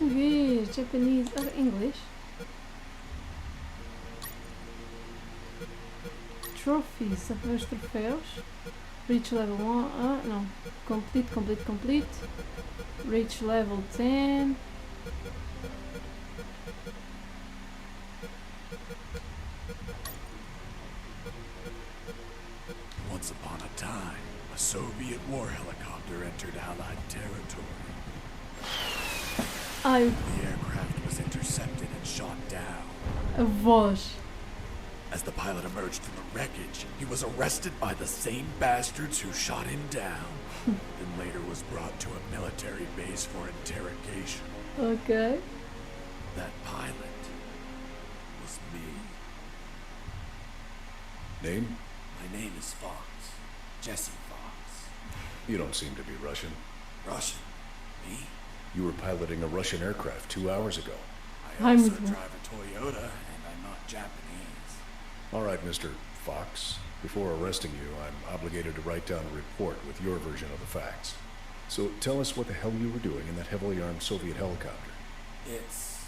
português, Japanese, inglês. Trophies, os troféus. Reach level 1, não. Complete. Reach level 10. Once upon a time, a Soviet war helicopter entered Allied territory. The aircraft was intercepted and shot down. A voz. As the pilot emerged from the wreckage, he was arrested by the same bastards who shot him down. Then later was brought to a military base for interrogation. Okay. That pilot was me. Name? My name is Fox. Jesse Fox. You don't seem to be Russian. Russian? Me? You were piloting a Russian aircraft 2 hours ago. I also drive a Toyota, and I'm not Japanese. All right, Mr. Fox. Before arresting you, I'm obligated to write down a report with your version of the facts. So tell us what the hell you were doing in that heavily armed Soviet helicopter. It's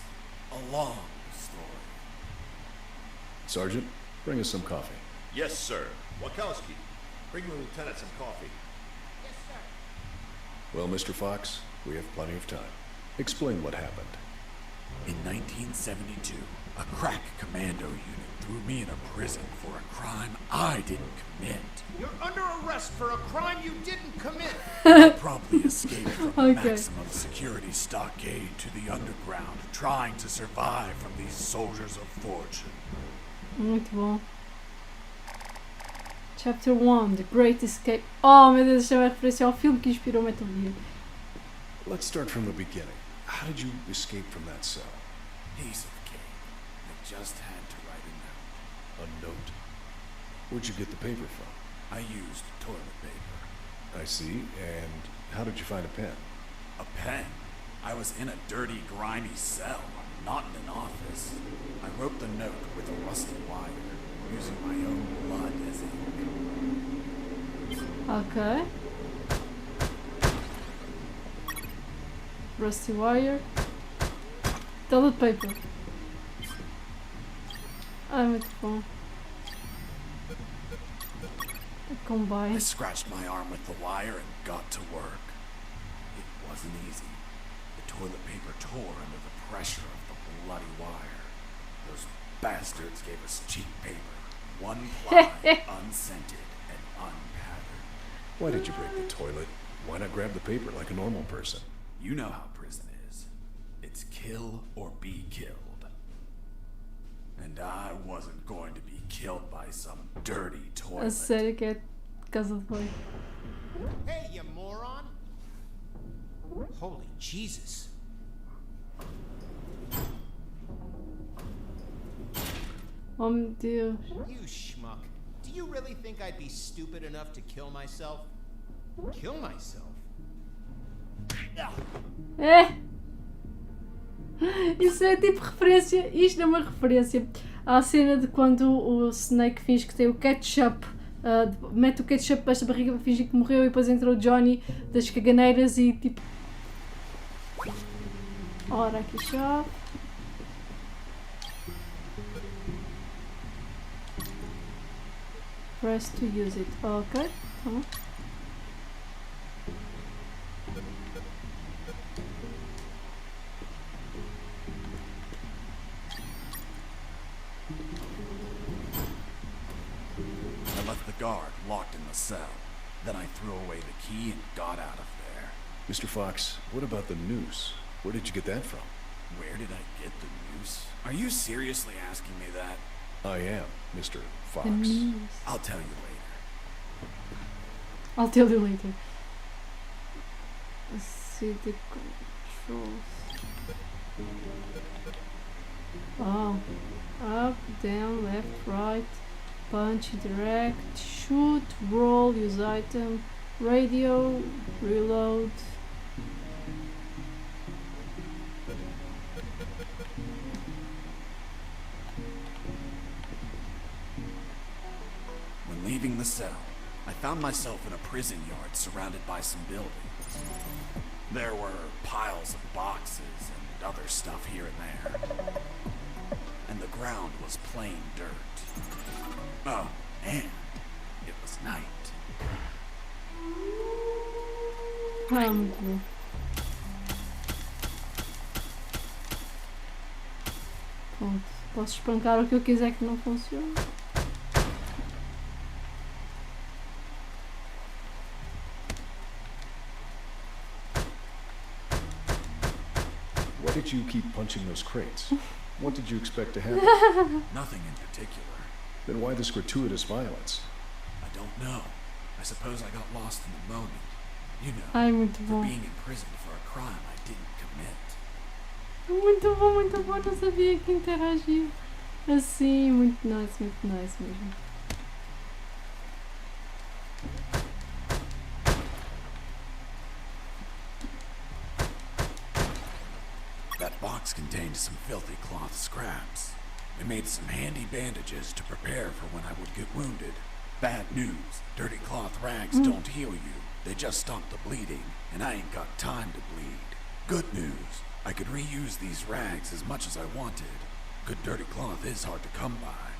a long story. Sergeant, bring us some coffee. Yes, sir. Wachowski, bring the lieutenant some coffee. Yes, sir. Well, Mr. Fox, we have plenty of time. Explain what happened. In 1972, a crack commando unit threw me in a prison for a crime I didn't commit. You're under arrest for a crime you didn't commit. I promptly escaped from a Okay. maximum security stockade to the underground, trying to survive from these soldiers of fortune. Muito bom. Chapter 1, The Great Escape. Oh meu Deus, isto é uma referência ao filme que inspirou Metal Gear. Let's start from the beginning. How did you escape from that cell? Piece of cake. I just had to write a note. A note? Where'd you get the paper from? I used toilet paper. I see. And how did you find a pen? A pen? I was in a dirty, grimy cell, not in an office. I wrote the note with a rusty wire, using my own blood as ink. Ok. Rusty wire. Toilet paper. Muito bom. Combine. I scratched my arm with the wire and got to work. It wasn't easy. The toilet paper tore under the pressure of the bloody wire. Those bastards gave us cheap paper, one ply, unscented, and unpatterned. Why did you break the toilet? Why not grab the paper like a normal person? You know how prison is. It's kill or be killed. And I wasn't going to be killed by some dirty A toilet. sério que é casa de banho. Hey, you moron! Holy Jesus. Oh meu Deus. You schmuck. Do you really think I'd be stupid enough to kill myself? Kill myself? É! Isso é tipo referência. Isto é uma referência à cena de quando o Snake finge que tem o ketchup. Mete o ketchup para esta barriga para fingir que morreu e depois entrou o Johnny das caganeiras e tipo. Ora, aqui chave. Press to use it. Ok. Tá. I left the guard locked in the cell. Then I threw away the key and got out of there. Mr. Fox, what about the noose? Where did you get that from? Where did I get the noose? Are you seriously asking me that? I am, Mr. Fox. The news. I'll tell you later. I'll tell you later. See the controls. Oh. Up, down, left, right. Punch, interact, shoot, roll, use item, radio, reload. When leaving the cell, I found myself in a prison yard surrounded by some buildings. There were piles of boxes and other stuff here and there. And the ground was plain dirt. Oh, and it was night. Muito bom. Pronto, posso espancar o que eu quiser que não funcione. Why did you keep punching those crates? What did you expect to happen? Nothing in particular. Then why this gratuitous violence? I don't know. I suppose I got lost in the moment. You know, Ai, muito for bom. being imprisoned for a crime I didn't commit. Muito bom, muito bom. Não sabia que interagia assim. Muito nice mesmo. That box contained some filthy cloth scraps. I made some handy bandages to prepare for when I would get wounded. Bad news. Dirty cloth rags don't heal you. They just stop the bleeding, and I ain't got time to bleed. Good news. I could reuse these rags as much as I wanted. Good dirty cloth is hard to come by.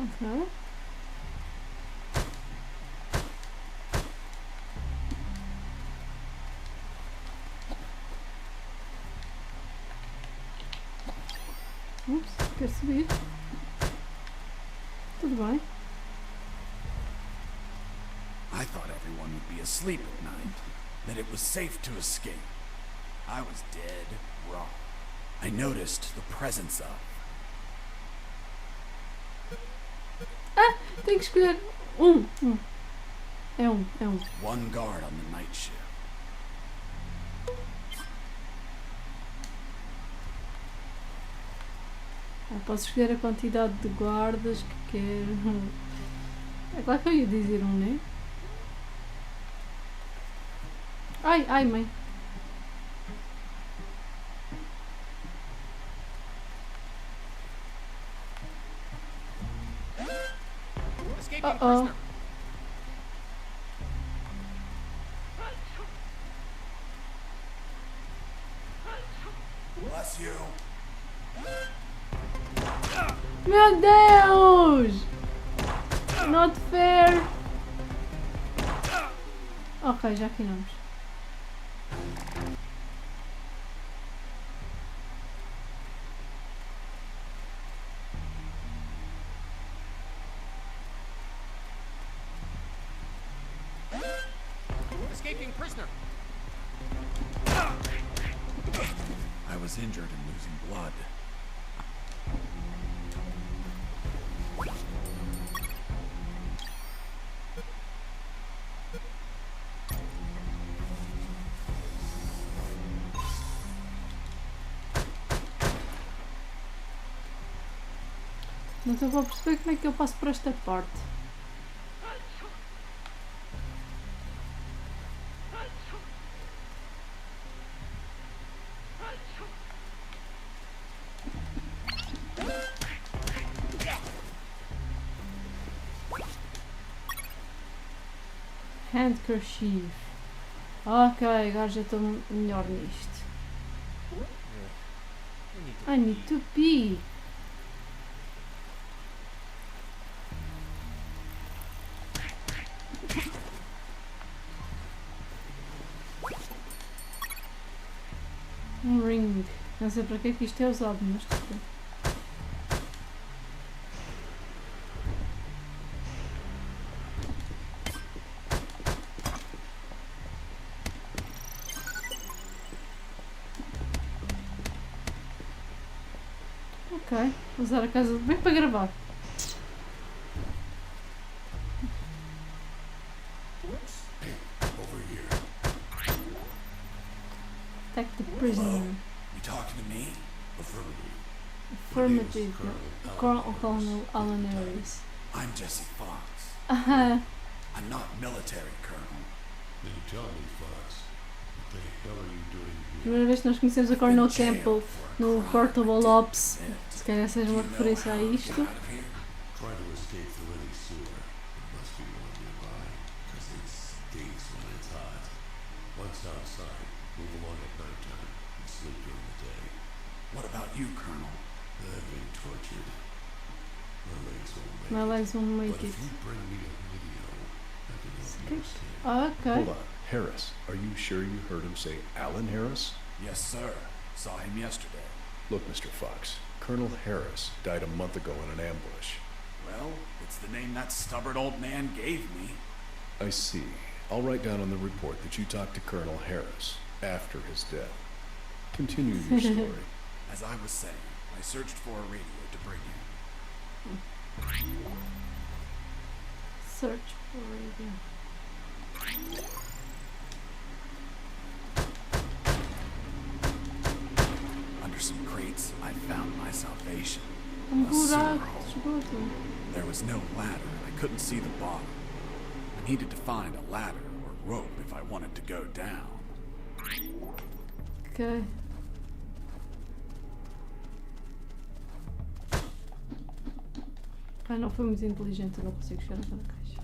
Ok. Ups, quer subir? Tudo bem. I thought everyone would be asleep at night, that it was safe to escape. I was dead wrong. I noticed the presence of Tem que escolher É um. one guard on the night shift. Posso escolher a quantidade de guardas que quero. É claro que eu ia dizer um, né? Ai, mãe. Escaping Uh-oh. prisoner. Bless you. Meu Deus! Not fair! Ok, já afinamos. Escaping prisoner. I was injured and losing blood. Não estou a perceber como é que eu passo por esta parte. Handkerchief. Ok, agora já estou melhor nisto. I need to pee. Um ring. Não sei para que é que isto é usado, mas tudo bem. Ok, vou usar a casa bem para gravar. Over here. Attack the prisoner. You talking to me? Affirmative. Colonel Alan Harris. I'm Jesse Fox. Aham. I'm not military, Colonel. Then tell me, Fox, what the hell are you doing here? Primeira vez que nós conhecemos a Colonel Campbell no Portable Ops. Se calhar seja uma referência a isto. Out of here? Try to escape through any sewer. There must be one nearby, because it stinks when it's hot. Once outside, Move along at nighttime and sleep during the day. What about you, Colonel? I've been tortured. My legs won't make My legs won't make it. But it. if you bring me a video, I can help you Skip. escape. Okay. Hold on. Harris, are you sure you heard him say Alan Harris? Yes, sir. Saw him yesterday. Look, Mr. Fox, Colonel Harris died a month ago in an ambush. Well, it's the name that stubborn old man gave me. I see. I'll write down on the report that you talked to Colonel Harris after his death. Continue your story. As I was saying, I searched for a radio to bring in. Search for radio. Under some crates, I found my salvation. Um A sewer buraco hole. de esgoto. There was no ladder. I couldn't see the bottom. I needed to find a ladder or rope if I wanted to go down. Ok. Ah, não foi muito inteligente, eu não consigo chegar naquela caixa.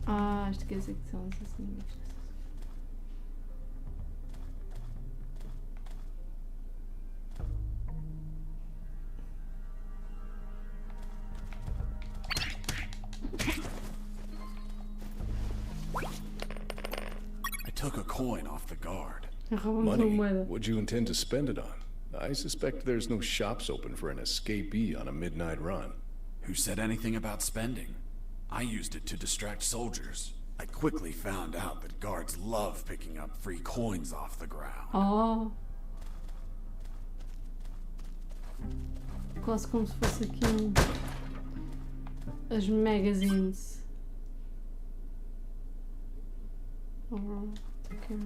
Ah, isto quer dizer que são esses inimigos. I took a coin off the guard. Roubamos uma Money? moeda. What'd you intend to spend it on? I suspect there's no shops open for an escapee on a midnight run. Who said anything about spending? I used it to distract soldiers. I quickly found out that guards love picking up free coins off the ground. Oh. Quase como se fosse aqui as magazines. Oh, okay.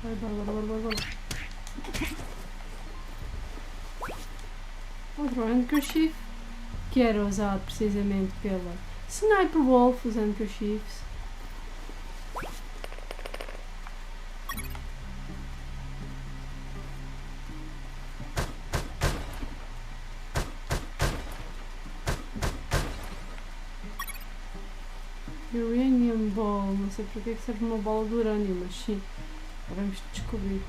Vai, bora. Outro handkerchief que era usado precisamente pela Sniper Wolf, os handkerchiefs. Uranium Ball, não sei porque é que serve uma bola de urânio, mas sim, vamos descobrir.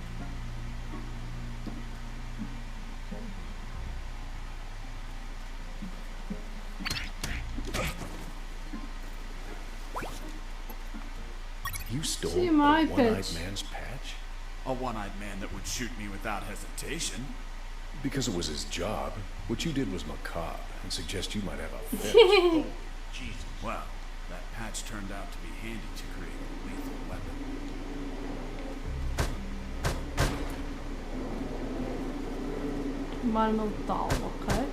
You stole See a my one-eyed pitch. man's patch? A one-eyed man that would shoot me without hesitation. Because it was his job. What you did was macabre and suggest you might have a fetish. Oh, Jesus. Well, that patch turned out to be handy to create a lethal weapon. Uma arma letal, ok?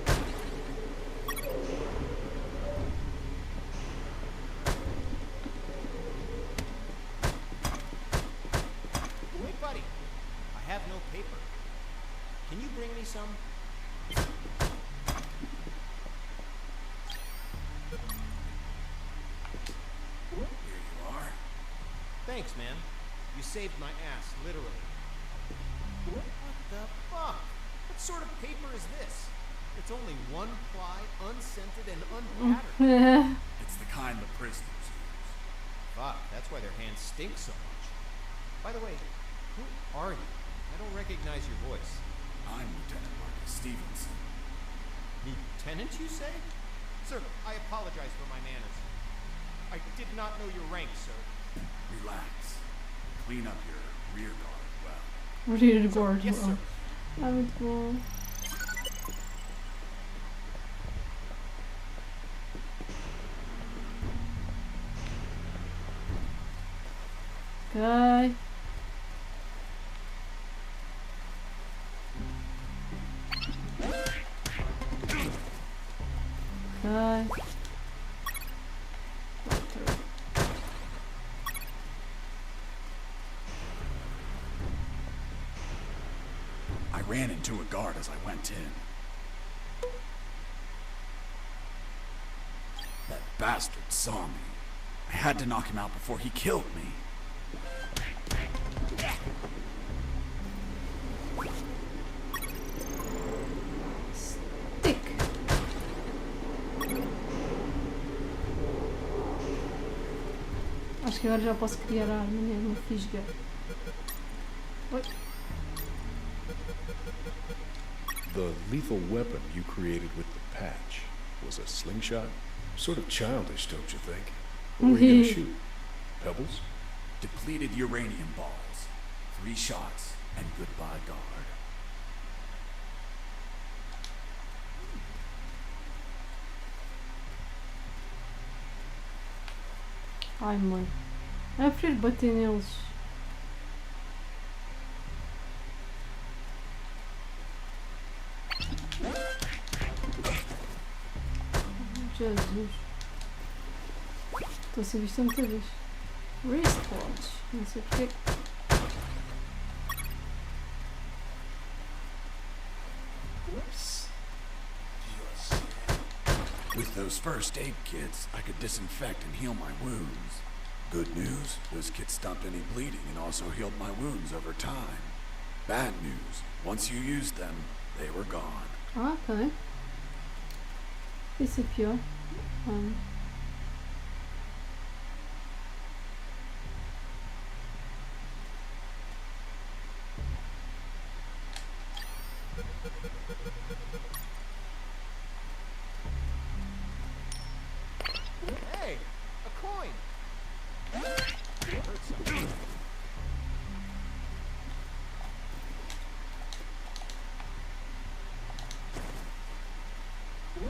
Wait, buddy. I have no paper. Can you bring me some? Here you are. Thanks, man. You saved my ass, literally. What the fuck? What sort of paper is this? It's only one ply, unscented, and unpatterned. It's the kind the prisoners use. Fuck, that's why their hands stink so much. By the way, who are you? I don't recognize your voice. I'm Lieutenant Marcus Stevenson. Lieutenant, you say? Sir, I apologize for my manners. I did not know your rank, sir. Relax. Clean up your rear guard well. Rear guard. Yes, sir. Ah, muito bom. Ok. Ok. I ran into a guard as I went in. That bastard saw me. I had to knock him out before he killed me. Stick. Acho que agora já posso criar a arma mesmo, fisga. Oi. The lethal weapon you created with the patch was a slingshot? Sort of childish, don't you think? What were you gonna shoot? Pebbles? Depleted uranium balls. 3 shots, and goodbye, guard. Ai, mano. Eu prefiro bater neles. Jesus. Estou a ser vista muita vez. Wristwatch. Não sei porquê. With those first aid kits, I could disinfect and heal my wounds. Good news, those kits stopped any bleeding and also healed my wounds over time. Bad news, once you used them, they were gone. Ah, ok. Isso é pior. Hey, a coin. Hurt something.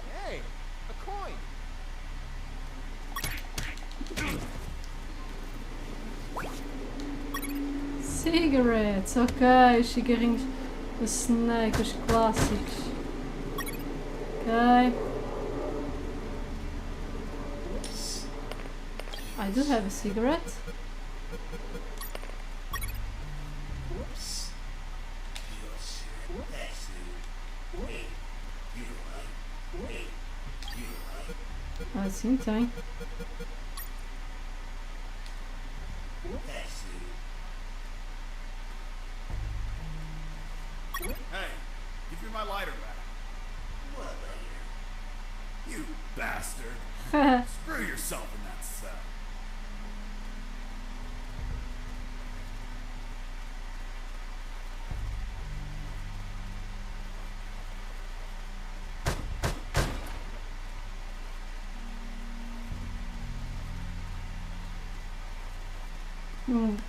Hey, a coin. Cigarettes, ok, os cigarrinhos do Snake, os clássicos. Ok. I do have a cigarette. Ah, sim, tem. Hey, give me my lighter back. What lighter? You bastard. Screw yourself in that cell.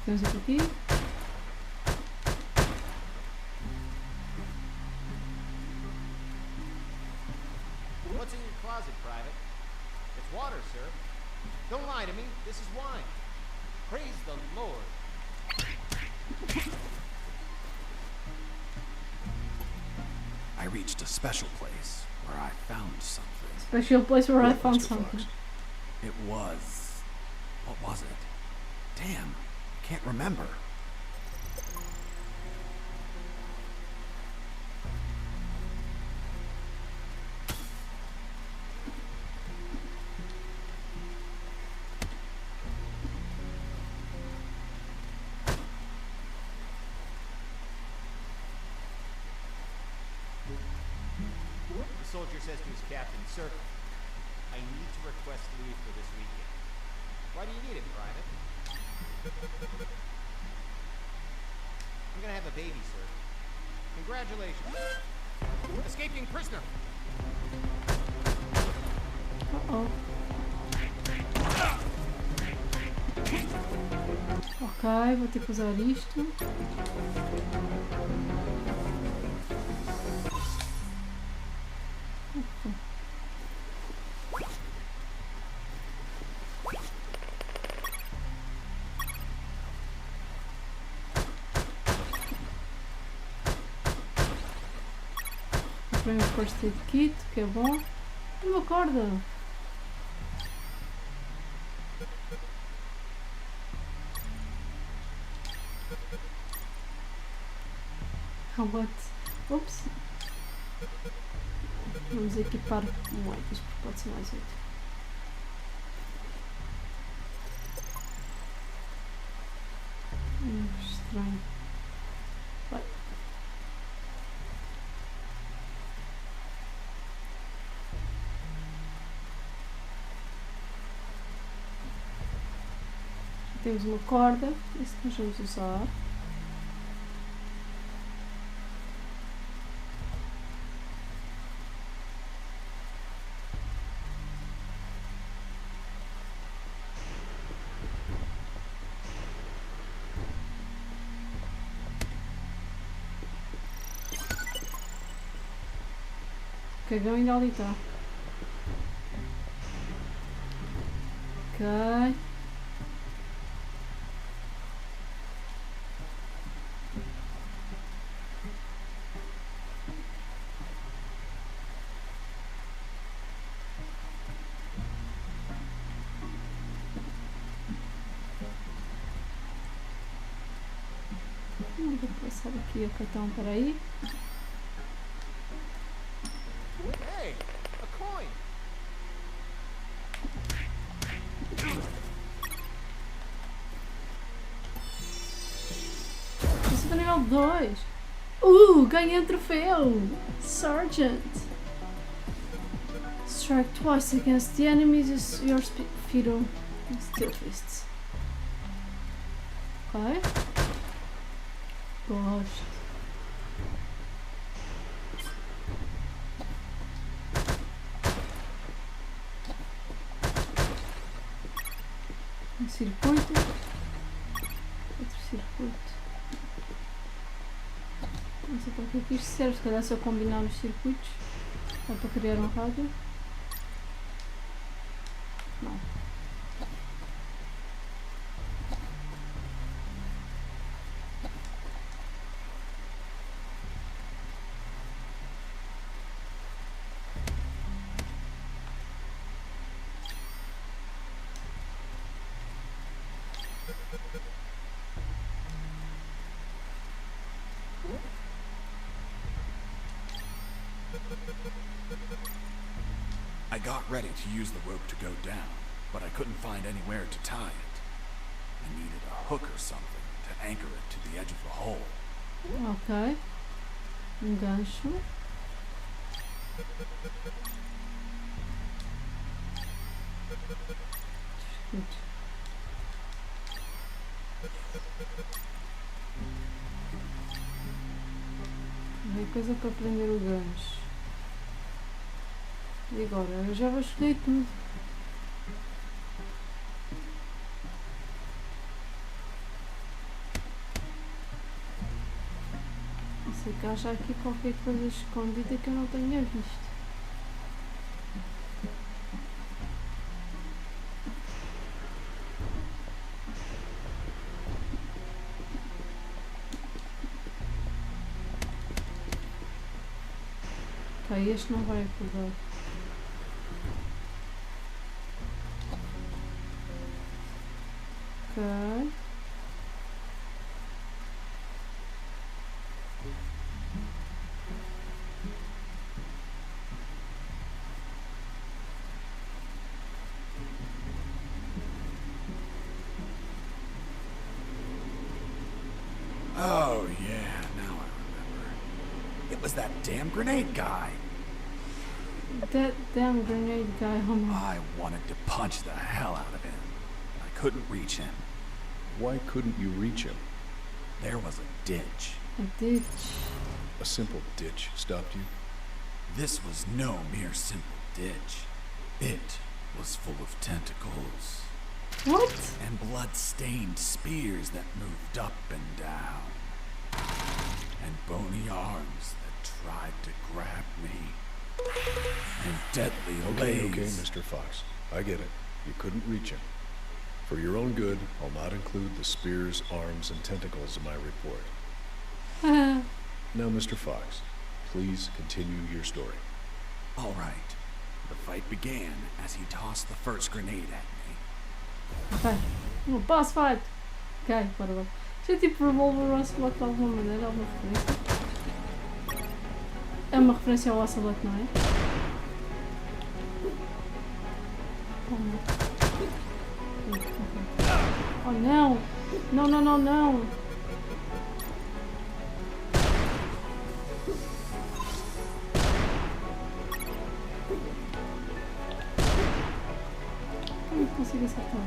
Temos outro aqui. What's in your closet, Private? It's water, sir. Don't lie to me. This is wine. Praise the Lord. I reached a special place where I found something. Special place where I What, found Mr. something. Fox? It was... what was it? Damn, can't remember. The soldier says to his captain, "Sir, I need to request leave for this weekend." "Why do you need it, Private?" "I'm gonna have a baby, sir." "Congratulations." "Escaping prisoner." Uh-oh. Ok, vou ter que usar isto. vem o first aid kit, que é bom. Uma corda. What? Ups. Vamos equipar moedas, porque pode ser mais útil. Estranho. Vai. Temos uma corda, isso que nós vamos usar. O cagão ainda ali está. Ok. Vou passar aqui o cartão para aí. Hey, a coin. Isso é nível 2. Ganhei um troféu! Sergeant! Strike twice against the enemies is your fetal steel fists. Ok. Gosto. Um circuito. Outro circuito. Não sei para que isto serve, se calhar só combinar os circuitos. Dá para criar um rádio. Não. I got ready to use the rope to go down, but I couldn't find anywhere to tie it. I needed a hook or something to anchor it to the edge of the hole. Ok. Um gancho. Escute. Não é coisa para prender o gancho. E agora? Eu já vou escolher tudo. Não sei que haja aqui qualquer coisa escondida que eu não tenha visto. Ok, este não vai acordar. Ok. Oh, yeah, now I remember. It was that damn grenade guy. That damn grenade guy, oh my. I wanted to punch the hell out of him. I couldn't reach him. Why couldn't you reach him? There was a ditch. A ditch. A simple ditch stopped you? This was no mere simple ditch. It was full of tentacles. What? And blood-stained spears that moved up and down. And bony arms that tried to grab me. And deadly Okay, lays. Mr. Fox. I get it. You couldn't reach him. For your own good, I'll not include the spears, arms, and tentacles in my report. Now, Mr. Fox, please continue your story. All right. The fight began as he tossed the first grenade at me. Ok. Um boss fight! Ok, bora lá. Isto é tipo Revolver Ocelot de alguma maneira, alguma referência? É uma referência ao Ocelot, não é? Oh não! Não, não, não, não! Como consigo acertar?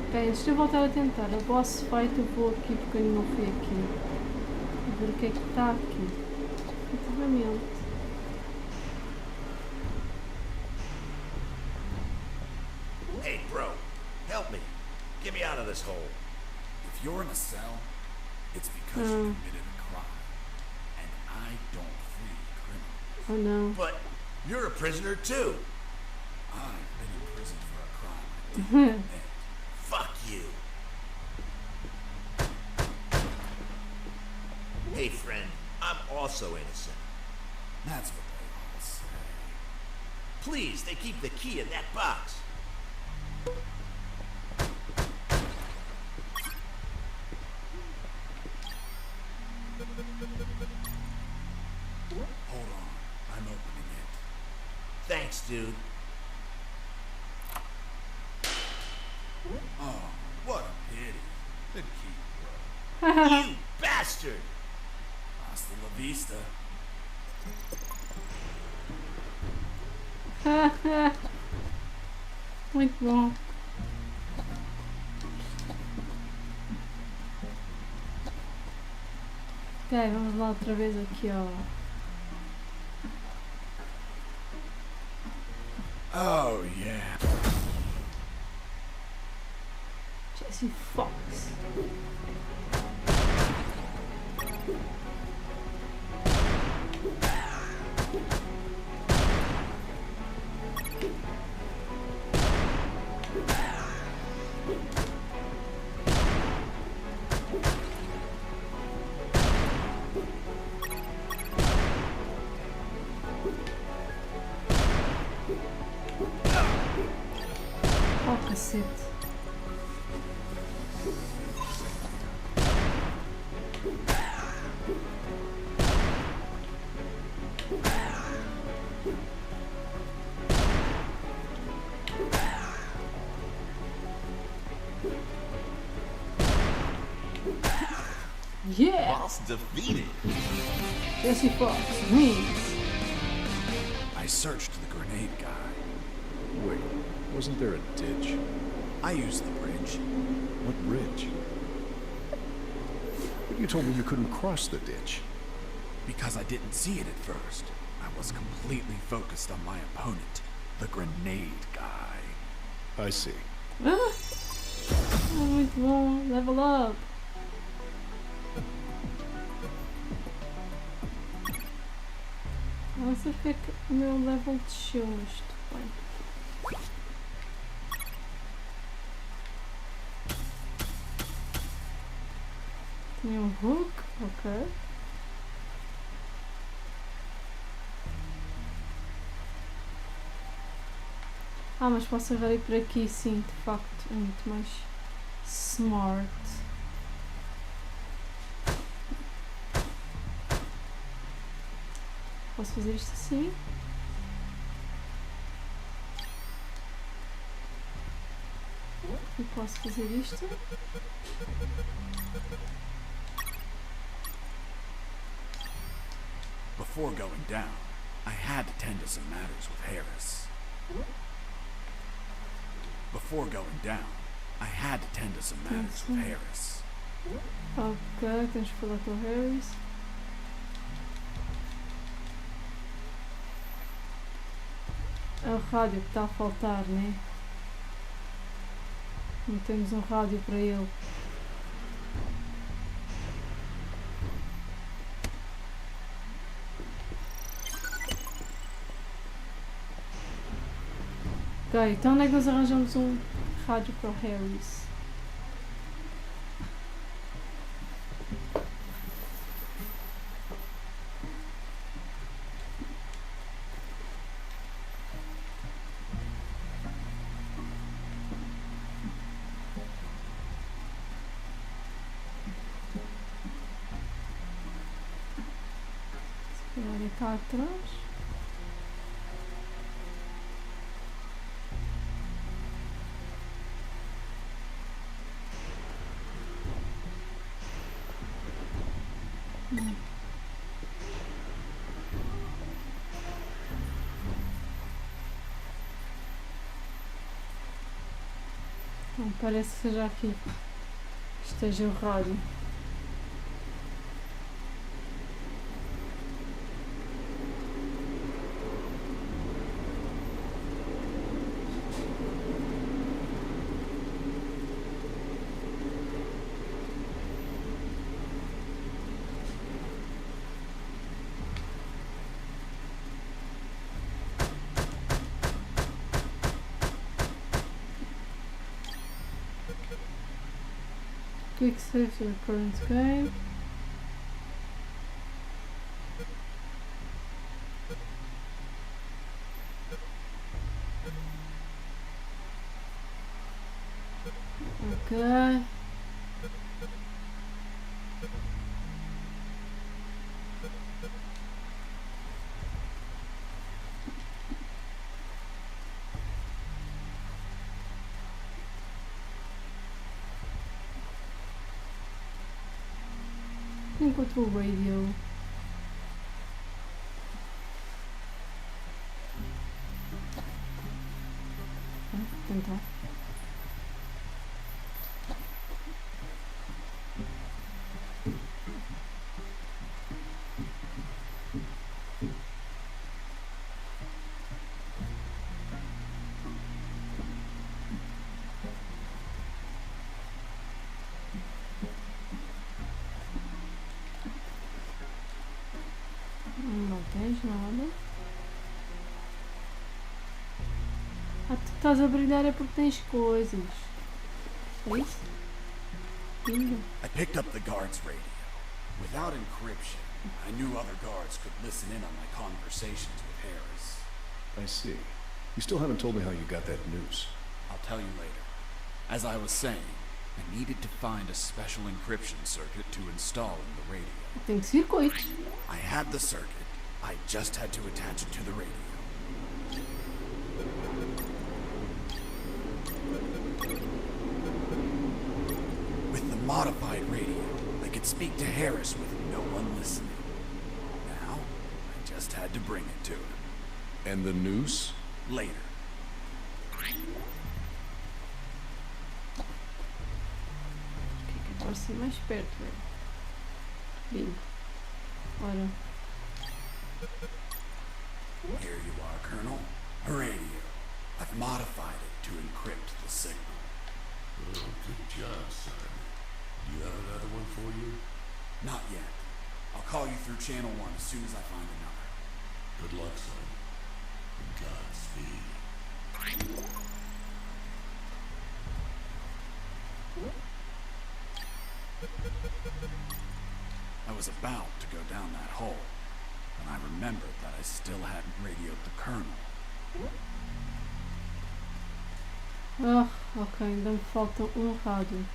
Ok, antes de eu voltar a tentar a boss fight, eu vou aqui porque eu não fui aqui. Vou ver o que é que está aqui. Efetivamente. Hey, bro, help me. Get me out of this hole. If you're in a cell, it's because you committed a crime. And I don't free criminals. Oh no. But you're a prisoner too. I've been in prison for a crime I didn't commit. Fuck you. Hey, friend, I'm also innocent. That's what they all say. Please, they keep the key in that box. Hold on, I'm opening it. Thanks, dude. Oh, what a pity. The key broke. You bastard! Hasta la vista. Muito bom. Ok, vamos lá outra vez aqui, ó. Oh, yeah. Jesse Fox. Oh, cacete. Yeah! Boss defeated. Jesse Fox wins. I searched the grenade guy. Wait, wasn't there a ditch? I used the bridge. What bridge? But you told me you couldn't cross the ditch. Because I didn't see it at first. I was completely focused on my opponent, the grenade guy. I see. Ah, muito bom. Level up. Não sei porque é que o meu level desceu, mas tudo bem. Tinha um hook, ok. Ah, mas posso agora ir por aqui, sim, de facto, é muito mais smart. Posso fazer isto assim? E posso fazer isto? Before going down, I had to tend to some matters with Harris. Before going down, I had to tend to some matters with Harris. Ok, temos que falar com o Harris. É o rádio que está a faltar, né? Não temos um rádio para ele. Ok, então onde é que nós arranjamos um rádio para o Harris? Olha cá atrás. Não parece que seja aqui. Esteja o rádio. Quick save your current game. Ok. Enquanto o radio. Tentar. Não tens nada. Ah, tu estás a brilhar é porque tens coisas. É isso? Bingo. I picked up the guard's radio. Without encryption, I knew other guards could listen in on my conversations with Harris. I see. You still haven't told me how you got that noose. I'll tell you later. As I was saying, I needed to find a special encryption circuit to install in the radio. Tem circuitos. I had the circuit. I just had to attach it to the radio. With the modified radio, I could speak to Harris with no one listening. Now, I just had to bring it to him. And the noose? Later. Agora ser mais perto, velho. Bingo. Ora. Here you are, Colonel. A radio. I've modified it to encrypt the signal. Oh, good job, son. Do you have another one for you? Not yet. I'll call you through channel 1 as soon as I find another. Good luck, son. And Godspeed. I was about to go down that hole, and I remembered that I still hadn't radioed the Colonel. Ah, ok, ainda me falta um rádio.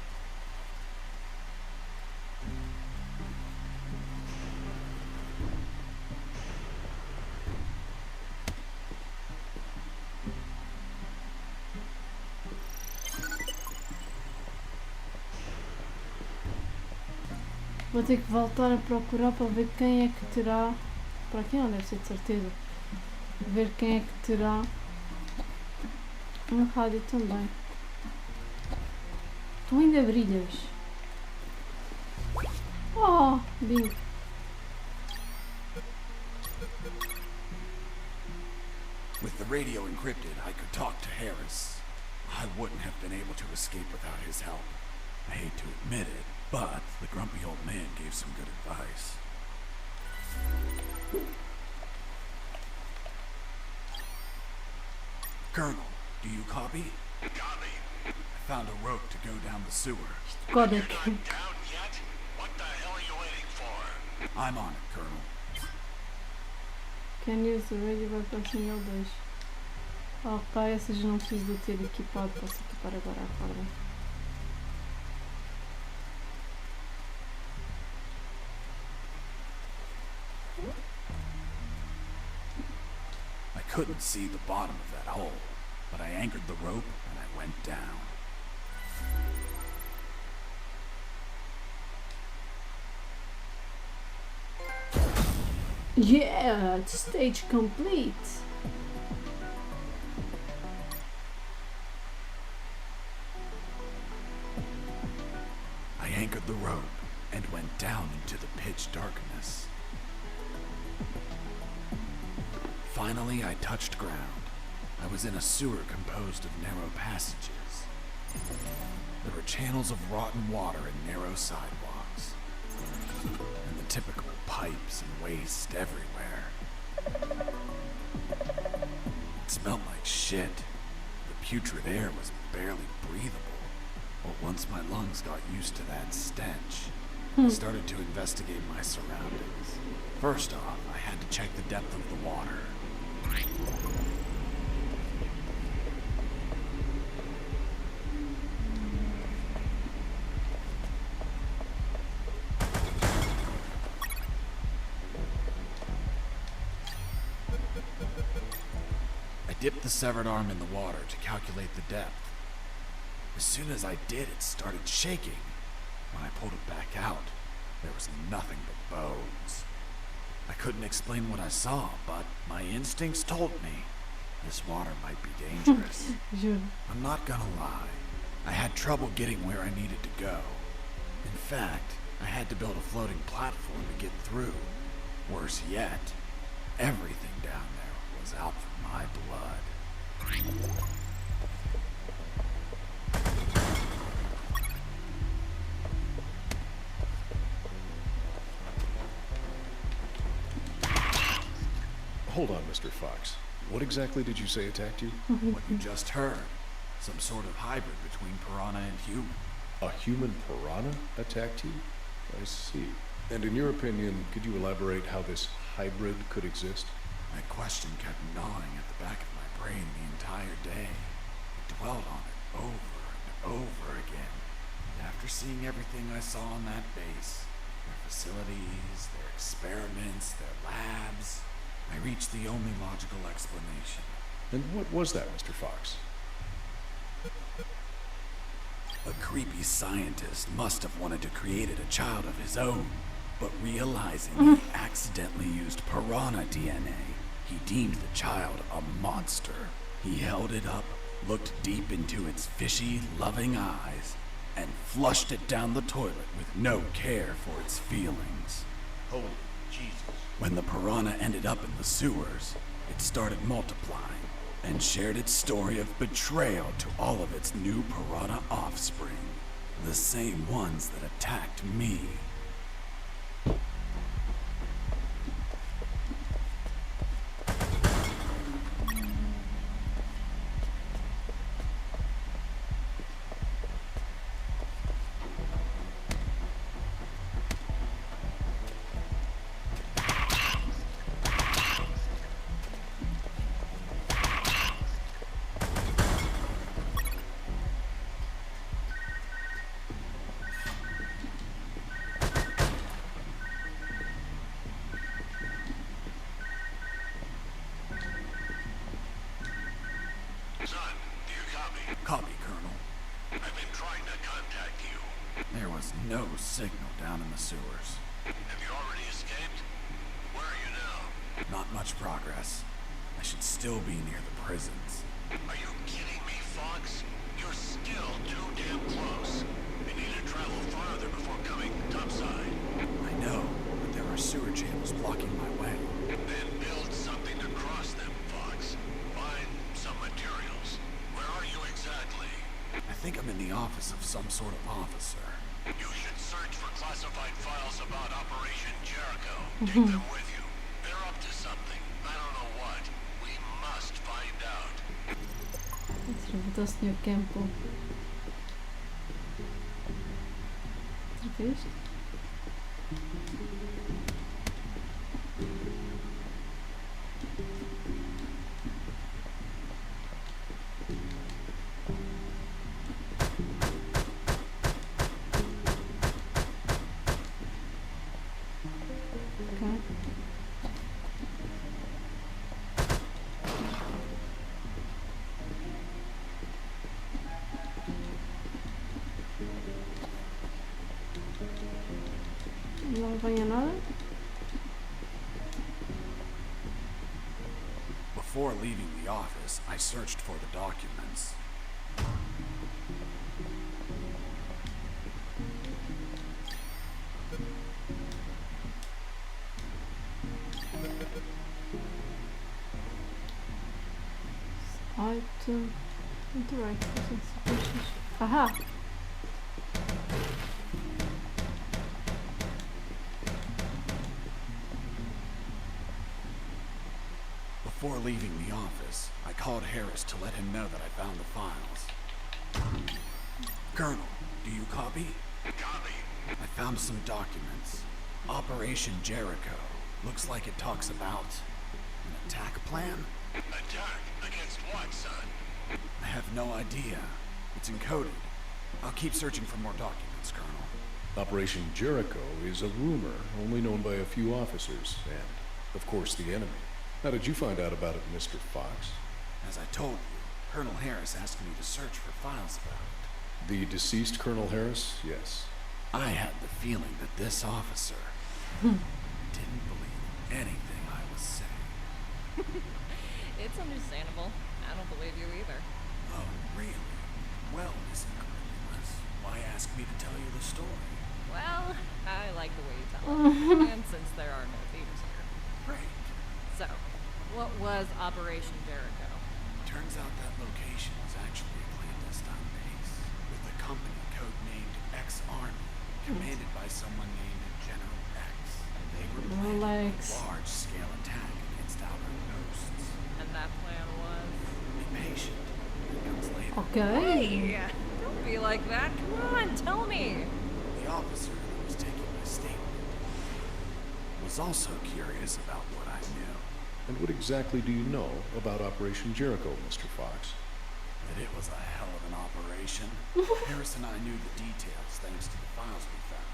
Vou ter que voltar a procurar para ver quem é que terá. Para aqui não deve ser de certeza. Ver quem é que terá um rádio também. Tu ainda brilhas. Oh, bingo. With the radio encrypted, I could talk to Harris. I wouldn't have been able to escape without his help. I hate to admit it, but the grumpy old man gave some good advice. Colonel, do you copy? Copy. I found a rope to go down the sewer. Codec. Down yet? What the hell are you waiting for? I'm on it, Colonel. Can use the radio by pressing L2. Ok, ou seja, não preciso de ter equipado, posso equipar agora a corda. I couldn't see the bottom of that hole, but I anchored the rope and I went down. Yeah, it's stage complete. I anchored the rope and went down into the pitch darkness. Finally, I touched ground. I was in a sewer composed of narrow passages. There were channels of rotten water and narrow sidewalks, and the typical pipes and waste everywhere. It smelled like shit. The putrid air was barely breathable. But once my lungs got used to that stench, I started to investigate my surroundings. First off, I had to check the depth of the water. I dipped the severed arm in the water to calculate the depth. As soon as I did, it started shaking. When I pulled it back out, there was nothing but bones. I couldn't explain what I saw, but my instincts told me this water might be dangerous. Juro. I'm not gonna lie. I had trouble getting where I needed to go. In fact, I had to build a floating platform to get through. Worse yet, everything down there was out for my blood. Hold on, Mr. Fox. What exactly did you say attacked you? What you just heard. Some sort of hybrid between piranha and human. A human piranha attacked you? I see. And in your opinion, could you elaborate how this hybrid could exist? That question kept gnawing at the back of my brain the entire day. I dwelled on it over and over again. And after seeing everything I saw on that base, their facilities, their experiments, their labs, I reached the only logical explanation. And what was that, Mr. Fox? A creepy scientist must have wanted to create a child of his own, but realizing he accidentally used piranha DNA, he deemed the child a monster. He held it up, looked deep into its fishy, loving eyes, and flushed it down the toilet with no care for its feelings. Holy Jesus. When the piranha ended up in the sewers, it started multiplying and shared its story of betrayal to all of its new piranha offspring, the same ones that attacked me. Son, do you copy? Copy, Colonel. I've been trying to contact you. There was no signal down in the sewers. Have you already escaped? Where are you now? Not much progress. I should still be near the prisons. Are you kidding me, Fox? You're still too damn close. You need to travel farther before coming topside. I know, but there are sewer channels blocking my way. Then build something to cross them, Fox. Find some materials. Where are you exactly? of some sort of officer. You should search for classified files about Operation Jericho. Take them with you. They're up to something. I don't know what. We must find out. Atravessou o Sr. Campbell. Outra vez? Não venha nada. Before leaving the office, I searched for the documents. Item. Interact. Aha! Before leaving the office, I called Harris to let him know that I found the files. Colonel, do you copy? Copy. I found some documents. Operation Jericho. Looks like it talks about an attack plan? Attack? Against what, son? I have no idea. It's encoded. I'll keep searching for more documents, Colonel. Operation Jericho is a rumor only known by a few officers and, of course, the enemy. How did you find out about it, Mr. Fox? As I told you, Colonel Harris asked me to search for files about it. The deceased Colonel Harris? Yes. I had the feeling that this officer didn't believe anything I was saying. It's understandable. I don't believe you either. Oh, really? Well, Miss Incredulous, why ask me to tell you the story? Well, I like the way you tell it. And since there are no theaters here. Great. So, what was Operation Jericho? Turns out that location was actually a clandestine base with a company codenamed X-Army, commanded by someone named General X. They were planning a large-scale attack against outer ghosts. And that plan was? Be patient. It comes later. Ok. Hey, don't be like that. Come on, tell me. The officer who was taking my statement was also curious about what I knew. And what exactly do you know about Operation Jericho, Mr. Fox? That it was a hell of an operation. Harris and I knew the details thanks to the files we found.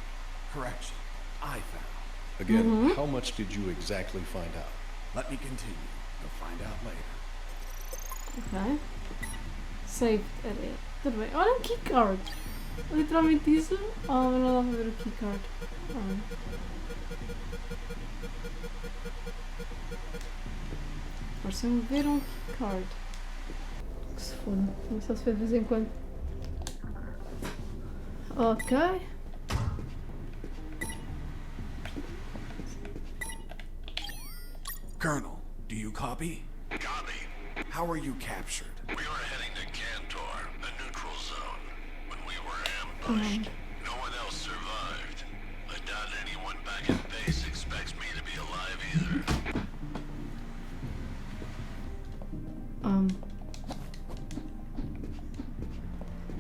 Correction, I found. Again, how much did you exactly find out? Let me continue. You'll find out later. Ok. Save area. Tudo bem. Olha um keycard. Literalmente isso. Oh, mas não dá para ver o keycard. Pareceu-me ver um keycard. Que se foda. Não sei se foi de vez em quando. Ok. Colonel, do you copy? Copy. How were you captured? We were heading to Cantor, a neutral zone, when we were ambushed. No one else survived. I doubt anyone back at base expects me to be alive either.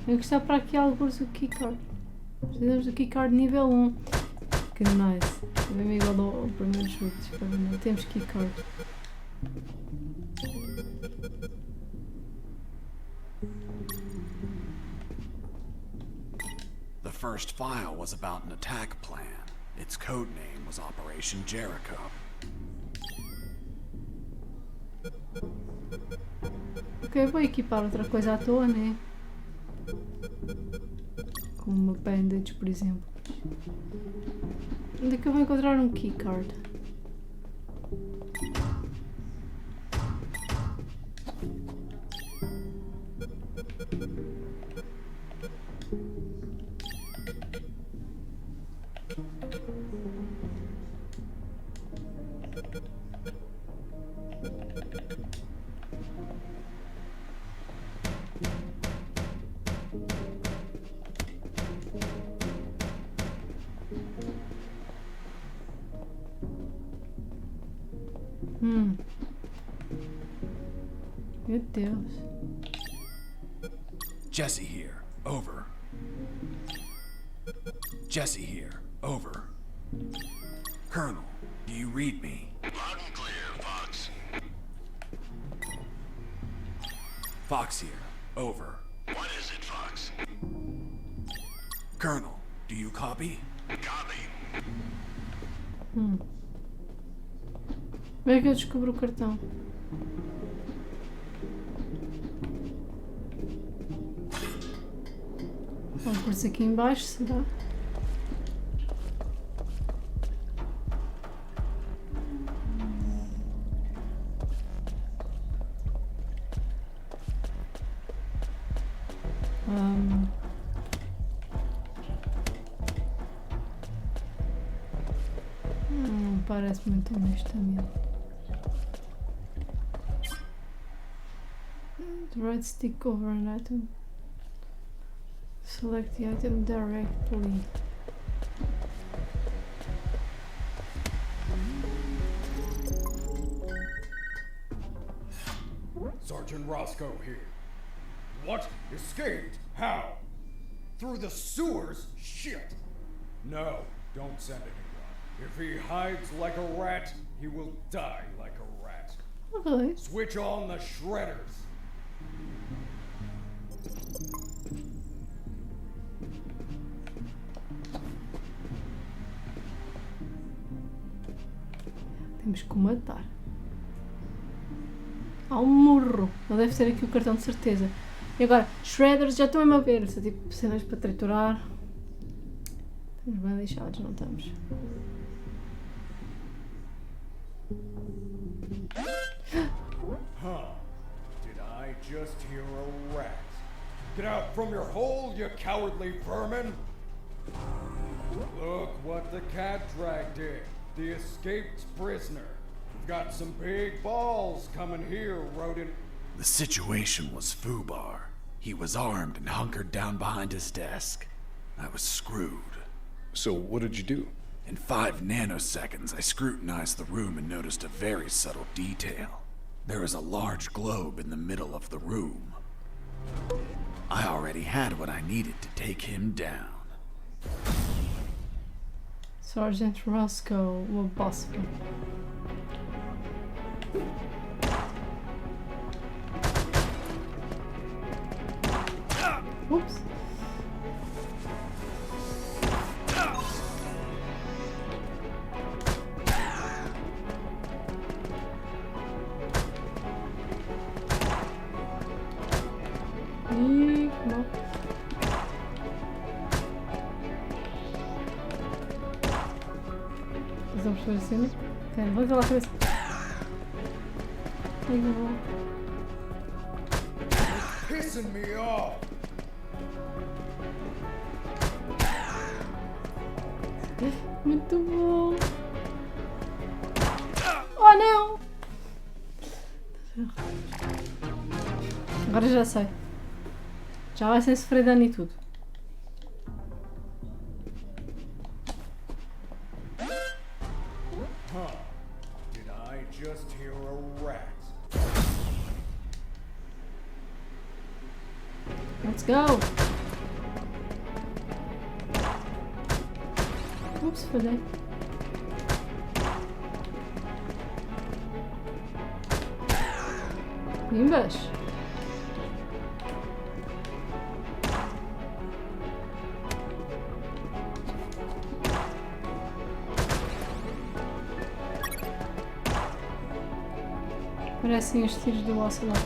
Eu gostava para aqui alguns do keycard. Precisamos do keycard nível 1. Que nice. É bem igual ao primeiro jogo. Temos keycard. The first file was about an attack plan. Its code name was Operation Jericho. Ok, vou equipar outra coisa à toa, né? Como uma bandage, por exemplo. Onde é que eu vou encontrar um keycard? Meu Deus. Jesse here. Over. Jesse here. Over. Colonel, do you read me? Loud and clear, Fox. Fox here. Over. What is it, Fox? Colonel, do you copy? Copy. Como é que eu descubro o cartão? Vamos por isso aqui em baixo, será? Não parece muito honestamente. Right stick over an item. Select the item directly. Sergeant Roscoe here. What? Escaped? How? Through the sewers? Shit! No, don't send anyone. If he hides like a rat, he will die like a rat. Ok. Switch on the shredders. Temos que o matar. Há um murro. Não deve ser aqui o cartão de certeza. E agora, shredders já estão a ver. Isso é tipo cenas para triturar. Estamos bem lixados, não estamos? Huh. Did I just hear a rat? Get out from your hole, you cowardly vermin! Look what the cat dragged in. The escaped prisoner. We've got some big balls coming here, rodent. The situation was foobar. He was armed and hunkered down behind his desk. I was screwed. So what did you do? In 5 nanoseconds, I scrutinized the room and noticed a very subtle detail. There is a large globe in the middle of the room. I already had what I needed to take him down. Sergeant Roscoe, o boss. Oops. Ih, não. Vamos por cima. Ok, vamos lá a cabeça. Ai, não. Pissing me off! Muito bom. Oh não! Agora já sei. Já vai sem sofrer dano e tudo. Huh. Did I just hear a rat? Let's go! Ups, falhei. Pimbas! Parecem os tiros do Ocelot.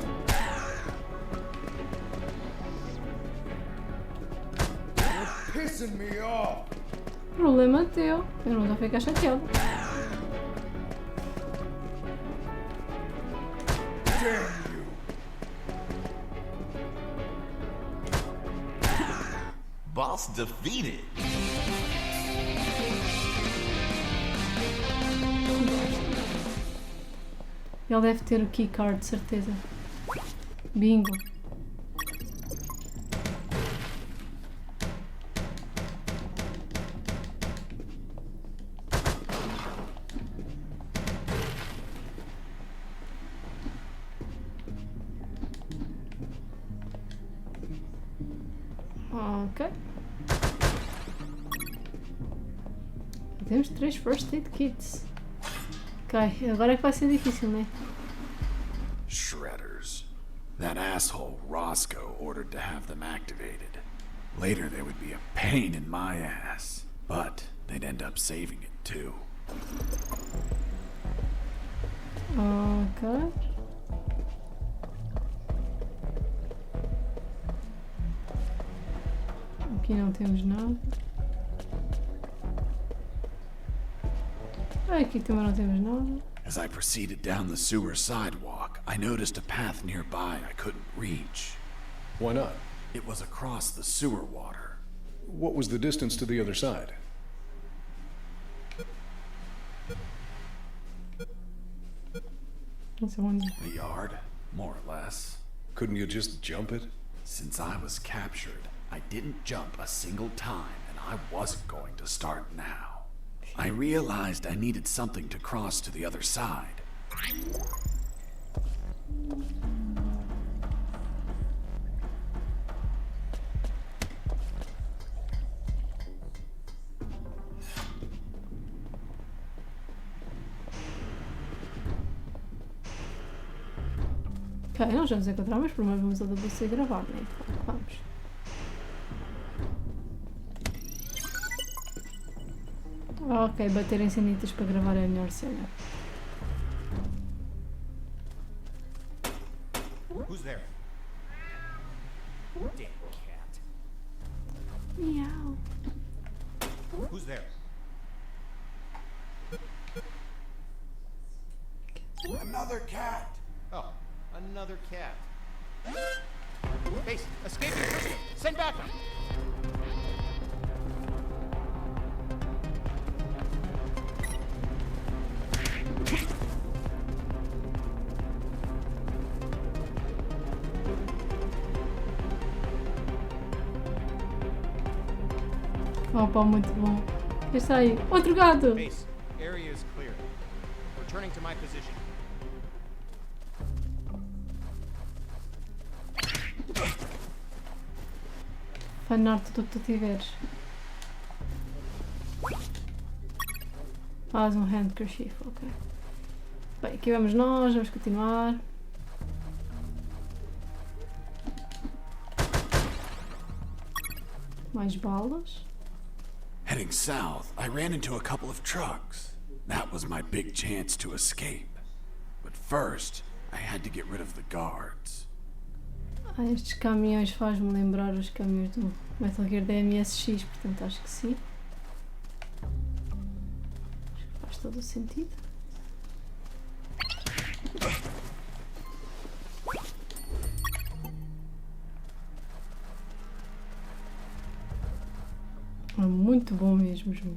Pissing me off! Problema teu. Eu não estou a ficar chateado. Damn you! Boss defeated. Ele deve ter o keycard, de certeza. Bingo. Ok. Temos 3 first aid kits. Ok, agora é que vai ser difícil, né? Shredders. That asshole Roscoe ordered to have them activated. Later they would be a pain in my ass, but they'd end up saving it too. Ok. Aqui não temos nada. Aqui também não temos nada. As I proceeded down the sewer sidewalk, I noticed a path nearby I couldn't reach. Why not? It was across the sewer water. What was the distance to the other side? Não sei onde. A yard, more or less. Couldn't you just jump it? Since I was captured, I didn't jump a single time, and I wasn't going to start now. I realized I needed something to cross to the other side. Ok, nós vamos encontrar, mas primeiro vamos a WC gravar, né? Então, vamos. Ok, bater em cenitas para gravar é a melhor cena. Who's there? Damn cat. Miau. Who's there? Another cat! Oh, another cat. Base, escape the system. Send backup. Opa, muito bom. Este aí. Outro gato! Base, area is clear. Returning to my position. Fanarte do que tu tiveres. Faz um handkerchief, ok. Bem, aqui vamos nós, vamos continuar. Mais balas. Heading south, I ran into a couple of trucks. That was my big chance to escape. But first, I had to get rid of the guards. Ah, estes caminhões faz-me lembrar os caminhões do Metal Gear da MSX, portanto acho que sim. Acho que faz todo o sentido. É muito bom mesmo o jogo.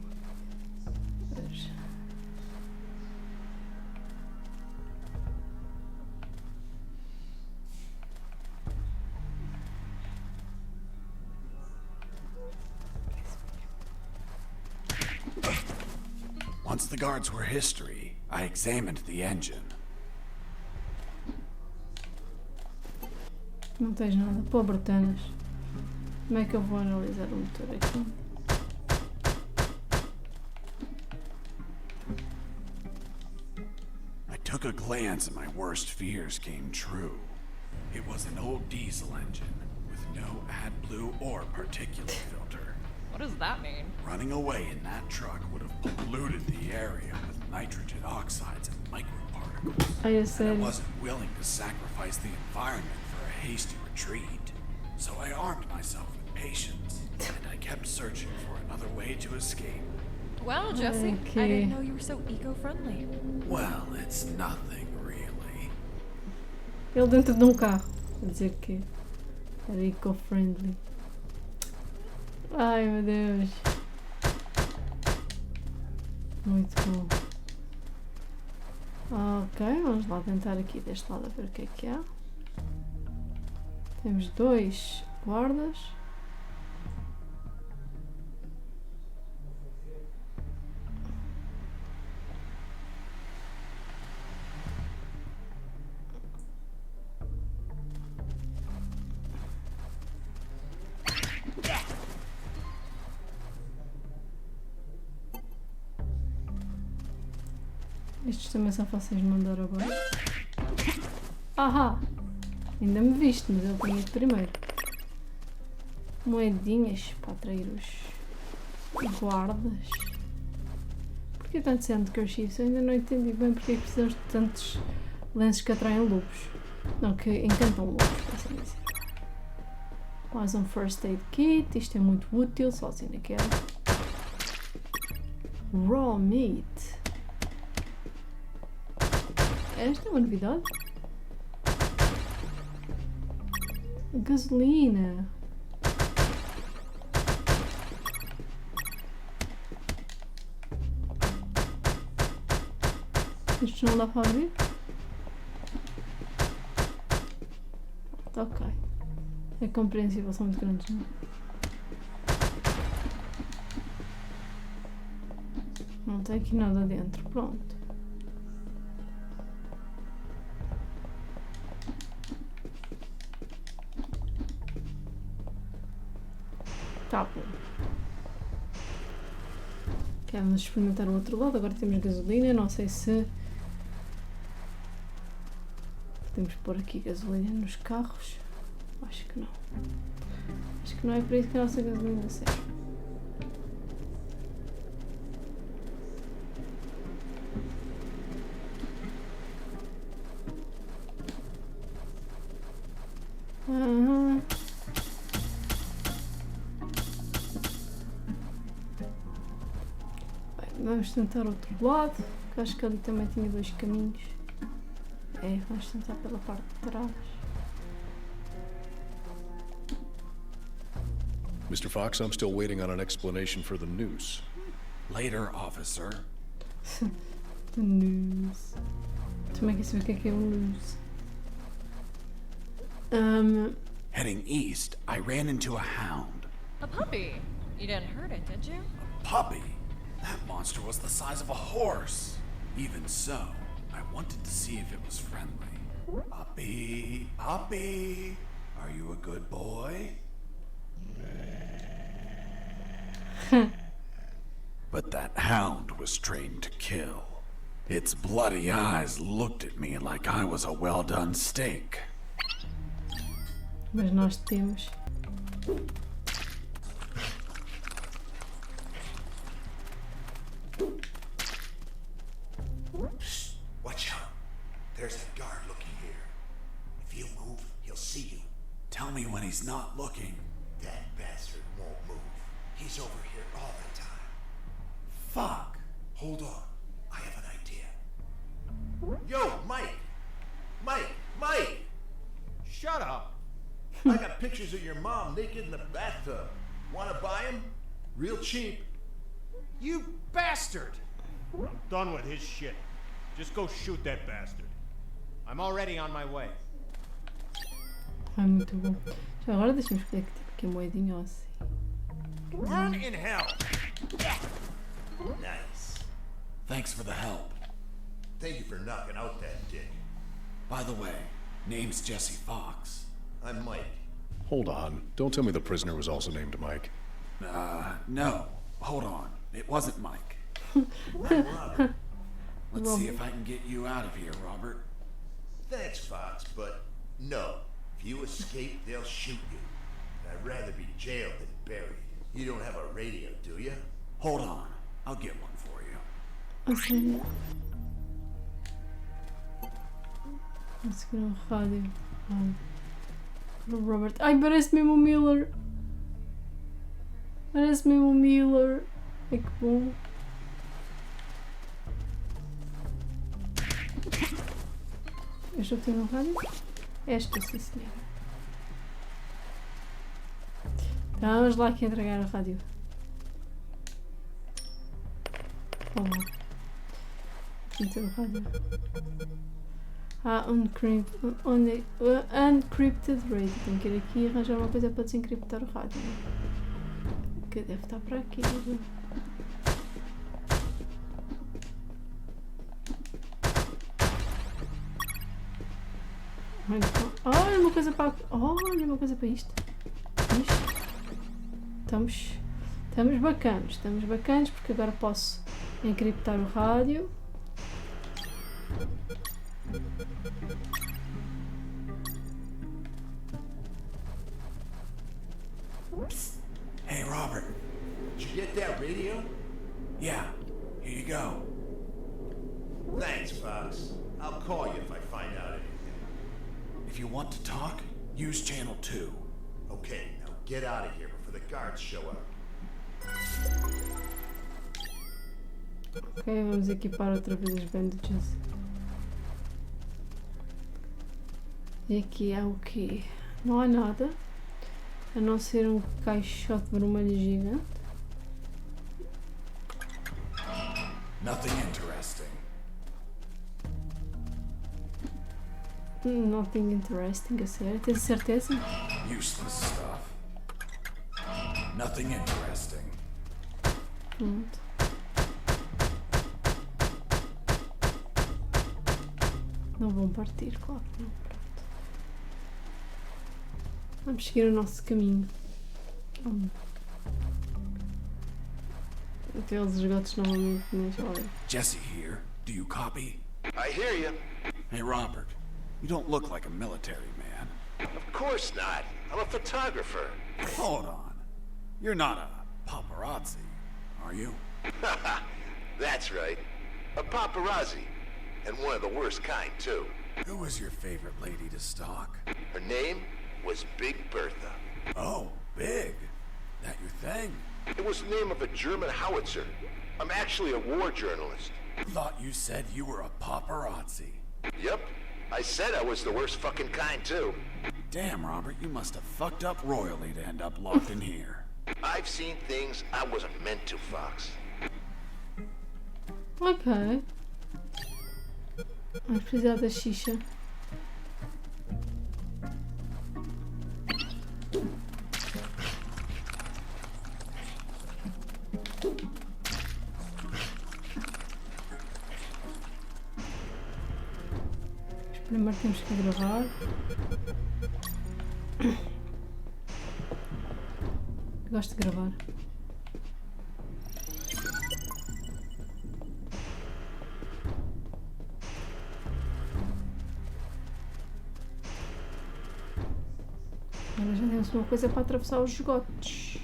Once the guards were history, I examined the engine. Não tens nada. Pô, Bretanas. Como é que eu vou analisar o motor aqui? I took a glance and my worst fears came true. It was an old diesel engine with no AdBlue or particulate filter. What does that mean? Running away in that truck would have polluted the area with nitrogen oxides and microparticles. Ai, a And I sério. wasn't willing to sacrifice the environment for a hasty retreat. So I armed myself with patience, and I kept searching for another way to escape. Well, Jesse, I Okay. didn't know you were so eco-friendly. Well, it's nothing really. Ele dentro de um carro. A dizer que era eco-friendly. Ai, meu Deus. Muito bom. Ok, vamos lá tentar aqui deste lado a ver o que há. Temos 2 guardas. Estes também são fáceis de mandar abaixo. Ahá! Ainda me viste, mas eu apanhei primeiro. Moedinhas para atrair os guardas. Porquê tanto handkerchiefs? Eu ainda não entendi bem porque é que precisamos de tantos lenços que atraem lobos. Não, que encantam lobos, por assim dizer. Mais um first aid kit. Isto é muito útil, só assim naquela. Raw meat. Esta é uma novidade. Gasolina. Isto não dá para abrir? Ok. É compreensível, são muito grandes, não é? Não tem aqui nada dentro. Pronto. Tá bom. Vamos experimentar o outro lado. Agora temos gasolina. Não sei se podemos pôr aqui gasolina nos carros. Acho que não. Acho que não é para isso que a nossa gasolina serve. Vamos tentar outro lado, que acho que ali também tinha dois caminhos. É, vamos tentar pela parte de trás. Mr. Fox, I'm still waiting on an explanation for the noose. Later, officer. The news. Também quer saber o que é um news. Heading east, I ran into a hound. A puppy. You didn't hurt it, did you? A puppy? That monster was the size of a horse. Even so, I wanted to see if it was friendly. Puppy, puppy, are you a good boy? But that hound was trained to kill. Its bloody eyes looked at me like I was a well-done steak. Mas nós temos. Watch out. There's a guard looking here. If you move, he'll see you. Tell me when he's not looking. That bastard won't move. He's over here all the time. Fuck. Hold on. I have an idea. Yo, Mike! Mike! Shut up! I got pictures of your mom naked in the bathtub. Wanna buy them? Real cheap. You bastard! I'm done with his shit. Just go shoot that bastard. I'm already on my way. Ai, muito bom. Já agora deixa-me escolher que tipo que moedinha ou assim. Burn in hell! Nice. Thanks for the help. Thank you for knocking out that dick. By the way, name's Jesse Fox. I'm Mike. Hold on. Don't tell me the prisoner was also named Mike. No. Hold on. It wasn't Mike. I'm Robert. Let's see if I can get you out of here, Robert. Thanks, Fox, but no. If you escape, they'll shoot you. And I'd rather be jailed than buried. You don't have a radio, do you? Hold on. I'll get one for you. A sério? Vou seguir um rádio. Pro Robert. Ai, parece mesmo o Miller. Parece mesmo o Miller. É que bom. Eu já tenho um rádio? Esta, sim senhora. Então, vamos lá aqui entregar o rádio. Vamos lá. Meter o rádio. Unencrypted radio. Tenho que ir aqui e arranjar uma coisa para desencriptar o rádio. Que deve estar para aqui. Olha uma coisa para. Olha uma coisa para isto. Estamos bacanos porque agora posso encriptar o rádio. Hey, Robert. Did you get that radio? Yeah, here you go. Thanks, Fox. I'll call you if I find out anything. If you want to talk, use channel 2. Okay, now get out of here before the guards show up. Ok, vamos equipar outra vez as bandages. E aqui há o quê? Não há nada, a não ser um caixote vermelho gigante. Nothing interesting. Nothing interesting, a sério? Tens certeza? Useless stuff. Nothing interesting. Pronto. Não vão partir, claro que não. Pronto. Vamos seguir o nosso caminho. Aqueles esgotos novamente nem jovem. Jesse here. Do you copy? I hear you. Hey, Robert. You don't look like a military man. Of course not. I'm a photographer. Hold on. You're not a paparazzi, are you? That's right. A paparazzi. And one of the worst kind, too. Who was your favorite lady to stalk? Her name was Big Bertha. Oh, Big. That your thing? It was the name of a German howitzer. I'm actually a war journalist. Thought you said you were a paparazzi. Yep. I said I was the worst fucking kind, too. Damn, Robert, you must have fucked up royally to end up locked in here. I've seen things I wasn't meant to, Fox. Ok. Vamos precisar da xixa. Primeiro temos que gravar. Gosto de gravar. Agora já temos uma coisa para atravessar os esgotos.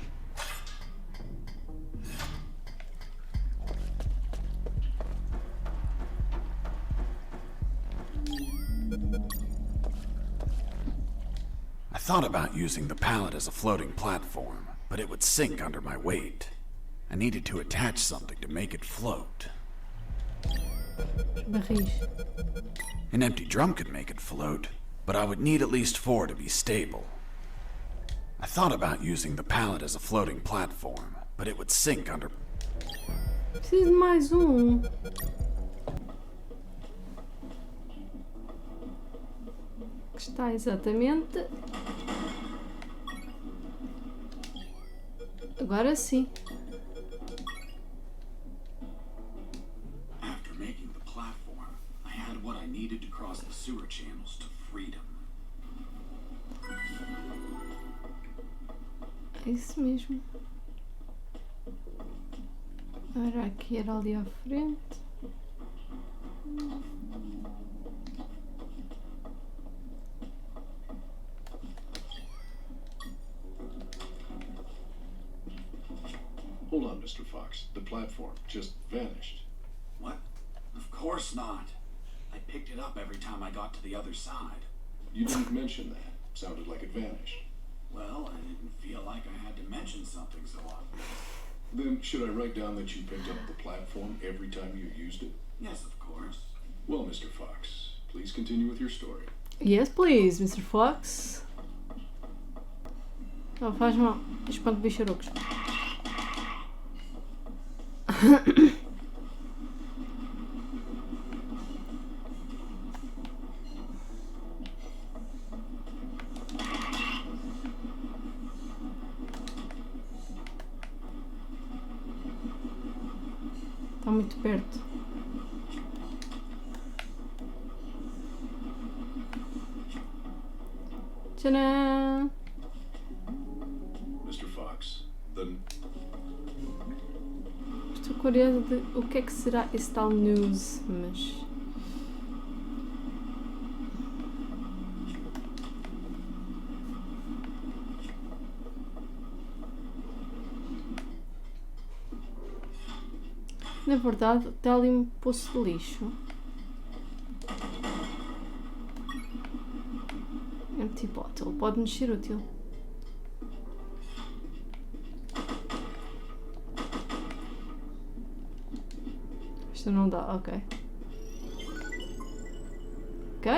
I thought about using the pallet as a floating platform, but it would sink under my weight. I needed to attach something to make it float. Barris. An empty drum could make it float, but I would need at least 4 to be stable. I thought about using the pallet as a floating platform, but it would sink under... Preciso de mais um. Que está exatamente... Agora sim. After making the platform, I had what I needed to cross the sewer channels to freedom. É isso mesmo. Agora aqui era ali à frente. Hold on, Mr. Fox. The platform just vanished. What? Of course not. I picked it up every time I got to the other side. You didn't mention that. Sounded like it vanished. Well, I didn't feel like I had to mention something so obvious. Then should I write down that you picked up the platform every time you used it? Yes, of course. Well, Mr. Fox, please continue with your story. Yes, please, Mr. Fox. Oh, faz mal. Espanto bicharucos. Está muito perto. Tcharam! Mr. Fox, then Estou curiosa de o que é que será esse tal news, mas Na verdade, está ali um poço de lixo. Empty bottle. Pode-nos ser útil. Isto não dá, ok. Ok.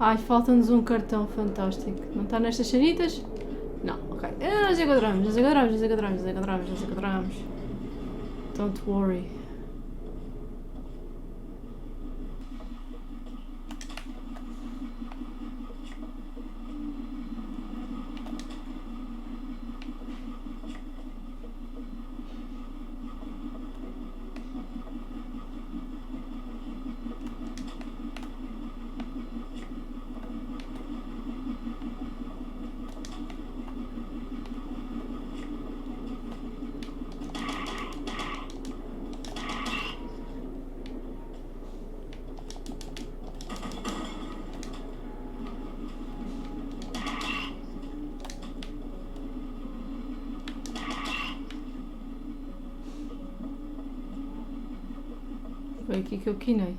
Ai, falta-nos um cartão fantástico. Não está nestas chanitas? Não, ok. Nós encontramos. Don't worry. Foi aqui que eu quinei.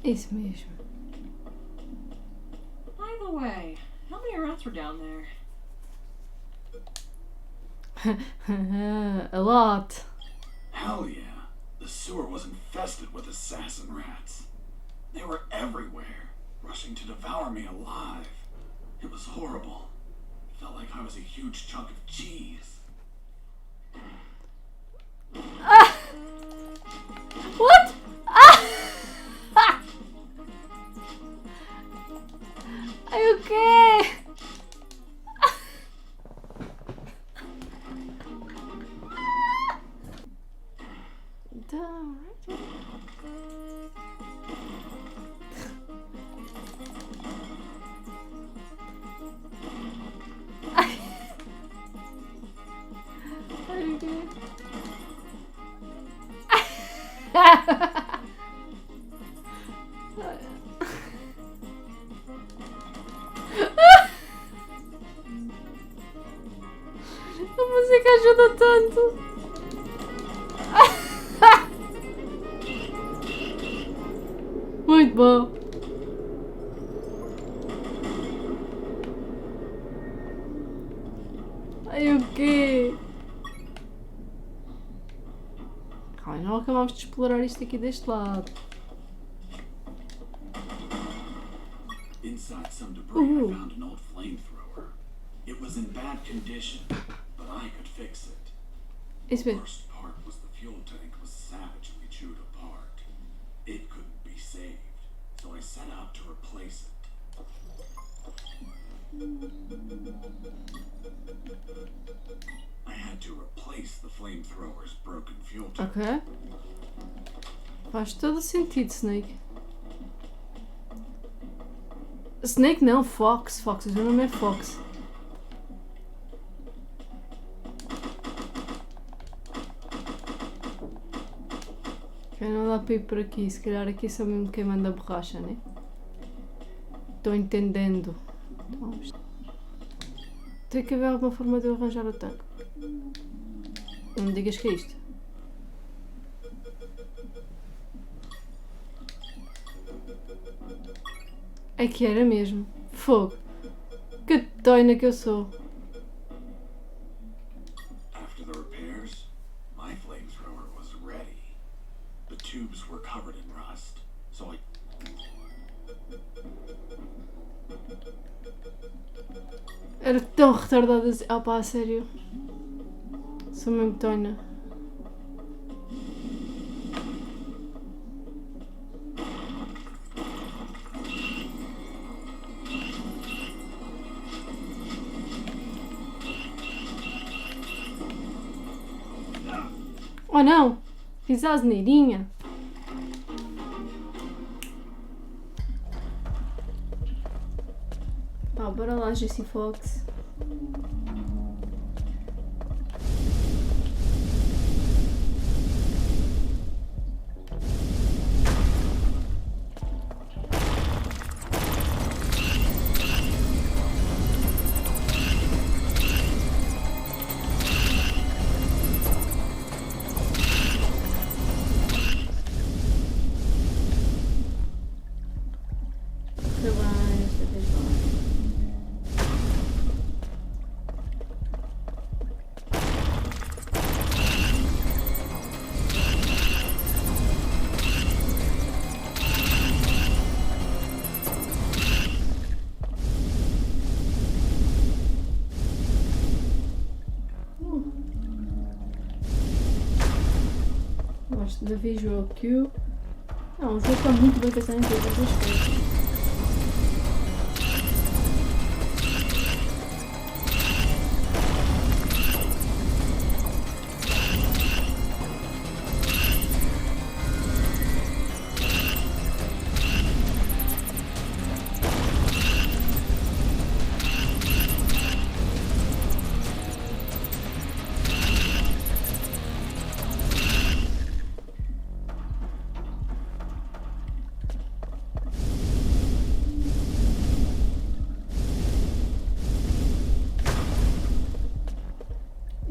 Isso mesmo. By the way, how many rats were down there? A lot. Hell yeah. The sewer was infested with assassin rats. They were everywhere, rushing to devour me alive. It was horrible. Felt like I was a huge chunk of cheese. What? Are you okay? A música ajuda tanto. Muito bom. Ai, o quê? Ai, não acabamos de explorar isto aqui deste lado. Inside some debris, I found an old flamethrower. It was in bad condition, but I could fix it. Isso The mesmo. worst part was the fuel tank was savagely chewed apart. It couldn't be saved, so I set out to replace it. I had to replace the flamethrower's broken fuel tank. Ok. Faz todo sentido, Snake. Snake não, Fox. Fox, o meu nome é Fox. Ok, não dá para ir por aqui. Se calhar aqui sou mesmo quem manda borracha, né? Estou entendendo. Tem que haver alguma forma de eu arranjar o tanque. Não me digas que é isto. É que era mesmo. Fogo. Que doina que eu sou. After the repairs, my flamethrower was ready. The tubes were covered in rust, so I... Era tão retardada assim. Ah pá, a sério. Sou mesmo doina. Oh não! Fiz a asneirinha. Pá, bora lá, Jessie Fox. Gosto da visual cue. Não, o jogo está muito bem pensado em todas as coisas.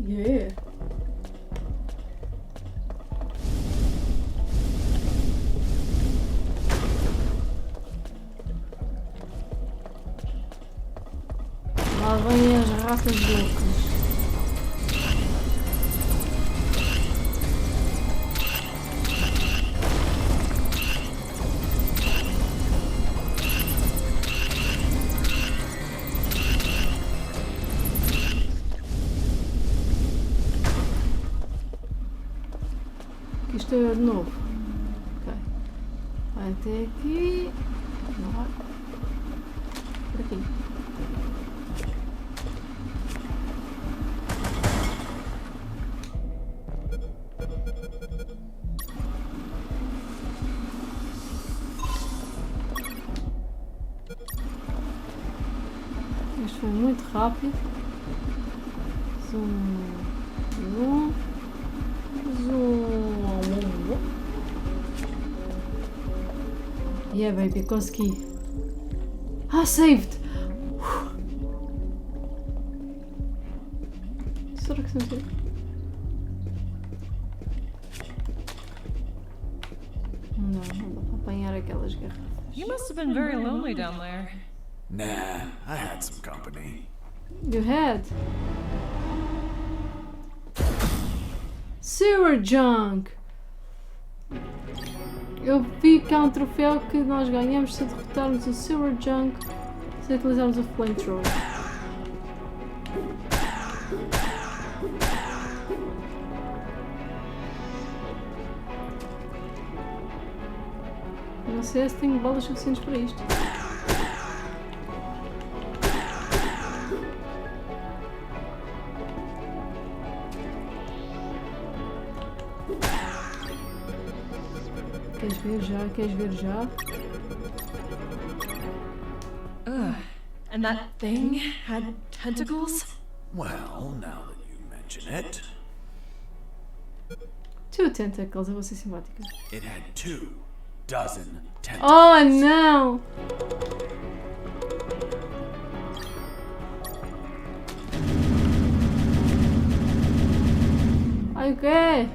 Yeah. Lá vêm as ratas loucas. Isto é de novo. Ok. Vai até aqui. Não vai. Por aqui. Isto foi muito rápido. Zoom. Zoom. Zoom. Yeah, baby, consegui. Ah, saved! Será que se não. Não dá para apanhar aquelas garrafas. You must have been very lonely down there. Nah, I had some company. You had? Sewer Junk! Eu vi que há um troféu que nós ganhamos se derrotarmos o Sewer Junk se utilizarmos o flamethrower. Não sei se tenho balas suficientes para isto. Queres ver já? Queres ver já? Ugh. And that thing had tentacles? Well, now that you mention it, 2 tentacles, eu vou ser simpática. it had 24 tentacles. Oh não! Ai o quê?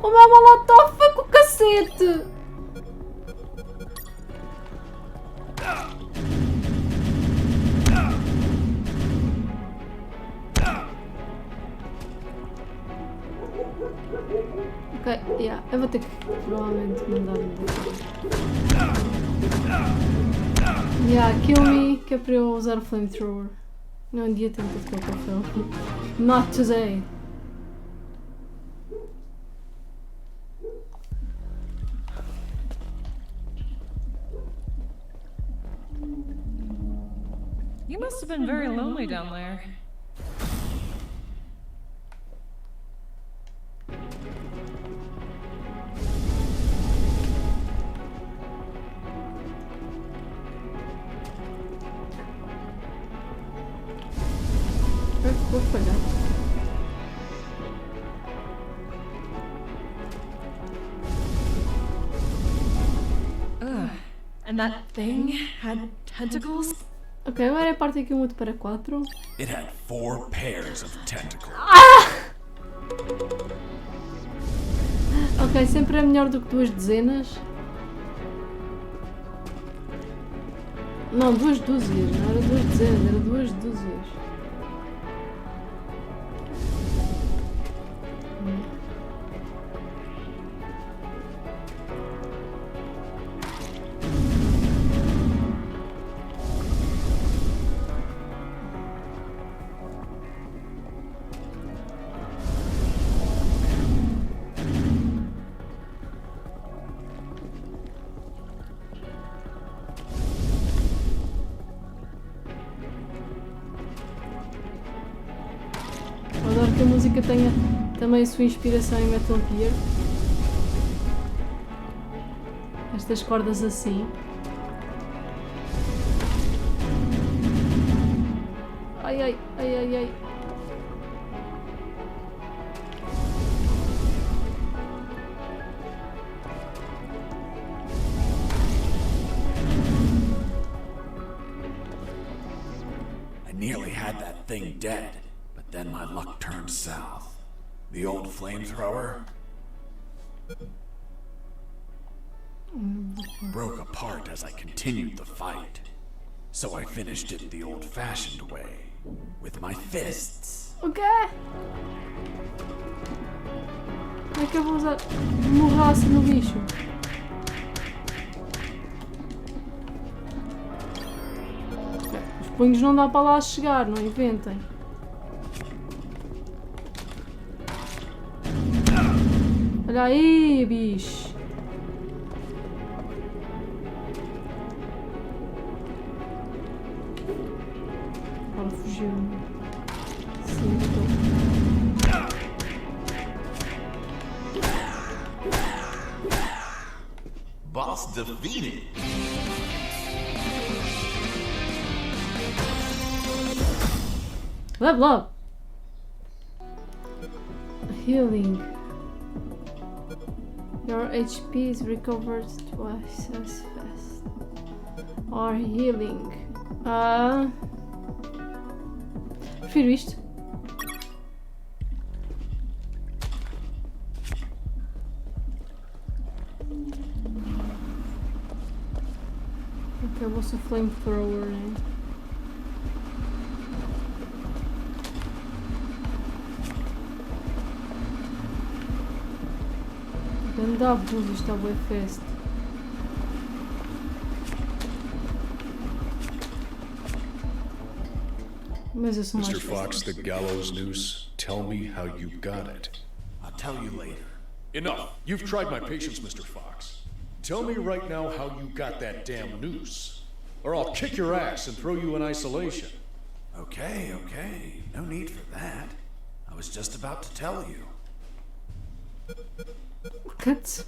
O meu molotov foi com o cacete! Ok, yeah, eu vou ter que provavelmente mandar-me daqui. Yeah, kill me, que é para eu usar o flamethrower. Não dia tenta ficar com o filme. Not today. You must have been very lonely down there. Vou falhar. And that thing had tentacles? Ok, agora é a parte aqui 1 para 4. It had 4 pairs of tentacles. Ok, sempre é melhor do que 2 dezenas. Não, 2 dúzias, não era 2 dezenas, era 2 dúzias. Adoro que a música tenha também a sua inspiração em Metal Gear. Estas cordas assim. Ai, ai, ai, ai, ai. I nearly had that thing dead, but then my luck turned south. The old flamethrower broke apart as I continued the fight. So I finished it the old-fashioned way, with my fists. O quê? Como é que eu vou usar morraço no bicho? Os punhos não dá para lá chegar, não inventem. Olha aí, bicho. Agora fugiu. Sim, Boss defeated. Level up. Healing. Your HP is recovered twice as fast. Or healing. Prefiro isto. Acabou-se o flamethrower, né? Ganda abuso, isto é bué fest. Mas eu sou mais Mr. fest. Fox, the gallows noose, tell me how you got it. I'll tell you later. Enough! You've tried my patience, Mr. Fox. Tell me right now how you got that damn noose, or I'll kick your ass and throw you in isolation. Okay, okay. No need for that. I was just about to tell you. Cuts.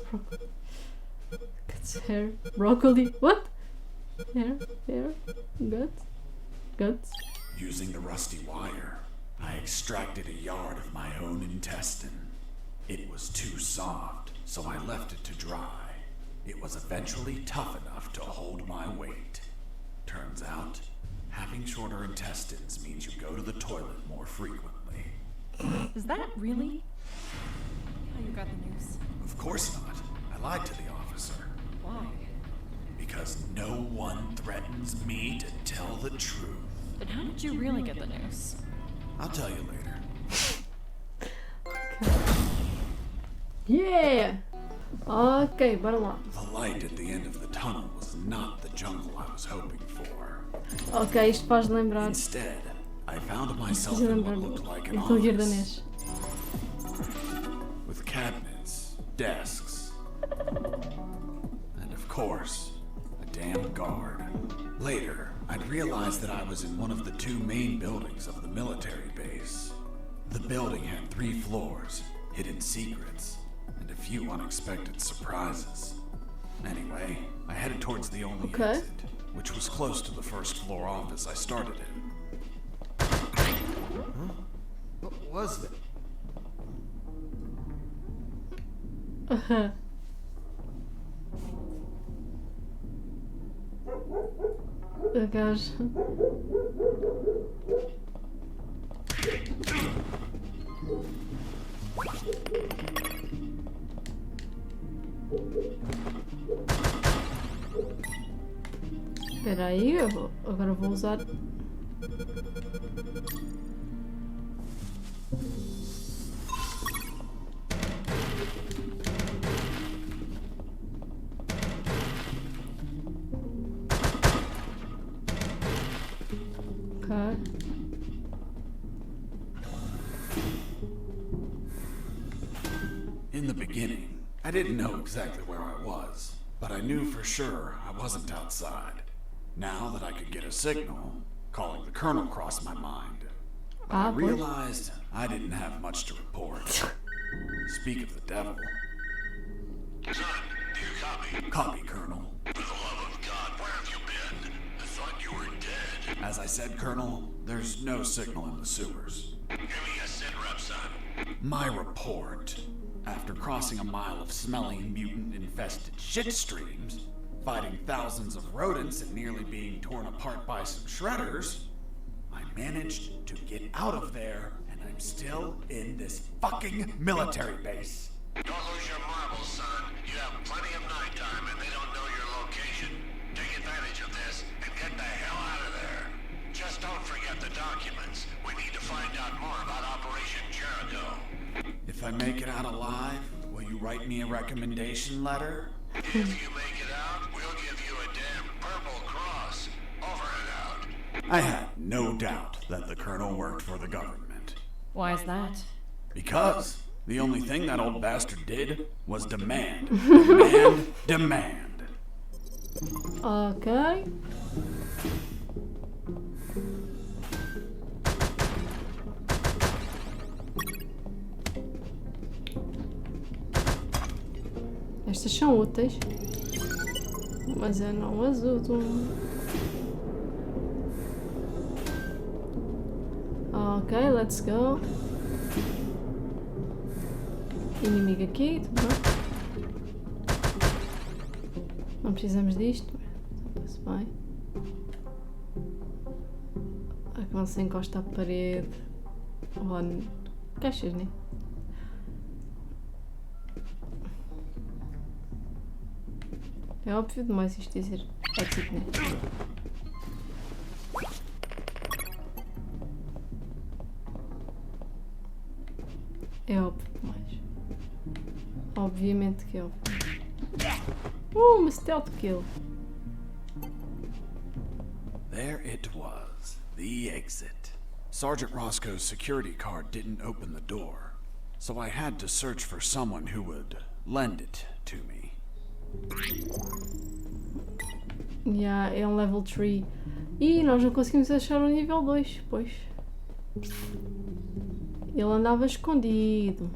Cuts hair. Broccoli. What? Hair. Guts. Guts. Using the rusty wire, I extracted a yard of my own intestine. It was too soft, so I left it to dry. It was eventually tough enough to hold my weight. Turns out, having shorter intestines means you go to the toilet more frequently. Is that really how you got the news? Of course not. I lied to the officer. Why? Because no one threatens me to tell the truth. But how did you really get the news? I'll tell you later. Yeah! Ok, bora lá. The light at the end of the tunnel was not the jungle I was hoping for. Ok, isto faz lembrar. Instead, I found myself Faz in lembrar what looked like an Metal Gear da office. NES. With cabinets, desks, and of course, a damn guard. Later, I'd realized that I was in one of the 2 main buildings of the military base. The building had 3 floors, hidden secrets, and a few unexpected surprises. Anyway, I headed towards the only Okay. exit, which was close to the first floor office I started in. What was that? Oh gosh. Espera aí, agora vou usar. Okay. In the beginning, I didn't know exactly where I was, but I knew for sure I wasn't outside. Now that I could get a signal, calling the colonel crossed my mind. But I realized I didn't have much to report. Speak of the devil. Son, do you copy? Copy, Colonel. For the love of God, where have you been? I thought you were dead. As I said, Colonel, there's no signal in the sewers. Give me a sit rep, son. My report. After crossing a mile of smelling, mutant-infested shit streams, fighting thousands of rodents and nearly being torn apart by some shredders, I managed to get out of there, and I'm still in this fucking military base. Don't lose your marbles, son. You have plenty of night time and they don't know your location. Take advantage of this and get the hell out of there. Just don't forget the documents. We need to find out more about Operation Jericho. If I make it out alive, will you write me a recommendation letter? If you make it out, we'll give you a damn purple cross. Over and out. I had no doubt that the colonel worked for the government. Why is that? Because the only thing that old bastard did was demand, demand, demand. Ok. Estas são úteis, mas eu não as uso. Ok, let's go. Inimigo aqui, tudo bem. Não precisamos disto. Está-se bem. É que não se encosta à parede. Ou caixas, né? É óbvio demais isto dizer. É tipo, né? É óbvio demais. Obviamente que é óbvio. Uma stealth kill. There it was, the exit. Sergeant Roscoe's security card didn't open the door, so I had to search for someone who would lend it to me. Yeah, é um level 3. E nós não conseguimos achar o nível 2, pois. Ele andava escondido.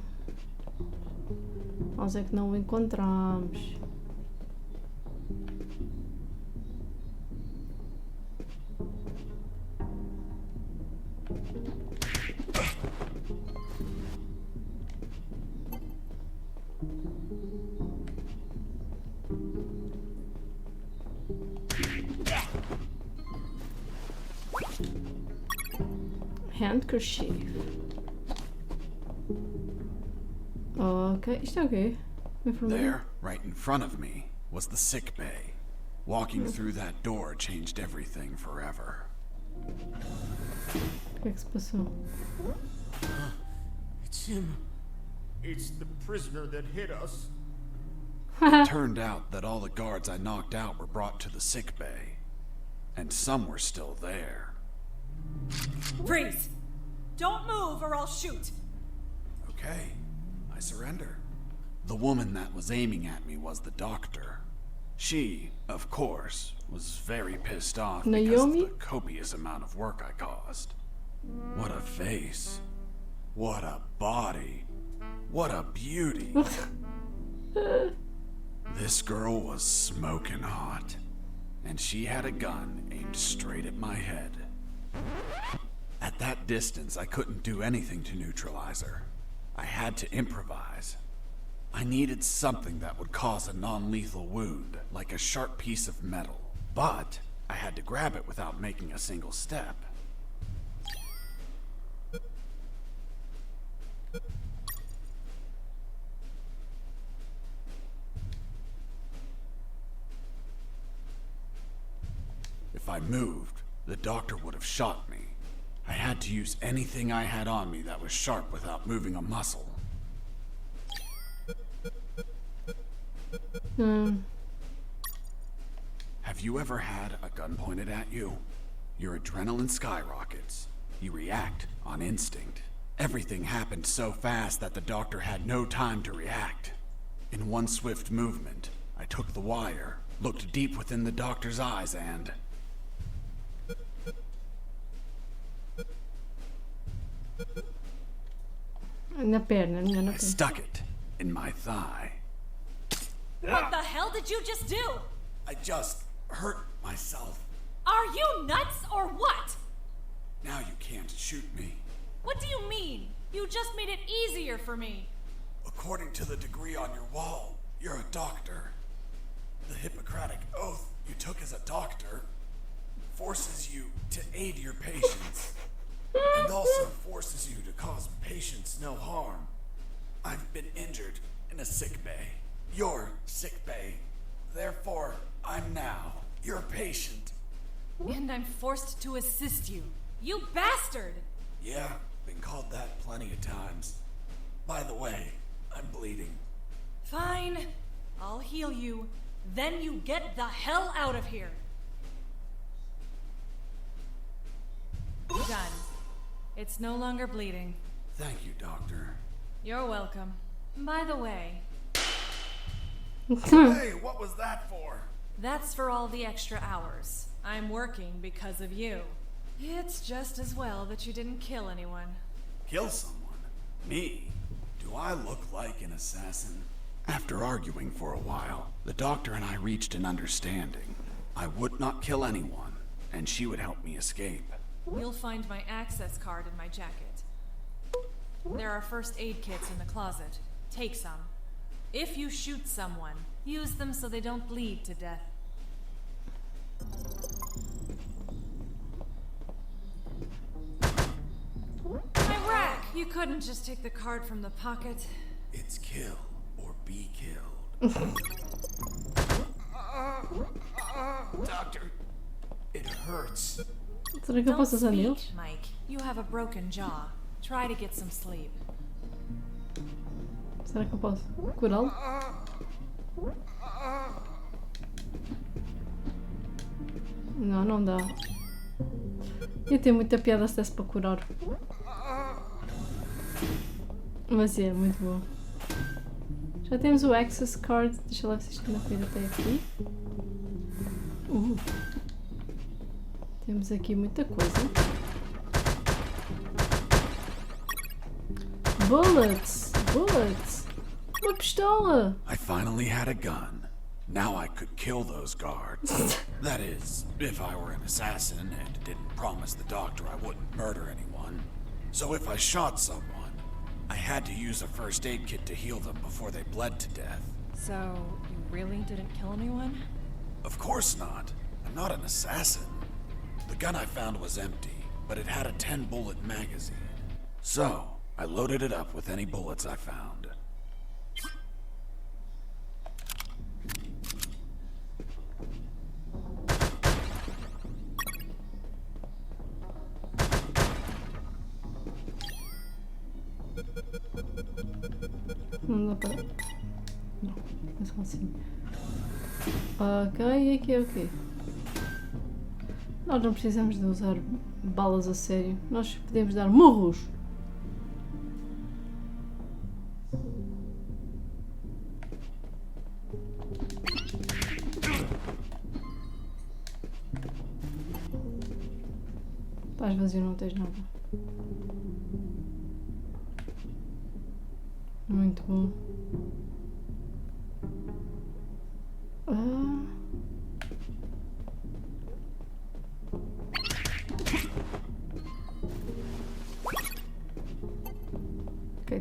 Nós é que não o encontramos. Handkerchief. Ok, isto é o quê? There, right in front of me, was the sick bay. Walking through that door changed everything forever. O que é que se passou? It's him. It's the prisoner that hit us. Turned out that all the guards I knocked out were brought to the sick bay. And some were still there. Freeze! Don't move or I'll shoot! Okay, I surrender. The woman that was aiming at me was the doctor. She, of course, was very pissed off because of the copious amount of work I caused. What a face. What a body. What a beauty. This girl was smoking hot, and she had a gun aimed straight at my head. At that slight distance, I couldn't do anything to neutralize her. I had to improvise. I needed something that would cause a non-lethal wound, like a sharp piece of metal. But I had to grab it without making a single step. If I moved, the doctor would have shot me. I had to use anything I had on me that was sharp without moving a muscle. Have you ever had a gun pointed at you? Your adrenaline skyrockets. You react on instinct. Everything happened so fast that the doctor had no time to react. In one swift movement, I took the wire, looked deep within the doctor's eyes, and... Na perna, na I perna. stuck it in my thigh. What the hell did you just do? I just hurt myself. Are you nuts or what? Now you can't shoot me. What do you mean? You just made it easier for me. According to the degree on your wall, you're a doctor. The Hippocratic oath you took as a doctor forces you to aid your patients, and also forces you to cause patients no harm. I've been injured in a sick bay. Your sick bay. Therefore, I'm now your patient. And I'm forced to assist you. You bastard! Yeah, been called that plenty of times. By the way, I'm bleeding. Fine. I'll heal you. Then you get the hell out of here. Done. It's no longer bleeding. Thank you, doctor. You're welcome. By the way, Hey, what was that for? that's for all the extra hours. I'm working because of you. It's just as well that you didn't kill anyone. Kill someone? Me? Do I look like an assassin? After arguing for a while, the doctor and I reached an understanding. I would not kill anyone, and she would help me escape. You'll find my access card in my jacket. There are first aid kits in the closet. Take some. If you shoot someone, use them so they don't bleed to death. Iraq! You couldn't just take the card from the pocket. It's kill or be killed. Doctor, it hurts. Será que eu Don't posso usar speak, neles? Mike. You have a broken jaw. Try to get some sleep. Será que eu posso curá-lo? Não, não dá. Ia ter muita piada se desse para curar. Mas é, muito bom. Já temos o access card. Deixa lá ver se isto ainda foi até aqui. Temos aqui muita coisa. Bullets! Bullets! Uma pistola! I finally had a gun. Now I could kill those guards. That is, if I were an assassin and didn't promise the doctor I wouldn't murder anyone. So if I shot someone, I had to use a first aid kit to heal them before they bled to death. So, you really didn't kill anyone? Of course not. I'm not an assassin. The gun I found was empty, but it had a 10-bullet magazine. So, I loaded it up with any bullets I found. Não dá para. Não, é só assim. Ok, e aqui é o quê? Nós não precisamos de usar balas a sério. Nós podemos dar murros. Estás vazio, não tens nada. Muito bom.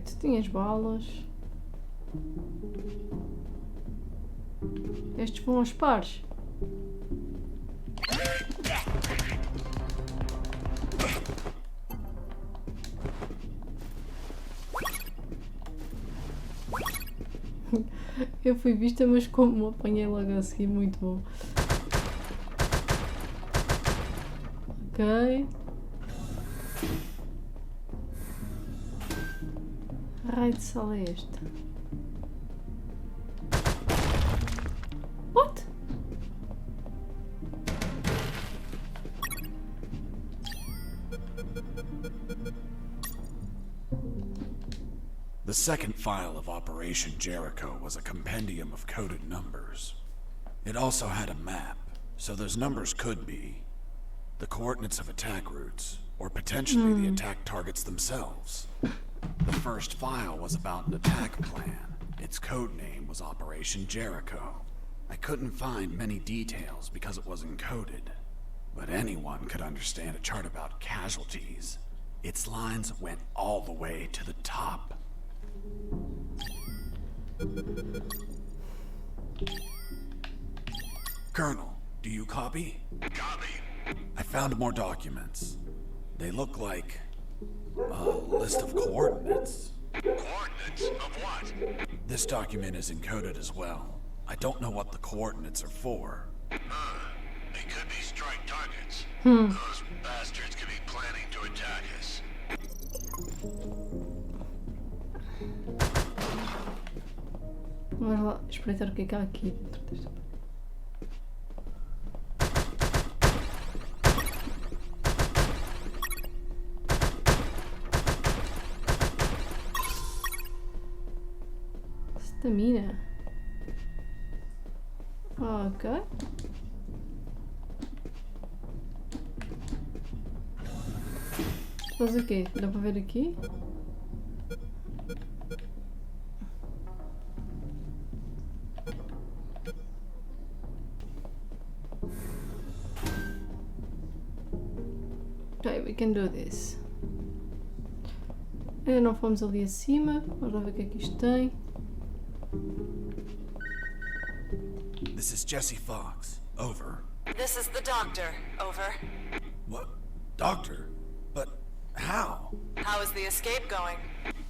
Ok, tu tinhas balas. Estes vão aos pares. Eu fui vista, mas como apanhei logo a seguir, muito bom. Ok. Raio de sala é esta? What? The second file of Operation Jericho was a compendium of coded numbers. It also had a map, so those numbers could be the coordinates of attack routes, or potentially the attack targets themselves. The first file was about an attack plan. Its code name was Operation Jericho. I couldn't find many details because it was encoded, but anyone could understand a chart about casualties. Its lines went all the way to the top. Colonel, do you copy? Copy. I found more documents. They look like a list of coordinates. Coordinates of what? This document is encoded as well. I don't know what the coordinates are for. They could be strike targets. Those bastards could be planning to attack us. Vamos lá espreitar o que é que há aqui dentro desta. Estamina. Ok. Faz o quê? Dá para ver aqui? Okay, we can do this. Ainda não fomos ali acima. Vamos lá ver o que é que isto tem. This is Jesse Fox. Over. This is the doctor. Over. What? Doctor? But how? How is the escape going?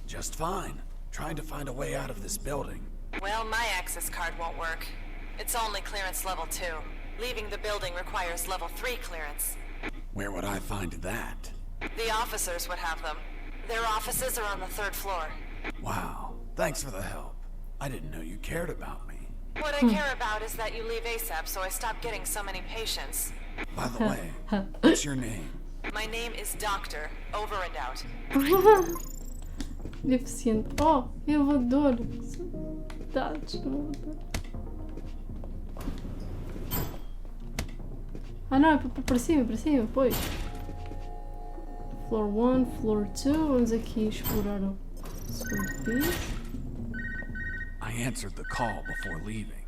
Just fine. Trying to find a way out of this building. Well, my access card won't work. It's only clearance level 2. Leaving the building requires level 3 clearance. Where would I find that? The officers would have them. Their offices are on the 3rd floor. Wow. Thanks for the help. I didn't know you cared about me. What I care about is that you leave ASAP so I stop getting so many patients. By the way, what's your name? My name is Doctor. Over and out. Deficiente. Oh, elevador. Dados no elevador. Ah não, é para cima, pois. Floor 1, Floor 2. Vamos aqui explorar o segundo piso. I answered the call before leaving.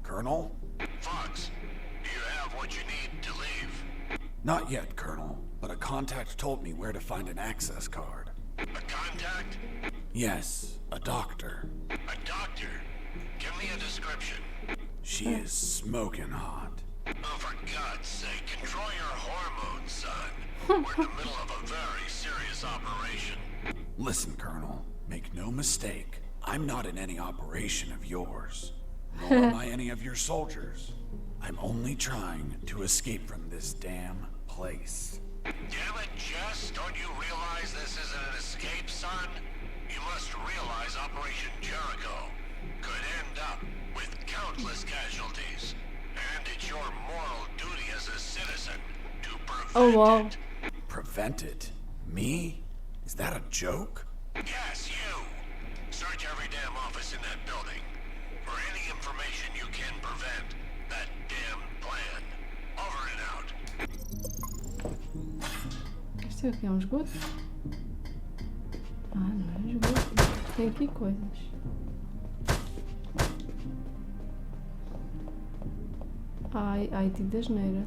Colonel? Fox, do you have what you need to leave? Not yet, Colonel, but a contact told me where to find an access card. A contact? Yes, a doctor. A doctor? Give me a description. She is smoking hot. Oh, for God's sake, control your hormones, son. We're in the middle of a very serious operation. Listen, Colonel, make no mistake. I'm not in any operation of yours, nor am I any of your soldiers. I'm only trying to escape from this damn place. Damn it, Jess, don't you realize this isn't an escape, son? You must realize Operation Jericho could end up with countless casualties. And it's your moral duty as a citizen to prevent it. Prevent it? Me? Is that a joke? Yes, you. Search every damn office in that building for any information you can prevent that damn plan. Over and out. Isto é o que? É um esgoto? Ah, não é esgoto. Tem aqui coisas. Ai, tipo da geneira.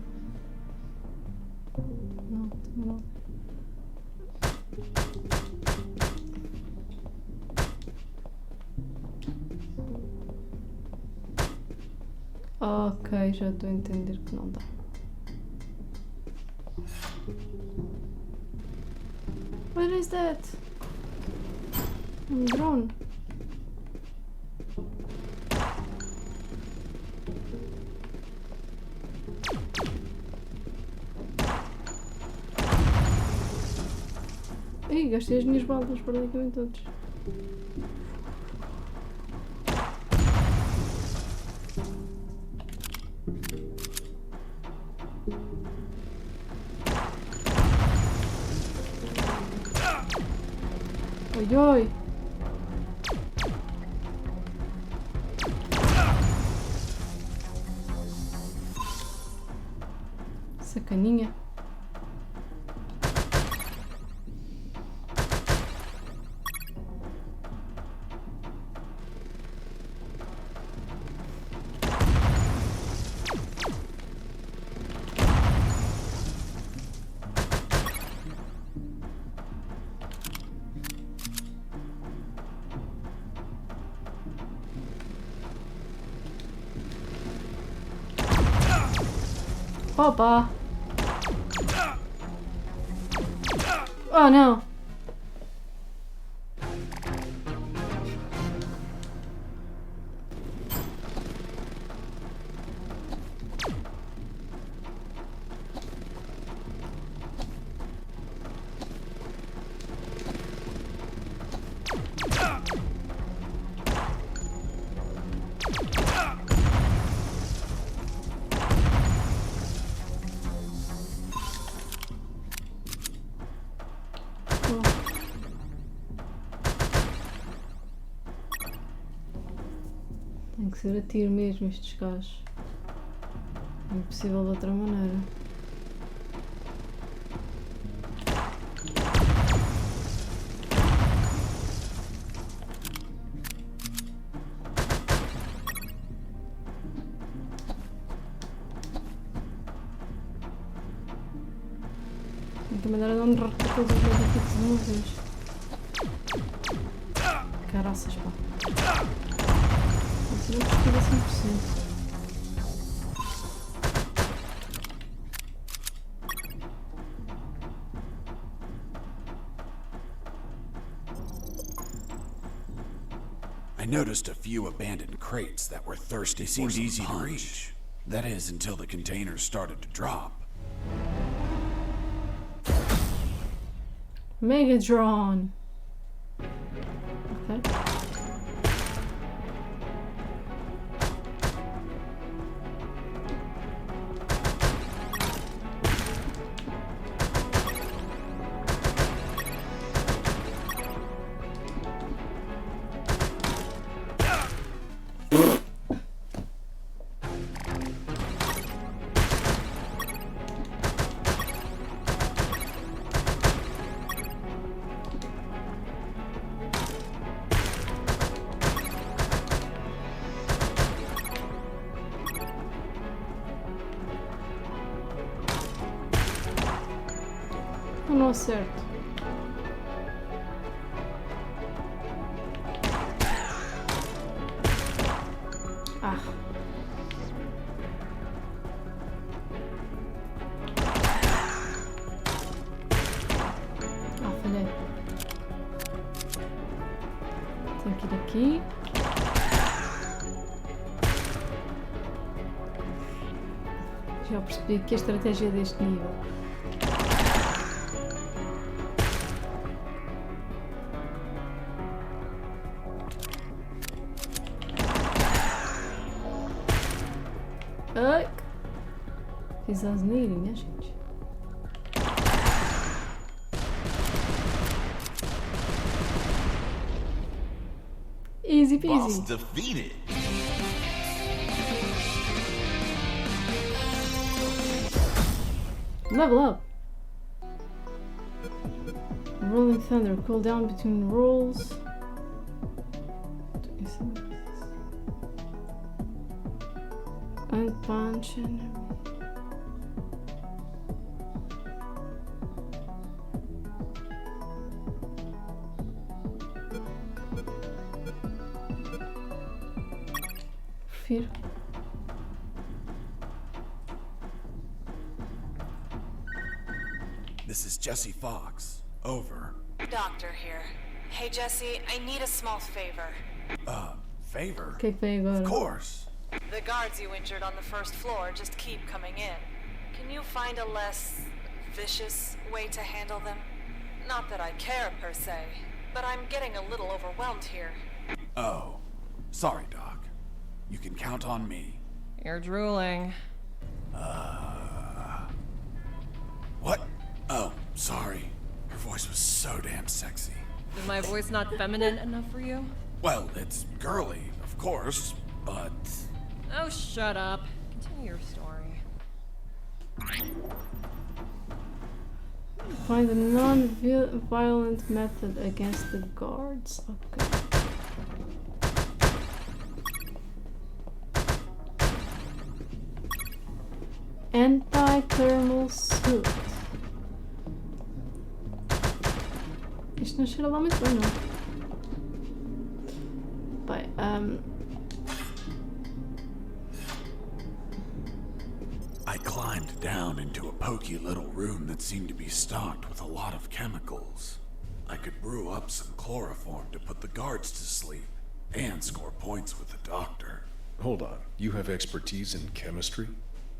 Não, também não. Ok, já estou a entender que não dá. What is that? Um drone. Ih, gastei as minhas balas praticamente todas. Oi, oi! Sacaninha. Opa! Oh não! Tem que ser a tiro mesmo estes gajos. É impossível de outra maneira. Tem que mandar a dar um derrotar todos os medikits de uma vez. Caraças, pá. Não pesquisa 100%. I noticed a few abandoned crates that were thirsty. They seemed easy to reach. That is, until the containers started to drop. Megatron. Okay. Não acerto. Ah. Ah, falhei. Tenho que ir aqui. Já percebi que a estratégia deste nível. Ai! Fiz as neirinhas, gente. Easy peasy. Boss defeated. Level up. Rolling thunder. Cool down between rolls. And punch and prefiro. This is Jesse Fox. Over. Doctor here. Hey, Jesse, I need a small favor. Favor? Que foi agora? Of course. The guards you injured on the first floor just keep coming in. Can you find a less vicious way to handle them? Not that I care per se, but I'm getting a little overwhelmed here. Oh. Sorry, Doc. You can count on me. You're drooling. What? Oh, sorry. Her voice was so damn sexy. Is my voice not feminine enough for you? Well, it's girly, of course, but... Oh, shut up. Continue your story. Find a non-violent method against the guards. Okay. Anti-thermal suit. Isto não cheira lá muito bem, não. Bem, I climbed down into a poky little room that seemed to be stocked with a lot of chemicals. I could brew up some chloroform to put the guards to sleep and score points with the doctor. Hold on. You have expertise in chemistry?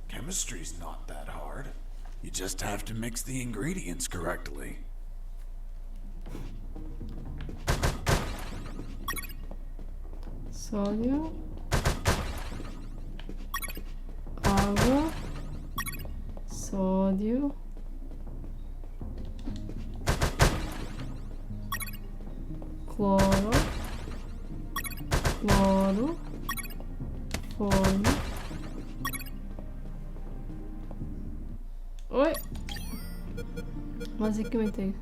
Chemistry's not that hard. You just have to mix the ingredients correctly. sódio, água, sódio, cloro, fome. Oi! Basicamente é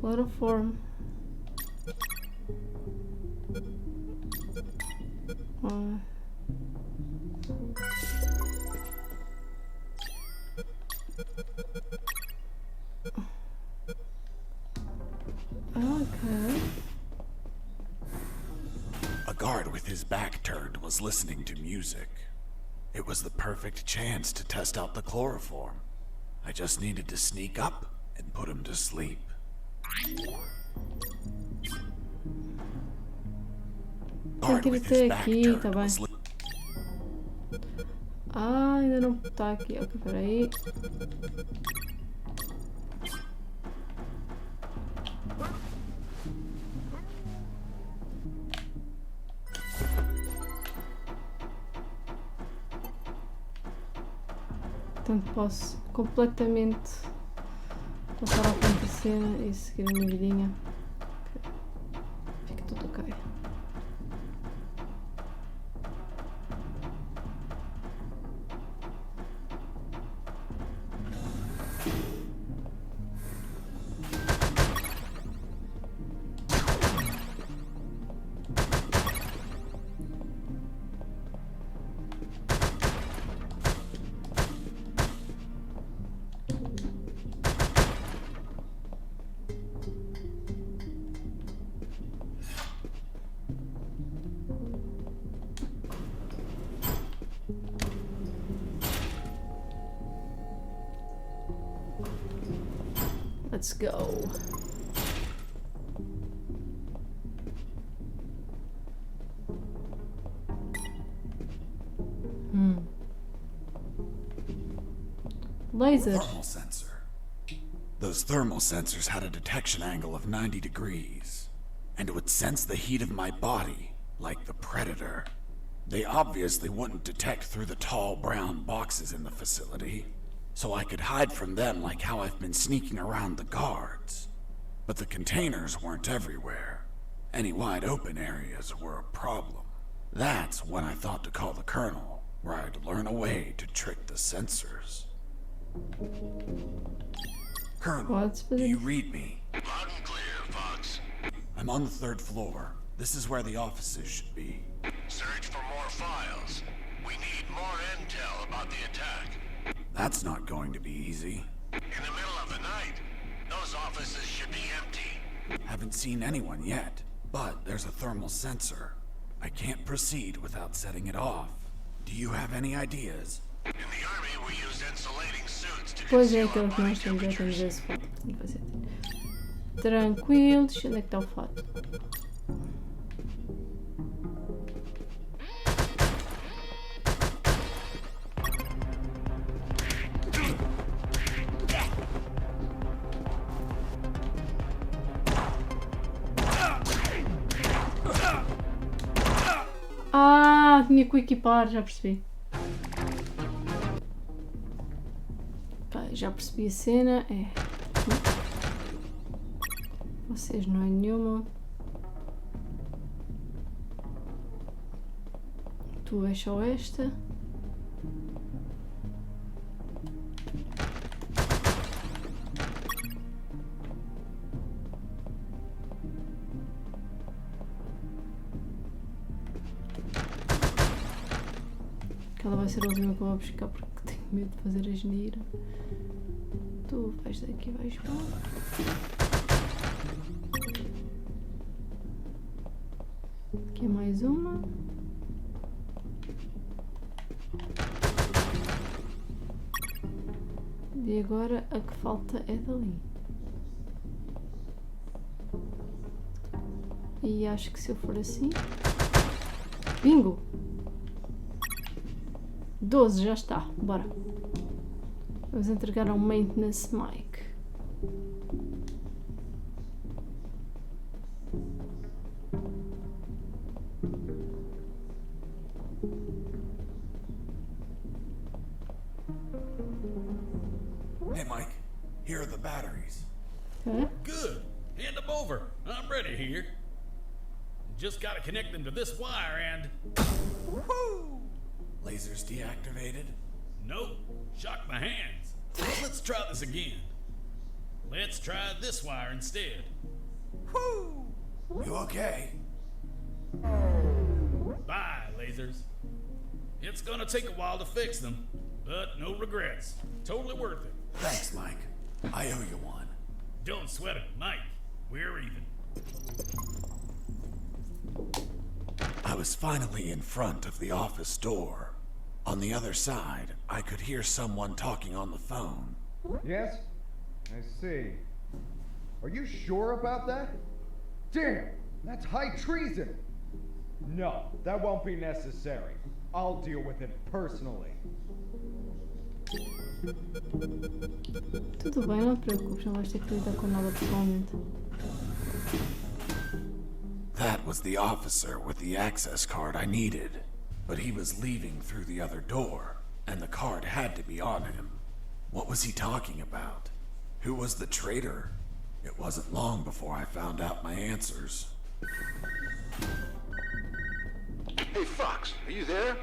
cloroforme. Okay. A guard with his back turned was listening to music. It was the perfect chance to test out the chloroform. I just needed to sneak up and put him to sleep. Tem que ter aqui, tá bem. Ah, ainda não tá aqui. Ok, peraí. Portanto, posso completamente passar à frente da cena e seguir a minha vidinha. Okay. Fica tudo ok. Let's go. Laser. Thermal sensor. Those thermal sensors had a detection angle of 90 degrees, and would sense the heat of my body, like the Predator. They obviously wouldn't detect through the tall brown boxes in the facility, so I could hide from them like how I've been sneaking around the guards. But the containers weren't everywhere. Any wide open areas were a problem. That's when I thought to call the Colonel, where I'd learn a way to trick the sensors. Colonel, do you read me? Loud and clear, Fox. I'm on the 3rd floor. This is where the offices should be. Search for more files. We need more intel about the attack. That's not going to be easy. In the middle of the night, those offices should be empty. Haven't seen anyone yet, but there's a thermal sensor. I can't proceed without setting it off. Do you have any ideas? In the army, we used insulating suits to Pois é, conceal aquele our que body nós temos, já temos temperatures. esse fato. Vou fazer. Tranquilos, onde é que está o fato? Ah, tinha que o equipar, já percebi. Ok, já percebi a cena. É. Vocês não é nenhuma. Tu és só esta. Aquela vai ser a última que eu vou buscar porque tenho medo de fazer a geneira. Tu vais daqui, vais para. Aqui é mais uma. E agora a que falta é dali. E acho que se eu for assim. Bingo! 12, já está. Bora. Vamos entregar ao maintenance mic. Hey, Mike. Here are the batteries. Okay. Good. Hand them over. I'm ready here. Just gotta connect them to this wire and... Woo! Lasers deactivated. Nope. Shocked my hands. Let's try this again. Let's try this wire instead. Woo! You okay? Bye, lasers. It's gonna take a while to fix them, but no regrets. Totally worth it. Thanks, Mike. I owe you one. Don't sweat it, Mike. We're even. I was finally in front of the office door. On the other side, I could hear someone talking on the phone. Yes? I see. Are you sure about that? Damn! That's high treason! No, that won't be necessary. I'll deal with it personally. Tudo bem, não te preocupes, não vais ter que lidar com nada pessoalmente. That was the officer with the access card I needed. But he was leaving through the other door, and the card had to be on him. What was he talking about? Who was the traitor? It wasn't long before I found out my answers. Hey, Fox, are you there?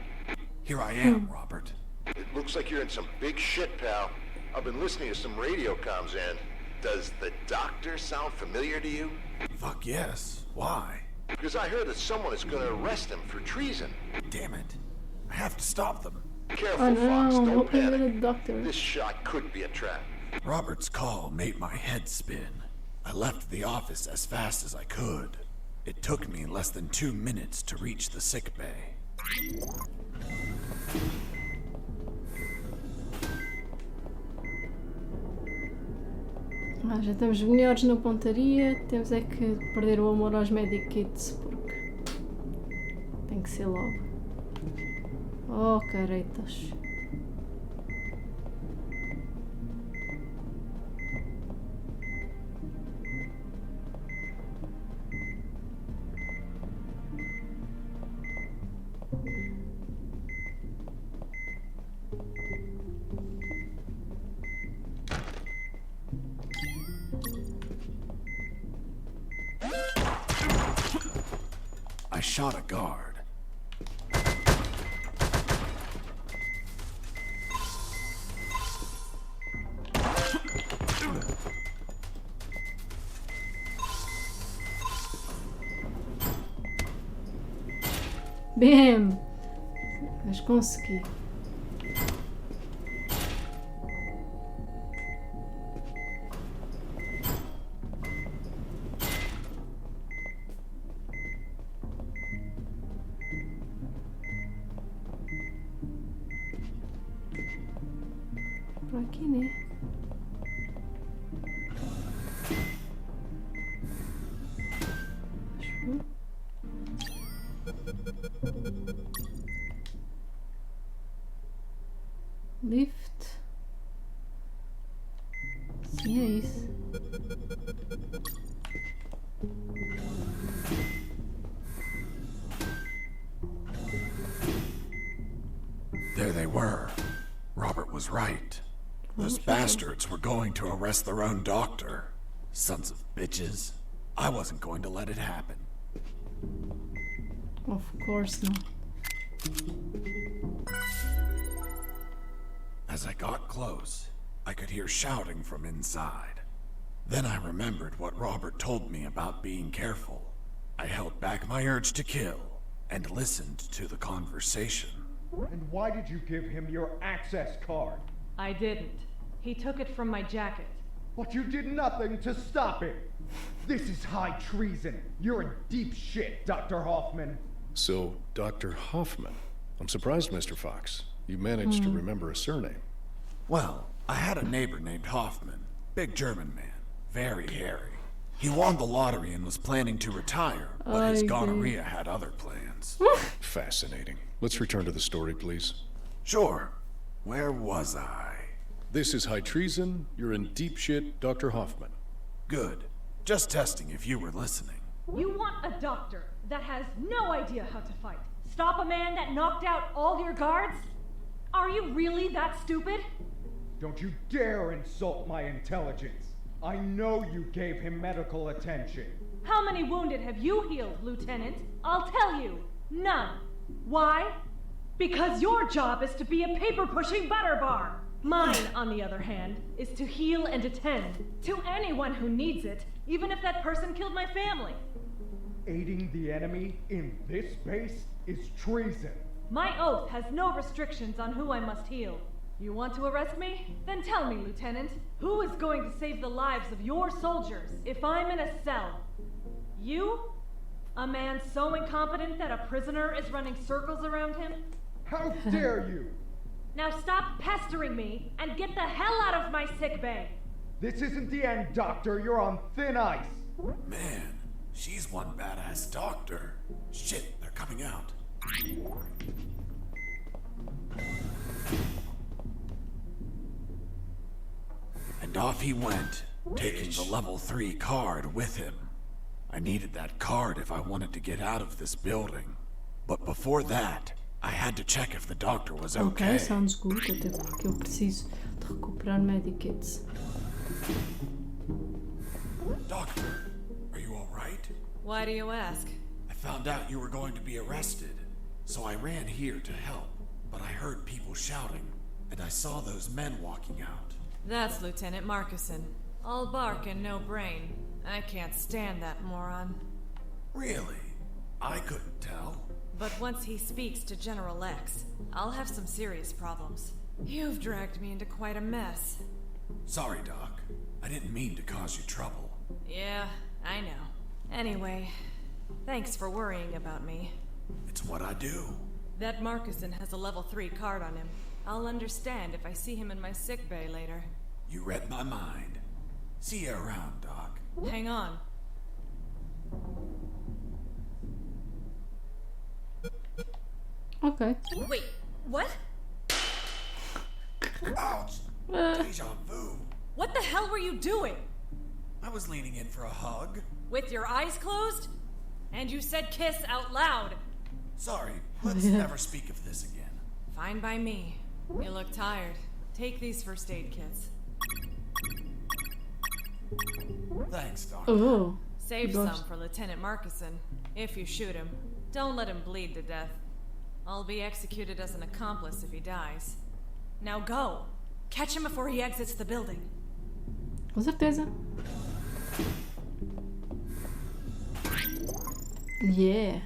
Here I am, Robert. It looks like you're in some big shit, pal. I've been listening to some radio comms and... Does the doctor sound familiar to you? Fuck yes. Why? Because I heard that someone is gonna arrest him for treason. Damn it. I have to stop them. Careful, Oh Fox, no, don't what panic. the doctor? This shot could be a trap. Robert's call made my head spin. I left the office as fast as I could. It took me less than 2 minutes to reach the sick bay. Ah, já estamos melhores na pontaria, temos é que perder o amor aos medikits porque tem que ser logo. Oh, caretas. I shot a guard. Bam! Mas consegui. aqui, né? Lift. Sim, é isso. There they were. Robert was right. Those bastards were going to arrest their own doctor. Sons of bitches. I wasn't going to let it happen. Of course not. As I got close, I could hear shouting from inside. Then I remembered what Robert told me about being careful. I held back my urge to kill and listened to the conversation. And why did you give him your access card? I didn't. He took it from my jacket. But you did nothing to stop it. This is high treason. You're in deep shit, Dr. Hoffman. So, Dr. Hoffman. I'm surprised, Mr. Fox. You managed to remember a surname. Well, I had a neighbor named Hoffman. Big German man. Very hairy. He won the lottery and was planning to retire, but his gonorrhea had other plans. Fascinating. Let's return to the story, please. Sure. Where was I? This is high treason. You're in deep shit, Dr. Hoffman. Good. Just testing if you were listening. You want a doctor that has no idea how to fight. Stop a man that knocked out all your guards? Are you really that stupid? Don't you dare insult my intelligence. I know you gave him medical attention. How many wounded have you healed, Lieutenant? I'll tell you, none. Why? Because your job is to be a paper-pushing butterbar. Mine, on the other hand, is to heal and attend to anyone who needs it, even if that person killed my family. Aiding the enemy in this base is treason. My oath has no restrictions on who I must heal. You want to arrest me? Then tell me, Lieutenant, who is going to save the lives of your soldiers if I'm in a cell? You? A man so incompetent that a prisoner is running circles around him? How dare you! Now stop pestering me and get the hell out of my sick bay! This isn't the end, Doctor. You're on thin ice. Man, she's one badass doctor. Shit, they're coming out. And off he went, taking the level 3 card with him. I needed that card if I wanted to get out of this building. But before that, I had to check if the doctor was okay. Ok, sounds good, até porque eu preciso de recuperar medikits. Doctor, are you alright? Why do you ask? I found out you were going to be arrested, so I ran here to help. But I heard people shouting, and I saw those men walking out. That's Lieutenant Marcuson. All bark and no brain. I can't stand that moron. Really? I couldn't tell. But once he speaks to General X, I'll have some serious problems. You've dragged me into quite a mess. Sorry, Doc. I didn't mean to cause you trouble. Yeah, I know. Anyway, thanks for worrying about me. It's what I do. That Marcuson has a level 3 card on him. I'll understand if I see him in my sick bay later. You read my mind. See you around, Doc. Hang on. Ok. Wait, what? Ouch! Deja vu. What the hell were you doing? I was leaning in for a hug. With your eyes closed? And you said kiss out loud. Sorry, let's never speak of this again. Fine by me. You look tired. Take these first aid kits. Thanks, Doctor. Oh. Save some for Lieutenant Marcuson. If you shoot him, don't let him bleed to death. I'll be executed as an accomplice if he dies. Now go! Catch him before he exits the building. Com certeza. Yeah.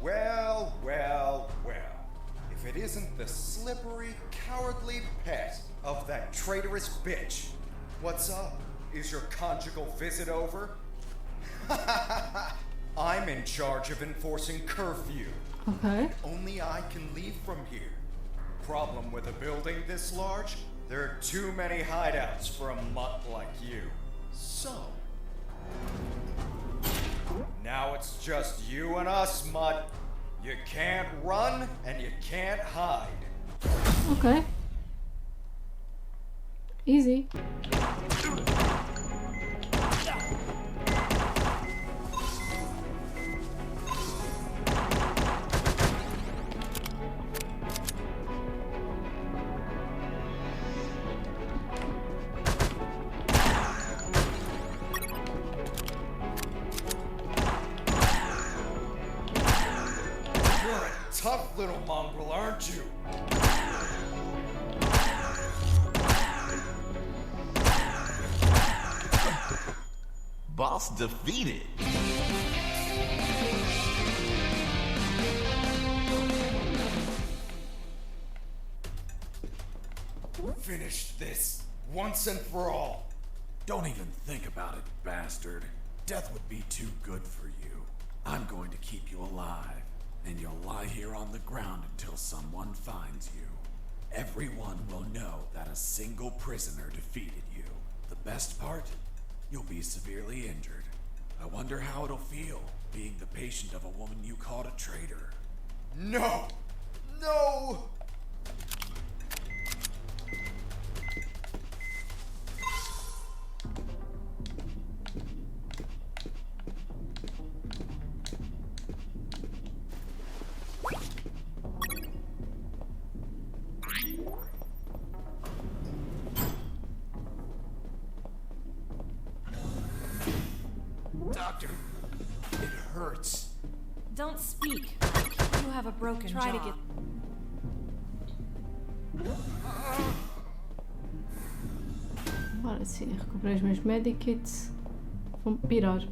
Well, well, well. If it isn't the slippery, cowardly pet of that traitorous bitch. What's up? Is your conjugal visit over? I'm in charge of enforcing curfew. Ok. Only I can leave from here. problem with a building this large? There are too many hideouts for a mutt like you. So, now it's just you and us, mutt. You can't run and you can't hide. Ok. Easy. Tough little mongrel, aren't you? Boss defeated. Finish this once and for all. Don't even think about it, bastard. Death would be too good for you. I'm going to keep you alive, and you'll lie here on the ground until someone finds you. Everyone will know that a single prisoner defeated you. The best part? You'll be severely injured. I wonder how it'll feel, being the patient of a woman you called a traitor. No! No! Doctor, it hurts. Don't speak. You have a broken jaw. Try to get... Agora sim, recuperei os meus medikits. Vou pirar.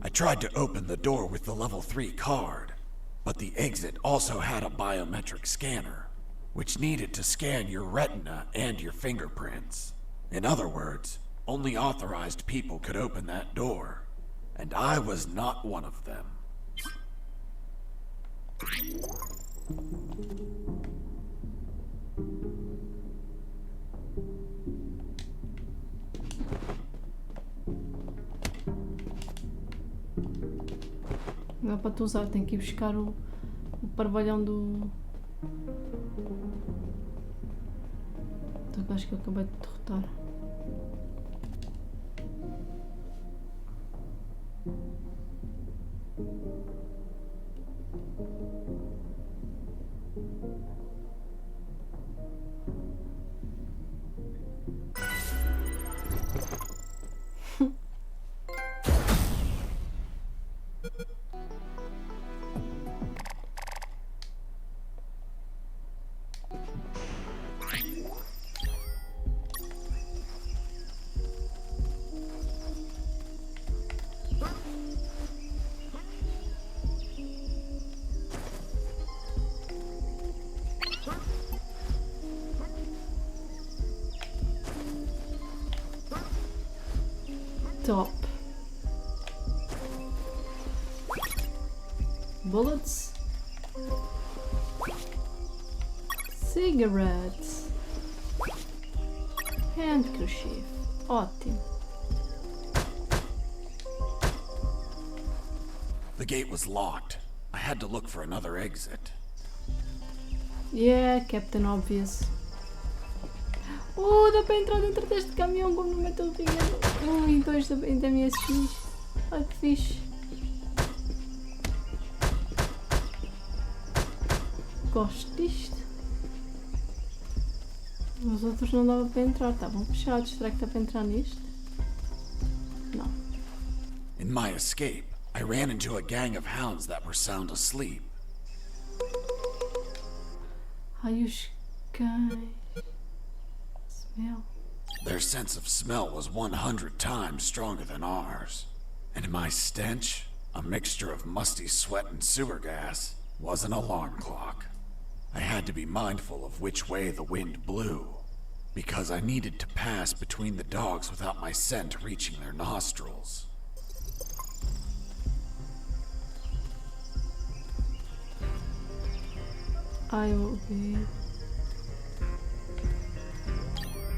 I tried to open the door with the level 3 card, but the exit also had a biometric scanner, which needed to scan your retina and your fingerprints. In other words, only authorized people could open that door, and I was not one of them. Não é para tu usar, tem que ir buscar o parvalhão do gajo que eu acabei de derrotar. Top. Bullets. Cigarettes. Handkerchief. Ótimo. The gate was locked. I had to look for another exit. Yeah, Captain Obvious. Dá para entrar dentro deste caminhão como no Metal Gear 1 e 2 da MSX. Ai que fixe. Gosto disto. Os outros não dava para entrar, estavam fechados. Será que dá para entrar neste? Não. In my escape, I ran into a gang of hounds that were sound asleep. Ai, os cães. Smell. Their sense of smell was 100 times stronger than ours. And my stench, a mixture of musty sweat and sewer gas, was an alarm clock. I had to be mindful of which way the wind blew. Because I needed to pass between the dogs without my scent reaching their nostrils. Ai, eu vi.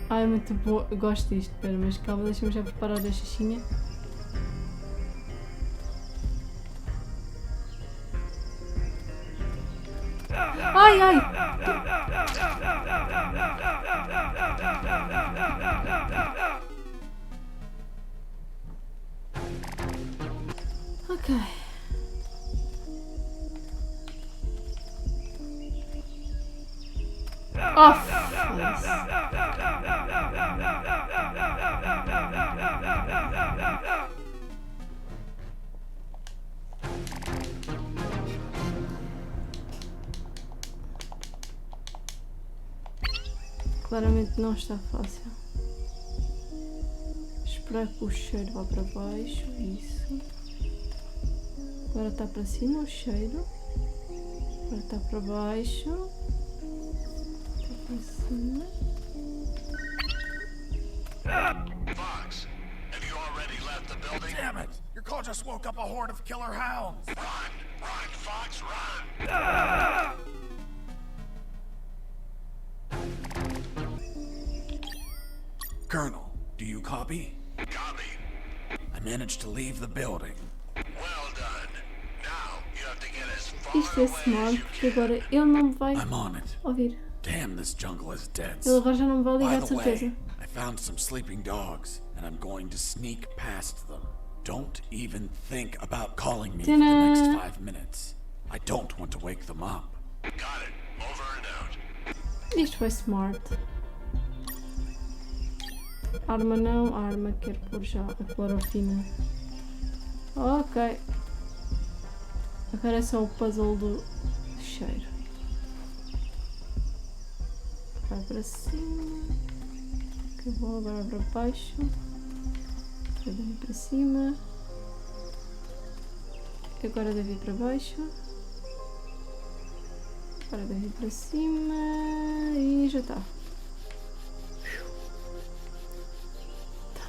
Ai, muito bom. Eu gosto disto. Espera, mas calma, deixa-me já preparar a xixinha. Ai, ai! Ok. Oh, claramente não está fácil. Esperar que o cheiro vá para baixo, isso. Agora está para cima o cheiro. Agora está para baixo. Está para cima. Fox, have you already left the building? Damn it! Your call just woke up a horde of killer hounds! Run! Run, Fox, run! Colonel, do you copy? Copy. I managed to leave the building. Well done. Now you have to get as far Isto é smart, porque agora ele não me vai I'm on it. ouvir. Damn, this jungle is dense. Ele agora já não me vai By ligar de the certeza. way, I found some sleeping dogs, and I'm going to sneak past them. Don't even think about calling me for the next 5 minutes. I don't want to wake them up. Got it. Over and out. Isto foi smart. Arma não, arma quero pôr já a clorofina. Ok. Agora é só o puzzle do cheiro. Vai para cima. Que bom, agora para baixo. Vai daí para cima. Agora deve ir para baixo. Agora deve ir para cima. E já está.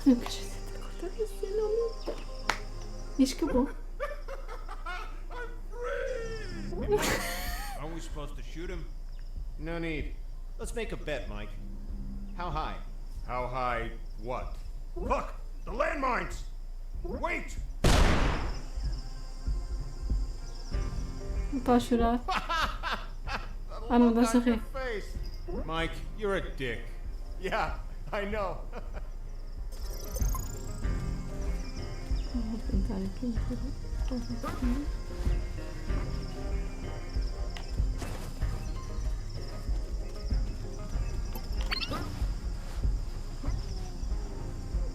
Eu quero tentar cortar assim, não. Isto acabou. Aren't we supposed to shoot him? No need. Let's make a bet, Mike. How high? How high what? Look! The landmines! Wait! Não está a chorar. Ah, não, dá-se a rir. Mike, you're a dick. Yeah, I know. Vou pintar aqui um pouquinho.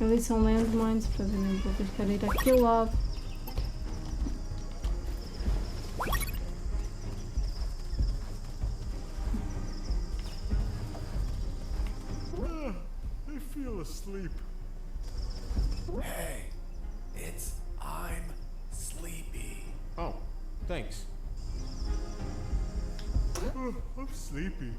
Ali são landmines, para ver, não vou arriscar ir àquele lado. I feel asleep. Hey, I'm sleepy. Oh, thanks. I'm sleepy.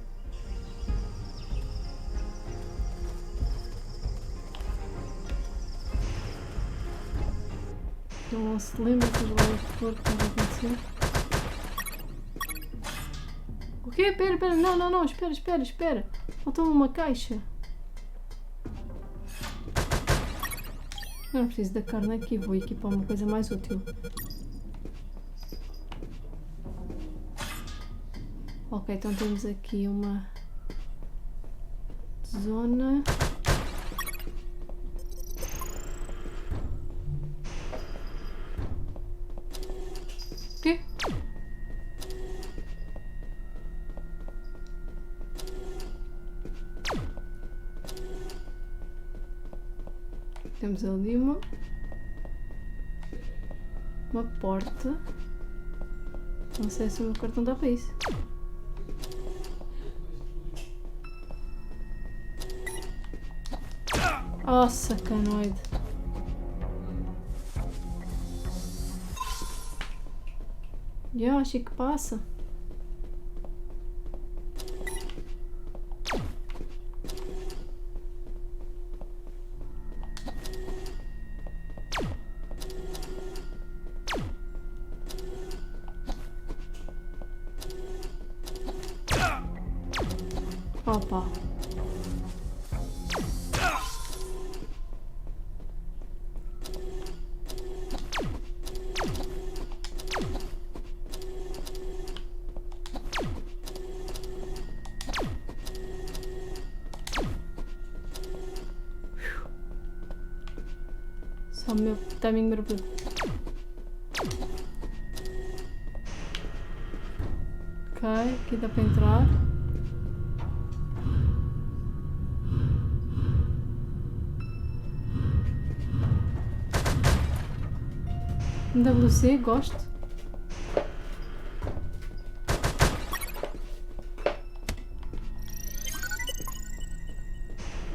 Não se lembra que ele vai pôr que vai acontecer. O quê? Espera, não, espera. Faltou uma caixa. Não preciso da carne aqui, vou equipar uma coisa mais útil. Ok, então temos aqui uma zona. O quê? Temos ali uma porta. Não sei se o meu cartão dá para isso. Oh, sacanoide. Eu acho que passa. Opa. Só o meu timing maravilhoso. Ok, aqui dá para entrar. WC, gosto.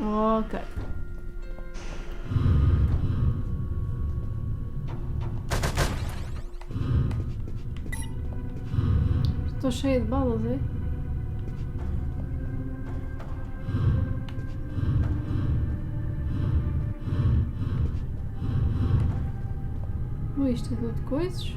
Ok. Estou cheia de balas, é? Ui, isto é tudo coisas.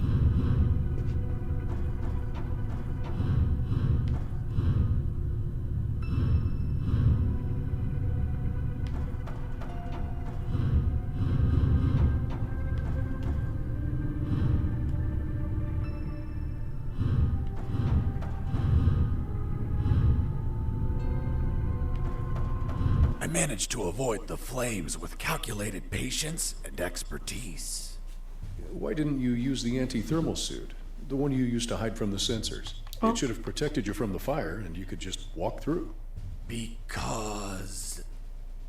I managed to avoid the flames with calculated patience and expertise. Why didn't you use the anti-thermal suit? The one you used to hide from the sensors. Oh. It should have protected you from the fire, and you could just walk through. Because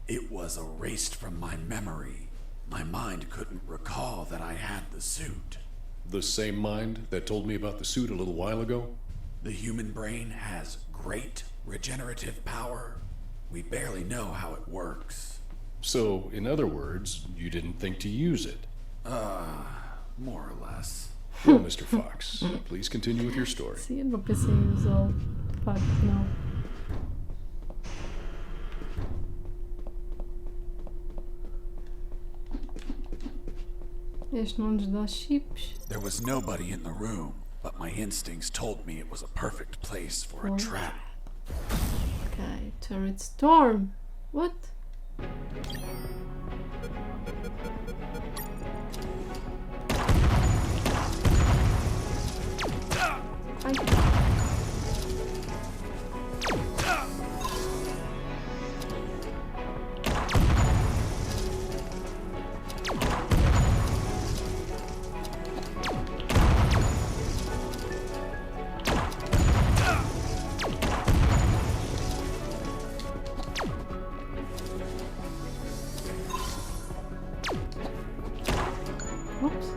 it was erased from my memory. My mind couldn't recall that I had the suit. The same mind that told me about the suit a little while ago? The human brain has great regenerative power. We barely know how it works. So, in other words, you didn't think to use it? More or less. Well, Mr. Fox, please continue with your story. Sim, eu não pensei em usá-lo. De facto, não. Este não nos dá chips. There was nobody in the room, but my instincts told me it was a perfect place for a trap. Okay, turret storm. What? Ai. Oops.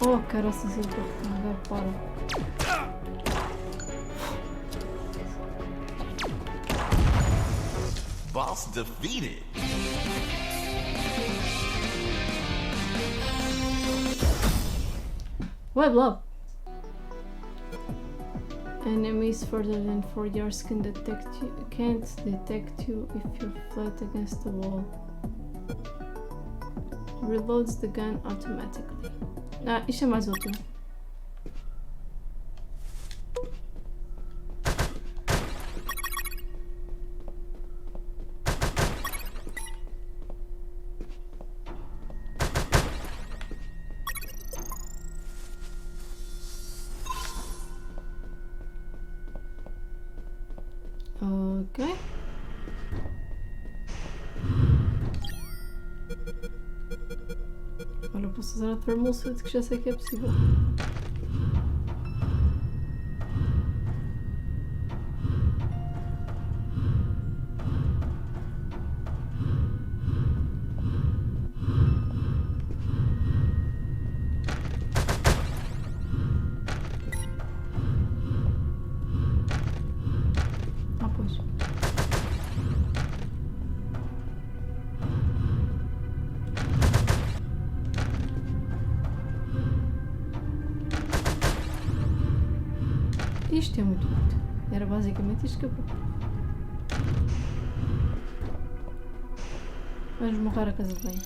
Oh, caraças, eu estou a para. Boss defeated. Web love. Enemies further than 4 yards can't detect you if you're flat against the wall. Reloads the gun automatically. Ah, isto é mais útil. Ok. Agora posso usar a thermal suit, que já sei que é possível. Ah, pois. Isto é muito útil. Era basicamente isto que eu procuro. Vamos morrer a casa de banho.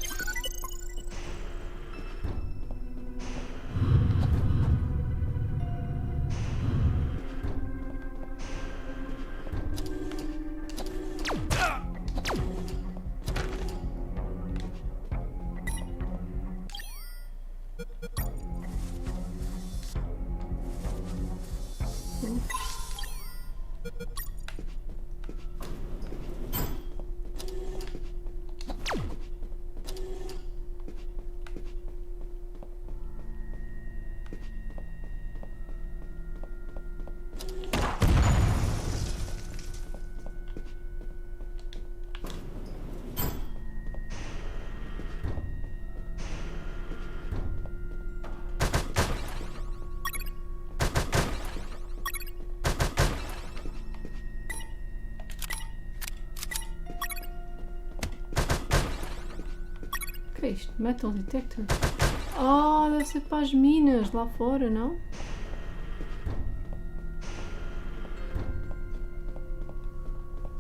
que é isto? Metal detector? Ah, deve ser para as minas lá fora, não?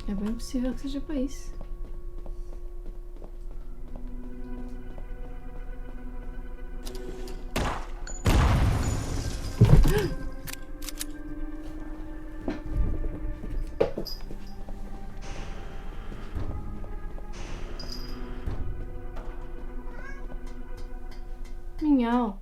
É bem possível que seja para isso. Minhau.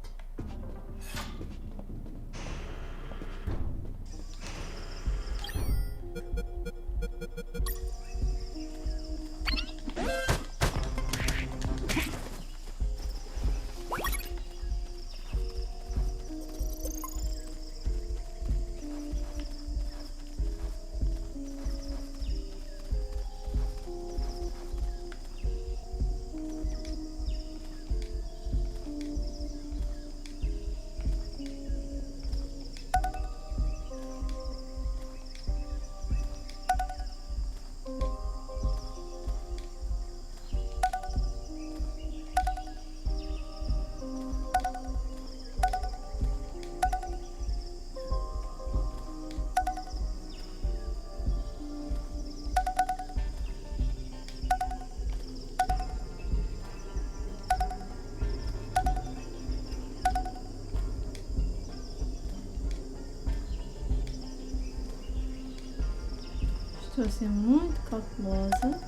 Estou a ser muito cautelosa.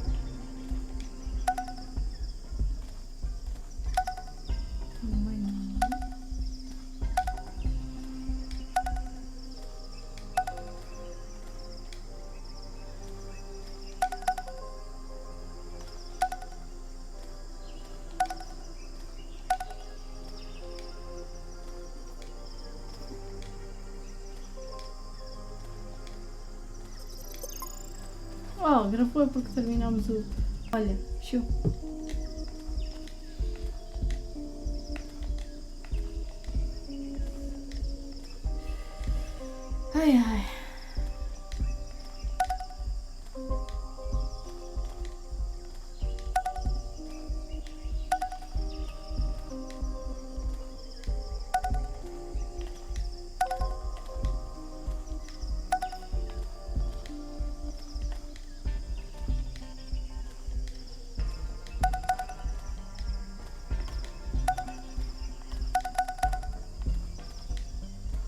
Também não. Oh, gravou porque terminámos o... Olha, show. Ai, ai.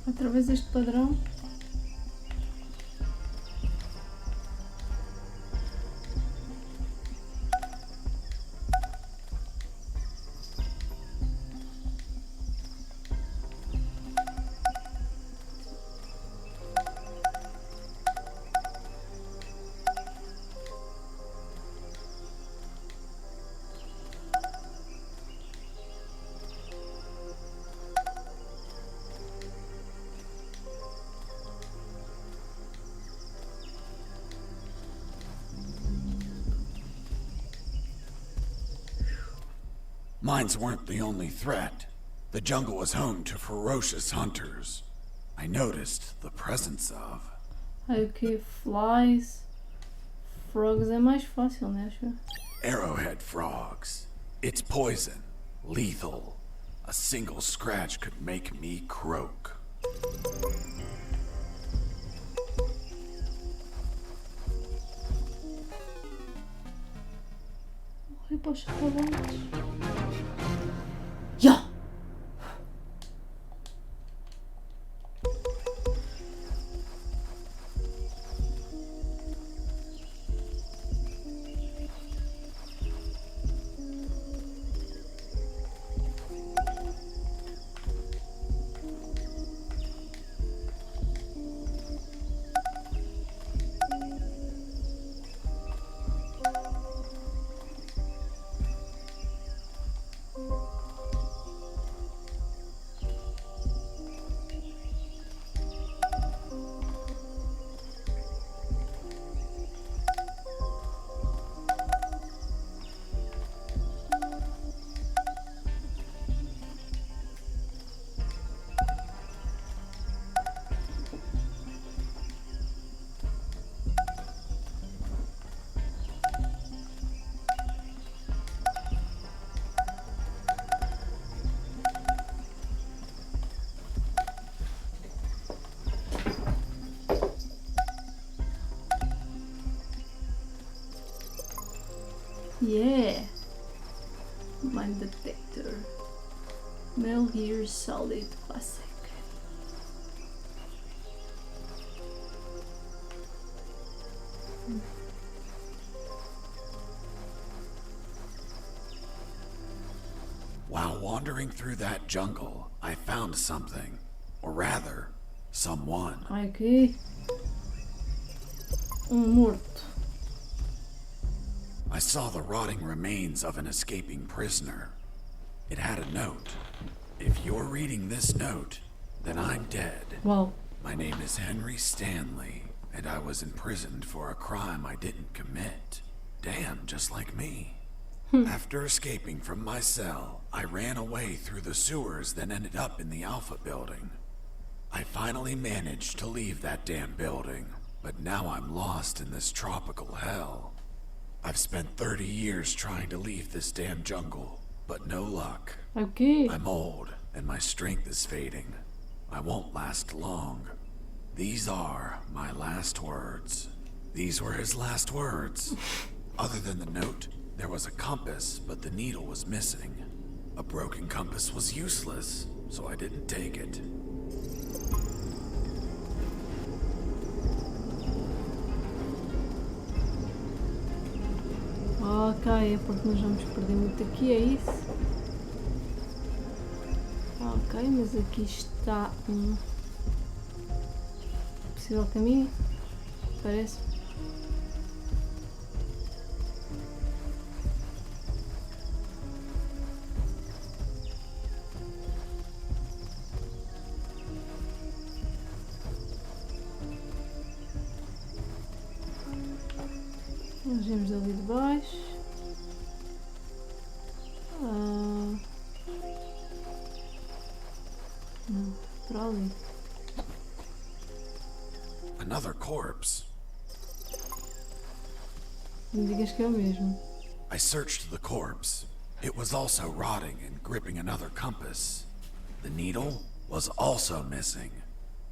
Outra vez este padrão. Mines weren't the only threat. The jungle was home to ferocious hunters. I noticed the presence of... Aí o que? Flies. Frogs é mais fácil, né? Acho. Arrowhead frogs. It's poison. Lethal. A single scratch could make me croak. Morri para os restaurantes. Ya! Yeah. Mine detector. Metal Gear Solid Classic. While wandering through that jungle, I found something. Or rather, someone. Aqui. Morto. I saw the rotting remains of an escaping prisoner. It had a note. If you're reading this note, then I'm dead. Wow. My name is Henry Stanley, and I was imprisoned for a crime I didn't commit. Damn, just like me. After escaping from my cell, I ran away through the sewers, then ended up in the Alpha building. I finally managed to leave that damn building, but now I'm lost in this tropical hell. I've spent 30 years trying to leave this damn jungle, but no luck. Okay. I'm old, and my strength is fading. I won't last long. These are my last words. These were his last words. Other than the note, there was a compass, but the needle was missing. A broken compass was useless, so I didn't take it. Ok, é porque nós vamos perder muito aqui, é isso? Ok, mas aqui está um possível caminho, parece. Nós vemos ali de baixo. Não, para ali. Another corpse. Não digas que é o mesmo. I searched the corpse. It was also rotting and gripping another compass. The needle was also missing.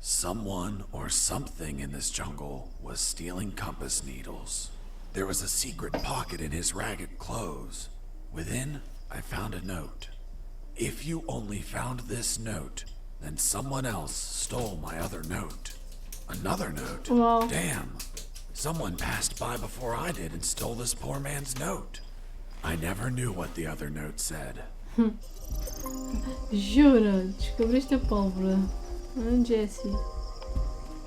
Someone or something in this jungle was stealing compass needles. There was a secret pocket in his ragged clothes. Within, I found a note. If you only found this note, then someone else stole my other note. Another note? Wow. Damn. Someone passed by before I did and stole this poor man's note. I never knew what the other note said. Jura? Descobriste a pólvora. Jesse.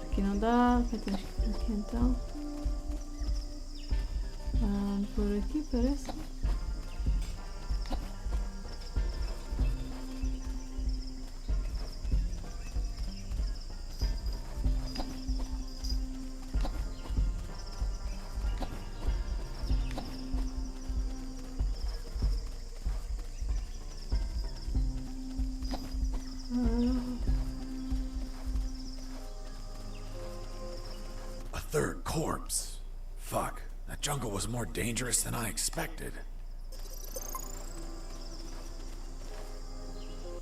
Aqui não dá. Temos que ir por aqui então. Por aqui parece. A third corpse. Fuck. That jungle was more dangerous than I expected.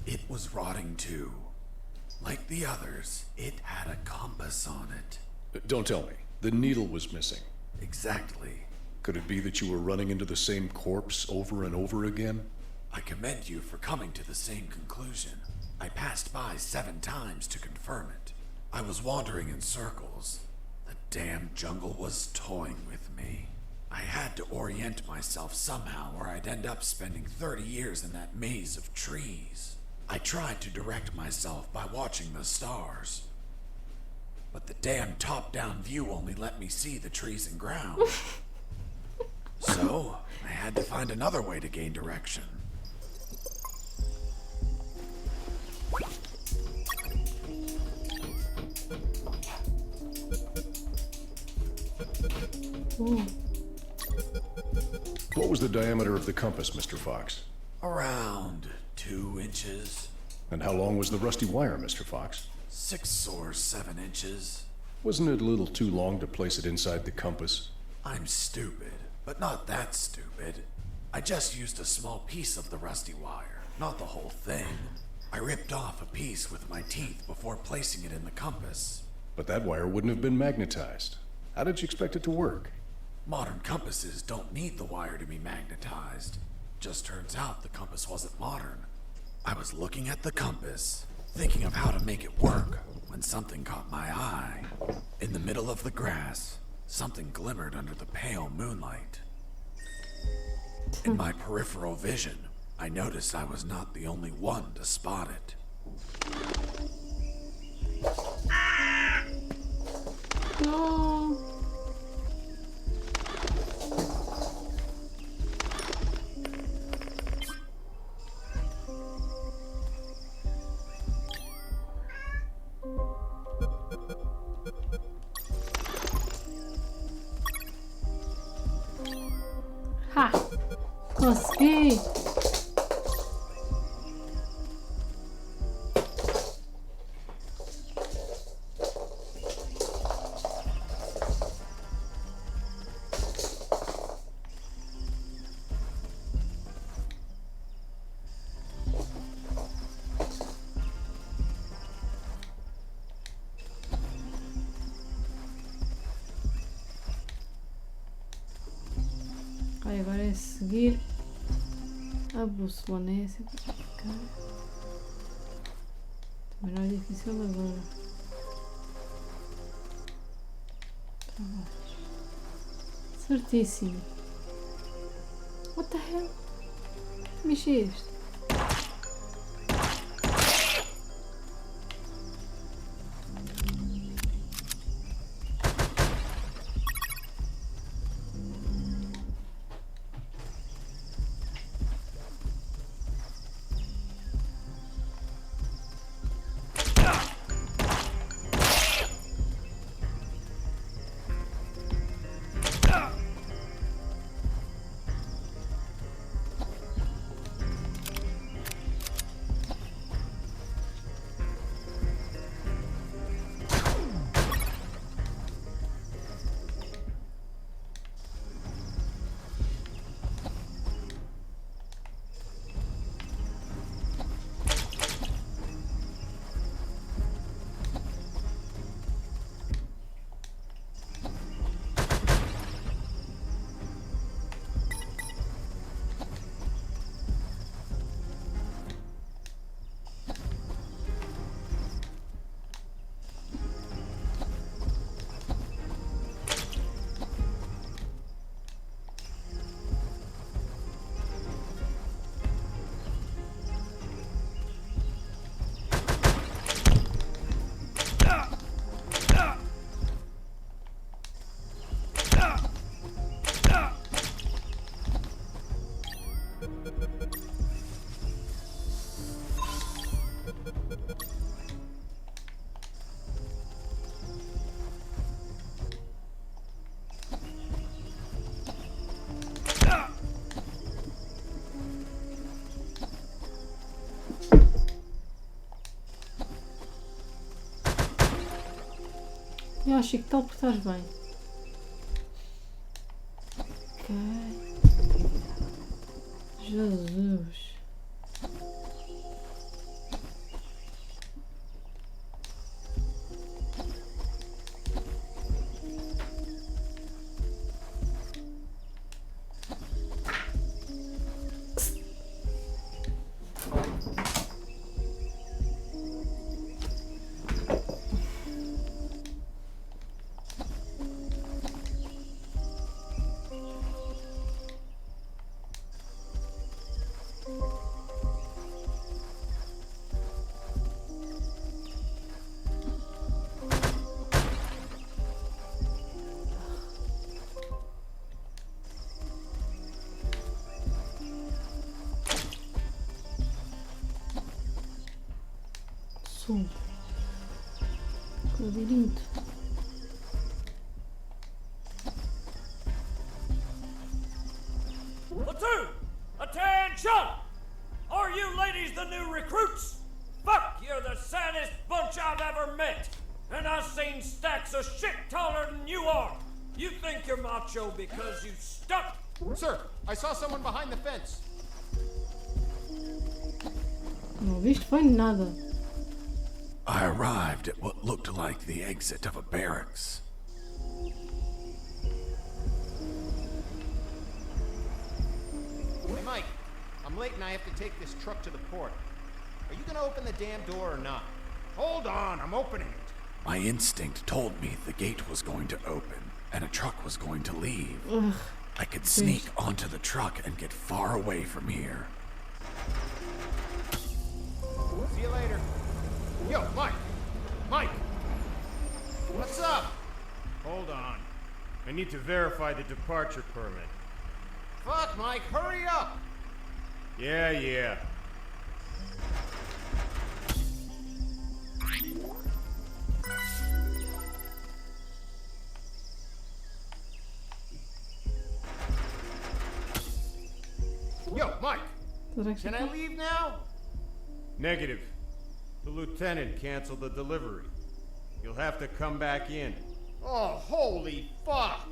It was rotting too. Like the others, it had a compass on it. Don't tell me. The needle was missing. Exactly. Could it be that you were running into the same corpse over and over again? I commend you for coming to the same conclusion. I passed by 7 times to confirm it. I was wandering in circles. The damn jungle was toying with me. I had to orient myself somehow or I'd end up spending 30 years in that maze of trees. I tried to direct myself by watching the stars. But the damn top-down view only let me see the trees and ground. So, I had to find another way to gain direction. Ooh. What was the diameter of the compass, Mr. Fox? Around 2 inches. And how long was the rusty wire, Mr. Fox? 6 or 7 inches. Wasn't it a little too long to place it inside the compass? I'm stupid, but not that stupid. I just used a small piece of the rusty wire, not the whole thing. I ripped off a piece with my teeth before placing it in the compass. But that wire wouldn't have been magnetized. How did you expect it to work? Modern compasses don't need the wire to be magnetized. Just turns out the compass wasn't modern. I was looking at the compass, thinking of how to make it work, when something caught my eye. In the middle of the grass, something glimmered under the pale moonlight. In my peripheral vision, I noticed I was not the only one to spot it. No. Ha! Consegui! Agora é seguir a bússola, né? Também não é difícil agora. Certíssimo. What the hell? Que bicho é este? Eu acho que tal por estás bem. Ok. Jesus. Labirinto. Platoon! Attention! Are you ladies the new recruits? Fuck, you're the saddest bunch I've ever met. And I've seen stacks of shit taller than you are. You think you're macho because you stuck. Sir, I saw someone behind the fence. Não viste foi nada. I arrived at what looked like the exit of a barracks. I'm late and I have to take this truck to the port. Are you gonna open the damn door or not? Hold on, I'm opening it. My instinct told me the gate was going to open and a truck was going to leave. Ugh. I could sneak onto the truck and get far away from here. See you later. Yo, Mike! Mike! What's up? Hold on. I need to verify the departure permit. Fuck, Mike, hurry up! Yeah. Yo, Mike! Será Can I leave now? Negative. The lieutenant canceled the delivery. You'll have to come back in. Oh, holy fuck!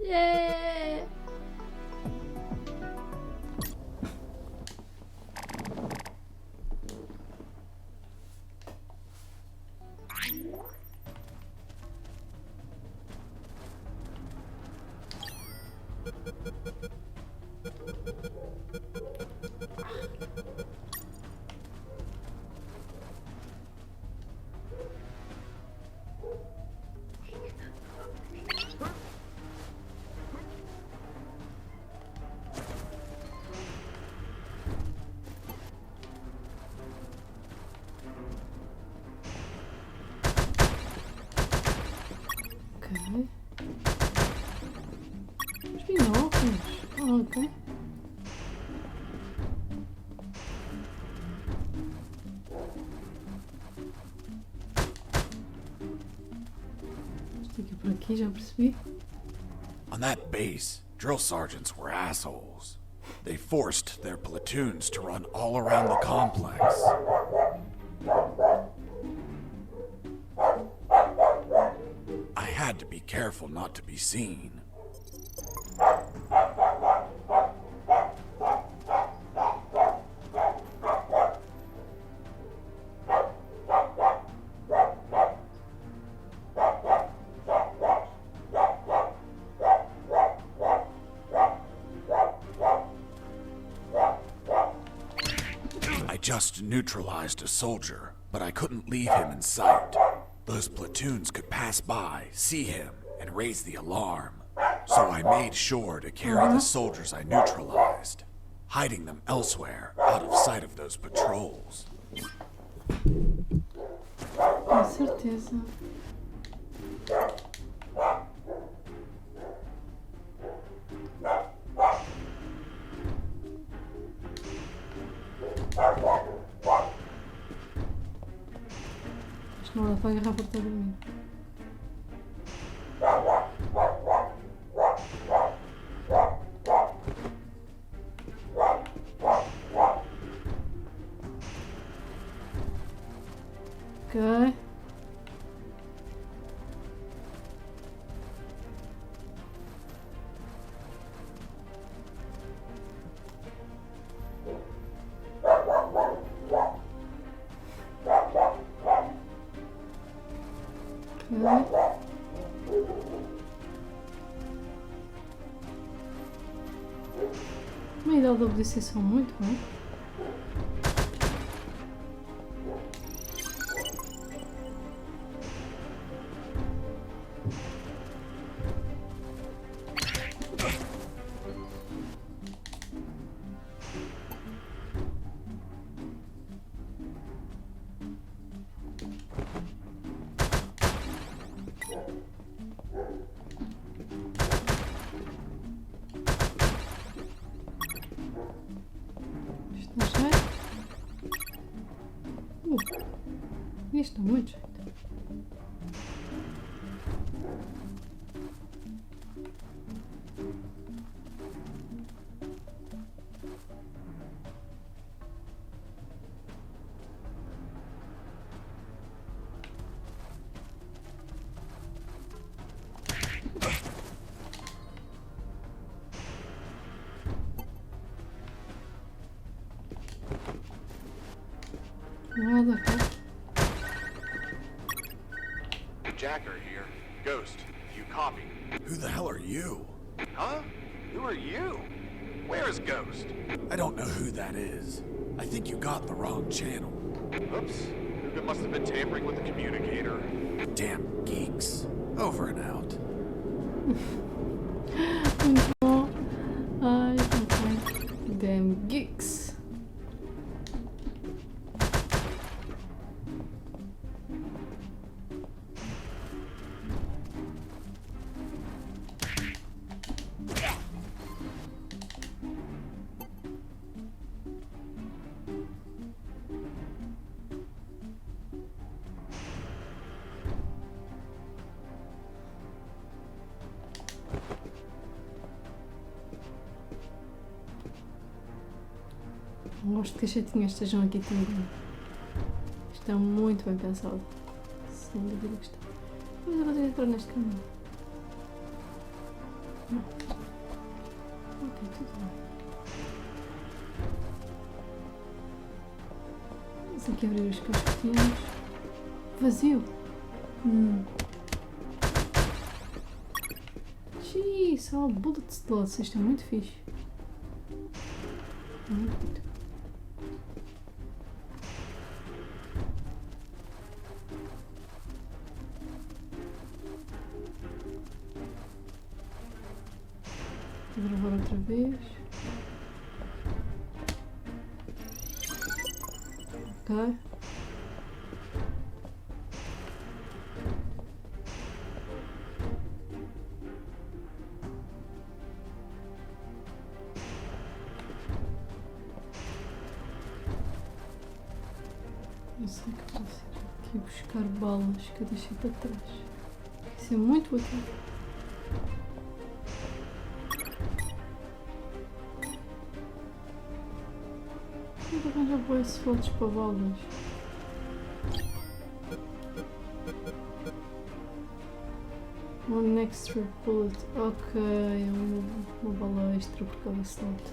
Yeah! Okay. Os binóculos. Oh, ok. Isto aqui por aqui, já percebi. On that base, drill sergeants were assholes. They forced their platoons to run all around the complex. I had to be careful not to be seen. I just neutralized a soldier, but I couldn't leave him in sight. Those platoons could pass by, see him, and raise the alarm. So I made sure to carry the soldiers I neutralized, hiding them elsewhere, out of sight of those patrols. Com certeza. Acho que não dá para agarrar por todo mundo. Ok. Uma ideia de obediência muito bem. Isto dá muito jeito. Nada, cara. Jacker here. Ghost, you copy? Who the hell are you? Huh? Who are you? Where's Ghost? I don't know who that is. I think you got the wrong channel. Oops. It must have been tampering with the communicator. Damn geeks. Over and out. Muito bom. Ai, ok. Damn geeks. Gosto que as setinhas estejam aqui também. Estão muito bem pensado. Sem dúvida que estão. Mas eu consigo entrar neste caminho. Não. Ok, tudo bem. Vamos aqui abrir os casquetinhos. Vazio. Jeez, all bullet slots. Isto é muito fixe. Muito. Vou gravar outra vez. Ok. Não sei o que posso ir aqui buscar balas que eu deixei para trás. Isso é muito útil. Eu vou arranjar boas slots para balas. One extra bullet. Ok, uma bala extra por cada slot.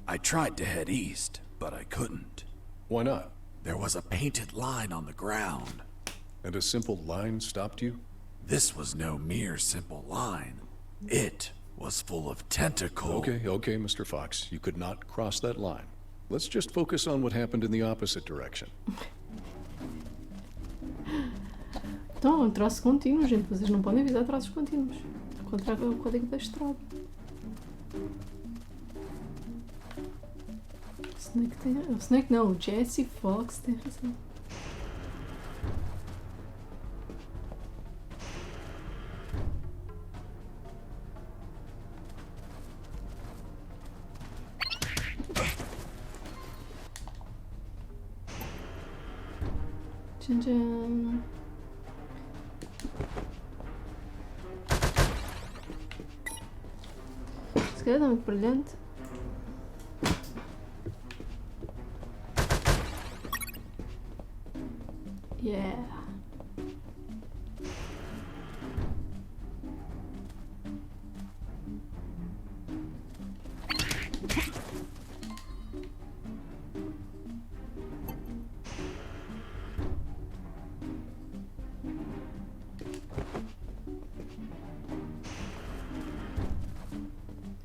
I tried to head east, but I couldn't. Why not? There was a painted line on the ground. And a simple line stopped you? This was no mere simple line. It was full of tentacles. Okay, Mr. Fox. You could not cross that line. Let's just focus on what happened in the opposite direction. Então, é um traço contínuo, gente. Vocês não podem avisar traços contínuos. Contra o código da estrada. O Snake não, o Jesse Fox tem razão. Tchan, tchan. Se calhar está muito brilhante. Yeah.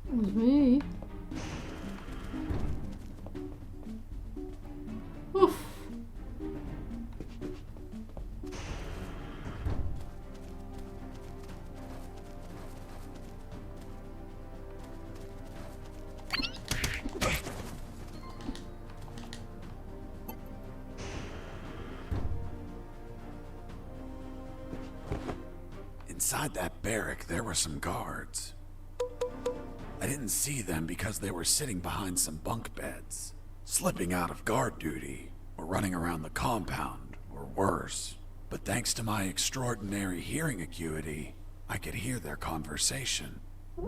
Vamos ver aí. Inside that barrack, there were some guards. I didn't see them because they were sitting behind some bunk beds, slipping out of guard duty, or running around the compound, or worse. But thanks to my extraordinary hearing acuity, I could hear their conversation.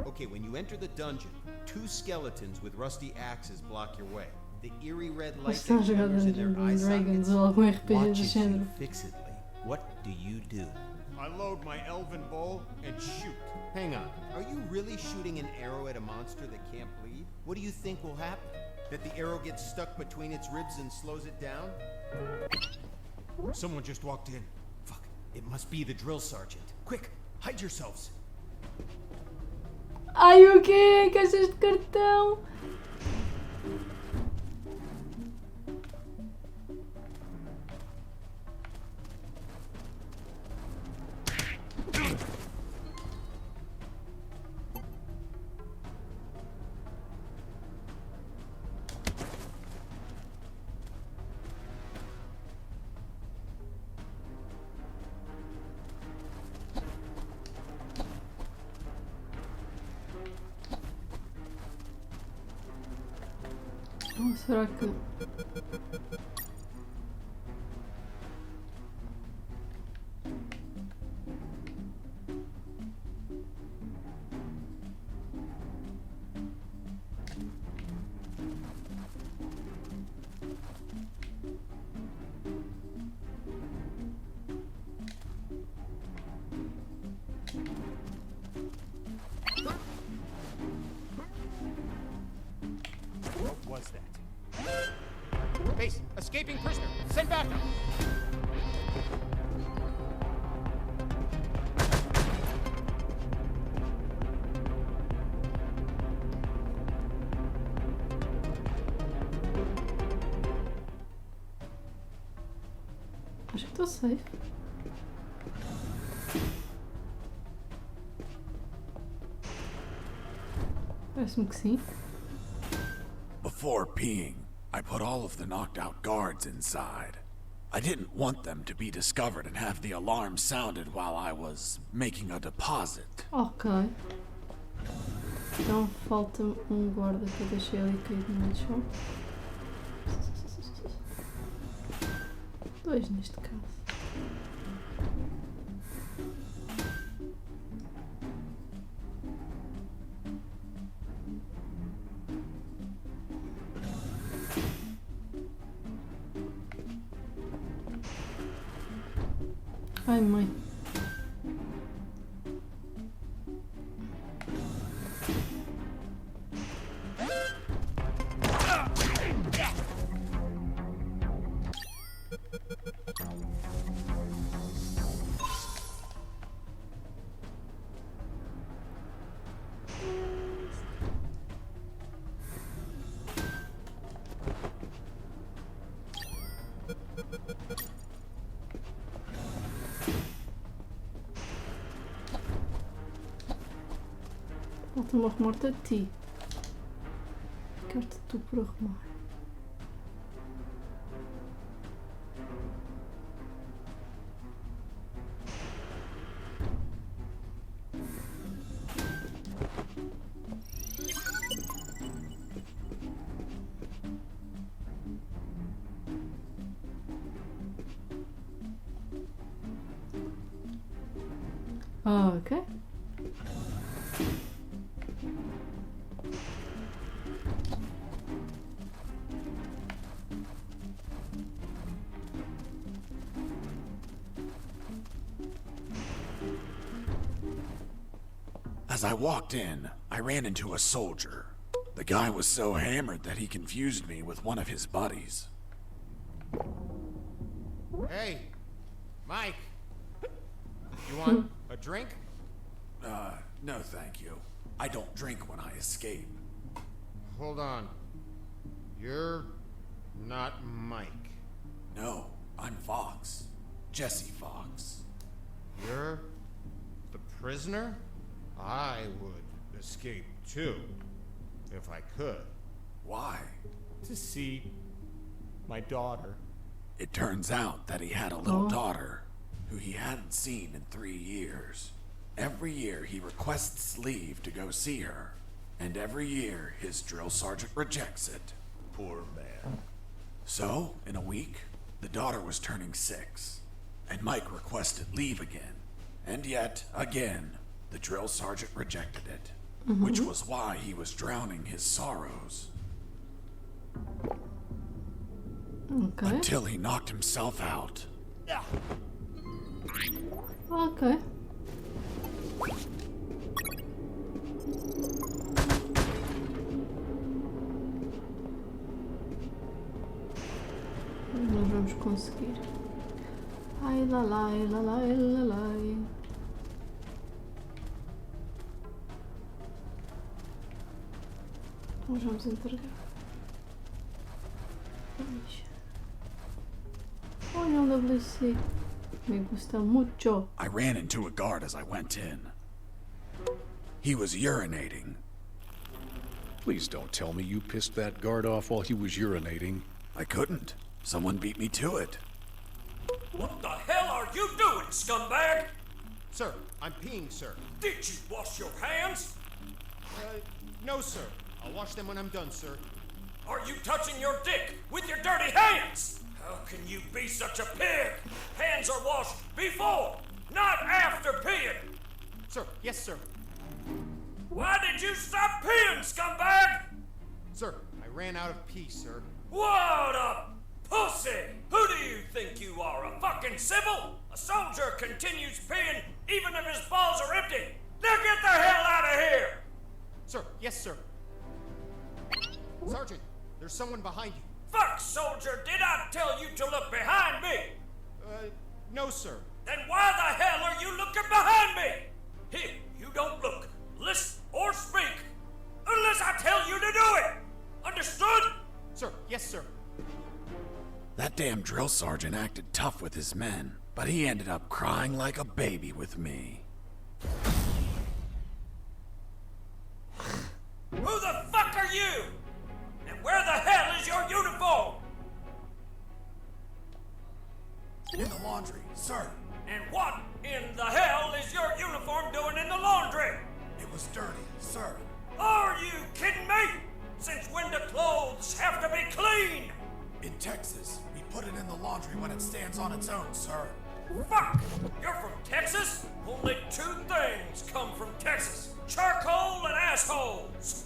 Okay, when you enter the dungeon, 2 skeletons with rusty axes block your way. The eerie red light that glimmers in their eye sockets watches you fixedly. What do you do? I load my elven bow and shoot. Hang on. Are you really shooting an arrow at a monster that can't bleed? What do you think will happen? That the arrow gets stuck between its ribs and slows it down? Someone just walked in. Fuck, it must be the drill sergeant. Quick, hide yourselves. Ai, o quê? Caixas de cartão. Será que... What was that? Base, escaping prisoner. Send backup. Acho que tô safe. Parece-me que sim. Before peeing, I put all of the knocked out guards inside. I didn't want them to be discovered and have the alarm sounded while I was making a deposit. Ok. Então falta guarda que eu deixei ali caído no meio do chão. 2 neste caso. Ai, mãe. Falta-me arrumar-te a ti. Ficar-te tu por arrumar. Ok. As I walked in, I ran into a soldier. The guy was so hammered that he confused me with one of his buddies. Hey, Mike. You want a drink? No thank you. I don't drink when I escape. Hold on. You're not Mike. No, I'm Fox. Jesse Fox. You're the prisoner? I would escape too, if I could. Why? To see my daughter. It turns out that he had a little daughter who he hadn't seen in 3 years. Every year he requests leave to go see her, and every year his drill sergeant rejects it. Poor man. So, in a week, the daughter was turning 6, and Mike requested leave again. And yet, again, the drill sergeant rejected it, which was why he was drowning his sorrows. Okay. Until he knocked himself out. Ok. vamos conseguir. Ai, lalai, lalai, lalai. Nós vamos entregar. Olha um WC. Me gusta mucho. I ran into a guard as I went in. He was urinating. Please don't tell me you pissed that guard off while he was urinating. I couldn't. Someone beat me to it. What the hell are you doing, scumbag? Sir, I'm peeing, sir. Did you wash your hands? No, sir. I'll wash them when I'm done, sir. Are you touching your dick with your dirty hands? How can you be such a pig? Hands are washed before, not after peeing. Sir, yes, sir. Why did you stop peeing, scumbag? Sir, I ran out of pee, sir. What a pussy! Who do you think you are, a fucking civil? A soldier continues peeing even if his balls are empty. Now get the hell out of here! Sir, yes, sir. Sergeant, there's someone behind you. Fuck, soldier, did I tell you to look behind me? No, sir. Then why the hell are you looking behind me? Here, you don't look, listen, or speak unless I tell you to do it. Understood? Sir, yes, sir. That damn drill sergeant acted tough with his men, but he ended up crying like a baby with me. Who the fuck are you? And where the hell is your uniform? In the laundry, sir. And what in the hell is your uniform doing in the laundry? It was dirty, sir. Are you kidding me? Since when do clothes have to be clean? In Texas, we put it in the laundry when it stands on its own, sir. Fuck! You're from Texas? Only two things come from Texas. Charcoal and assholes.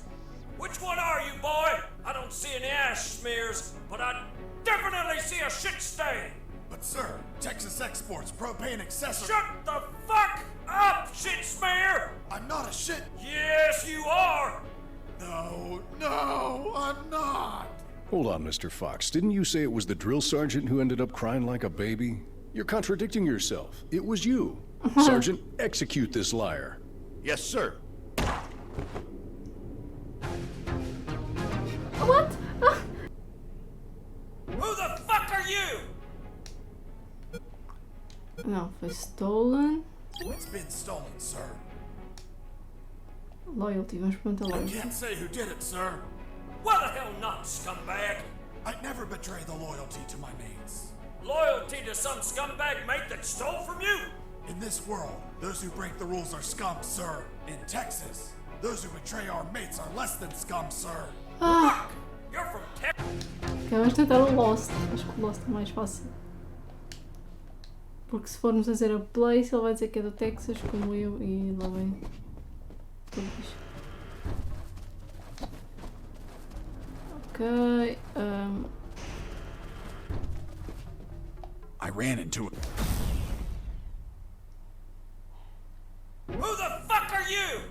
Which one are you, boy? I don't see any ash smears, but I definitely see a shit stain. But sir, Texas exports propane accessories. Shut the fuck up, shit smear! I'm not a shit. Yes, you are! No, I'm not. Hold on, Mr. Fox. Didn't you say it was the drill sergeant who ended up crying like a baby? You're contradicting yourself. It was you. Sergeant, execute this liar. Yes, sir. What? Who the fuck are you? Não, foi stolen. It's been stolen, sir. Loyalty, vamos perguntar I loyalty. can't say who did it, sir. Why the hell not, scumbag? I'd never betray the loyalty to my mates. Loyalty to some scumbag mate that stole from you? In this world, those who break the rules are scum, sir. In Texas, those who betray our mates are less than scum, sir. Fuck! You're from Texas. Ok, vamos tentar o Lost. Acho que o Lost é mais fácil. Porque se formos fazer a place, ele vai dizer que é do Texas, como eu, e lá vem tudo isso. Ok. I ran into it. Who the fuck are you?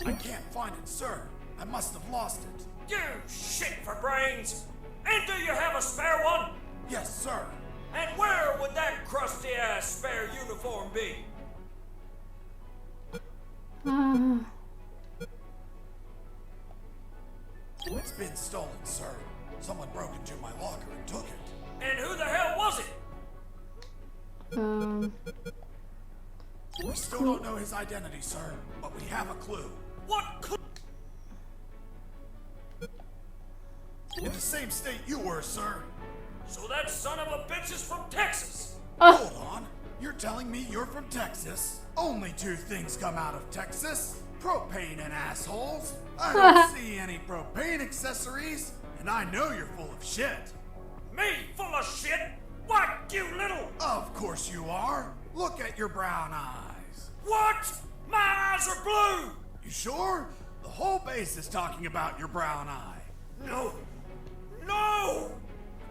I can't find it, sir. I must have lost it. You shit for brains! And do you have a spare one? Yes, sir. And where would that crusty-ass spare uniform be? It's been stolen, sir. Someone broke into my locker and took it. And who the hell was it? We still don't know his identity, sir, but we have a clue. What clue? In the same state you were, sir. So that son of a bitch is from Texas. Hold on. You're telling me you're from Texas? Only two things come out of Texas. Propane and assholes. I don't see any propane accessories, and I know you're full of shit. Me full of shit? What, you little? Of course you are. Look at your brown eyes. What? My eyes are blue. You sure? The whole base is talking about your brown eye. No. No!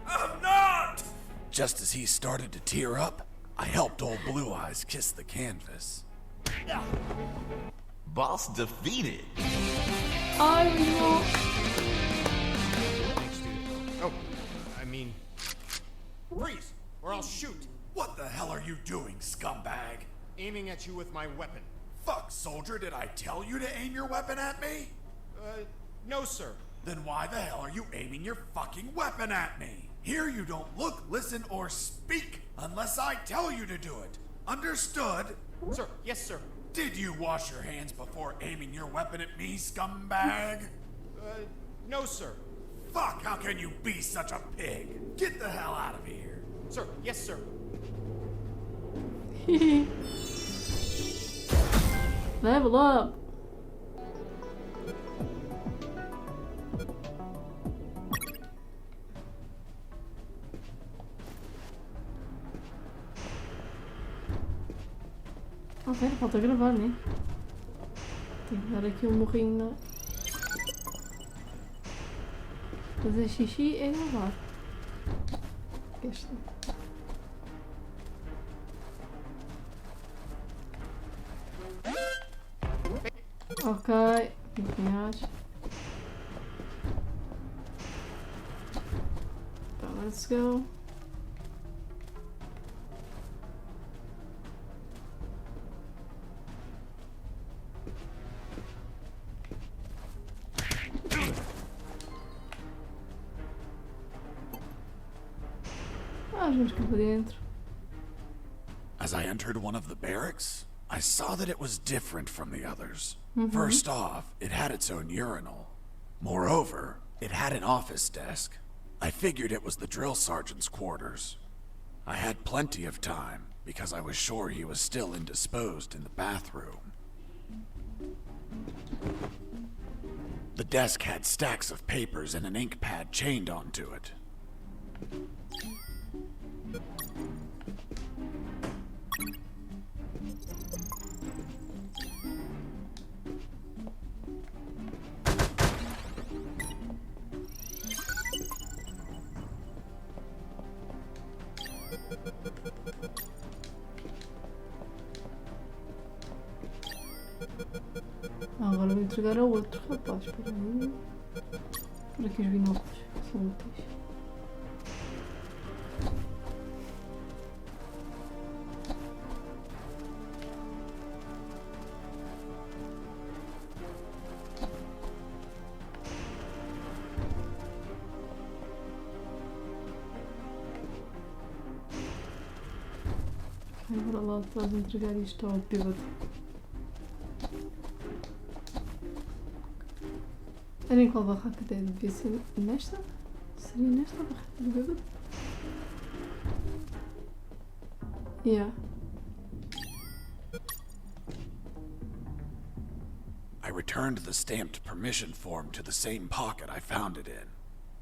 I'm not! Just as he started to tear up, I helped old Blue Eyes kiss the canvas. Boss defeated. Ai, não. Thanks, dude. Oh, I mean... Freeze, or I'll shoot. What the hell are you doing, scumbag? Aiming at you with my weapon. Fuck, soldier, did I tell you to aim your weapon at me? No, sir. Then why the hell are you aiming your fucking weapon at me? Here you don't look, listen, or speak unless I tell you to do it. Understood? Sir, yes, sir. Did you wash your hands before aiming your weapon at me, scumbag? No, sir. Fuck, how can you be such a pig? Get the hell out of here. Sir, yes, sir. Level up. Ah, pera, falta gravar, né? Tenho que dar aqui um morrinho na... Fazer xixi é gravar. Esta. Ok, apanhas. Então, let's go. Vamos cá para dentro. As I entered one of the barracks, I saw that it was different from the others. Mm-hmm. First off, it had its own urinal. Moreover, it had an office desk. I figured it was the drill sergeant's quarters. I had plenty of time, because I was sure he was still indisposed in the bathroom. The desk had stacks of papers and an ink pad chained onto it. Agora vou entregar ao outro rapaz. Espera aí. Por aqui os binóculos são úteis. Agora lá atrás entregar isto ao bêbado. Era em qual barraca até? Devia ser nesta? Seria nesta barraca do bêbado? Yeah. I returned the stamped permission form to the same pocket I found it in.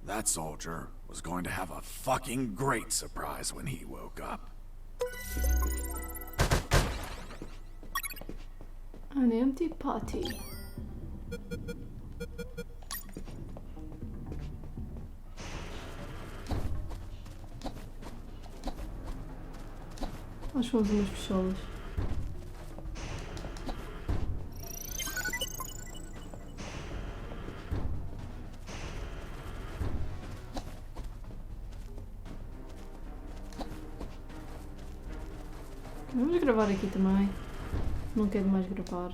That soldier was going to have a fucking great surprise when he woke up. An empty potty. Nós fomos umas pistolas. Vamos gravar aqui também. Não quero mais gravar.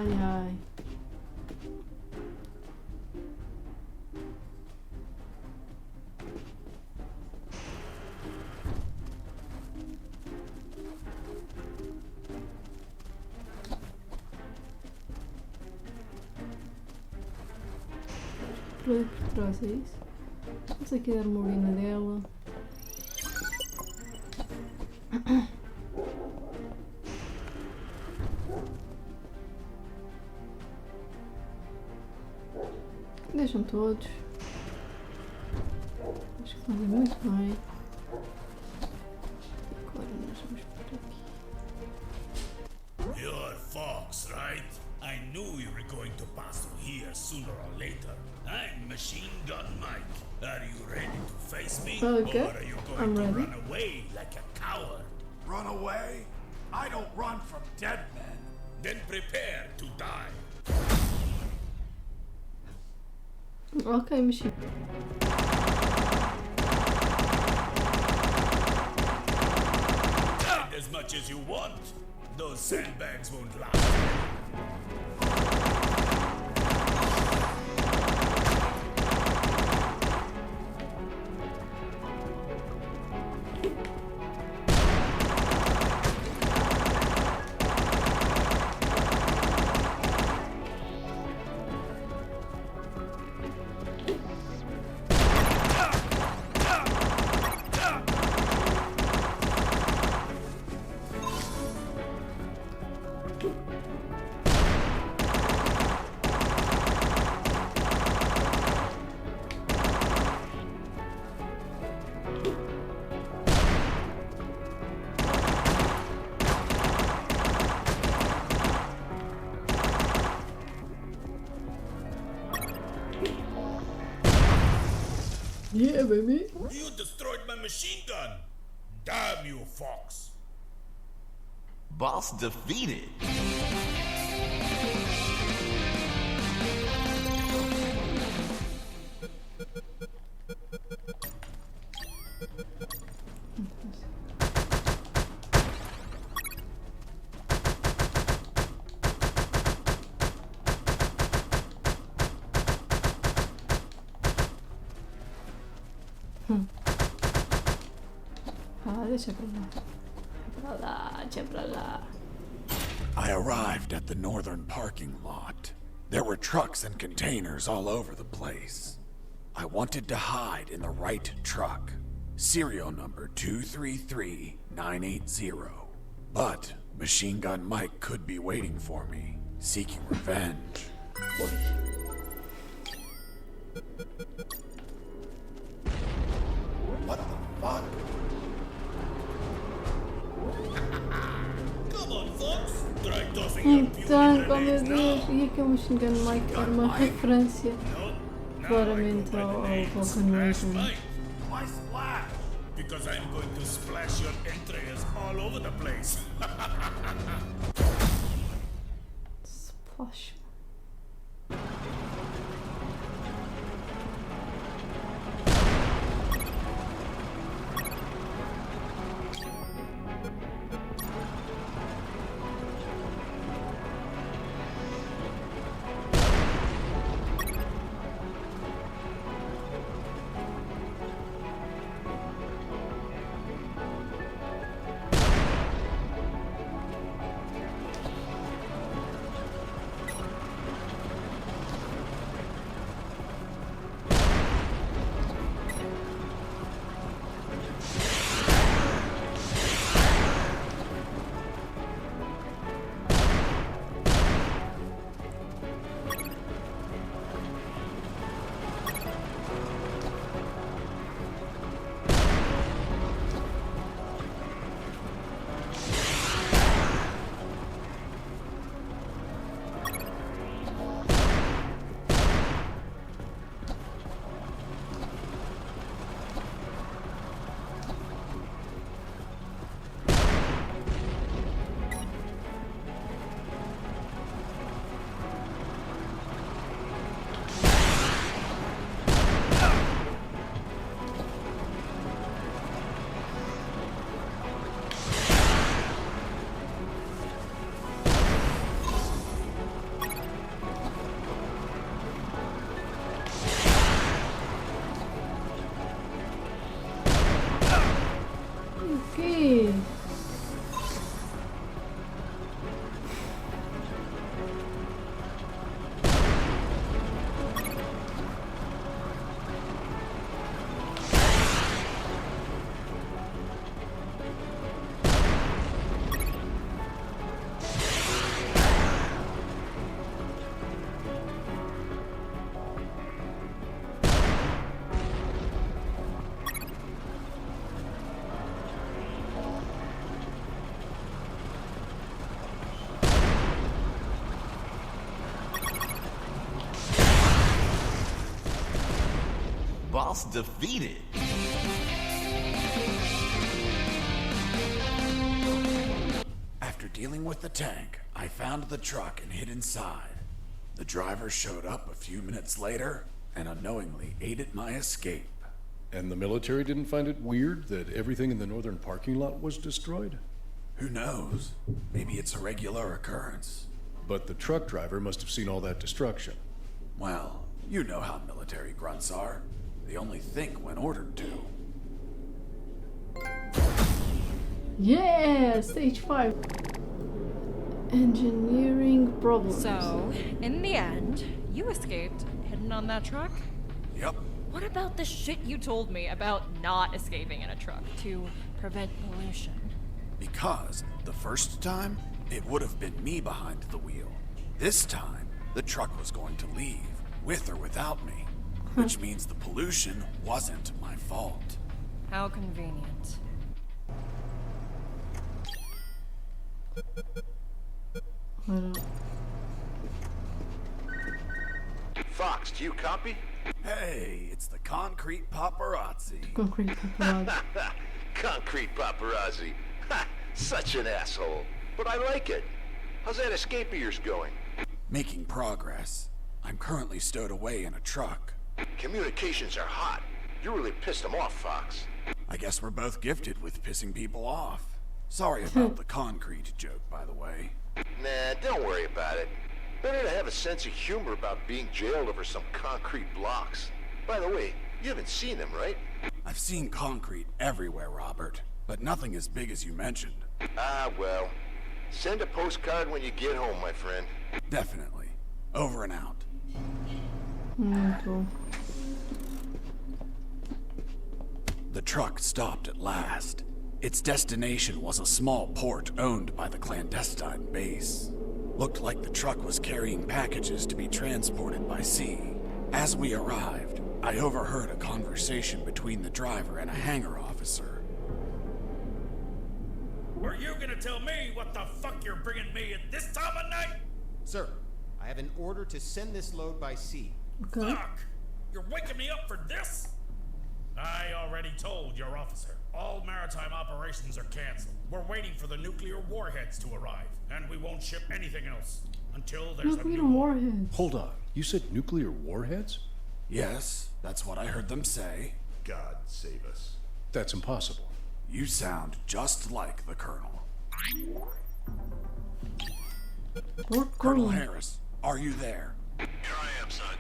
Ai ai. Por ali por trás, é isso? Vamos aqui dar uma olhada dela. Deixam todos. Acho que fazem muito bem. Agora nós vamos por aqui. You're Fox, right? I knew you were going to pass through here sooner or later. I'm Machine Gun Mike. Are you ready to face me? Okay, Or are you going I'm to ready. run away like a coward? Run away? I don't run from dead men. Then prepare to die. Ok, mexi. And as much as you want, those sandbags won't last. Yeah, baby. You destroyed my machine gun. Damn you, Fox. Boss defeated. Ah, deixa pra lá. Pra lá, deixa pra lá. I arrived at the northern parking lot. There were trucks and containers all over the place. I wanted to hide in the right truck. Serial number 233980. But Machine Gun Mike could be waiting for me, seeking revenge. What the fuck? Come on, Fox. Try tossing your Então, puny oh meu grenades Deus, now. e aqui o Machine Gun Mike era uma referência claramente ao Volcanoism. Why splash? Because I'm going to splash your entrails all over the place. Splash. Boss defeated. After dealing with the tank, I found the truck and hid inside. The driver showed up a few minutes later and unknowingly aided my escape. And the military didn't find it weird that everything in the northern parking lot was destroyed? Who knows? Maybe it's a regular occurrence. But the truck driver must have seen all that destruction. Well, you know how military grunts are. They only think when ordered to. Yeah, stage 5. Engineering problems. So, in the end, you escaped hidden on that truck? Yep. What about the shit you told me about not escaping in a truck to prevent pollution? Because the first time, it would have been me behind the wheel. This time, the truck was going to leave, with or without me. Which means the pollution wasn't my fault. How convenient. Fox, do you copy? Hey, it's the concrete paparazzi. Concrete paparazzi. Concrete paparazzi. Ha! Such an asshole. But I like it. How's that escape of yours going? Making progress. I'm currently stowed away in a truck. Communications are hot. You really pissed them off, Fox. I guess we're both gifted with pissing people off. Sorry about the concrete joke, by the way. Nah, don't worry about it. Better to have a sense of humor about being jailed over some concrete blocks. By the way, you haven't seen them, right? I've seen concrete everywhere, Robert, but nothing as big as you mentioned. Ah, well. Send a postcard when you get home, my friend. Definitely. Over and out. Cool. The truck stopped at last. Its destination was a small port owned by the clandestine base. Looked like the truck was carrying packages to be transported by sea. As we arrived, I overheard a conversation between the driver and a hangar officer. Are you gonna tell me what the fuck you're bringing me at this time of night? Sir, I have an order to send this load by sea. Okay. Fuck! You're waking me up for this? I already told your officer. All maritime operations are canceled. We're waiting for the nuclear warheads to arrive, and we won't ship anything else until there's a Nuclear new... warheads. Hold on. You said nuclear warheads? Yes, that's what I heard them say. God save us. That's impossible. You sound just like the Colonel. Colonel Harris, are you there? Here I am, son.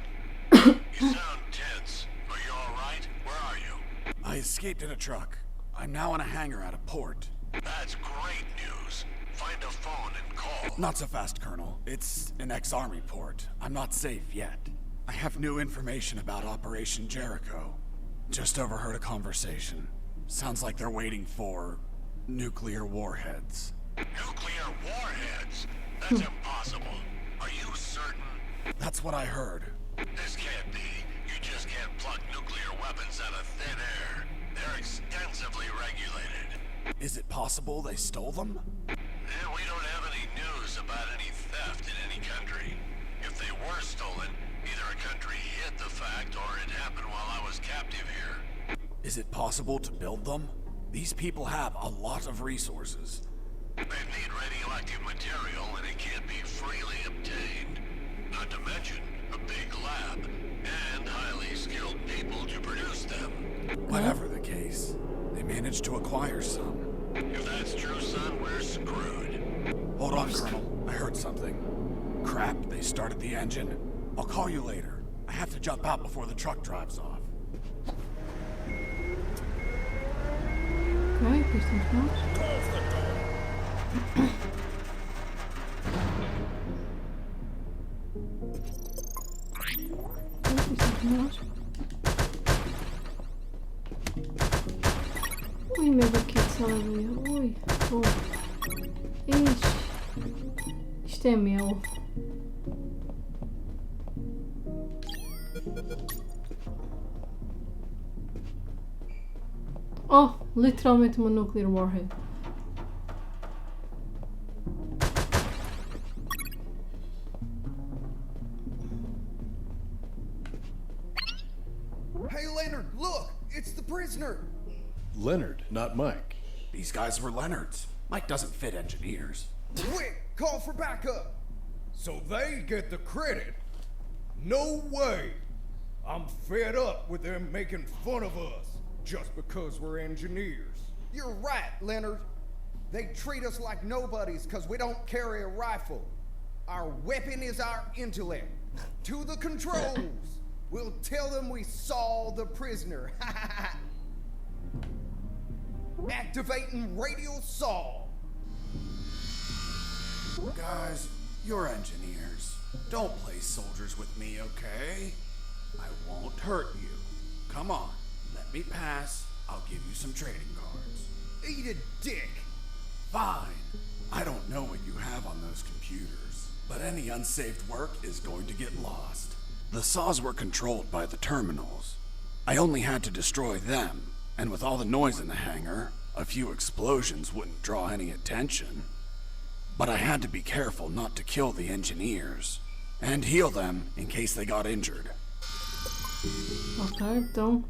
You sound tense. Are you all right? Where are you? I escaped in a truck. I'm now in a hangar at a port. That's great news. Find a phone and call. Not so fast, Colonel. It's an ex-army port. I'm not safe yet. I have new information about Operation Jericho. Just overheard a conversation. Sounds like they're waiting for nuclear warheads. Nuclear warheads? That's impossible. Are you certain? That's what I heard. This can't be. You just can't pluck nuclear weapons out of thin air. They're extensively regulated. Is it possible they stole them? We don't have any news about any theft in any country. If they were stolen, either a country hid the fact or it happened while I was captive here. Is it possible to build them? These people have a lot of resources. They need radioactive material and it can't be freely obtained. Not to mention a big lab and highly skilled people to produce them. Whatever the case, they managed to acquire some. If that's true, son, we're screwed. Hold on, Colonel. I heard something. Crap, they started the engine. I'll call you later. I have to jump out before the truck drives off. Okay, distance march. Close the door. Distance march. Ui, meu baquete ali. Ui, Isto é meu. Oh, literalmente uma nuclear warhead. Hey, Leonard, look! prisoner! Leonard, not Mike. These guys were Leonard's. Mike doesn't fit engineers. Quick, call for backup! So they get the credit? No way! I'm fed up with them making fun of us just because we're engineers. You're right, Leonard. They treat us like nobodies because we don't carry a rifle. Our weapon is our intellect. To the controls! We'll tell them we saw the prisoner. Activating radio saw. Guys, you're engineers. Don't play soldiers with me, okay? I won't hurt you. Come on, let me pass. I'll give you some trading cards. Eat a dick. Fine. I don't know what you have on those computers, but any unsaved work is going to get lost. The saws were controlled by the terminals. I only had to destroy them, and with all the noise in the hangar, a few explosions wouldn't draw any attention. But I had to be careful not to kill the engineers, and heal them in case they got injured. Ok, então.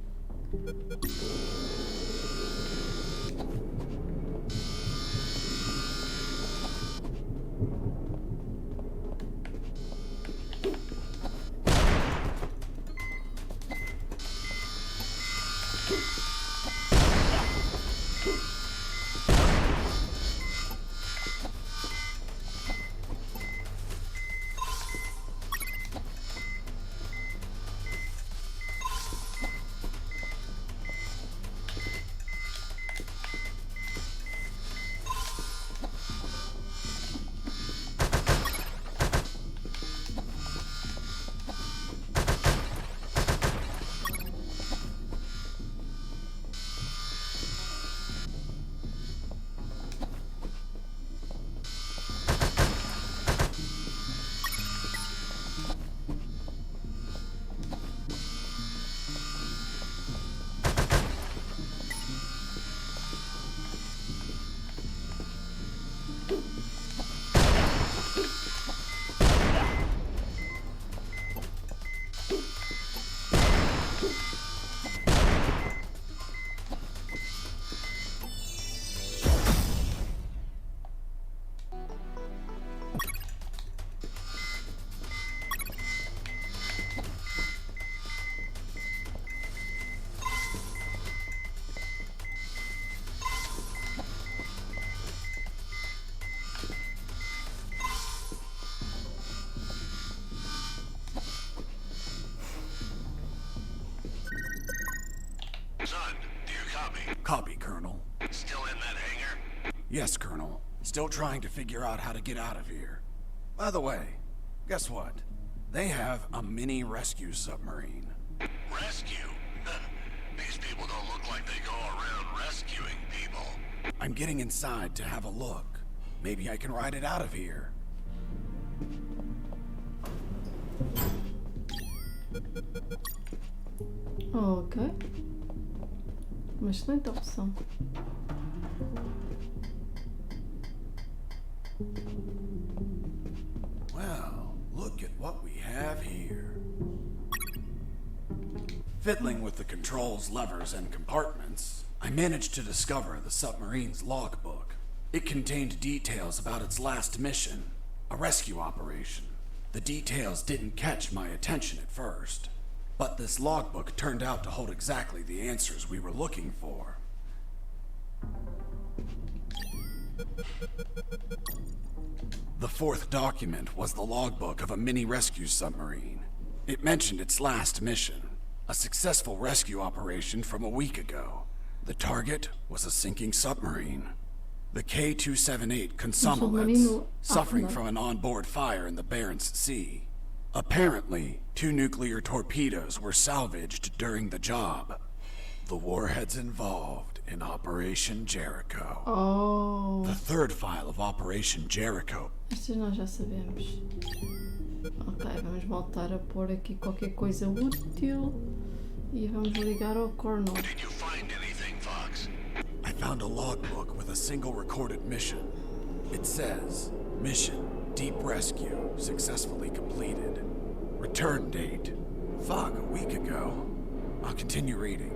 Son, do you copy? Copy, Colonel. Still in that hangar? Yes, Colonel. Still trying to figure out how to get out of here. By the way, guess what? They have a mini rescue submarine. Rescue? These people don't look like they go around rescuing people. I'm getting inside to have a look. Maybe I can ride it out of here. Ok. Uma excelente opção. Well, look at what we have here. Fiddling with the controls, levers, and compartments, I managed to discover the submarine's logbook. It contained details about its last mission, a rescue operation. The details didn't catch my attention at first, but this logbook turned out to hold exactly the answers we were looking for. The fourth document was the logbook of a mini rescue submarine. It mentioned its last mission, a successful rescue operation from a week ago. The target was a sinking submarine. The K-278 Consumelates, suffering from an onboard fire in the Barents Sea. Apparently, 2 nuclear torpedoes were salvaged during the job. The warheads involved in Operation Jericho. Oh. The third file of Operation Jericho. Estas nós já sabemos. Ok, vamos voltar a pôr aqui qualquer coisa útil e vamos ligar ao Colonel. Did you find anything, Fox? I found a logbook with a single recorded mission. It says, Mission, Deep Rescue, successfully completed. Return date, fuck, a week ago. I'll continue reading.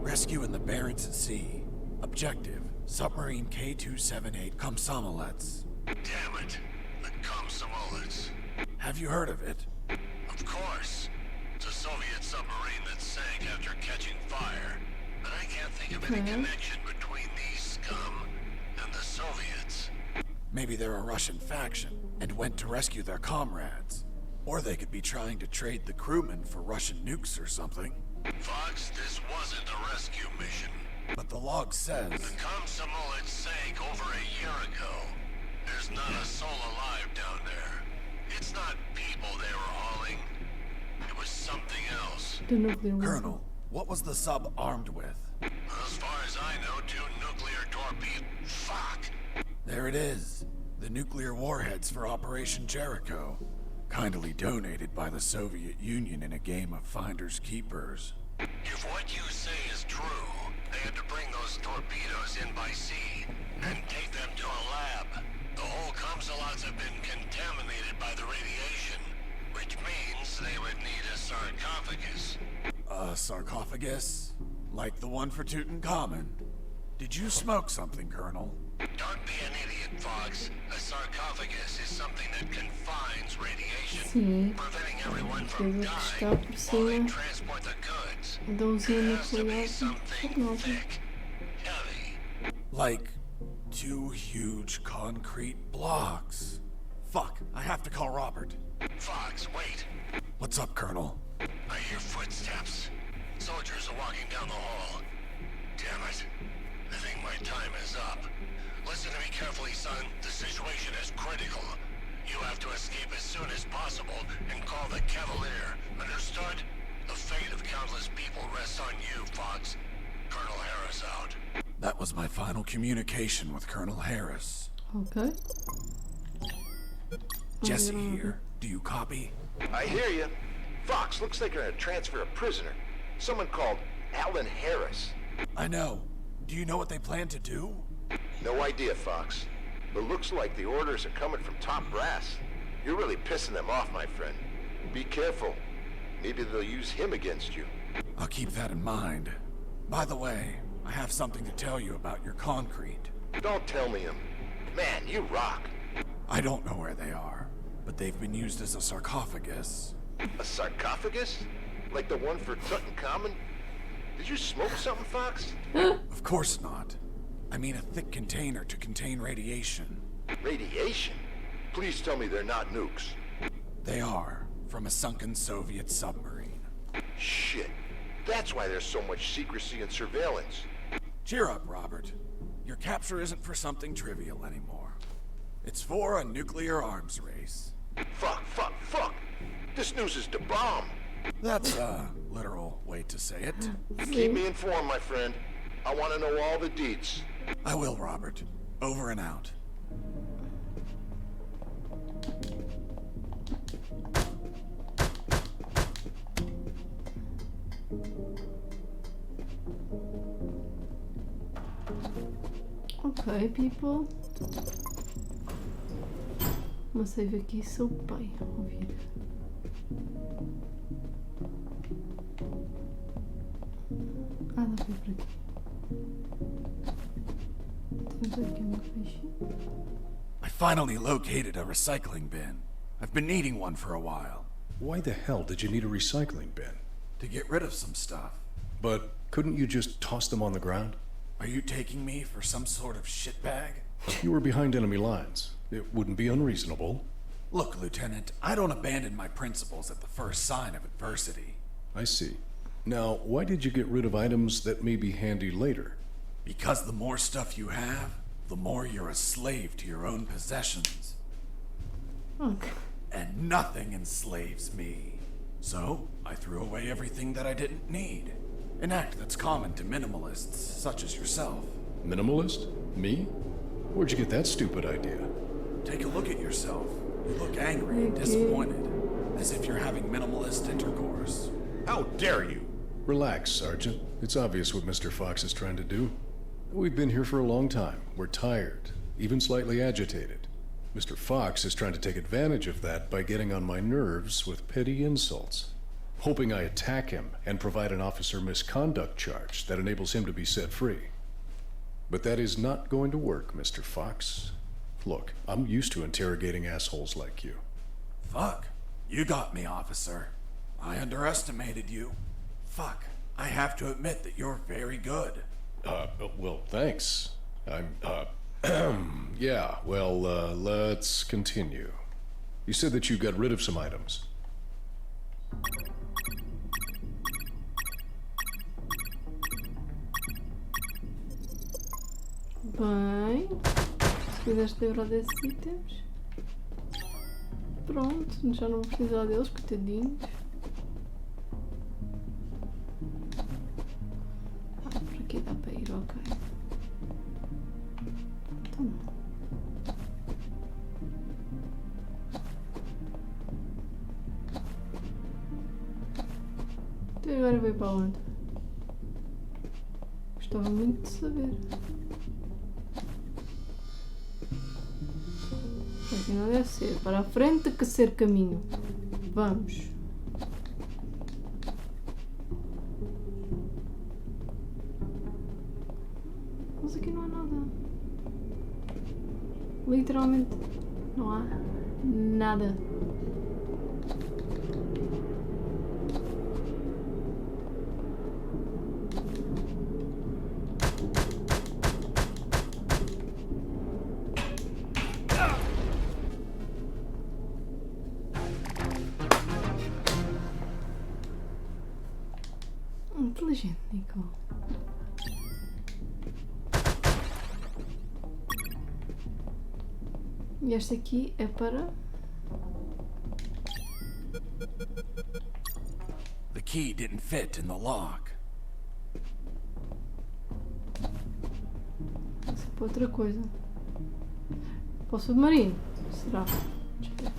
Rescue in the Barents at Sea. Objective, submarine K-278 Komsomolets. Damn it. The Komsomolets. Have you heard of it? Of course. It's a Soviet submarine that sank after catching fire. But I can't think of any connection between these scum and the Soviets. Maybe they're a Russian faction and went to rescue their comrades. Or they could be trying to trade the crewmen for Russian nukes or something. Fox, this wasn't a rescue mission. But the log says... The Komsomolets sank over a year ago. There's not a soul alive down there. It's not people they were hauling. It was something else. Colonel, what was the sub armed with? As far as I know, 2 nuclear torpedoes. Fuck! There it is. The nuclear warheads for Operation Jericho. Kindly donated by the Soviet Union in a game of Finders Keepers. If what you say is true, they had to bring those torpedoes in by sea and take them to a lab. The whole Komsomolets have been contaminated by the radiation, which means they would need a sarcophagus. A sarcophagus? Like the one for Tutankhamun? Did you smoke something, Colonel? Don't be an idiot, Fox. A sarcophagus is something that confines radiation, preventing everyone from dying while they transport the goods. It has to be something thick, heavy. Like 2 huge concrete blocks. Fuck, I have to call Robert. Fox, wait. What's up, Colonel? I hear footsteps. Soldiers are walking down the hall. Damn it. I think my time is up. Listen to me carefully, son. The situation is critical. You have to escape as soon as possible and call the Cavalier. Understood? The fate of countless people rests on you, Fox. Colonel Harris out. That was my final communication with Colonel Harris. Okay. Jesse here. Do you copy? I hear you. Fox, looks like you're gonna transfer a prisoner. Someone called Alan Harris. I know. Do you know what they plan to do? No idea, Fox. But looks like the orders are coming from top brass. You're really pissing them off, my friend. Be careful. Maybe they'll use him against you. I'll keep that in mind. By the way, I have something to tell you about your concrete. Don't tell me him. Man, you rock. I don't know where they are, but they've been used as a sarcophagus. A sarcophagus? Like the one for Tutankhamun? Did you smoke something, Fox? Of course not. I mean a thick container to contain radiation. Radiation? Please tell me they're not nukes. They are, from a sunken Soviet submarine. Shit. That's why there's so much secrecy and surveillance. Cheer up, Robert. Your capture isn't for something trivial anymore. It's for a nuclear arms race. Fuck. This news is the bomb. That's a literal way to say it. Keep me informed, my friend. I want to know all the deets. I will, Robert. Over and out. Ok, people. Uma save aqui, sou pai. Ouvir. Ah, dá pra ir por aqui. Temos aqui uma caixinha. I finally located a recycling bin. I've been needing one for a while. Why the hell did you need a recycling bin? To get rid of some stuff. But couldn't you just toss them on the ground? Are you taking me for some sort of shitbag? You were behind enemy lines. It wouldn't be unreasonable. Look, Lieutenant, I don't abandon my principles at the first sign of adversity. I see. Now, why did you get rid of items that may be handy later? Because the more stuff you have, the more you're a slave to your own possessions. Okay. And nothing enslaves me. So, I threw away everything that I didn't need. An act that's common to minimalists, such as yourself. Minimalist? Me? Where'd you get that stupid idea? Take a look at yourself. You look angry and disappointed, as if you're having minimalist intercourse. How dare you? Relax, Sergeant. It's obvious what Mr. Fox is trying to do. We've been here for a long time. We're tired, even slightly agitated. Mr. Fox is trying to take advantage of that by getting on my nerves with petty insults. hoping I attack him and provide an officer misconduct charge that enables him to be set free. But that is not going to work, Mr. Fox. Look, I'm used to interrogating assholes like you. Fuck. You got me, officer. I underestimated you. Fuck. I have to admit that you're very good. Well, thanks. Yeah, well, let's continue. You said that you got rid of some items. Bem, se pudeste livrar desses itens. Pronto, já não vou precisar deles, coitadinhos. Por aqui dá para ir, ok. Então. Então agora veio para onde? Gostava muito de saber. Assim não deve ser. Para a frente que ser caminho. Vamos. Mas aqui não há nada. Literalmente não há nada. Inteligente, Nico. E esta aqui é para... The key didn't fit in the lock. Isso é para outra coisa. Para o submarino. Será? Deixa eu ver.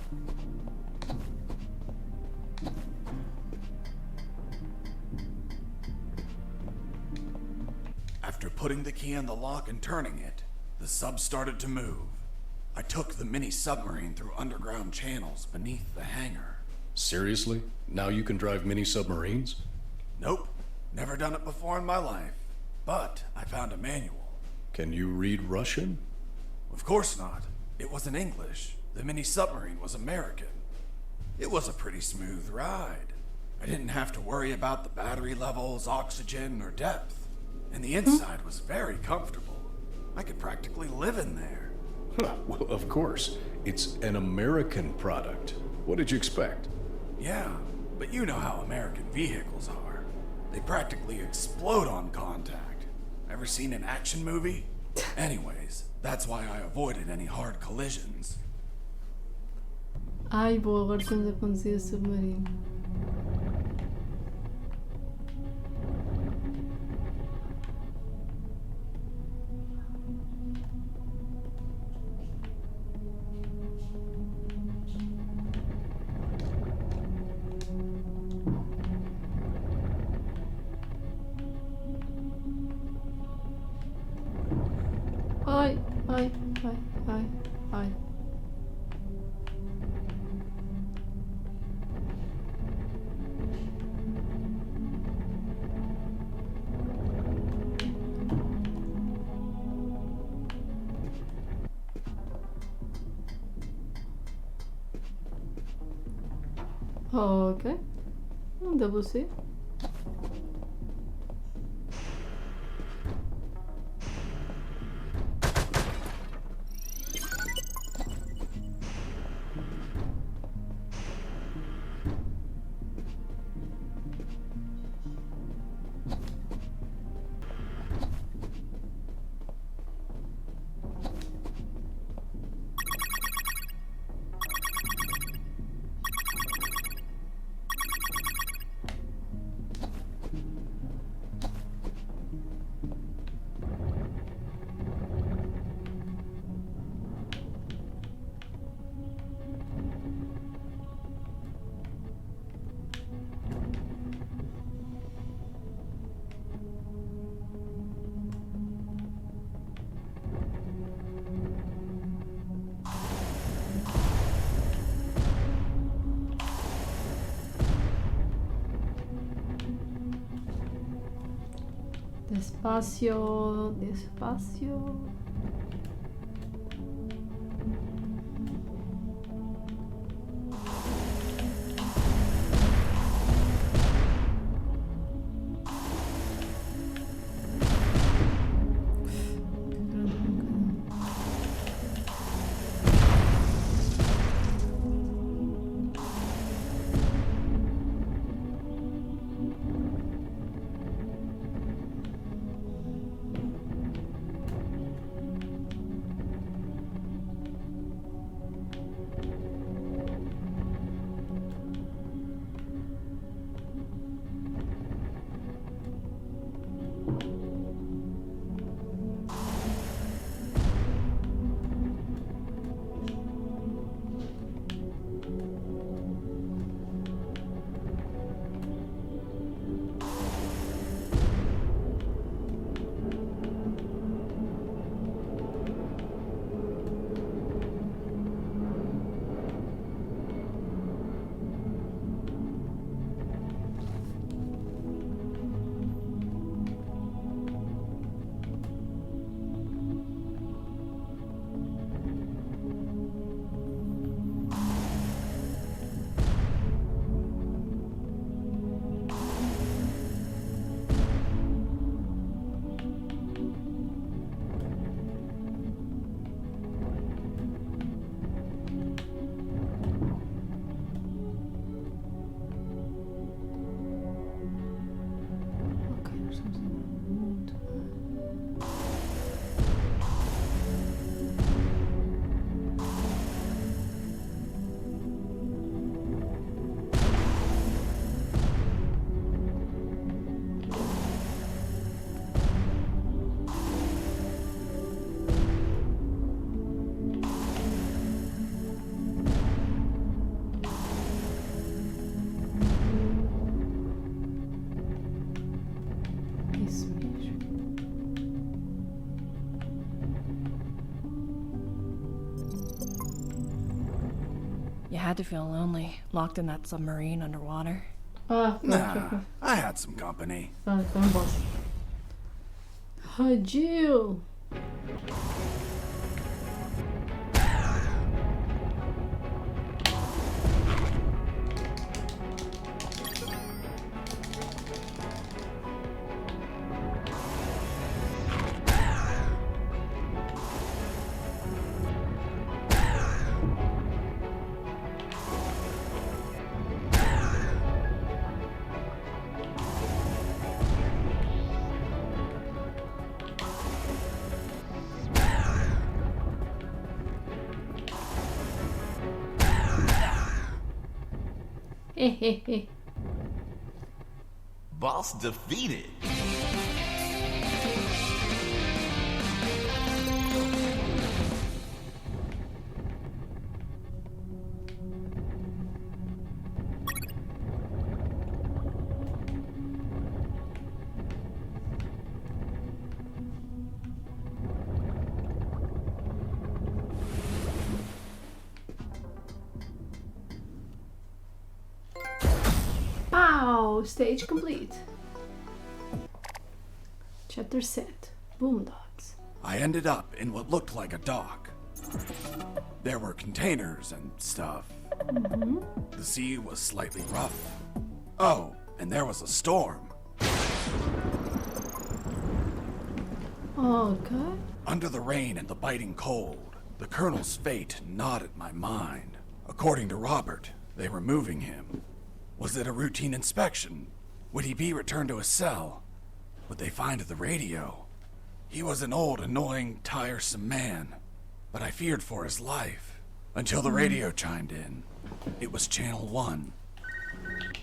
After putting the key in the lock and turning it, the sub started to move. I took the mini submarine through underground channels beneath the hangar. Seriously? Now you can drive mini submarines? Nope. Never done it before in my life. But I found a manual. Can you read Russian? Of course not. It was in English. The mini submarine was American. It was a pretty smooth ride. I didn't have to worry about the battery levels, oxygen, or depth. And the inside was very comfortable. I could practically live in there. Well, of course. It's an American product. What did you expect? Yeah, but you know how American vehicles are. They practically explode on contact. Ever seen an action movie? Anyways, that's why I avoided any hard collisions. Ai, boa, agora estamos a conduzir o submarino. Ai, ai, ai, ai, ai. Ok. WC. Despacio, despacio. You had to feel lonely, locked in that submarine underwater. Nah, I had some company. Jill. Boss defeated. Wow, stage complete. Chapter set. Boondocks. I ended up in what looked like a dock. There were containers and stuff. The sea was slightly rough. Oh, and there was a storm. Oh, God. Under the rain and the biting cold, the Colonel's fate gnawed at my mind. According to Robert, they were moving him. Was it a routine inspection? Would he be returned to his cell? Would they find the radio? He was an old, annoying, tiresome man, but I feared for his life. Until the radio chimed in. It was Channel 1.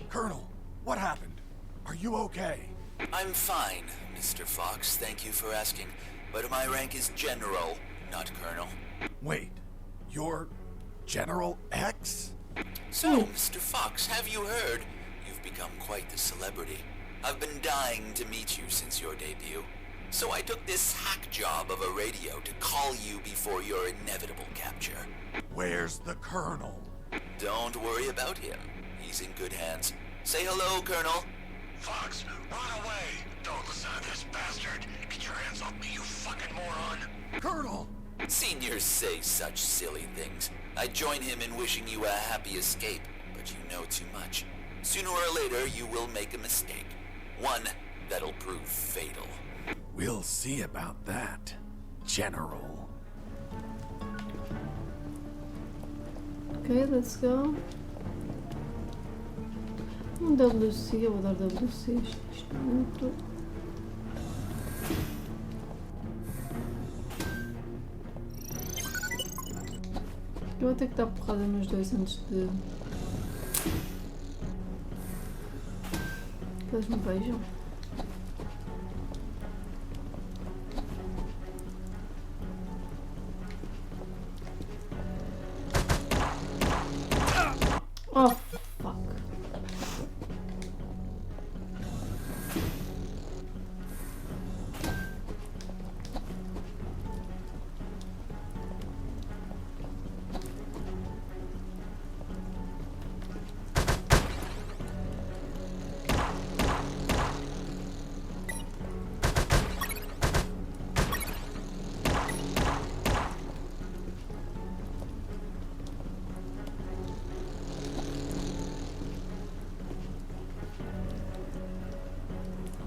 Colonel, what happened? Are you okay? I'm fine, Mr. Fox, thank you for asking. But my rank is General, not Colonel. Wait, you're General X? So, Mr. Fox, have you heard? You've become quite the celebrity. I've been dying to meet you since your debut. So I took this hack job of a radio to call you before your inevitable capture. Where's the Colonel? Don't worry about him. He's in good hands. Say hello, Colonel. Fox, run away! Don't listen to this bastard. Get your hands off me, you fucking moron. Colonel! Seniors say such silly things. I join him in wishing you a happy escape, but you know too much. Sooner or later, you will make a mistake. One that'll prove fatal. We'll see about that, General. Okay, let's go. WC, eu vou dar WC. Isto é muito. Eu vou ter que dar porrada nos dois antes de. que eles me vejam. Oh, fuck.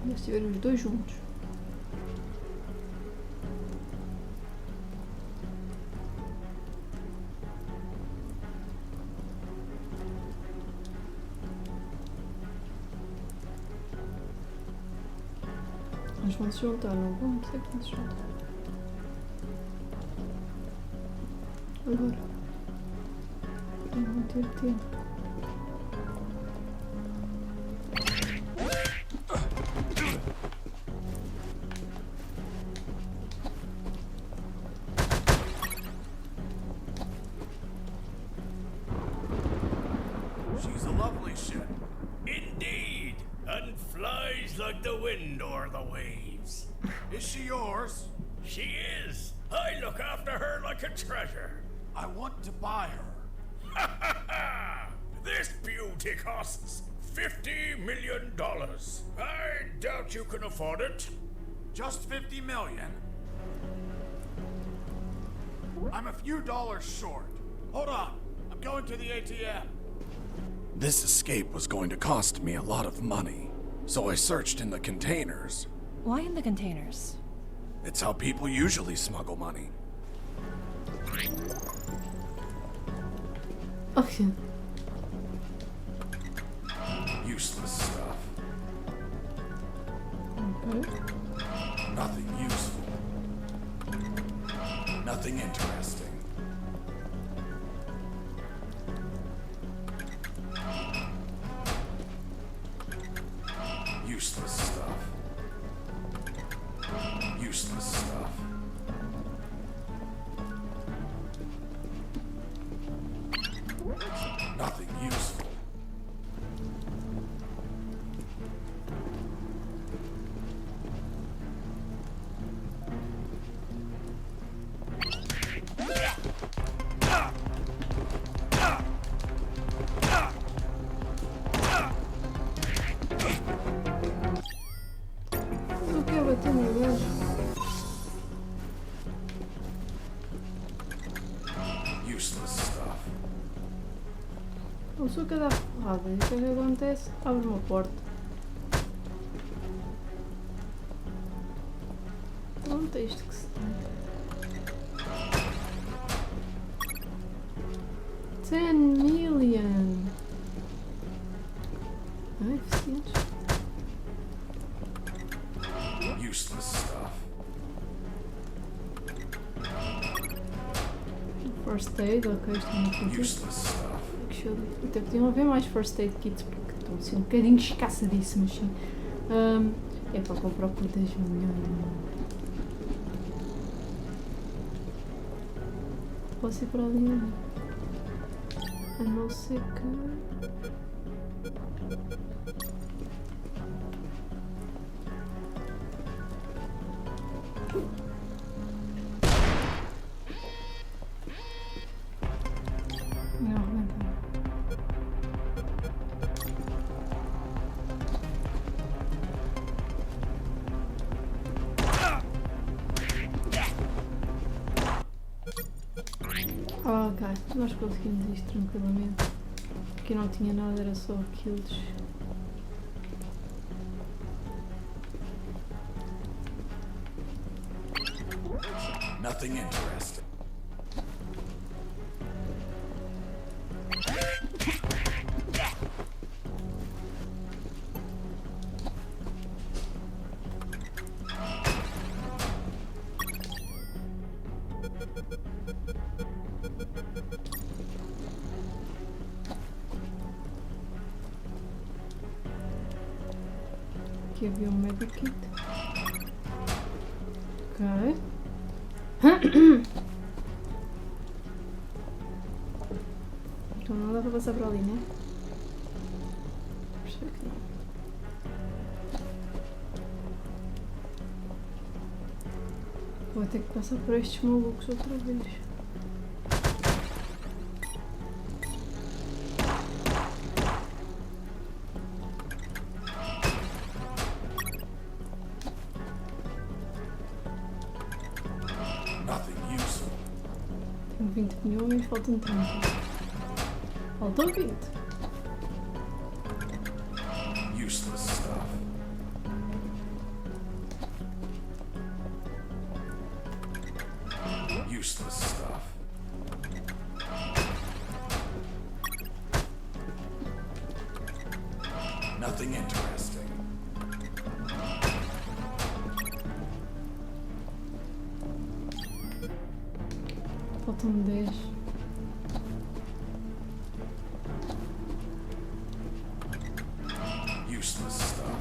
Nós estiveram os dois juntos. Eles vão se juntar, não vão? Não sei que vão se juntar. Agora. Não vão ter tempo. She's a lovely ship. Indeed, and flies like the wind or the waves. Is she yours? She is. I look after her like a treasure. I want to buy her. Ha ha ha! This beauty costs $50 million. I doubt you can afford it. Just 50 million? I'm a few dollars short. Hold on, I'm going to the ATM. This escape was going to cost me a lot of money, so I searched in the containers. Why in the containers? It's how people usually smuggle money. Okay. Useless stuff. Okay. Nothing useful. Nothing interesting. Useless stuff. Useless stuff. Nothing useful. Eu quero bater no gajo. Useless stuff. Eu sou cada porrada. E o que é que acontece? Abre uma porta. Pronto, é isto que se tem. 10 million. Ai, eficientes. Useless stuff. First aid, ok, isto é muito útil. Useless stuff. Até podiam haver mais first aid kits porque estão assim um bocadinho escassadíssimos, sim. É para comprar por 10 milhões. Posso ir para ali? A não ser que. Não, não. Ok, nós conseguimos isto tranquilamente. Aqui não tinha nada, era só aqueles. Nothing interesting. Aqui havia um medikit. Ok. Então não dá para passar para ali, né? Percebo que não. Vou ter que passar por estes malucos outra vez. Nothing useful. Tenho 20 milhões, faltam 30. Faltam 20. Useless stuff. Useless stuff. Nothing interesting. Faltam 10. Useless stuff.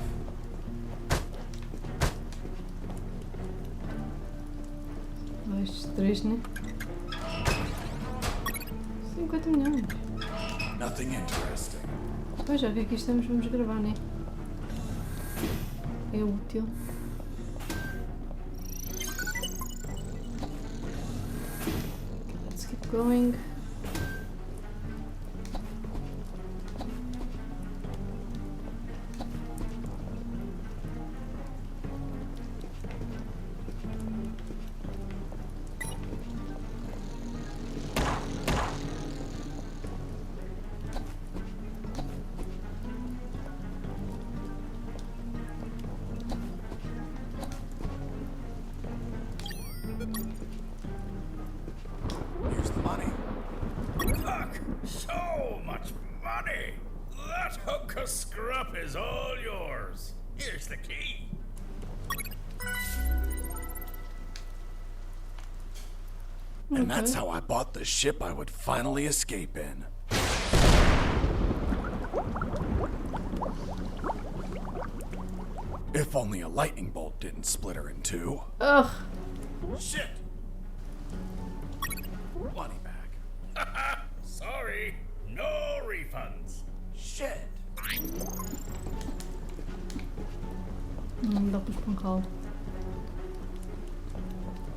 Estes 3, né? 50 milhões. Nothing interesting. Pois já que aqui estamos, vamos gravar, né? É útil. Let's keep going. Here's the money. Fuck! So much money! That hunk of scrap is all yours. Here's the key. And that's how I bought the ship I would finally escape in. If only a lightning bolt didn't split her in two. Ugh. Shit! Money back. Sorry, no refunds. Shit. Não dá para espancá-lo.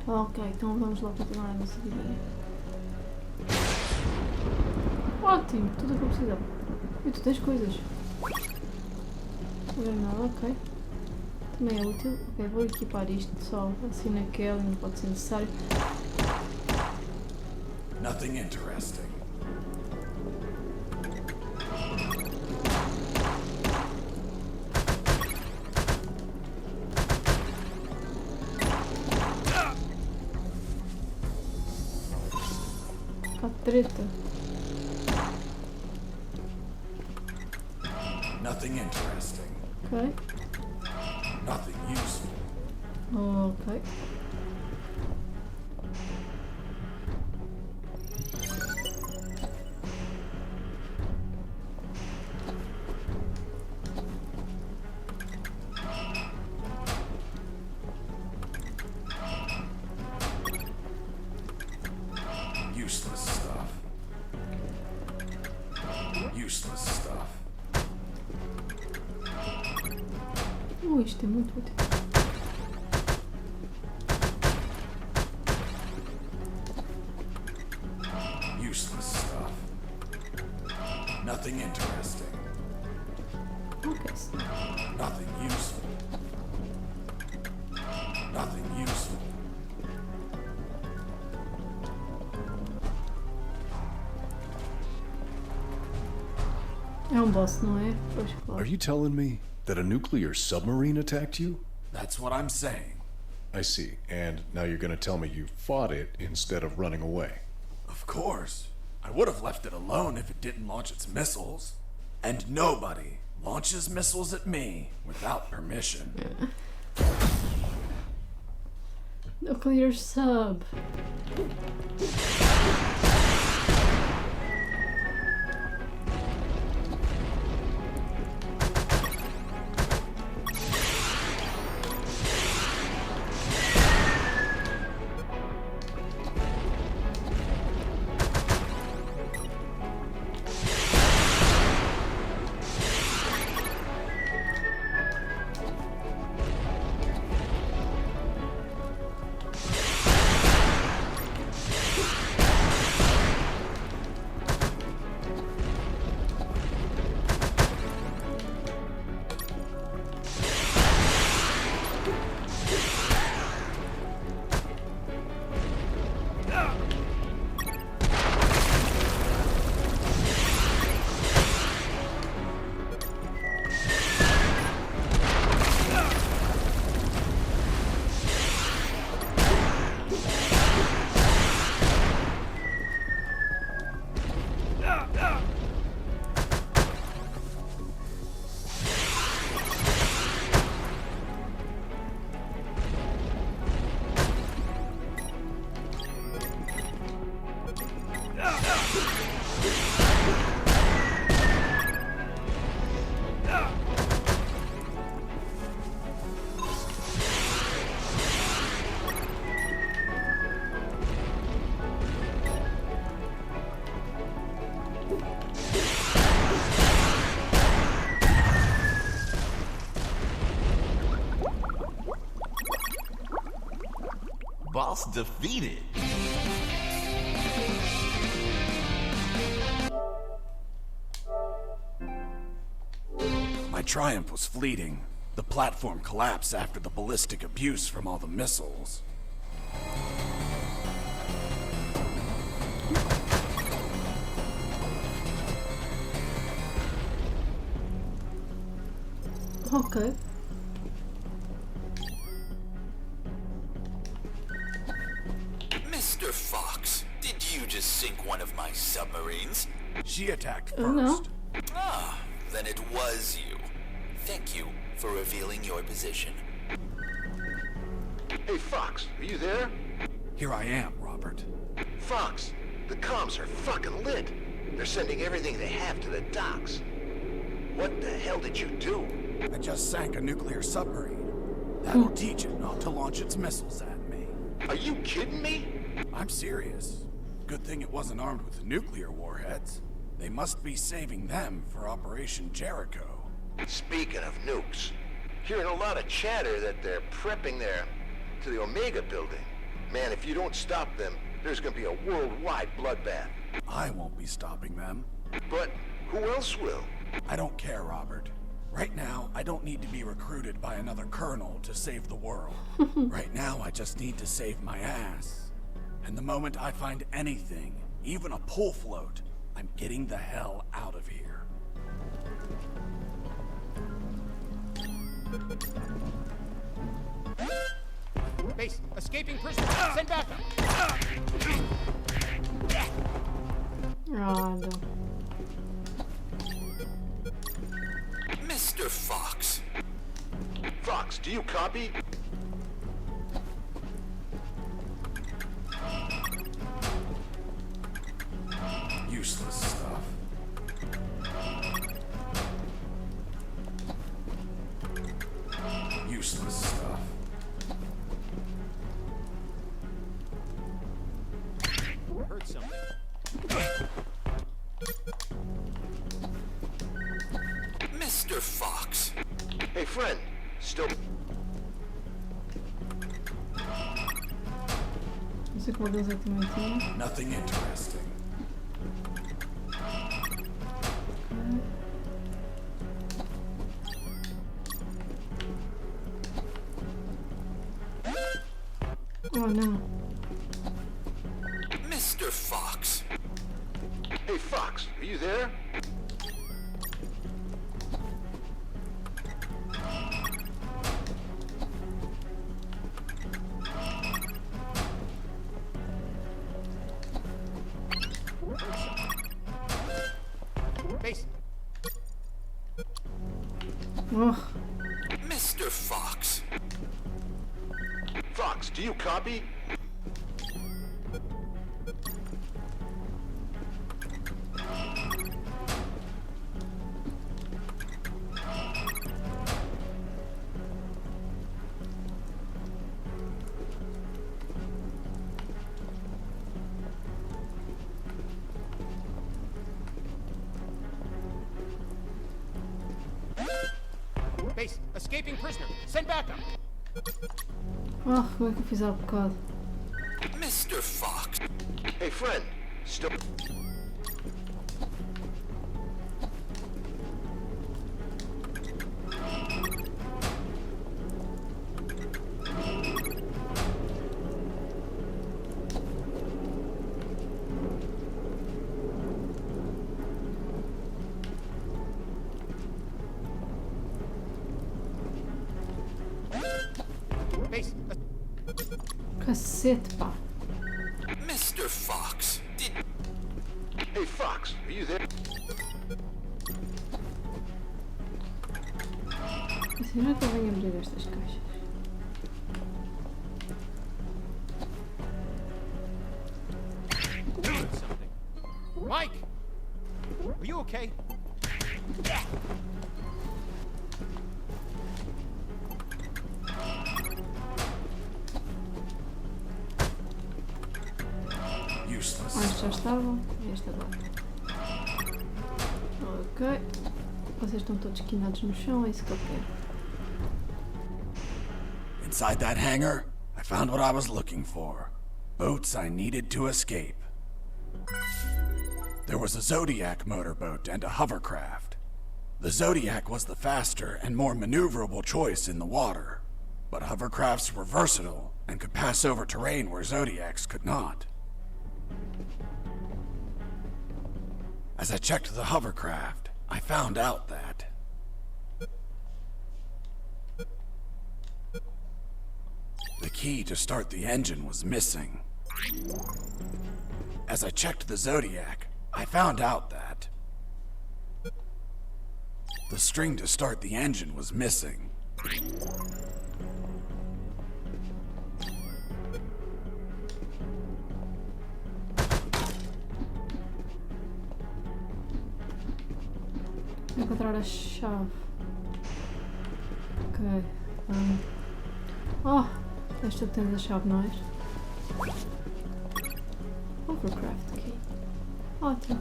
Ok, então vamos lá continuar a nossa vidinha. Ótimo, tudo o que eu precisava. E tu tens coisas. Não é nada, ok. Também é útil. Ok, vou equipar isto só assim naquela, não pode ser necessário. Nothing interesting. Cá treta. Nothing interesting. Ok. Nothing useful. Ok. Useless stuff. Useless stuff. Isto é muito útil. Useless stuff. Nothing interesting. Ok. Nothing useful. Nothing useful. É boss, não é? Pois claro. Are you telling me that a nuclear submarine attacked you? That's what I'm saying. I see. And now you're gonna tell me you fought it instead of running away. Of course. I would have left it alone if it didn't launch its missiles. And nobody launches missiles at me without permission. Nuclear sub. Boss defeated. My triumph was fleeting. The platform collapsed after the ballistic abuse from all the missiles. Okay. Mr. Fox, did you just sink one of my submarines? She attacked first. No. Ah, then it was you. Thank you for revealing your position. Hey, Fox, are you there? Here I am, Robert. Fox, the comms are fucking lit. They're sending everything they have to the docks. What the hell did you do? I just sank a nuclear submarine. That'll teach it not to launch its missiles at me. Are you kidding me? I'm serious. Good thing it wasn't armed with nuclear warheads. They must be saving them for Operation Jericho. Speaking of nukes, hearing a lot of chatter that they're prepping to the Omega building. Man, if you don't stop them, there's gonna be a worldwide bloodbath. I won't be stopping them. But who else will? I don't care, Robert. Right now, I don't need to be recruited by another colonel to save the world. Right now, I just need to save my ass. And the moment I find anything, even a pull float, I'm getting the hell out of here. Base, escaping prisoner. Send backup. Oh, no. Mr. Fox. Fox, do you copy? Useless stuff. Useless stuff. Heard something. Mr. Fox. Hey, friend, still... Não sei qual deles é que também tinha. Nothing interesting. Oh, não. Mr. Fox. Hey, Fox, are you there? Ugh. Mr. Fox. Fox, do you copy? Base, escaping prisoner. Send backup. Ah, como é que eu fiz há bocado? Mr. Fox. Hey, friend. Still... Base, Cacete, pá. Mr. Fox. Did... Hey, Fox, are you there? Assim, não é que eu venho abrir estas caixas. doing something. Mike! Are you okay? Useless. Estes já estavam. E este agora. Ok. Vocês estão todos quinados no chão, é isso que eu quero. Inside that hangar, I found what I was looking for. Boats I needed to escape. There was a Zodiac motorboat and a hovercraft. The Zodiac was the faster and more maneuverable choice in the water, but hovercrafts were versatile and could pass over terrain where Zodiacs could not. As I checked the hovercraft, I found out that the key to start the engine was missing. As I checked the Zodiac, I found out that the string to start the engine was missing. Encontrar a chave. Ok. Oh! És tu que tens a chave, não és? Overcraft key. Ótimo.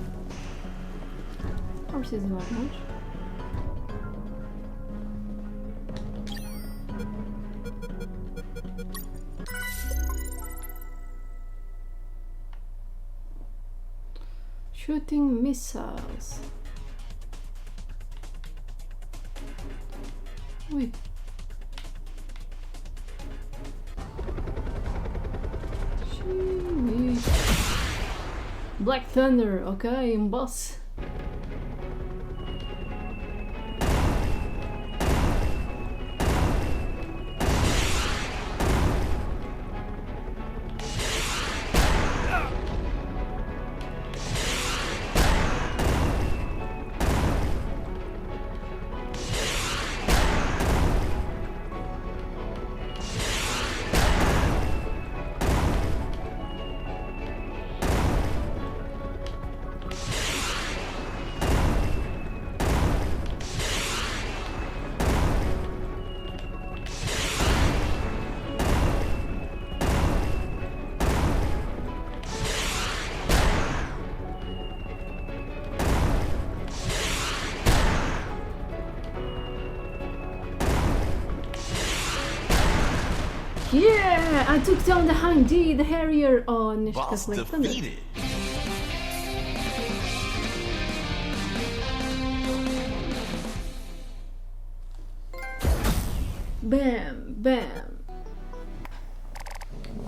Não preciso de mais, não é? Shooting missiles. Ui. Xiii. Black Thunder, ok, boss. Yeah! I took down the Hind D, the Harrier. Oh, neste caso Black Thunder. Bam! Bam!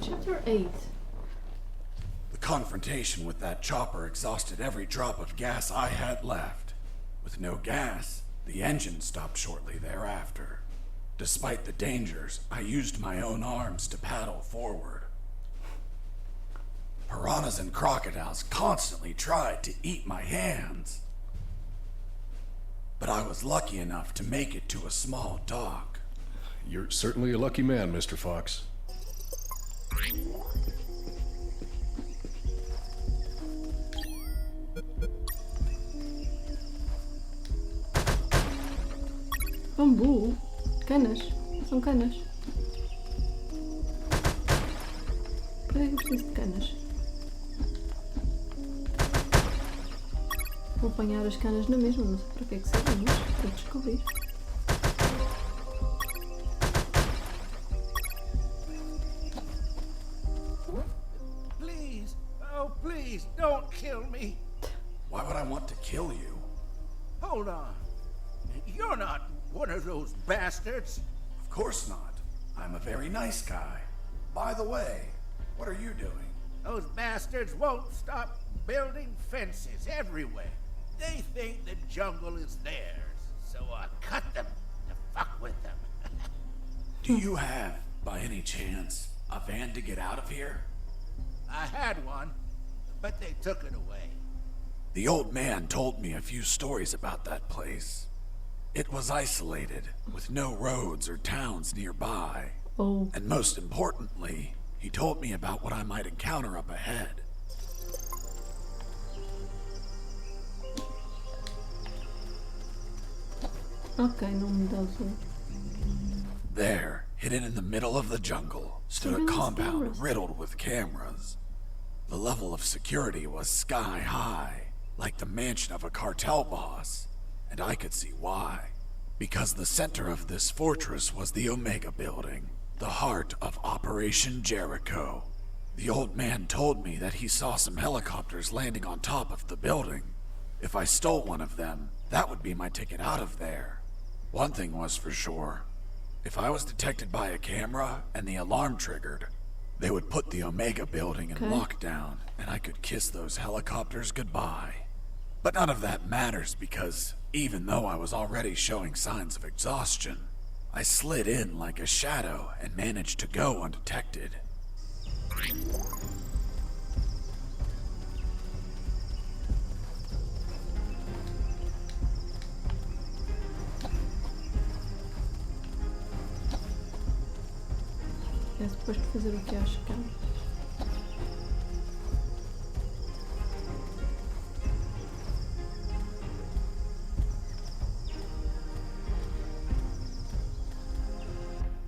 Chapter 8. The confrontation with that chopper exhausted every drop of gas I had left. With no gas, the engine stopped shortly thereafter. Despite the dangers, I used my own arms to paddle forward. Piranhas and crocodiles constantly tried to eat my hands. but I was lucky enough to make it to a small dock. You're certainly a lucky man, Mr. Fox. Bambu. Canas. São canas. Para que eu preciso de canas? Vou apanhar as canas na mesma, não sei para que é que servem, mas vou descobrir. Please, oh please, don't kill me. Why would I want to kill you? Hold on. You're not one of those bastards. Of course not. I'm a very nice guy. By the way, what are you doing? Those bastards won't stop building fences everywhere. They think the jungle is theirs, so I cut them to fuck with them. Do you have, by any chance, a van to get out of here? I had one, but they took it away. The old man told me a few stories about that place. It was isolated, with no roads or towns nearby. Oh. And most importantly, he told me about what I might encounter up ahead. Ok, não me dá o. There, hidden in the middle of the jungle, stood a compound riddled with cameras. The level of security was sky high, like the mansion of a cartel boss, and I could see why. Because the center of this fortress was the Omega Building, the heart of Operation Jericho. The old man told me that he saw some helicopters landing on top of the building. If I stole one of them, that would be my ticket out of there. One thing was for sure. If I was detected by a camera and the alarm triggered, they would put the Omega Building in lockdown, and I could kiss those helicopters goodbye. But none of that matters because, even though I was already showing signs of exhaustion, I slid in like a shadow and managed to go undetected. É suposto fazer o que acho que é.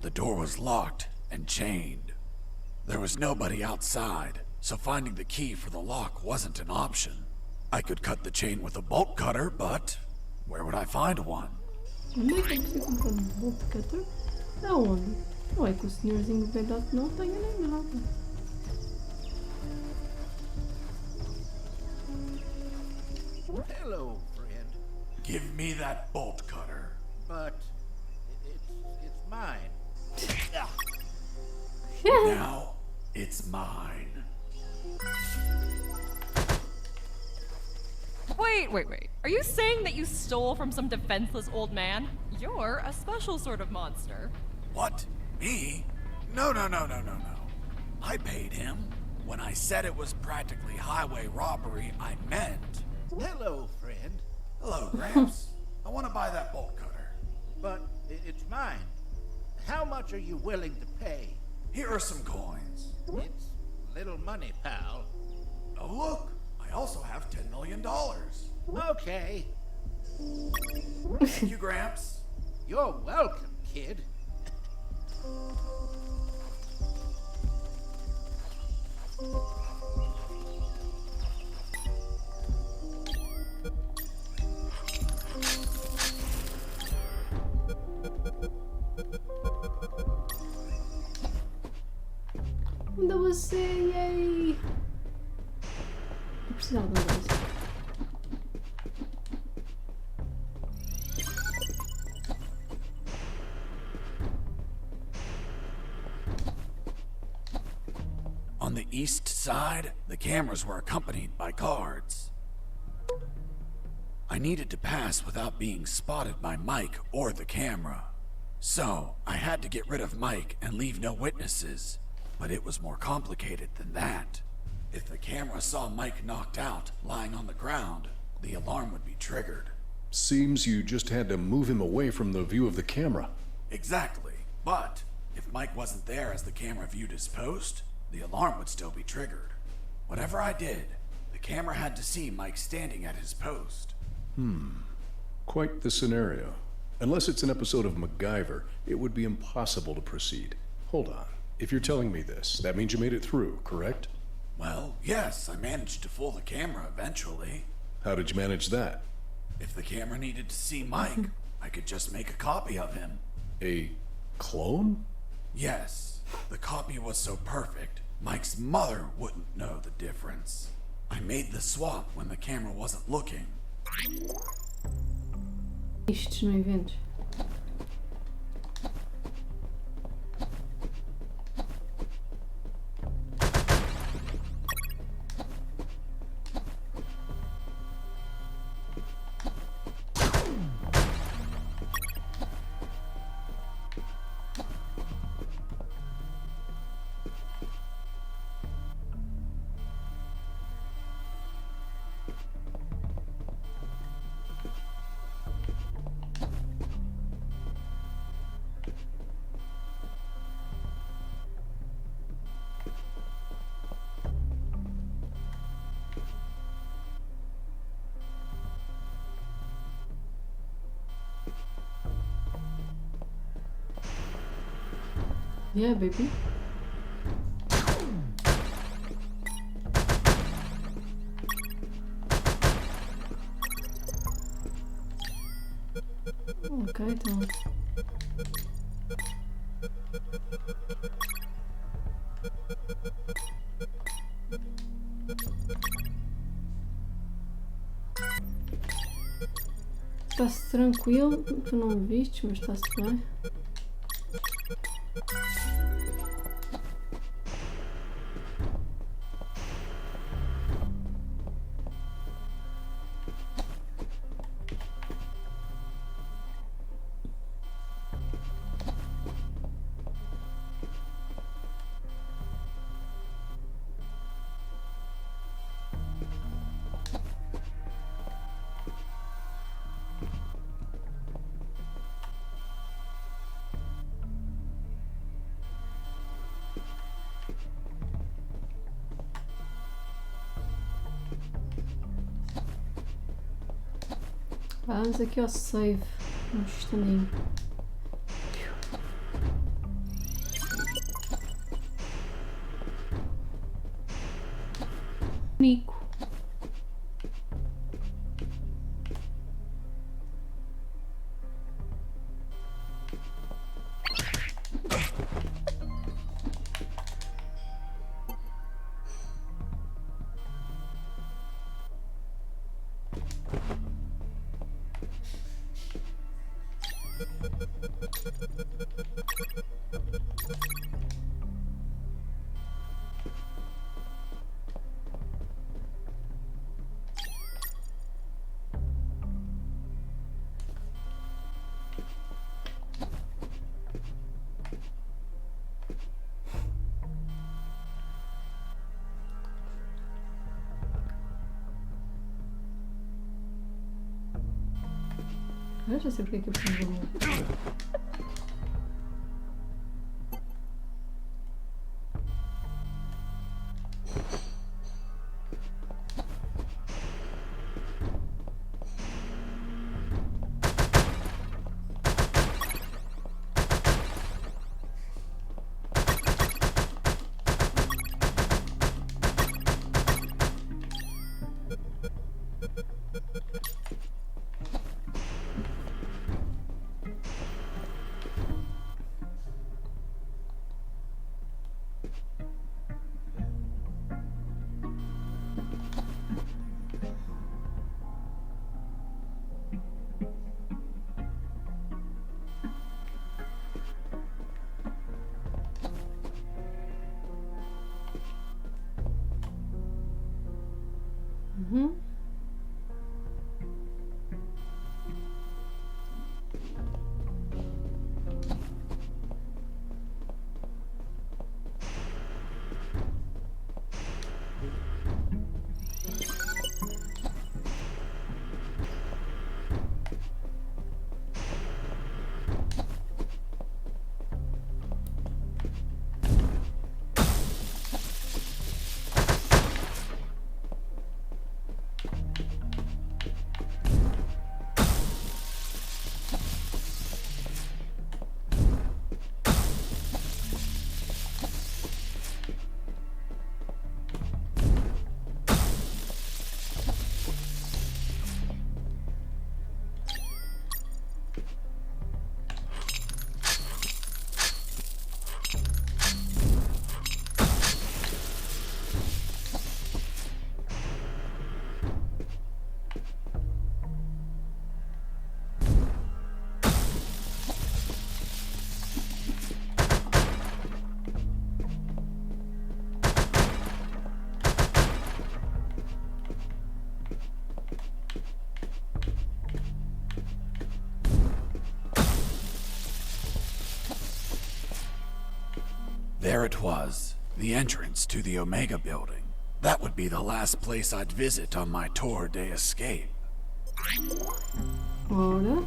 The door was locked and chained. There was nobody outside, so finding the key for the lock wasn't an option. I could cut the chain with a bolt cutter, but where would I find one? Onde é que eu preciso comprar um bolt cutter? Aonde? Não é que o senhorzinho velhote não tenha nem nada. Hello, friend. Give me that bolt cutter. But it's mine. Now it's mine. Wait. Are you saying that you stole from some defenseless old man? You're a special sort of monster. What? Me? No. I paid him. When I said it was practically highway robbery, I meant... Hello, friend. Hello, Gramps. I want to buy that bolt cutter. But it's mine. How much are you willing to pay? Here are some coins. It's little money, pal. Oh, look. I also have $10 million. Okay. Thank you, Gramps. You're welcome, kid. Onde você? Yay! Eu precisava de você. On the east side, the cameras were accompanied by guards. I needed to pass without being spotted by Mike or the camera. So, I had to get rid of Mike and leave no witnesses. But it was more complicated than that. If the camera saw Mike knocked out, lying on the ground, the alarm would be triggered. Seems you just had to move him away from the view of the camera. Exactly. But if Mike wasn't there as the camera viewed his post, the alarm would still be triggered. Whatever I did, the camera had to see Mike standing at his post. Quite the scenario. Unless it's an episode of MacGyver, it would be impossible to proceed. Hold on. If you're telling me this, that means you made it through, correct? Well, yes, I managed to fool the camera eventually. How did you manage that? If the camera needed to see Mike, I could just make a copy of him. A clone? Yes. The copy was so perfect, Mike's mother wouldn't know the difference. I made the swap when the camera wasn't looking. Isto no eventos. Yeah, baby. Ok, então. Está-se tranquilo, tu não me vistes, mas está-se bem. Vamos aqui ao save, um instantinho. Nico. Eu já sei porque é que eu preciso. there it was, the entrance to the Omega building. That would be the last place I'd visit on my tour de escape. Ora.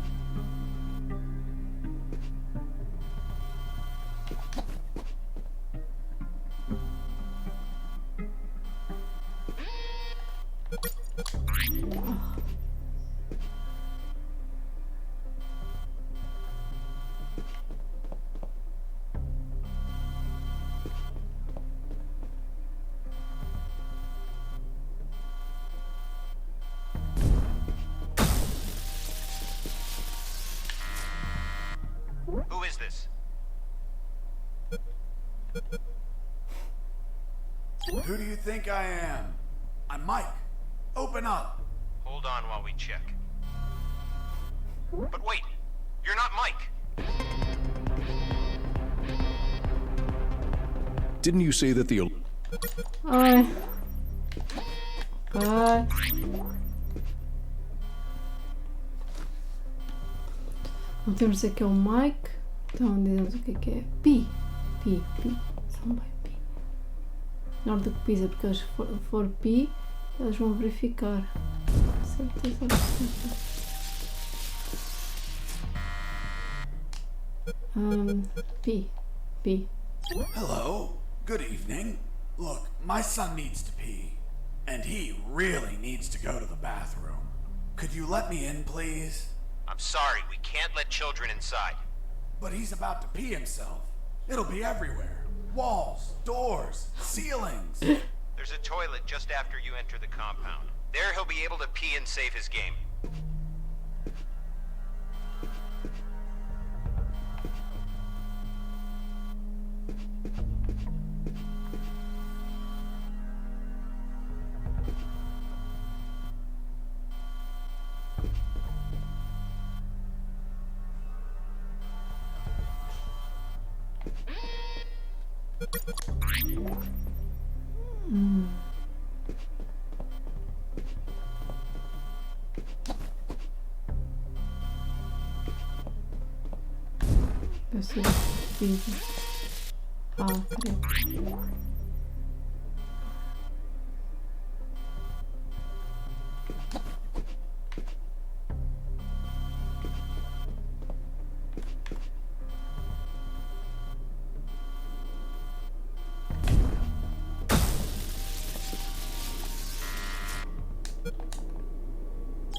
Who is this? Who do you think I am? I'm Mike. Open up. Hold on while we check. But wait, you're not Mike. Didn't you say that the... Ai. Ai. Não temos de dizer que é o Mike. Então dizemos o que é. Pi. Pi. Pi. São bem Pi. Na hora do que pisa, porque eles for Pi, eles vão verificar. Certeza absoluta. Pi. Pi. Hello. Good evening. Look, my son needs to pee. And he really needs to go to the bathroom. Could you let me in, please? I'm sorry, we can't let children inside. But he's about to pee himself. It'll be everywhere. Walls, doors, ceilings. There's a toilet just after you enter the compound. There he'll be able to pee and save his game. Eu sei que peraí.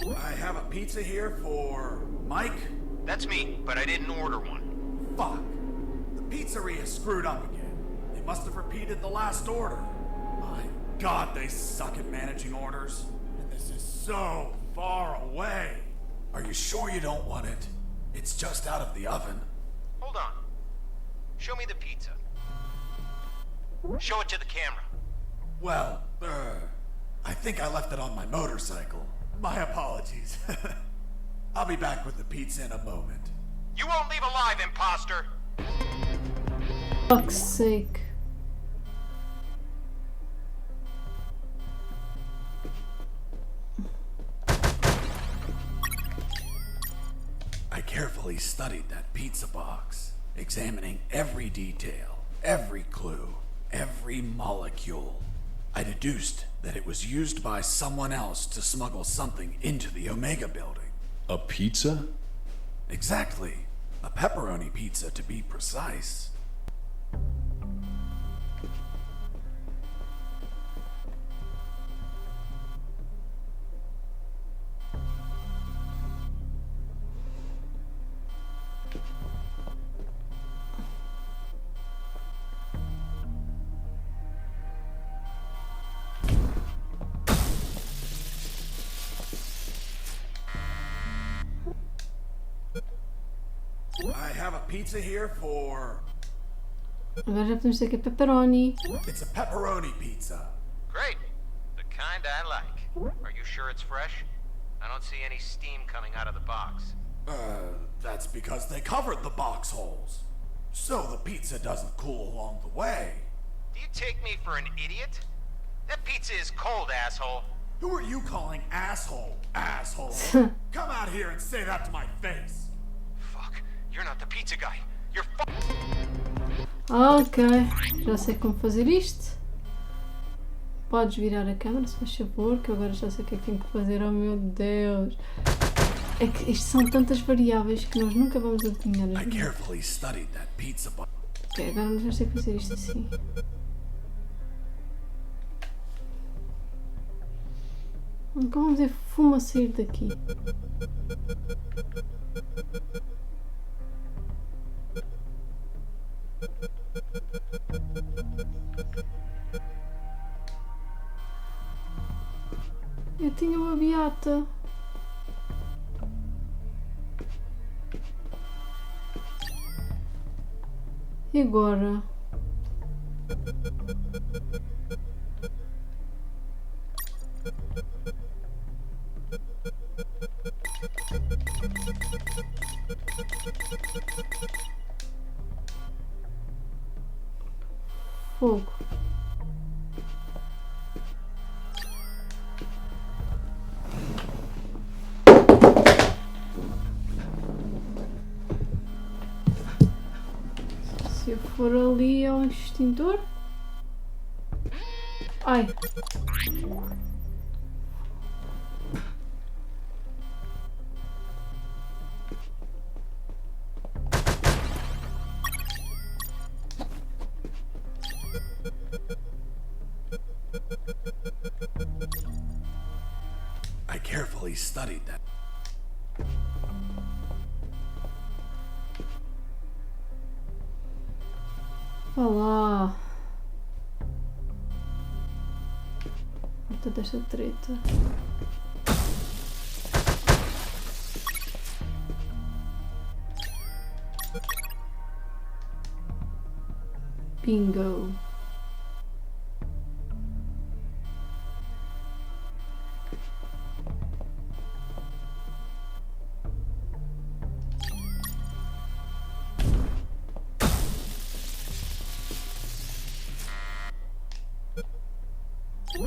I have a pizza here for Mike. That's me, but I didn't order one. Fuck. The pizzeria screwed up again. They must have repeated the last order. My God, they suck at managing orders. And this is so far away. Are you sure you don't want it? It's just out of the oven. Hold on. Show me the pizza. Show it to the camera. Well, I think I left it on my motorcycle. My apologies. I'll be back with the pizza in a moment. You won't leave alive, imposter! Fuck's sake. I carefully studied that pizza box, examining every detail, every clue, every molecule. I deduced that it was used by someone else to smuggle something into the Omega building. A pizza? Exactly. A pepperoni pizza, to be precise. I have a pizza here for... Agora já podemos dizer que é pepperoni. It's a pepperoni pizza. Great. The kind I like. Are you sure it's fresh? I don't see any steam coming out of the box. That's because they covered the box holes. So the pizza doesn't cool along the way. Do you take me for an idiot? That pizza is cold, asshole. Who are you calling asshole, asshole? Come out here and say that to my face. Fuck. You're not the pizza guy. You're Ok, já sei como fazer isto. Podes virar a câmera, se faz favor, que eu agora já sei o que é que tenho que fazer. Oh meu Deus! É que isto são tantas variáveis que nós nunca vamos adivinhar. I carefully studied that pizza box. Ok, agora já sei fazer isto assim. Então vamos ver fumo a sair daqui. Eu tinha uma beata. E agora? Fogo. Se eu for ali ao extintor. Ai. I carefully studied that. Olá. Porta desta treta. Bingo.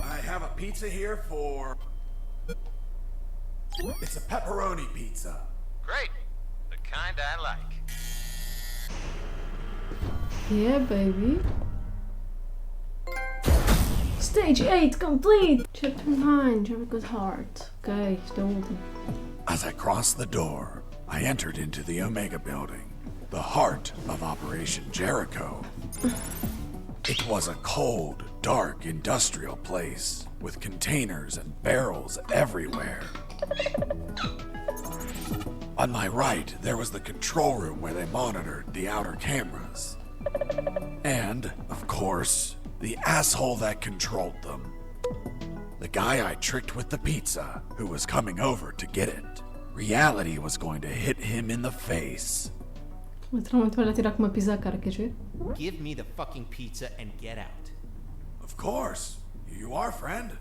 I have a pizza here for... It's a pepperoni pizza. Great. The kind I like. Yeah, baby. Stage 8 complete! Chapter 9, Jericho's Heart. Ok, isto é o último. As I crossed the door, I entered into the Omega building, the heart of Operation Jericho. It was a cold, dark industrial place with containers and barrels everywhere. On my right, there was the control room where they monitored the outer cameras. And, of course, the asshole that controlled them. The guy I tricked with the pizza, who was coming over to get it. Reality was going to hit him in the face. Literalmente vai lá tirar com uma pizza à cara, queres ver? Give me the fucking pizza and get out. Of course. You are, friend.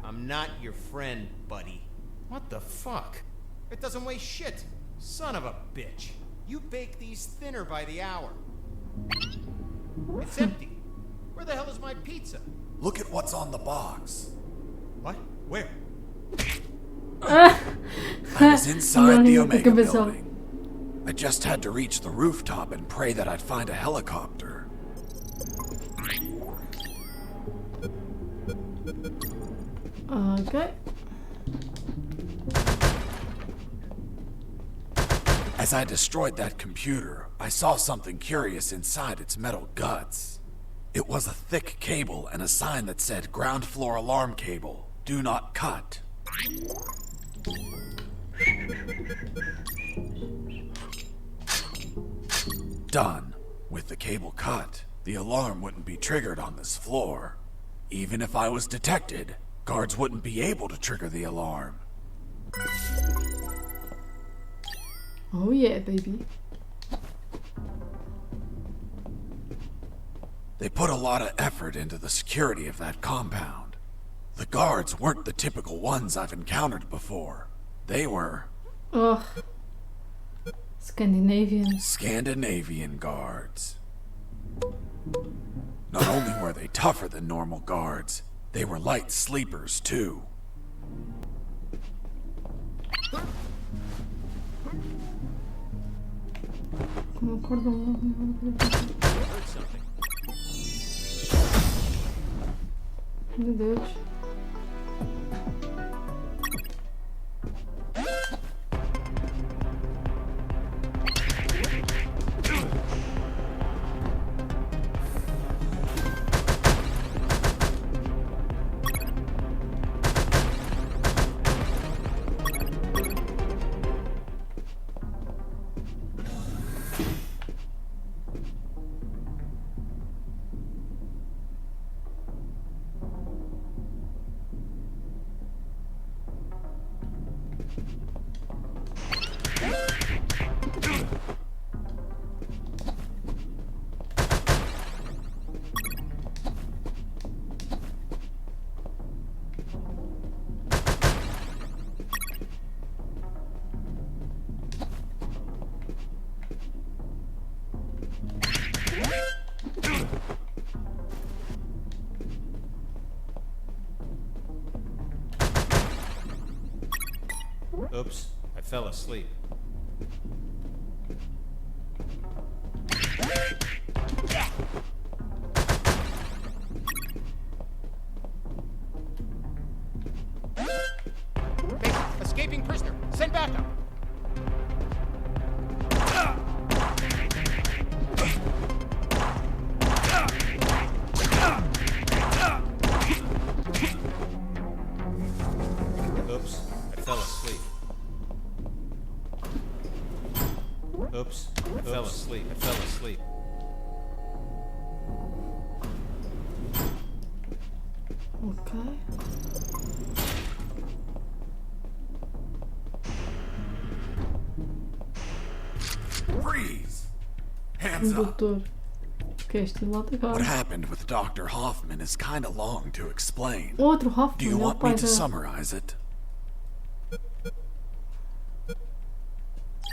I'm not your friend, buddy. What the fuck? It doesn't weigh shit. Son of a bitch. You bake these thinner by the hour. It's empty. Where the hell is my pizza? Look at what's on the box. What? Where? I was inside the Omega building. I just had to reach the rooftop and pray that I'd find a helicopter. Ok. As I destroyed that computer, I saw something curious inside its metal guts. It was a thick cable and a sign that said ground floor alarm cable. Do not cut. Done. With the cable cut, the alarm wouldn't be triggered on this floor. Even if I was detected, guards wouldn't be able to trigger the alarm. Oh yeah, baby. They put a lot of effort into the security of that compound. The guards weren't the typical ones I've encountered before. They were... Ugh. Scandinavian. Scandinavian guards. Not only were they tougher than normal guards, they were light sleepers too. Como acordam logo. something. Meu Deus. Oops, I fell asleep. Escaping prisoner. Send backup. Oops, I fell asleep. Oops, I fell asleep. I fell asleep. Ok. Freeze! Hands up. Doutor. Que é este lado agora? What happened with Dr. Hoffman is kind of long to explain. Outro Hoffman. Do you é o want pai me to da- summarize it?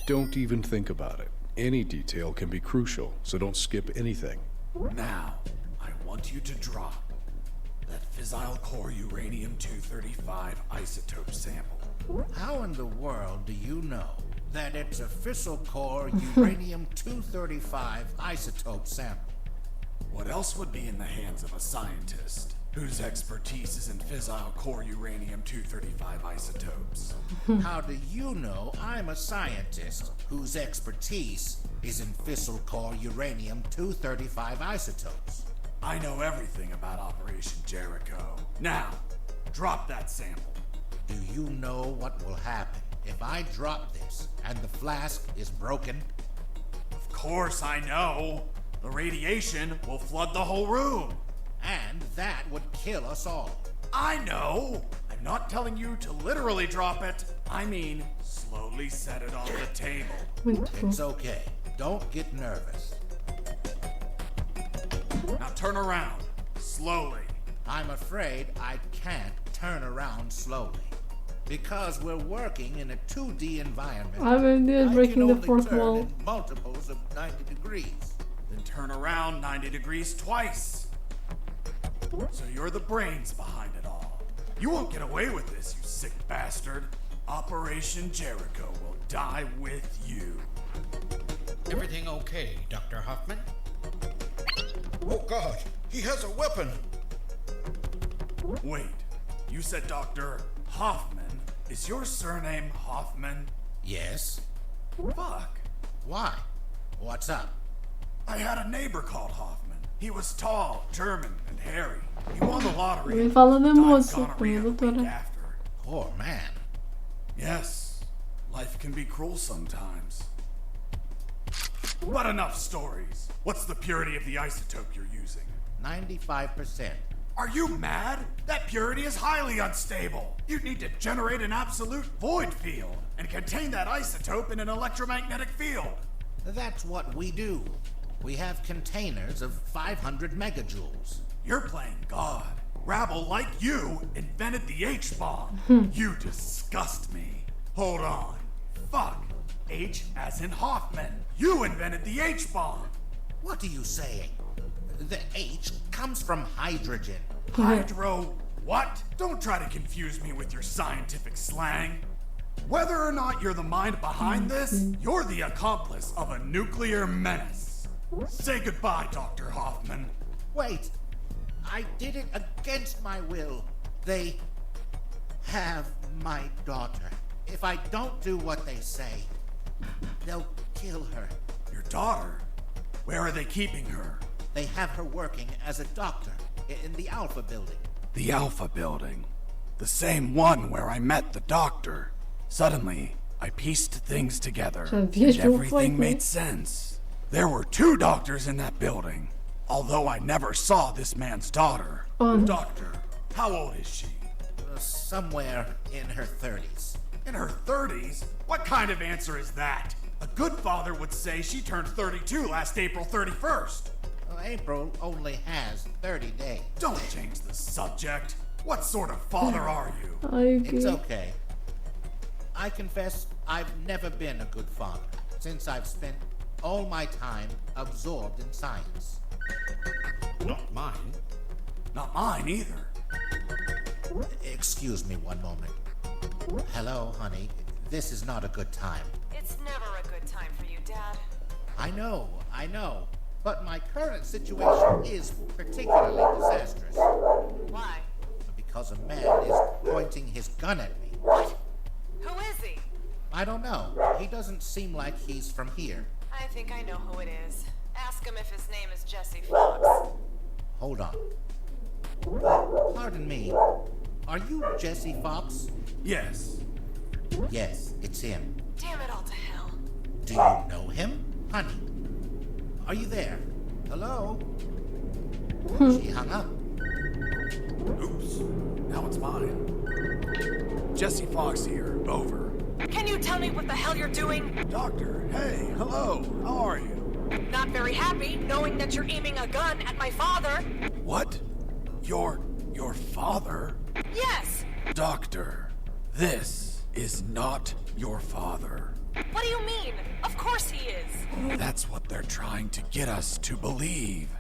Don't even think about it. Any detail can be crucial, so don't skip anything. Now, I want you to drop that fissile core uranium-235 isotope sample. How in the world do you know that it's a fissile core uranium-235 isotope sample? What else would be in the hands of a scientist whose expertise is in fissile core uranium-235 isotopes? How do you know I'm a scientist whose expertise is in fissile core uranium-235 isotopes? I know everything about Operation Jericho. Now, drop that sample. Do you know what will happen if I drop this and the flask is broken? Of course I know. The radiation will flood the whole room. And that would kill us all. I know. I'm not telling you to literally drop it. I mean, slowly set it on the table. It's okay. Don't get nervous. Now turn around. Slowly. I'm afraid I can't turn around slowly. Because we're working in a 2D environment. Ai meu Deus, I breaking can the only fourth turn wall. in multiples of 90 degrees. Then turn around 90 degrees twice. So you're the brains behind it all. You won't get away with this, you sick bastard. Operation Jericho will die with you. Everything okay, Dr. Hoffman? Oh God, he has a weapon! Wait, you said Dr. Hoffman. Is your surname Hoffman? Yes. Fuck. Why? What's up? I had a neighbor called Hoffman. He was tall, German, and hairy. He won the lottery. Também fala da Died of moça, gonorrhea com a the week doutora. after. Poor man. Yes, life can be cruel sometimes. But enough stories. What's the purity of the isotope you're using? 95%. Are you mad? That purity is highly unstable. You'd need to generate an absolute void field and contain that isotope in an electromagnetic field. That's what we do. We have containers of 500 megajoules. You're playing God. Rabble like you invented the H-bomb. You disgust me. Hold on. Fuck. H as in Hoffman. You invented the H-bomb. What are you saying? The H comes from hydrogen. Hydro what? Don't try to confuse me with your scientific slang. Whether or not you're the mind behind this, you're the accomplice of a nuclear menace. Say goodbye, Dr. Hoffman. Wait! I did it against my will. They have my daughter. If I don't do what they say, they'll kill her. Your daughter? Where are they keeping her? They have her working as a doctor in the Alpha building. The Alpha building. The same one where I met the doctor. Suddenly, I pieced things together, and everything made sense. There were 2 doctors in that building, although I never saw this man's daughter. Doctor, how old is she? Somewhere in her 30s. In her 30s? What kind of answer is that? A good father would say she turned 32 last April 31st. Well, April only has 30 days. Don't change the subject. What sort of father are you? It's okay. I confess I've never been a good father, since I've spent all my time absorbed in science. Not mine. Not mine either. Excuse me one moment. Hello, honey. This is not a good time. It's never a good time for you, Dad. I know. But my current situation is particularly disastrous. Why? Because a man is pointing his gun at me. What? Who is he? I don't know. He doesn't seem like he's from here. I think I know who it is. Ask him if his name is Jesse Fox. Hold on. Pardon me. Are you Jesse Fox? Yes. Yes, it's him. Damn it all to hell. Do you know him? Honey. Are you there? Hello? She hung up. Oops. Now it's mine. Jesse Fox here. Over. Can you tell me what the hell you're doing? Doctor, hey, hello. How are you? Not very happy knowing that you're aiming a gun at my father. What? Your father? Yes. Doctor, this is not your father. What do you mean? Of course he is. That's what they're trying to get us to believe.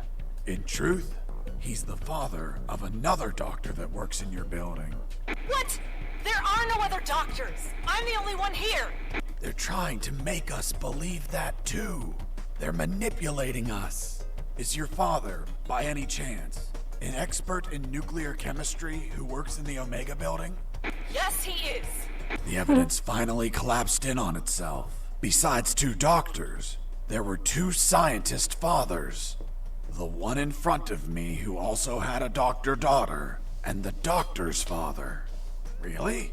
In truth, he's the father of another doctor that works in your building. What? There are no other doctors. I'm the only one here. They're trying to make us believe that too. They're manipulating us. Is your father, by any chance, an expert in nuclear chemistry who works in the Omega building? Yes, he is. The evidence finally collapsed in on itself. Besides 2 doctors, there were 2 scientist fathers. The one in front of me who also had a doctor daughter, and the doctor's father. Really?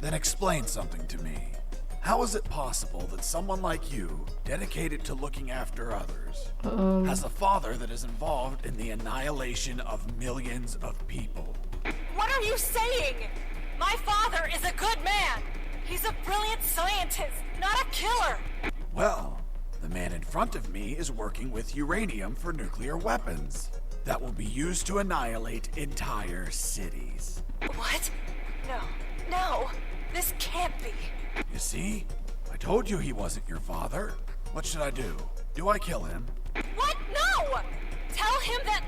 Then explain something to me. How is it possible that someone like you, dedicated to looking after others, has a father that is involved in the annihilation of millions of people? What are you saying? My father is a good man. He's a brilliant scientist, not a killer. Well, the man in front of me is working with uranium for nuclear weapons that will be used to annihilate entire cities. What? No, this can't be. You see? I told you he wasn't your father. What should I do? Do I kill him? What? No! Tell him that...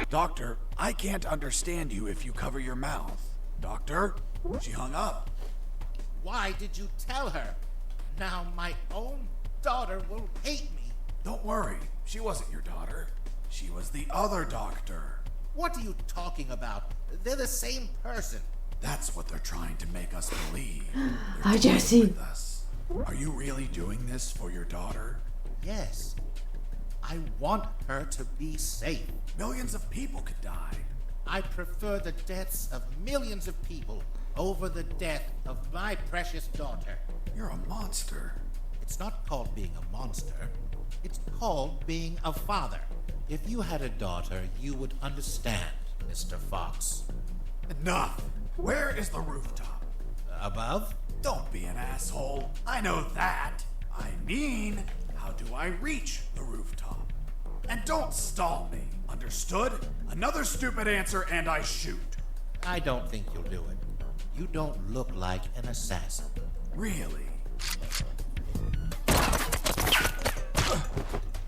Doctor, I can't understand you if you cover your mouth. Doctor? She hung up. Why did you tell her? Now my own daughter will hate me. Don't worry. She wasn't your daughter. She was the other doctor. What are you talking about? They're the same person. That's what they're trying to make us believe. Hi, Jesse. With us. Are you really doing this for your daughter? Yes. I want her to be safe. Millions of people could die. I prefer the deaths of millions of people over the death of my precious daughter. You're a monster. It's not called being a monster. It's called being a father. If you had a daughter, you would understand, Mr. Fox. Enough! Where is the rooftop? Above? Don't be an asshole. I know that. I mean, how do I reach the rooftop? And don't stall me, understood? Another stupid answer and I shoot. I don't think you'll do it. You don't look like an assassin. Really?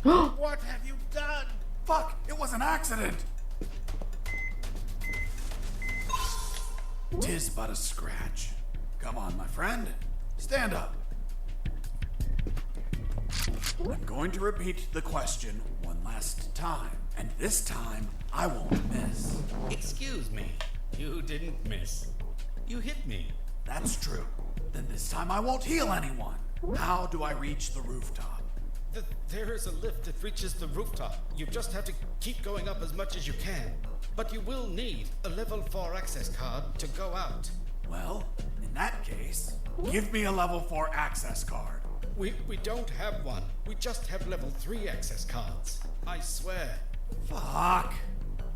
What have you done? Fuck, it was an accident. 'Tis but a scratch. Come on, my friend. Stand up. I'm going to repeat the question one last time, and this time I won't miss. Excuse me. You didn't miss. You hit me. That's true. Then this time I won't heal anyone. How do I reach the rooftop? There is a lift that reaches the rooftop. You just have to keep going up as much as you can. But you will need a level 4 access card to go out. Well, in that case, give me a level 4 access card. We don't have one. We just have level 3 access cards. I swear. Fuck.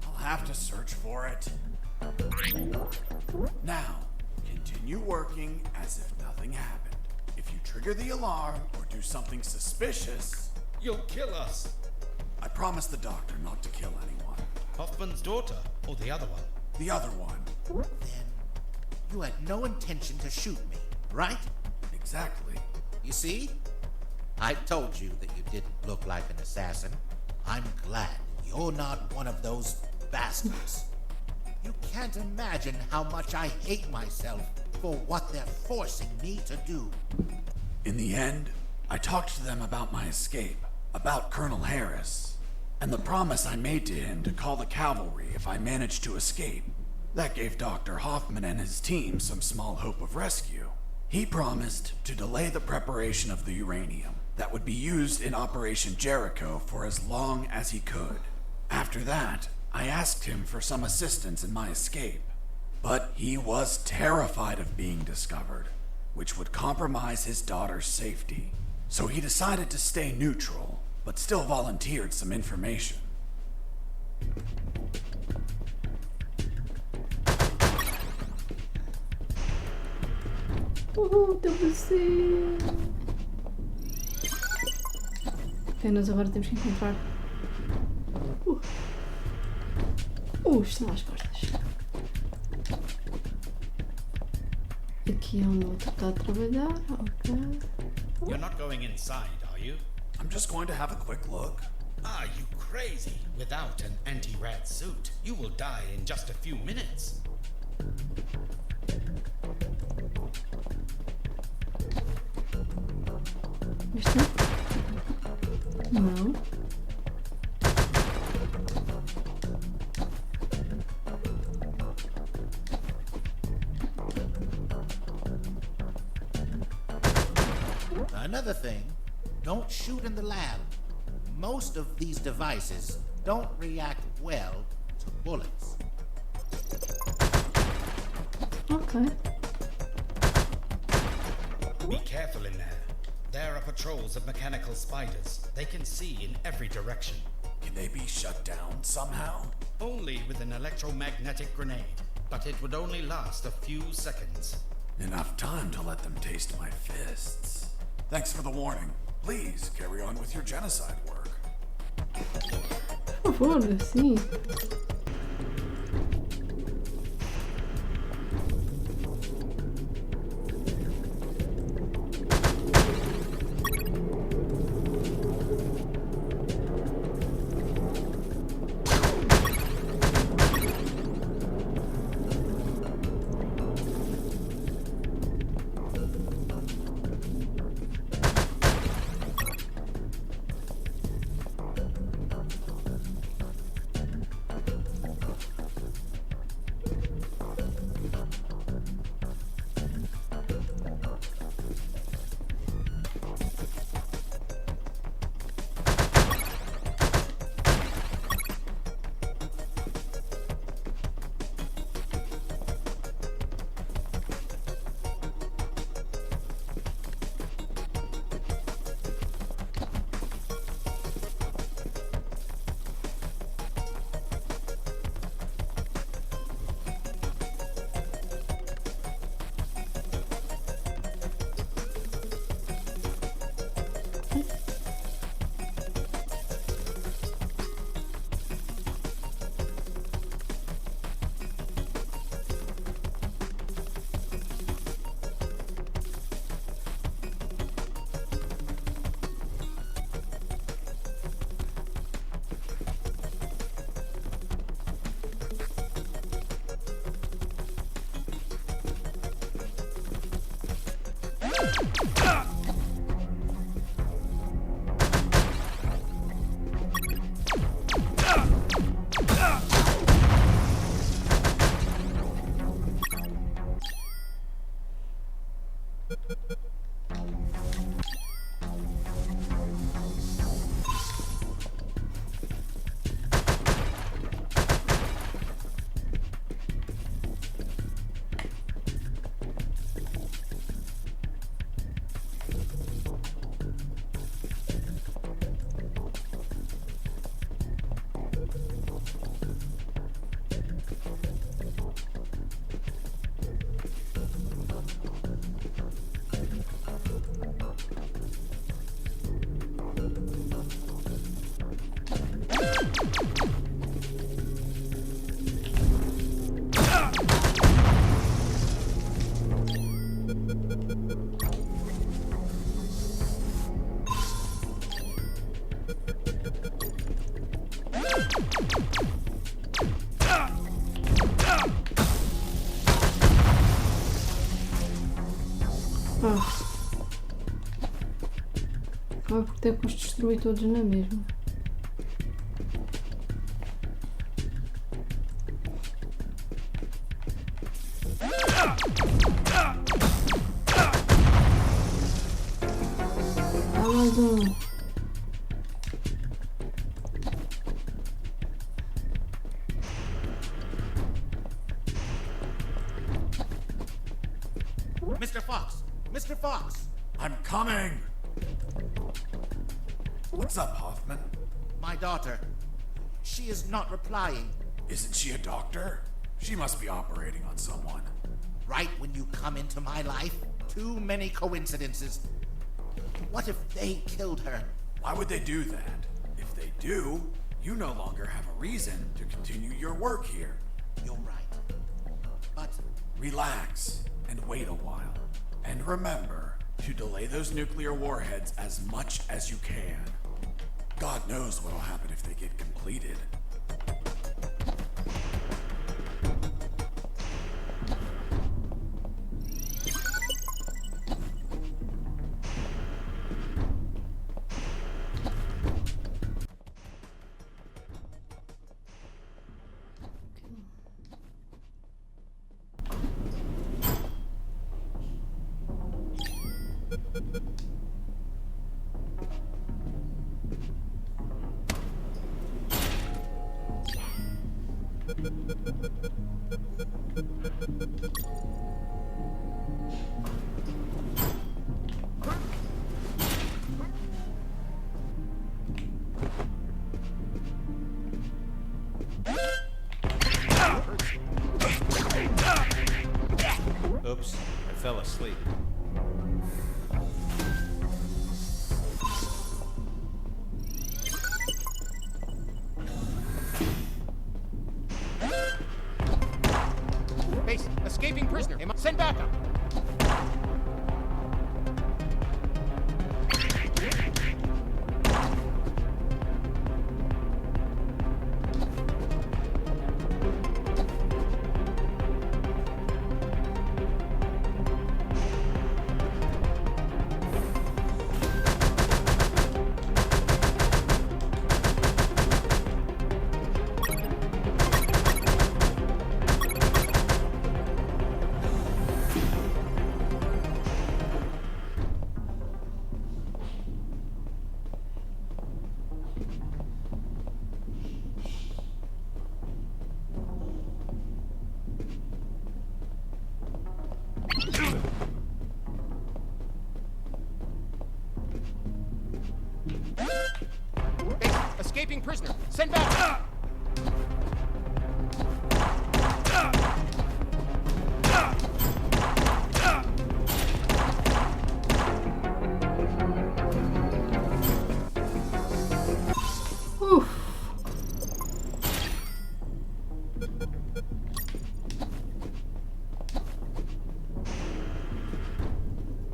I'll have to search for it. Now, continue working as if nothing happened. If you trigger the alarm or do something suspicious, you'll kill us. I promised the doctor not to kill anyone. Hoffman's daughter, or the other one? The other one. Then you had no intention to shoot me, right? Exactly. You see? I told you that you didn't look like an assassin. I'm glad you're not one of those bastards. You can't imagine how much I hate myself for what they're forcing me to do. In the end, I talked to them about my escape, about Colonel Harris, and the promise I made to him to call the cavalry if I managed to escape. That gave Dr. Hoffman and his team some small hope of rescue. He promised to delay the preparation of the uranium that would be used in Operation Jericho for as long as he could. After that, I asked him for some assistance in my escape, but he was terrified of being discovered, which would compromise his daughter's safety. So he decided to stay neutral, but still volunteered some information. você. Ok, nós agora temos que encontrar. Estão às costas. Aqui é onde o outro está a trabalhar. Ok. You're not going inside, are you? I'm just going to have a quick look. Are you crazy? Without an anti-rad suit, you will die in just a few minutes. Isto? Não. Another thing, don't shoot in the lab. Most of these devices don't react well to bullets. Okay. Be careful in there. There are patrols of mechanical spiders. They can see in every direction. Can they be shut down somehow? Only with an electromagnetic grenade, but it would only last a few seconds. Enough time to let them taste my fists. Thanks for the warning. Please carry on with your genocide work. Por favor, sim. Acaba por ter que os destruir todos na mesma. Mais um. Mr. Fox! Mr. Fox! I'm coming! What's up, Hoffman? My daughter. She is not replying. Isn't she a doctor? She must be operating on someone. Right when you come into my life, too many coincidences. What if they killed her? Why would they do that? If they do, you no longer have a reason to continue your work here. You're right. But... Relax and wait a while. And remember to delay those nuclear warheads as much as you can. God knows what'll happen if they get completed. Oops, I fell asleep. Base, escaping prisoner. Send backup. Escaping prisoner. Send back.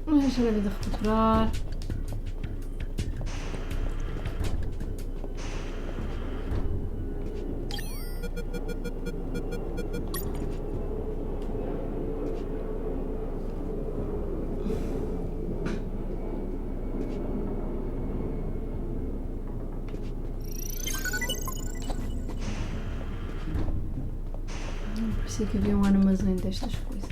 Deixa a vida recuperar. Parecia que havia um armazém destas coisas.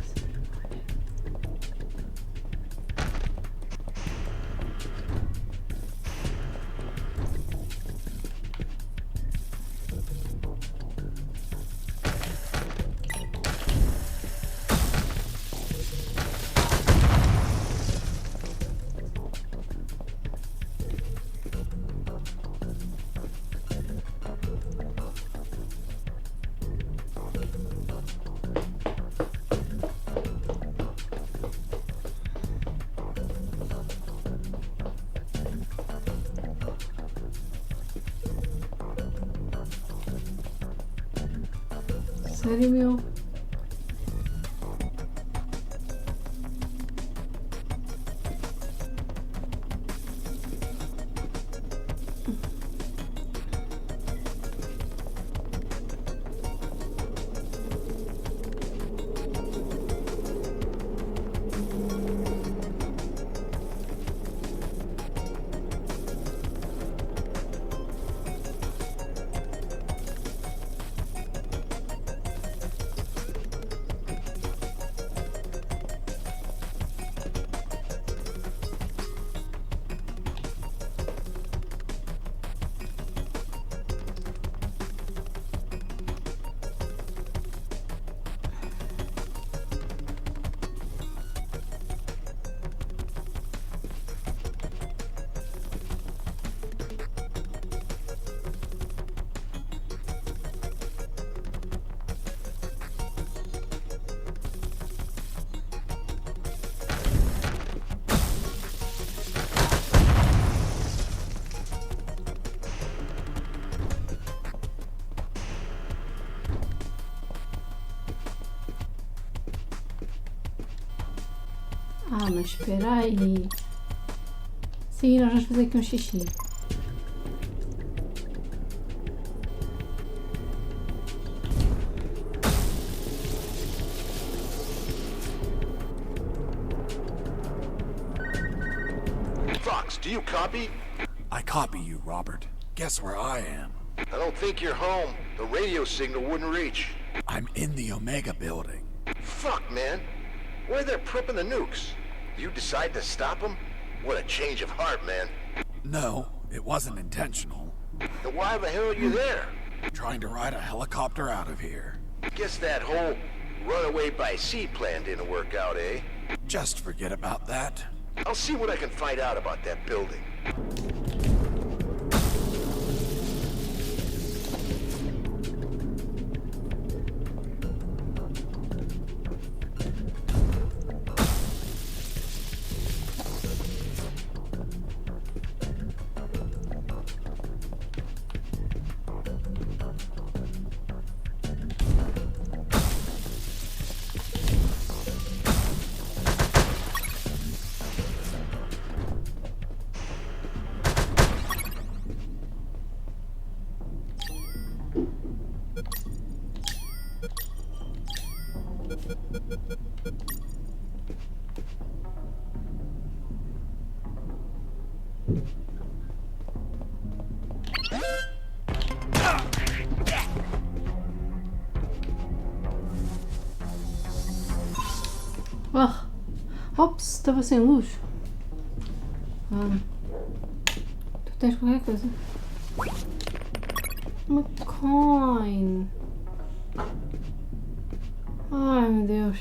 Sério, meu? Ah, mas espera aí. Sim, nós vamos fazer aqui um xixi. Fox, do you copy? I copy you, Robert. Guess where I am? I don't think you're home. The radio signal wouldn't reach. I'm in the Omega building. Fuck, man. Why they're prepping the nukes? You decide to stop them? What a change of heart, man. No, it wasn't intentional. Then why the hell are you there? Trying to ride a helicopter out of here. Guess that whole runaway by sea plan didn't work out, eh? Just forget about that. I'll see what I can find out about that building. Ah, ops, estava sem luz. Tu tens qualquer coisa? Uma coin. Ai, meu Deus.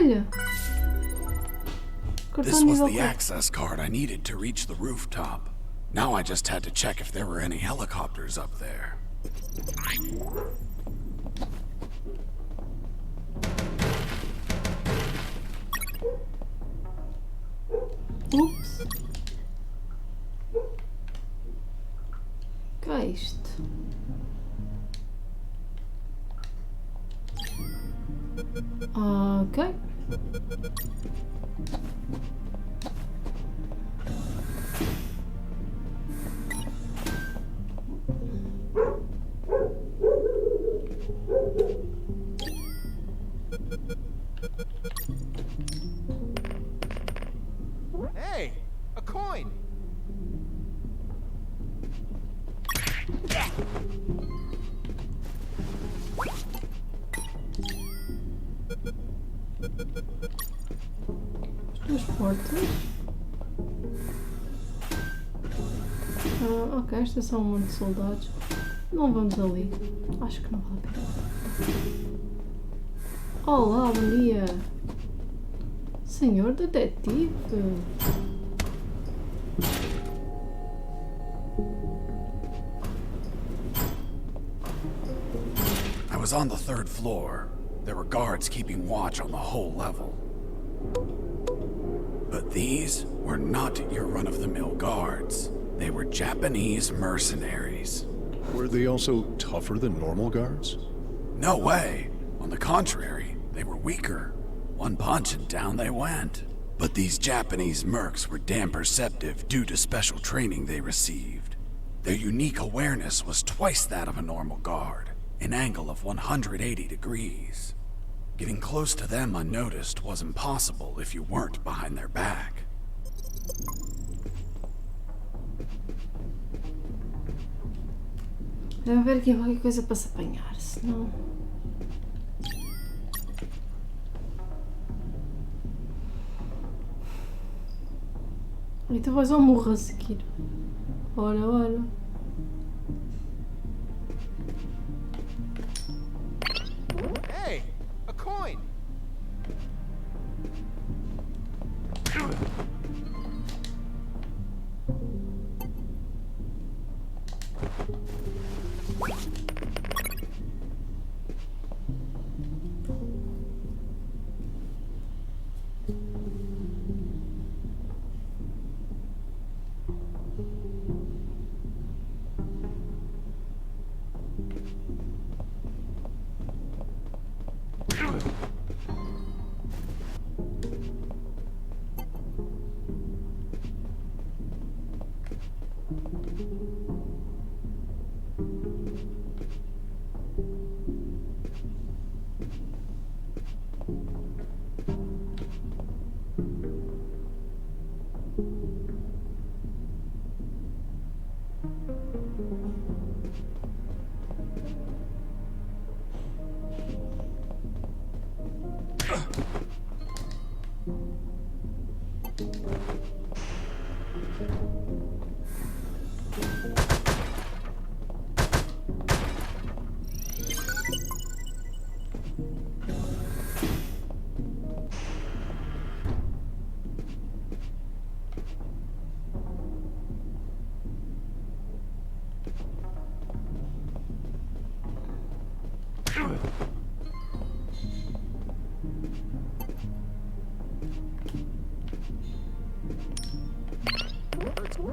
Olha. Cartão This was nível the 4. access card I needed to reach the rooftop. Now I just had to check if there were any helicopters up there. Ups. Que é isto? Ok. Hey, a coin. Duas portas. Ok, estas são um monte de soldados. Não vamos ali. Acho que não vale a pena. Olá, bom dia. Senhor detetive. I was on the 3rd floor. There were guards keeping watch on the whole level. But these were not your run-of-the-mill guards. They were Japanese mercenaries. Were they also tougher than normal guards? No way. On the contrary, they were weaker. One punch and down they went. But these Japanese mercs were damn perceptive due to special training they received. Their unique awareness was twice that of a normal guard, an angle of 180 degrees. Getting close to them unnoticed was impossible if you weren't behind their back. Deve haver aqui qualquer coisa para se apanhar, senão... E tu vais ao morro a seguir. Ora, ora. Hey, a coin.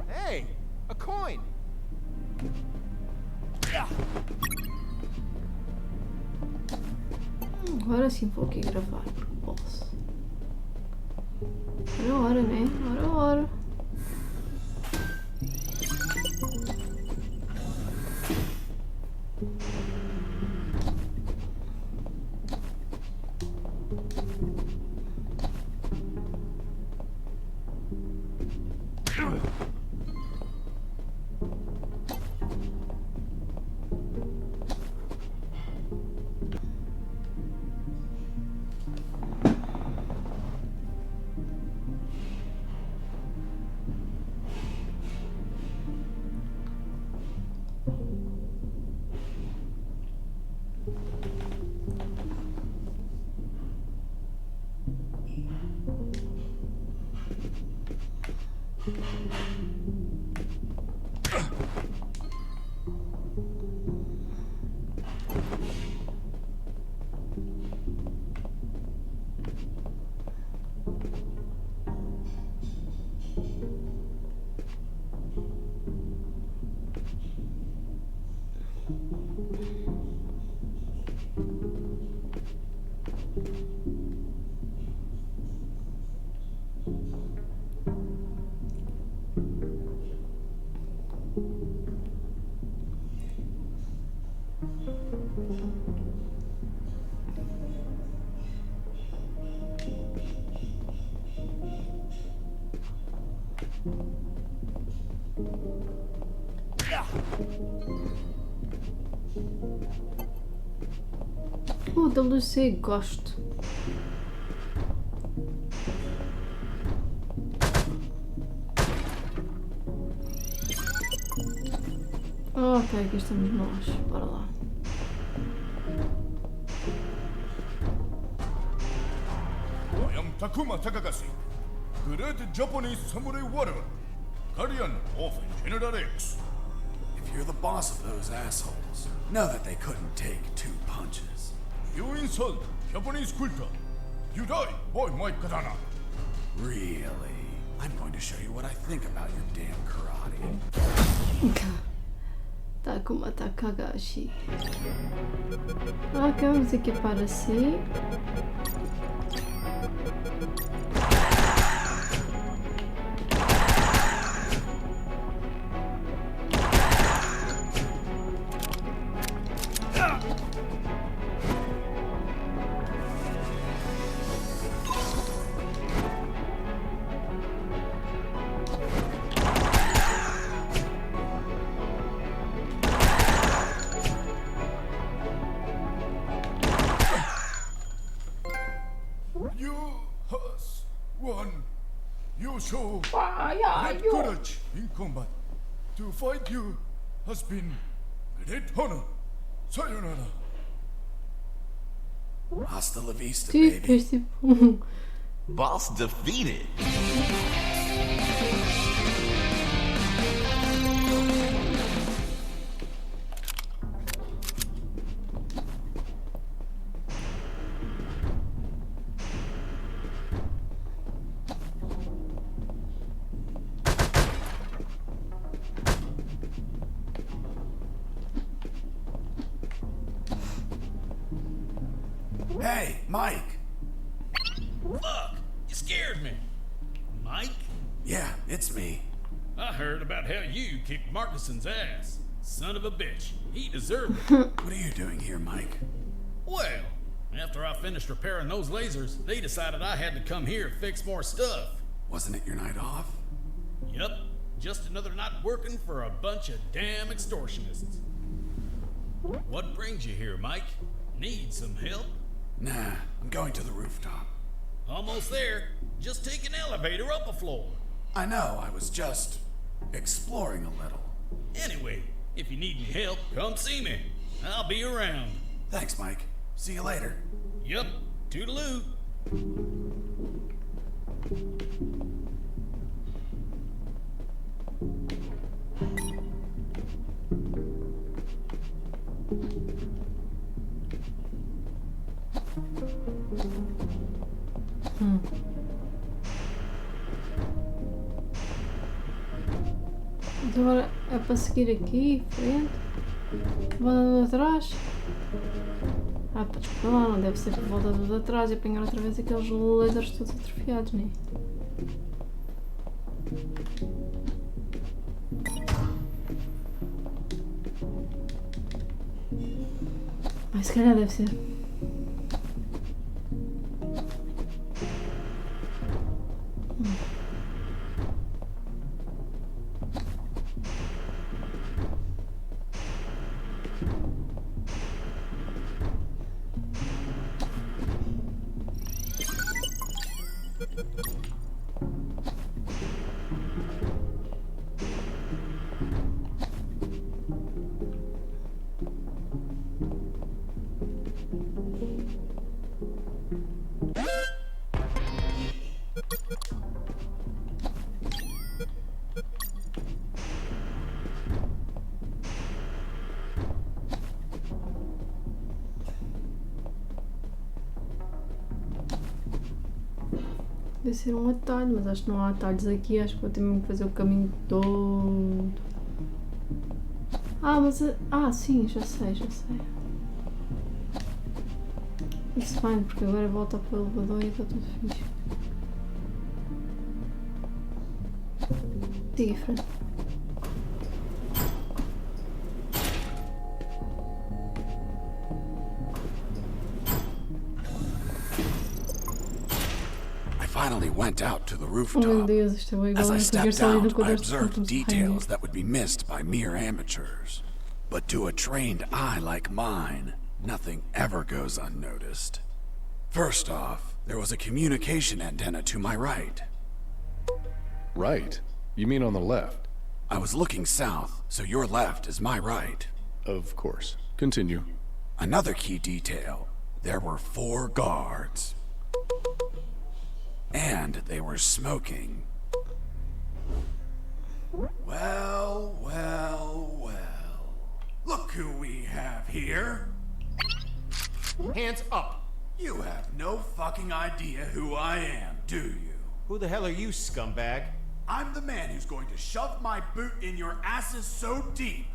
Hey, a coin. Agora sim vou aqui gravar, porque posso. Ora, né? Ora. WC, gosto. Ok, aqui estamos nós. Bora lá. I am Takuma Takagashi, great Japanese samurai warrior, guardian of General X. If you're the boss of those assholes, know that they couldn't take 2 punches. You insult Japanese culture. You die by my katana. Really? I'm going to show you what I think about your damn karate. Takuma Takagashi. Ok, vamos equipar assim. You has won. You show yeah, great courage in combat. To fight you has been great honor. Sayonara. Hasta la vista, Tipo, baby. tipo. Boss defeated. Hey, Mike. Fuck! You scared me. Mike? Yeah, it's me. I heard about how you kicked Marcuson's ass. Son of a bitch. He deserved it. What are you doing here, Mike? Well, after I finished repairing those lasers, they decided I had to come here to fix more stuff. Wasn't it your night off? Yep, just another night working for a bunch of damn extortionists. What brings you here, Mike? Need some help? Nah, I'm going to the rooftop. Almost there. Just take an elevator up a floor. I know, I was just exploring a little. Anyway, if you need any help, come see me. I'll be around. Thanks, Mike. See you later. Yep, toodaloo. Agora é para seguir aqui, frente. Volta atrás. Ah, pá, desculpa lá, não deve ser para voltar tudo atrás e apanhar outra vez aqueles lasers todos atrofiados, né? Mas se calhar deve ser. Podia ser um atalho, mas acho que não há atalhos aqui, acho que vou ter mesmo que fazer o caminho todo. Ah, mas... sim, já sei. Isso bem, porque agora volta para o elevador e está tudo fixe. Siga, Fran. Finally went out to the Oh rooftop. meu Deus, isto é bem igual As I a stepped versão ali do out, I quadro de observed fotos de details that would be missed by mere amateurs. But to a trained eye like mine, nothing ever goes unnoticed. First off, there was a communication antenna to my right. Right? You mean on the left? I was looking south, so your left is my right. Of course. Continue. Another key detail. There were 4 guards. And they were smoking. Well. Look who we have here. Hands up. You have no fucking idea who I am, do you? Who the hell are you, scumbag? I'm the man who's going to shove my boot in your asses so deep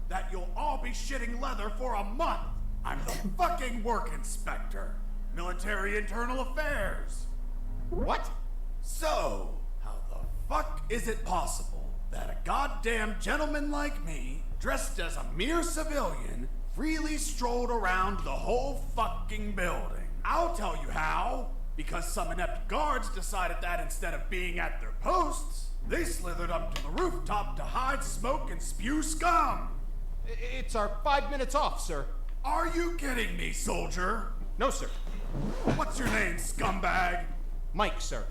that you'll all be shitting leather for a month. I'm the fucking work inspector. Military Internal Affairs. What? So, how the fuck is it possible that a goddamn gentleman like me, dressed as a mere civilian, freely strolled around the whole fucking building? I'll tell you how. Because some inept guards decided that instead of being at their posts, they slithered up to the rooftop to hide, smoke, and spew scum. It's our 5 minutes off, sir. Are you kidding me, soldier? No, sir. What's your name, scumbag? Mike, sir.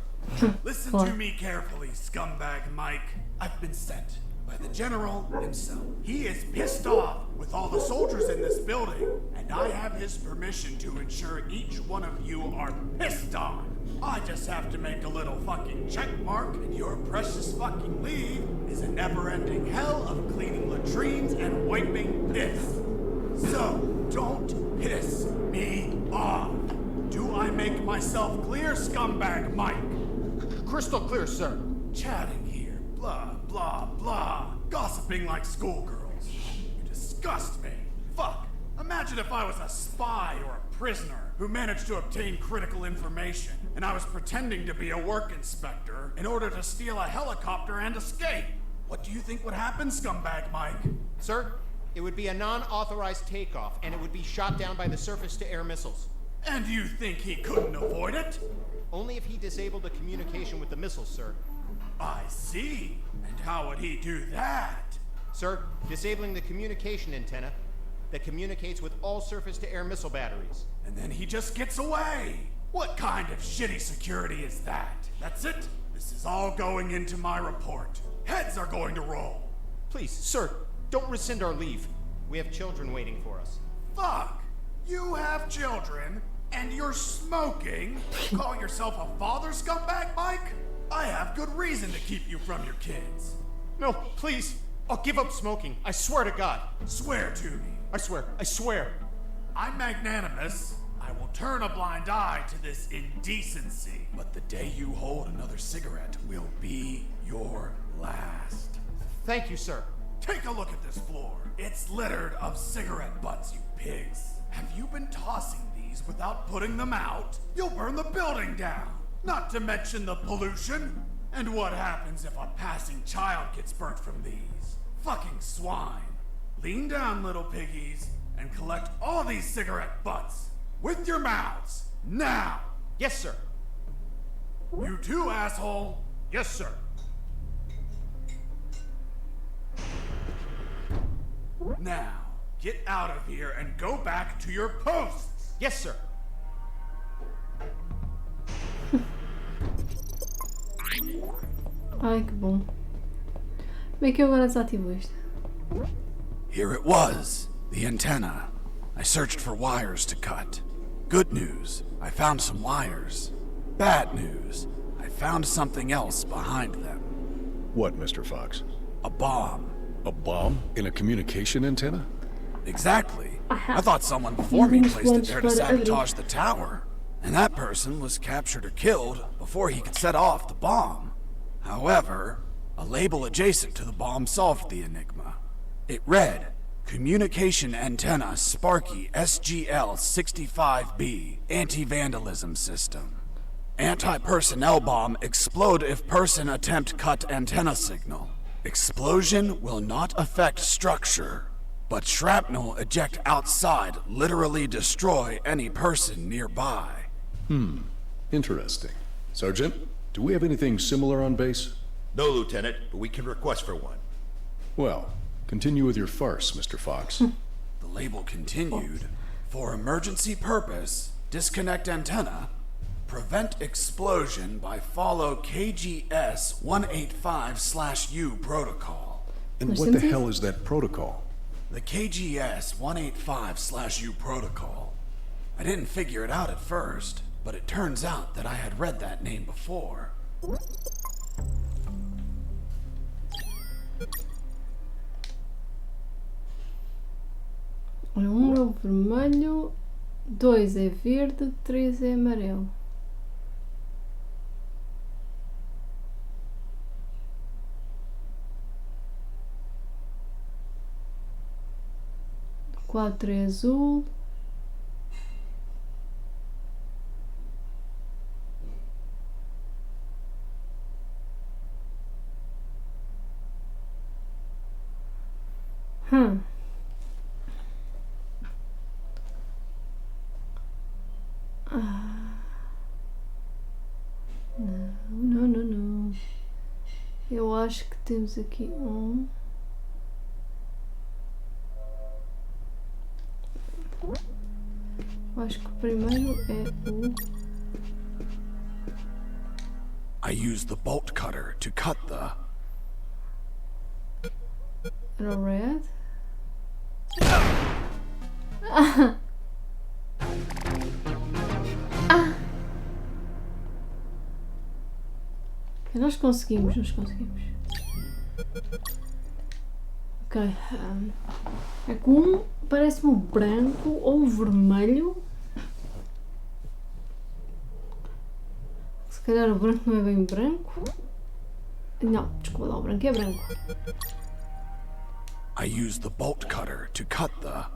Listen to me carefully, scumbag Mike. I've been sent by the general himself. He is pissed off with all the soldiers in this building, and I have his permission to ensure each one of you are pissed on. I just have to make a little fucking check mark, and your precious fucking leave is a never-ending hell of cleaning latrines and wiping piss. So, don't piss me off. Do I make myself clear, scumbag Mike? Crystal clear, sir. Chatting here, blah, blah, blah. Gossiping like schoolgirls. You disgust me. Fuck. Imagine if I was a spy or a prisoner who managed to obtain critical information, and I was pretending to be a work inspector in order to steal a helicopter and escape. What do you think would happen, scumbag Mike? Sir, it would be a non-authorized takeoff, and it would be shot down by the surface-to-air missiles. And you think he couldn't avoid it? Only if he disabled the communication with the missiles, sir. I see. And how would he do that? Sir, disabling the communication antenna that communicates with all surface-to-air missile batteries. And then he just gets away. What kind of shitty security is that? That's it? This is all going into my report. Heads are going to roll. Please, sir, don't rescind our leave. We have children waiting for us. Fuck! You have children, and you're smoking? Call yourself a father, scumbag Mike? I have good reason to keep you from your kids. No, please. I'll give up smoking. I swear to God. Swear to me. I swear. I'm magnanimous. I will turn a blind eye to this indecency. But the day you hold another cigarette will be your last. Thank you, sir. Take a look at this floor. It's littered of cigarette butts, you pigs. Have you been tossing these without putting them out? You'll burn the building down. Not to mention the pollution. And what happens if a passing child gets burnt from these? Fucking swine. Lean down, little piggies, and collect all these cigarette butts. With your mouths. Now! Yes, sir. You too, asshole. Yes, sir. Now, get out of here and go back to your posts. Yes, sir. Ai, que bom. Como é que eu agora desativo isto? Here it was, the antenna. I searched for wires to cut. Good news, I found some wires. Bad news, I found something else behind them. What, Mr. Fox? A bomb. A bomb in a communication antenna? Exactly. I thought someone before me placed it there to sabotage the tower. And that person was captured or killed before before he could set off the bomb. However, a label adjacent to the bomb solved the enigma. It read, Communication Antenna Sparky SGL-65B Anti-Vandalism System. Anti-personnel bomb explode if person attempt cut antenna signal. Explosion will not affect structure, but shrapnel eject outside literally destroy any person nearby. Interesting. Sergeant, do we have anything similar on base? No, Lieutenant, but we can request for one. Well, continue with your farce, Mr. Fox. The label continued, for emergency purpose, disconnect antenna, prevent explosion by follow KGS 185/U protocol. And what the hell is that protocol? The KGS 185/U protocol. I didn't figure it out at first, but it turns out that I had read that name before. Olha, 1 é o vermelho, 2 é verde, 3 é amarelo. Quatro é azul. Não. Eu acho que temos aqui um. Acho que o primeiro é o. I used the bolt cutter to cut the. Era o red. Nós conseguimos. Ok. É que um parece-me o branco ou o vermelho. Se calhar o branco não é bem branco. Não, desculpa lá, o branco é branco. I used the bolt cutter to cut the.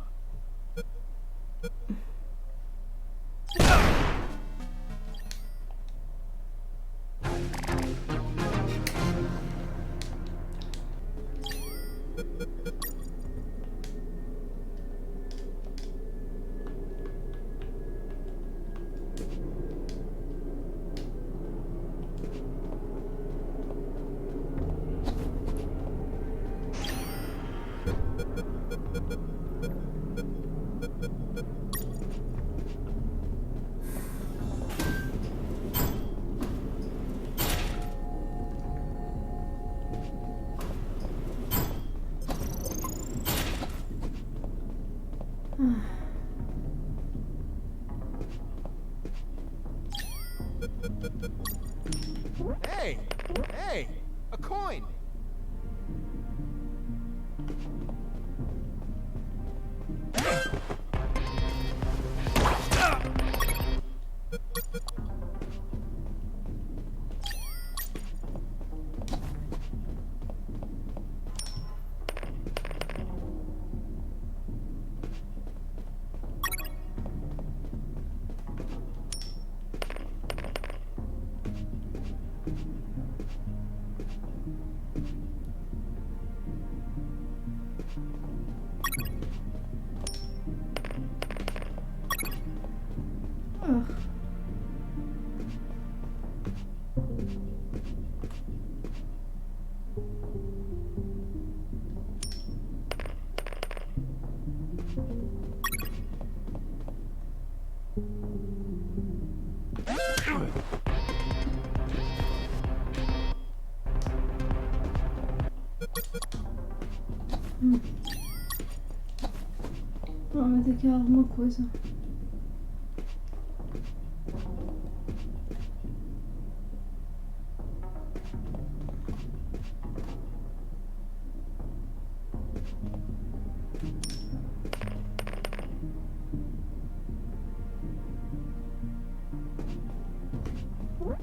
Hey! A coin! Provavelmente aqui há alguma coisa.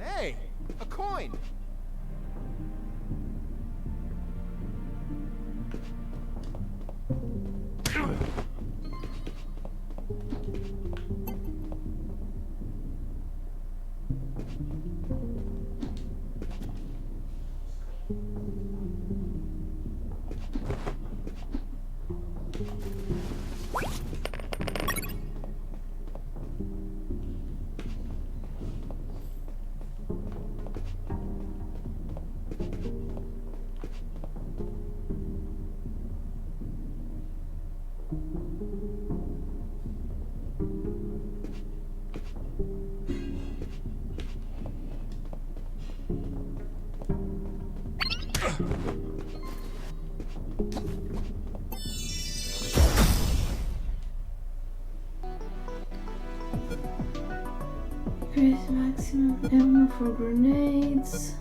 Hey! going? Increase maximum ammo for grenades.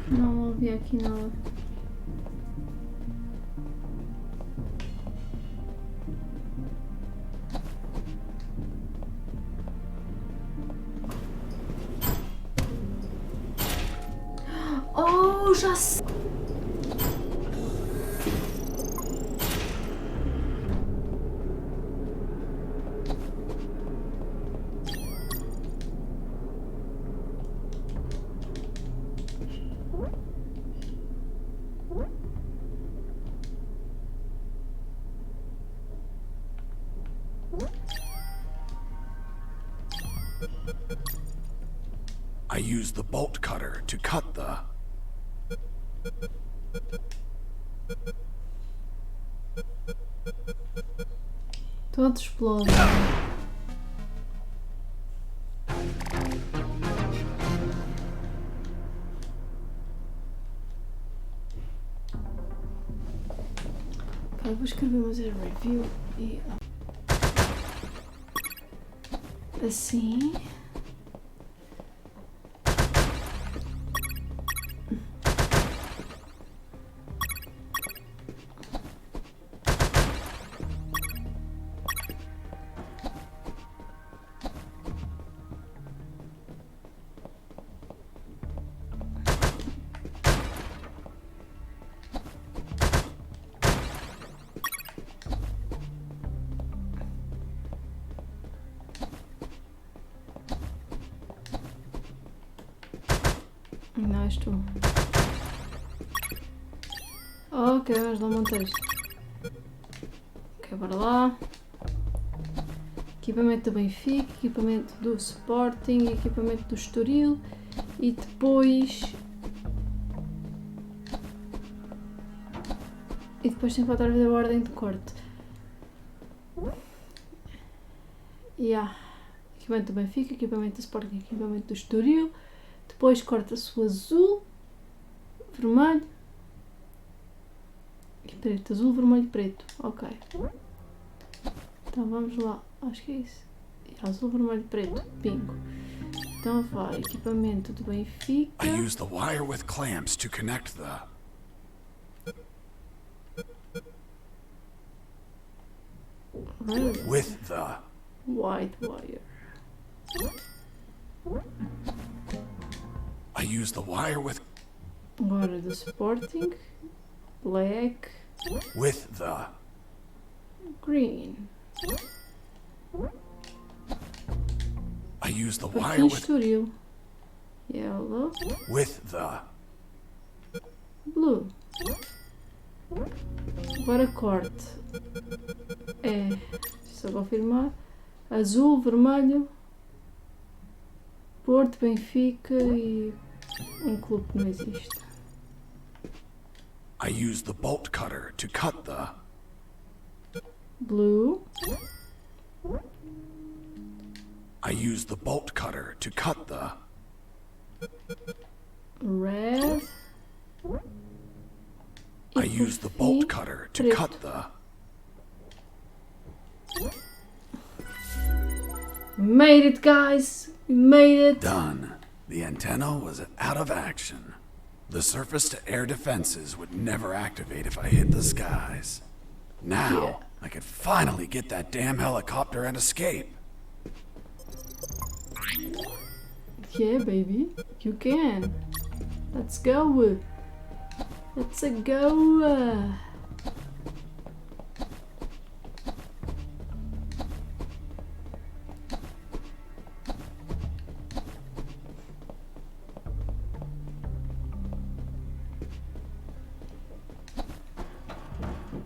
Não ouvi aqui nada. Oh, já sei. I use the bolt cutter to cut the... Todos explodem. Ok, vou escrever mais a review e... assim... Não és tu. Ok, vamos lá montar isto. Ok, bora lá. Equipamento do Benfica, equipamento do Sporting, equipamento do Estoril e depois... E depois tem que voltar a ver a ordem de corte. Equipamento do Benfica, equipamento do Sporting, equipamento do Estoril. Depois corta-se o azul, vermelho e preto. Azul, vermelho, preto. Ok. Então vamos lá. Acho que é isso. Azul, vermelho, preto. Bingo. Então vai. Equipamento do Benfica. I use the wire with clamps to connect the... With the... White wire. I use the wire with... Agora do Sporting. Black. With the... Green. I use the Por wire fim, with... Estoril. Yellow. With the... Blue. Agora corte. É, só confirmar. Azul, vermelho. Porto, Benfica e um clube que não existe. I use the bolt cutter to cut the... Blue. I use the bolt cutter to cut the... Red. I used the bolt cutter to cut the... We made it, guys! We made it! Done. The antenna was out of action. The surface-to-air defenses would never activate if I hit the skies. Now, I could finally get that damn helicopter and escape. Yeah, baby. You can. Let's go. Let's go.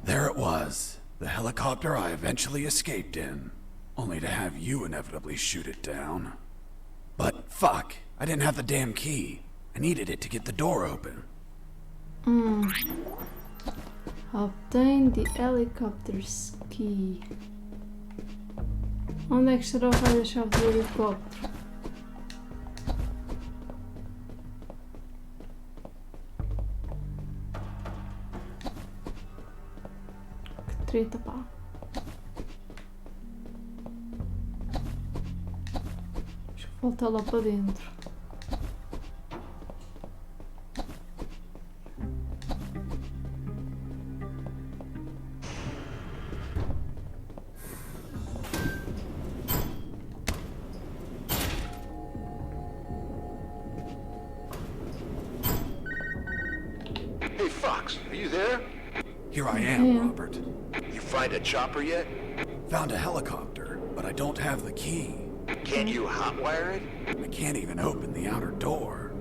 There it was. The helicopter I eventually escaped in. Only to have you inevitably shoot it down. But fuck, I didn't have the damn key. I needed it to get the door open. Obtain the helicopter's key. Onde é que estará o raio da chave do helicóptero? Que treta, pá. Deixa eu voltar lá para dentro. Hey, Fox, are you there? Here I am, Robert. You find a chopper yet? Found a helicopter, but I don't have the key. Can't you hotwire it? I can't even open the outer door.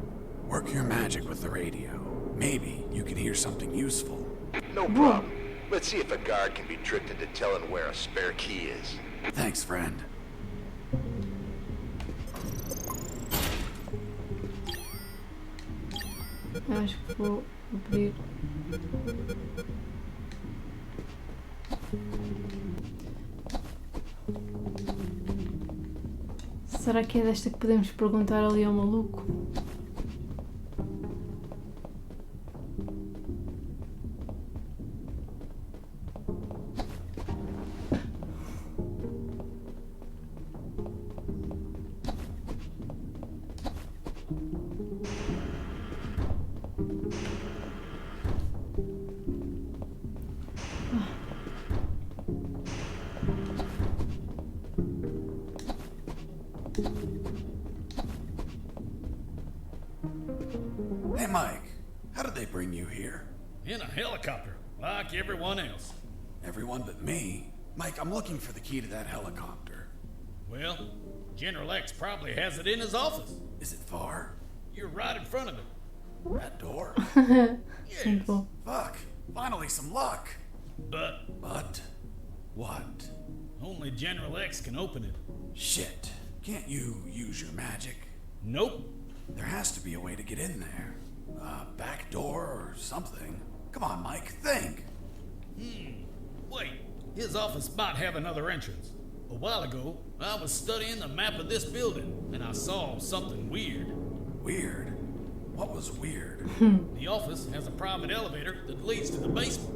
Work your magic with the radio. Maybe you can hear something useful. No problem. Let's see if a guard can be tricked into telling where a spare key is. Thanks, friend. Acho que vou abrir. Será que é desta que podemos perguntar ali ao maluco? Hey, Mike. How did they bring you here? In a helicopter, like everyone else. Everyone but me? Mike, I'm looking for the key to that helicopter. Well, General X probably has it in his office. Is it far? You're right in front of it. That door? Simple. Fuck. Finally some luck. But what? Only General X can open it. Shit. Can't you use your magic? Nope. There has to be a way to get in there. A back door or something. Come on, Mike, think. Wait, his office might have another entrance. A while ago, I was studying the map of this building, and I saw something weird. Weird? What was weird? The office has a private elevator that leads to the basement.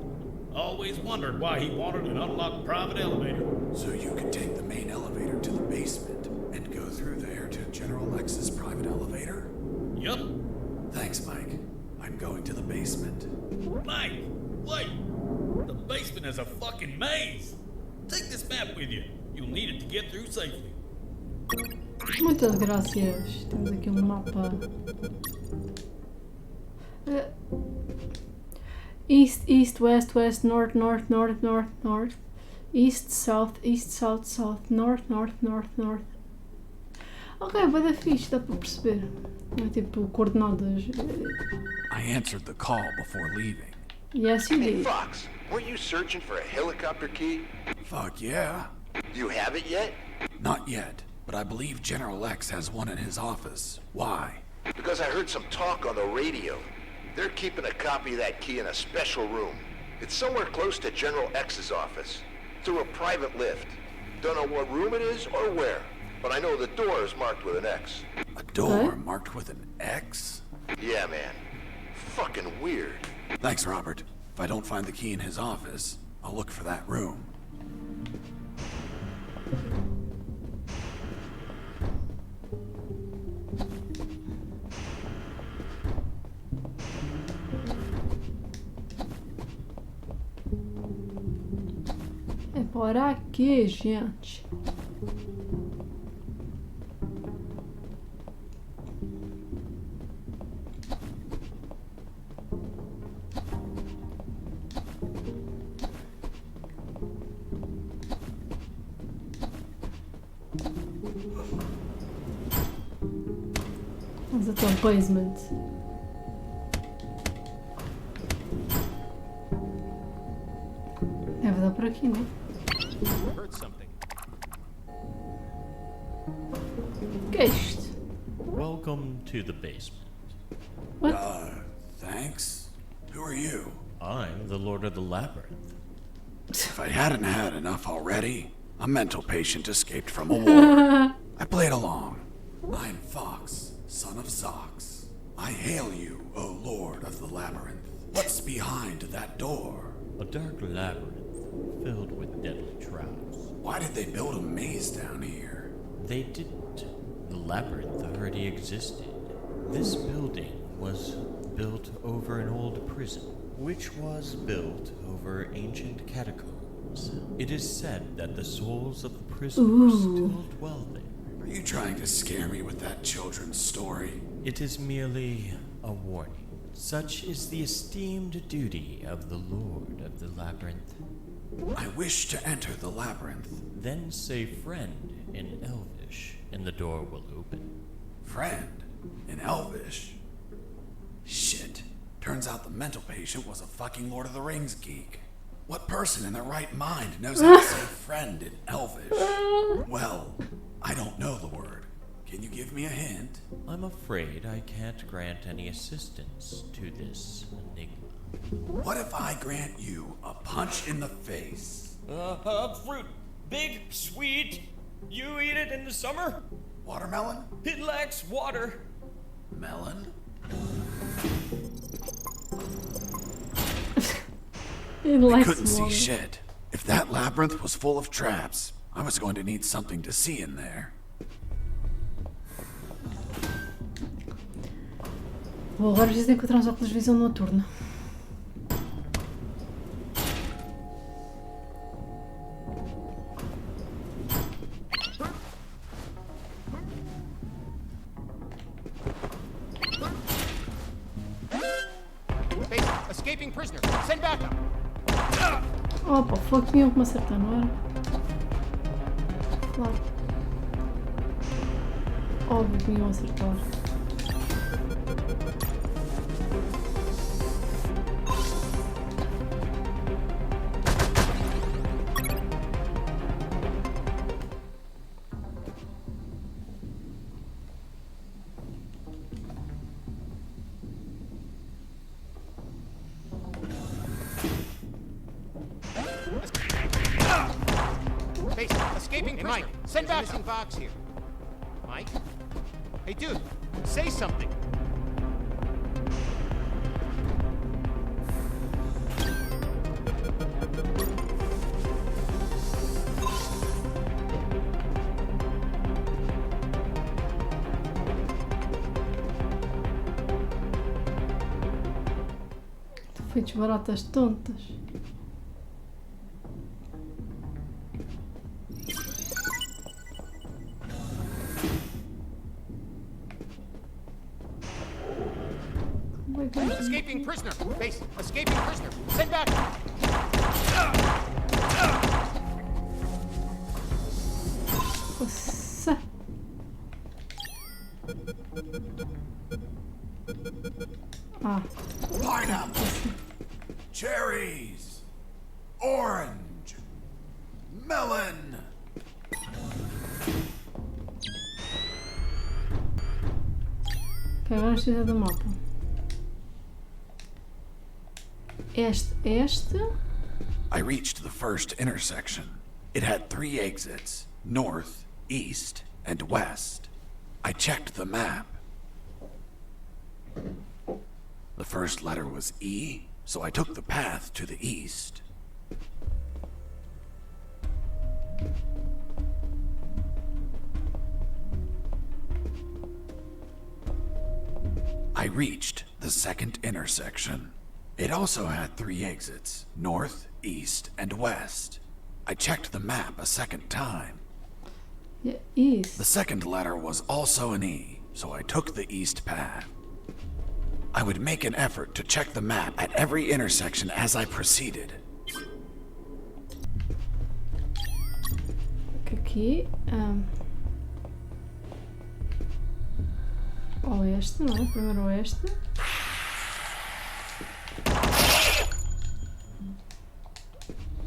Always wondered why he wanted an unlocked private elevator. So you could take the main elevator to the basement and go through there to General X's private elevator? Yup. Thanks, Mike. I'm going to the basement. Mike, wait! The basement is a fucking maze! Take this map with you. You'll need it to get through safely. Muitas graças. Temos aqui mapa. East, east, west, west, north, north, north, north, north. East, south, south, north, north, north, north. Ok, vai dar fixe, dá para perceber. É tipo coordenadas. I answered the call before leaving. Yes, you Hey, did. Fox, weren't you searching for a helicopter key? Fuck yeah. Do you have it yet? Not yet, but I believe General X has one in his office. Why? Because I heard some talk on the radio. They're keeping a copy of that key in a special room. It's somewhere close to General X's office. Through a private lift. Don't know what room it is or where, but I know the door is marked with an X. A door marked with an X? Yeah, man. Fucking weird. Thanks, Robert. If I don't find the key in his office, I'll look for that room. É por aqui, gente. Vamos até o basement. Deve dar por aqui, né? Heard something. Que é isto? Welcome to the basement. What? Thanks. Who are you? I'm the Lord of the Labyrinth. If I hadn't had enough already, a mental patient escaped from a war. I played along. I'm Fox, son of Zox. I hail you, O Lord of the Labyrinth. What's behind that door? A dark labyrinth filled with deadly traps. Why did they build a maze down here? They didn't. The labyrinth already existed. This building was built over an old prison, which was built over ancient catacombs. It is said that the souls of the prisoners still dwell there. Are you trying to scare me with that children's story? It is merely a warning. Such is the esteemed duty of the Lord of the Labyrinth. I wish to enter the labyrinth. Then say friend in Elvish, and the door will open. Friend? In Elvish? Shit. Turns out the mental patient was a fucking Lord of the Rings geek. What person in their right mind knows how to say friend in Elvish? Well, I don't know the word. Can you give me a hint? I'm afraid I can't grant any assistance to this enigma. What if I grant you a punch in the face? Fruit. Big, sweet. You eat it in the summer? Watermelon? It lacks water. Melon? I couldn't see shit. If that labyrinth was full of traps, I was going to need something to see in there. Bom, agora preciso encontrar uns óculos de visão noturna. Escaping prisoner. Send backup. Opa, foi que me acertar, não era? Claro. Óbvio que me iam acertar. Escaping prisoner. Mike, send back. Missing box here. Mike? Hey, dude, say something. Feitos baratas tontas. Escaping prisoner. Base. Escaping prisoner. Send back. Nossa. Ah. Pineapple. Cherries. Orange. Melon. Ok, agora precisa do mapa. Este. I reached the first intersection. It had 3 exits, north, east, and west. I checked the map. The first letter was E, so I took the path to the east. I reached the second intersection. It also had 3 exits, north, east, and west. I checked the map a second time. Yeah, east. The second letter was also an E, so I took the east path. I would make an effort to check the map at every intersection as I proceeded. Aqui, oeste, não é? Primeiro oeste.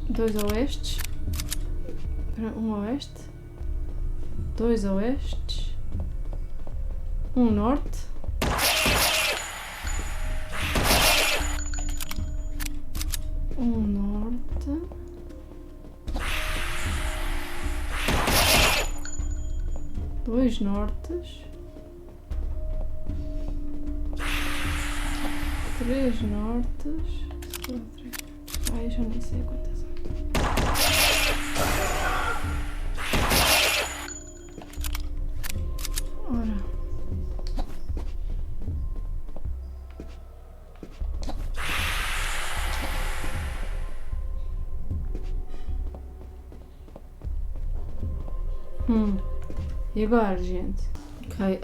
Dois oestes. Oeste. 2 oestes. Norte. Norte. 2 nortes. 3 nortes. Ai, já nem sei quantas são. Ora. E agora, gente? Ok,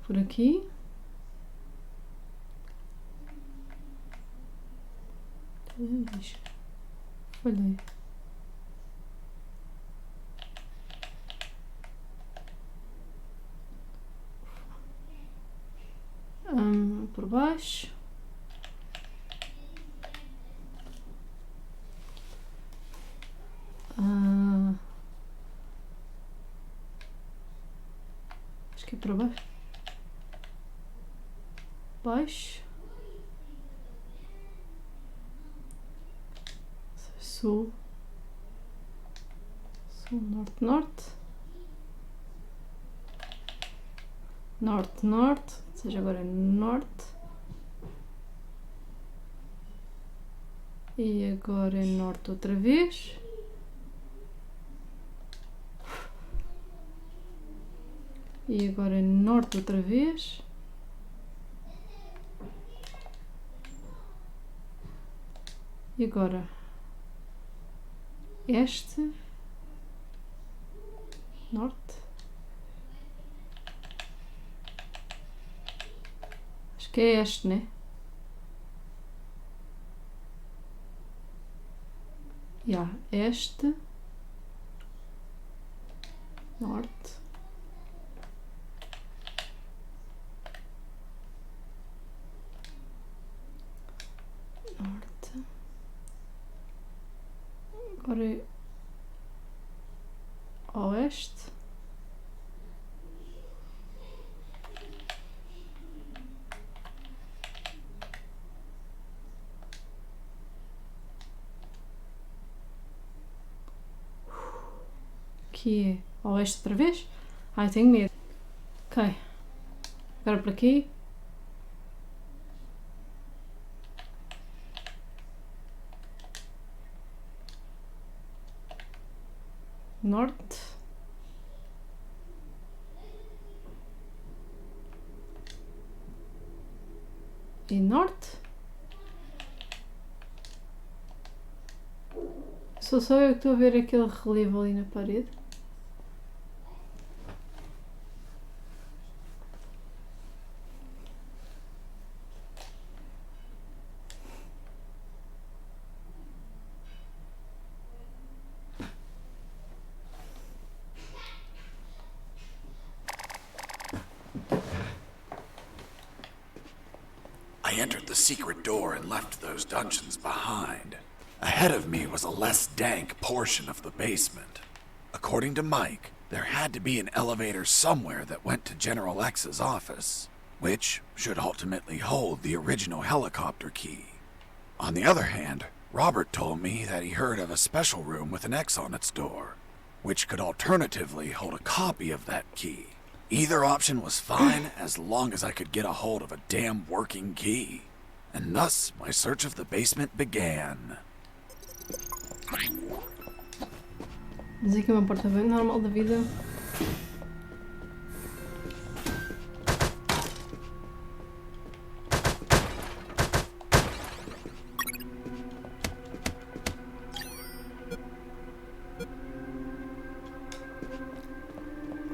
por aqui. Falhei. Por baixo. Acho que é por baixo. Baixo. Sul. Sul, norte, norte. Norte, norte. Ou seja, agora é norte. E agora é norte outra vez. E agora é norte outra vez. E agora este, norte, acho que é este, né? Este, norte, norte. Agora é oeste. Aqui é oeste outra vez. Ai, tenho medo. Ok. Agora por aqui. Norte. E norte. Sou só eu que estou a ver aquele relevo ali na parede. I entered the secret door and left those dungeons behind. Ahead of me was a less dank portion of the basement. According to Mike, there had to be an elevator somewhere that went to General X's office, which should ultimately hold the original helicopter key. On the other hand, Robert told me that he heard of a special room with an X on its door, which could alternatively hold a copy of that key. Either option was fine as long as I could get a hold of a damn working key. And thus, my search of the basement began. Diz aqui uma porta bem normal da vida.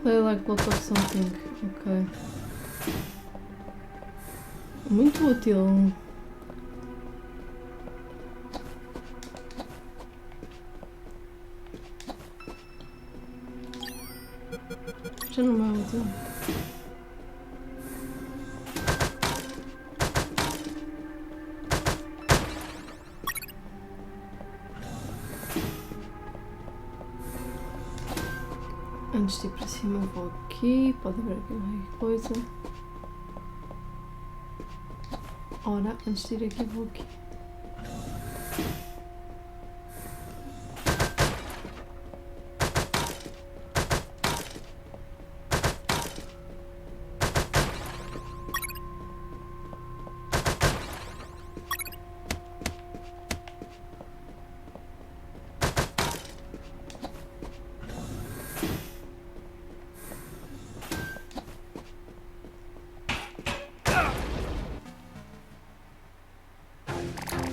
Play like block of something. Ok. Muito útil. Já não é útil. Antes de ir para cima vou aqui, pode haver aqui qualquer coisa. Ora, antes de ir aqui vou aqui.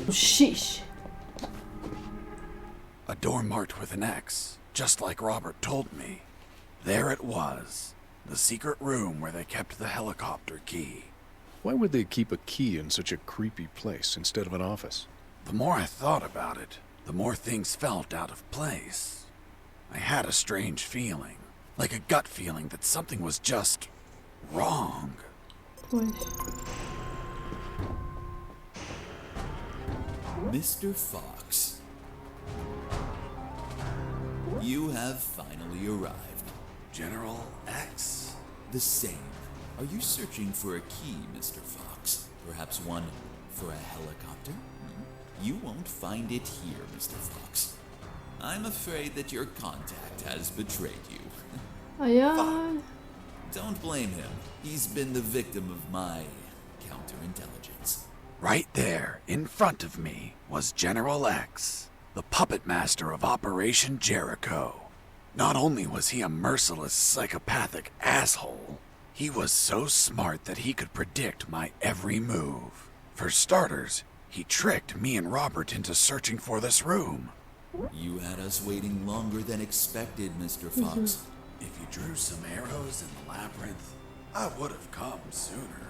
Sheesh. A door marked with an X, just like Robert told me. There it was, the secret room where they kept the helicopter key. Why would they keep a key in such a creepy place instead of an office? The more I thought about it, the more things felt out of place. I had a strange feeling, like a gut feeling that something was just wrong. Mr. Fox, you have finally arrived. General X? The same. Are you searching for a key, Mr. Fox? Perhaps one for a helicopter? You won't find it here, Mr. Fox. I'm afraid that your contact has betrayed you. Don't blame him. He's been the victim of my counterintelligence. Right there, in front of me, was General X, the puppet master of Operation Jericho. Not only was he a merciless, psychopathic asshole, he was so smart that he could predict my every move. For starters, he tricked me and Robert into searching for this room. You had us waiting longer than expected, Mr. Fox. If you drew some arrows in the labyrinth, I would have come sooner.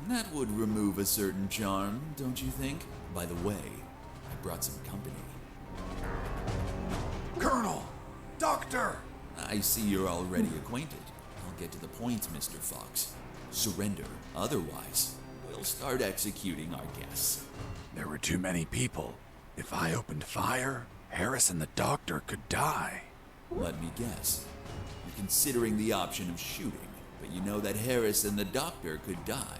That would remove a certain charm, don't you think? By the way, I brought some company. Colonel! Doctor! I see you're already acquainted. I'll get to the point, Mr. Fox. Surrender. Otherwise, we'll start executing our guests. There were too many people. If I opened fire, Harris and the doctor could die. Let me guess. You're considering the option of shooting, but you know that Harris and the doctor could die.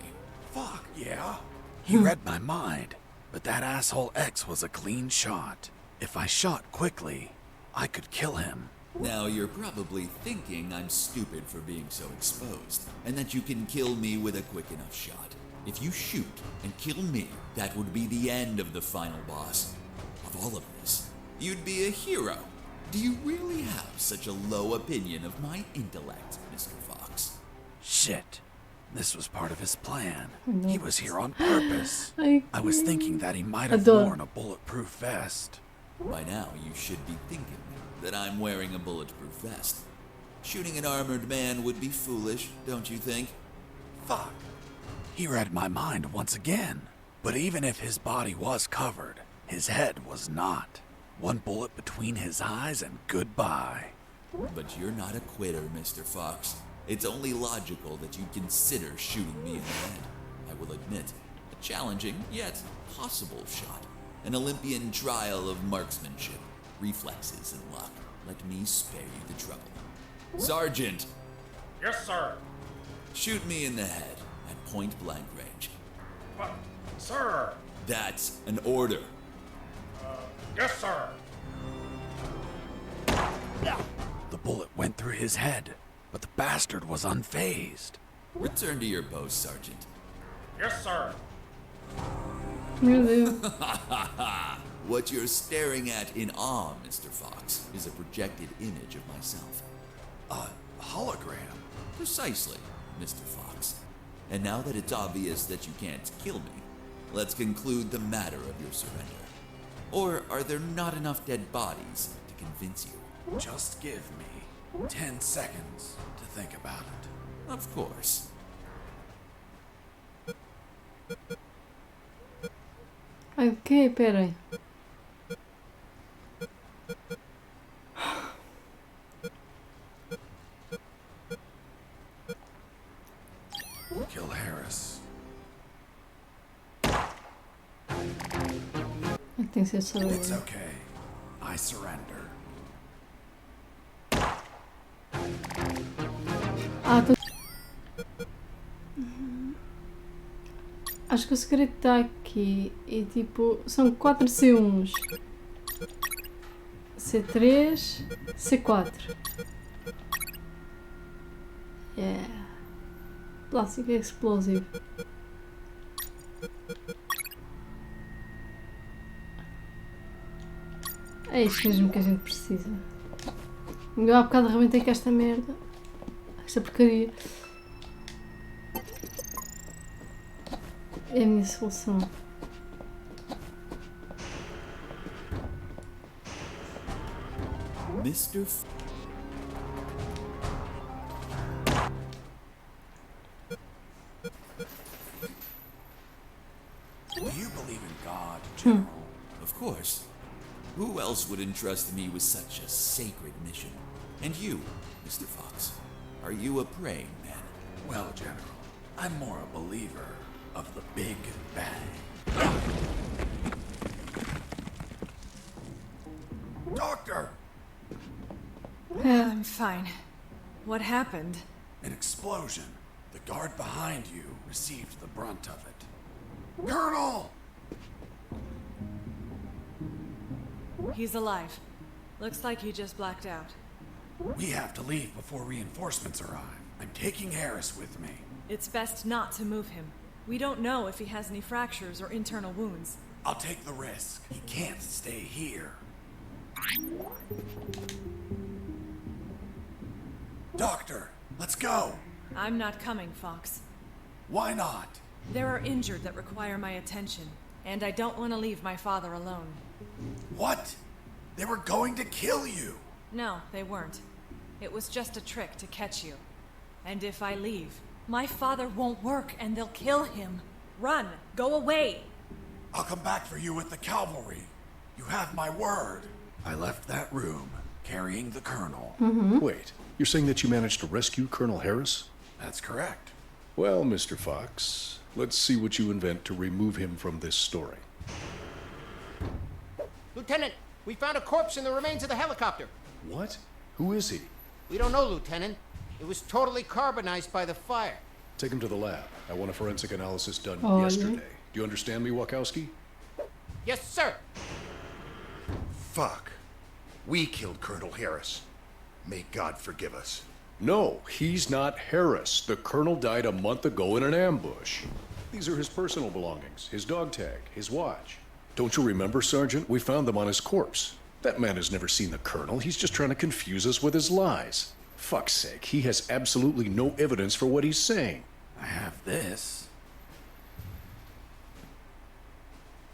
Fuck, yeah. He read my mind, but that asshole X was a clean shot. If I shot quickly, I could kill him. Now you're probably thinking I'm stupid for being so exposed, and that you can kill me with a quick enough shot. If you shoot and kill me, that would be the end of the final boss. Of all of this, you'd be a hero. Do you really have such a low opinion of my intellect, Mr. Fox? Shit. This was part of his plan. He was here on purpose. I was thinking that he might have worn a bulletproof vest. By now, you should be thinking that I'm wearing a bulletproof vest. Shooting an armored man would be foolish, don't you think? Fuck. He read my mind once again. But even if his body was covered, his head was not. One bullet between his eyes and goodbye. But you're not a quitter, Mr. Fox. It's only logical that you'd consider shooting me in the head. I will admit, a challenging, yet possible shot. An Olympian trial of marksmanship, reflexes, and luck. Let me spare you the trouble. Sergeant! Yes, sir. Shoot me in the head at point blank range. But, sir... That's an order. Yes, sir. The bullet went through his head, but the bastard was unfazed. Return to your post, Sergeant. Yes, sir. Meu Deus. What you're staring at in awe, Mr. Fox, is a projected image of myself. A hologram? Precisely, Mr. Fox. And now that it's obvious that you can't kill me, let's conclude the matter of your surrender. Or are there not enough dead bodies to convince you? Just give me 10 seconds to think about it. Of course. Ok, peraí. Kill Harris. Tem que ser só. It's okay. I surrender. Tô... Acho que o segredo está aqui. E tipo, são 4 C1s. C3, C4. Yeah. Plástico explosivo. É isto mesmo que a gente precisa. Eu há bocado arrebentei com esta merda. Esta porcaria. É a minha solução. Mr. Do you believe in God, General? Of course. Who else would entrust me with such a sacred mission? And you, Mr. Fox, are you a praying man? Well, General, I'm more a believer of the Big Bang. Doctor! I'm fine. What happened? An explosion. The guard behind you received the brunt of it. Colonel! He's alive. Looks like he just blacked out. We have to leave before reinforcements arrive. I'm taking Harris with me. It's best not to move him. We don't know if he has any fractures or internal wounds. I'll take the risk. He can't stay here. Doctor, let's go! I'm not coming, Fox. Why not? There are injured that require my attention, and I don't want to leave my father alone. What? They were going to kill you! No, they weren't. It was just a trick to catch you. And if I leave, my father won't work and they'll kill him. Run! Go away! I'll come back for you with the cavalry. You have my word. I left that room, carrying the Colonel. Wait, you're saying that you managed to rescue Colonel Harris? That's correct. Well, Mr. Fox, let's see what you invent to remove him from this story. Lieutenant, we found a corpse in the remains of the helicopter. What? Who is he? We don't know, Lieutenant. It was totally carbonized by the fire. Take him to the lab. I want a forensic analysis done Oh, yesterday. yeah? Do you understand me, Wachowski? Yes, sir. Fuck. We killed Colonel Harris. May God forgive us. No, he's not Harris. The colonel died a month ago in an ambush. These are his personal belongings, his dog tag, his watch. Don't you remember, Sergeant? We found them on his corpse. That man has never seen the colonel. He's just trying to confuse us with his lies. Fuck's sake, he has absolutely no evidence for what he's saying. I have this.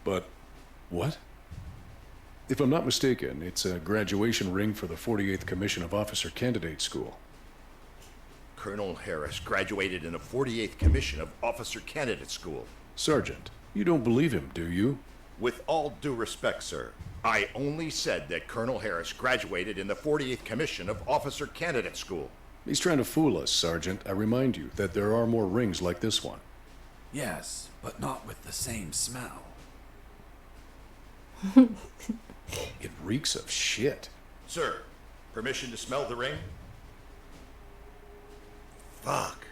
But what? If I'm not mistaken, it's a graduation ring for the 48th Commission of Officer Candidate School. Colonel Harris graduated in the 48th Commission of Officer Candidate School. Sergeant, you don't believe him, do you? With all due respect, sir, I only said that Colonel Harris graduated in the 48th Commission of Officer Candidate School. He's trying to fool us, Sergeant. I remind you that there are more rings like this one. Yes, but not with the same smell. It reeks of shit. Sir, permission to smell the ring? Fuck.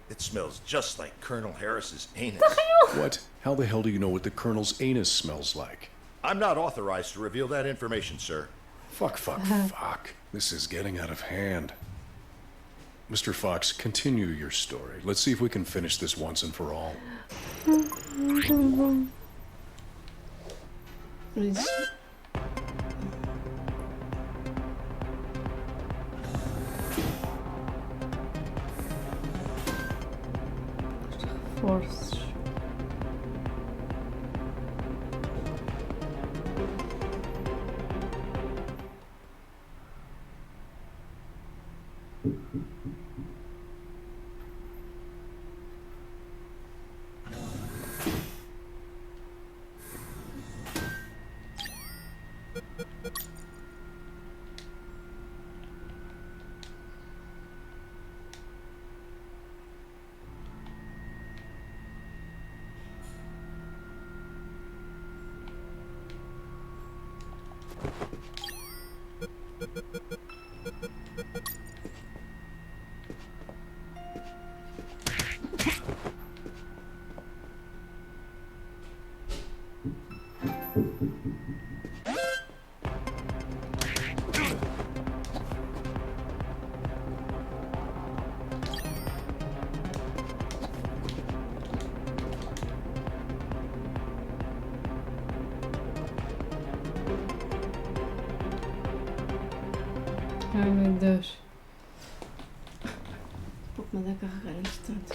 It smells just like Colonel Harris's anus. What? How the hell do you know what the colonel's anus smells like? I'm not authorized to reveal that information, sir. Fuck. This is getting out of hand. Mr. Fox, continue your story. Let's see if we can finish this once and for all. Forces. Ai meu Deus. Vou mandar carregar entretanto.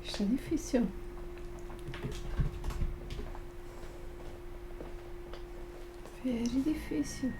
Isto é difícil. Very difícil.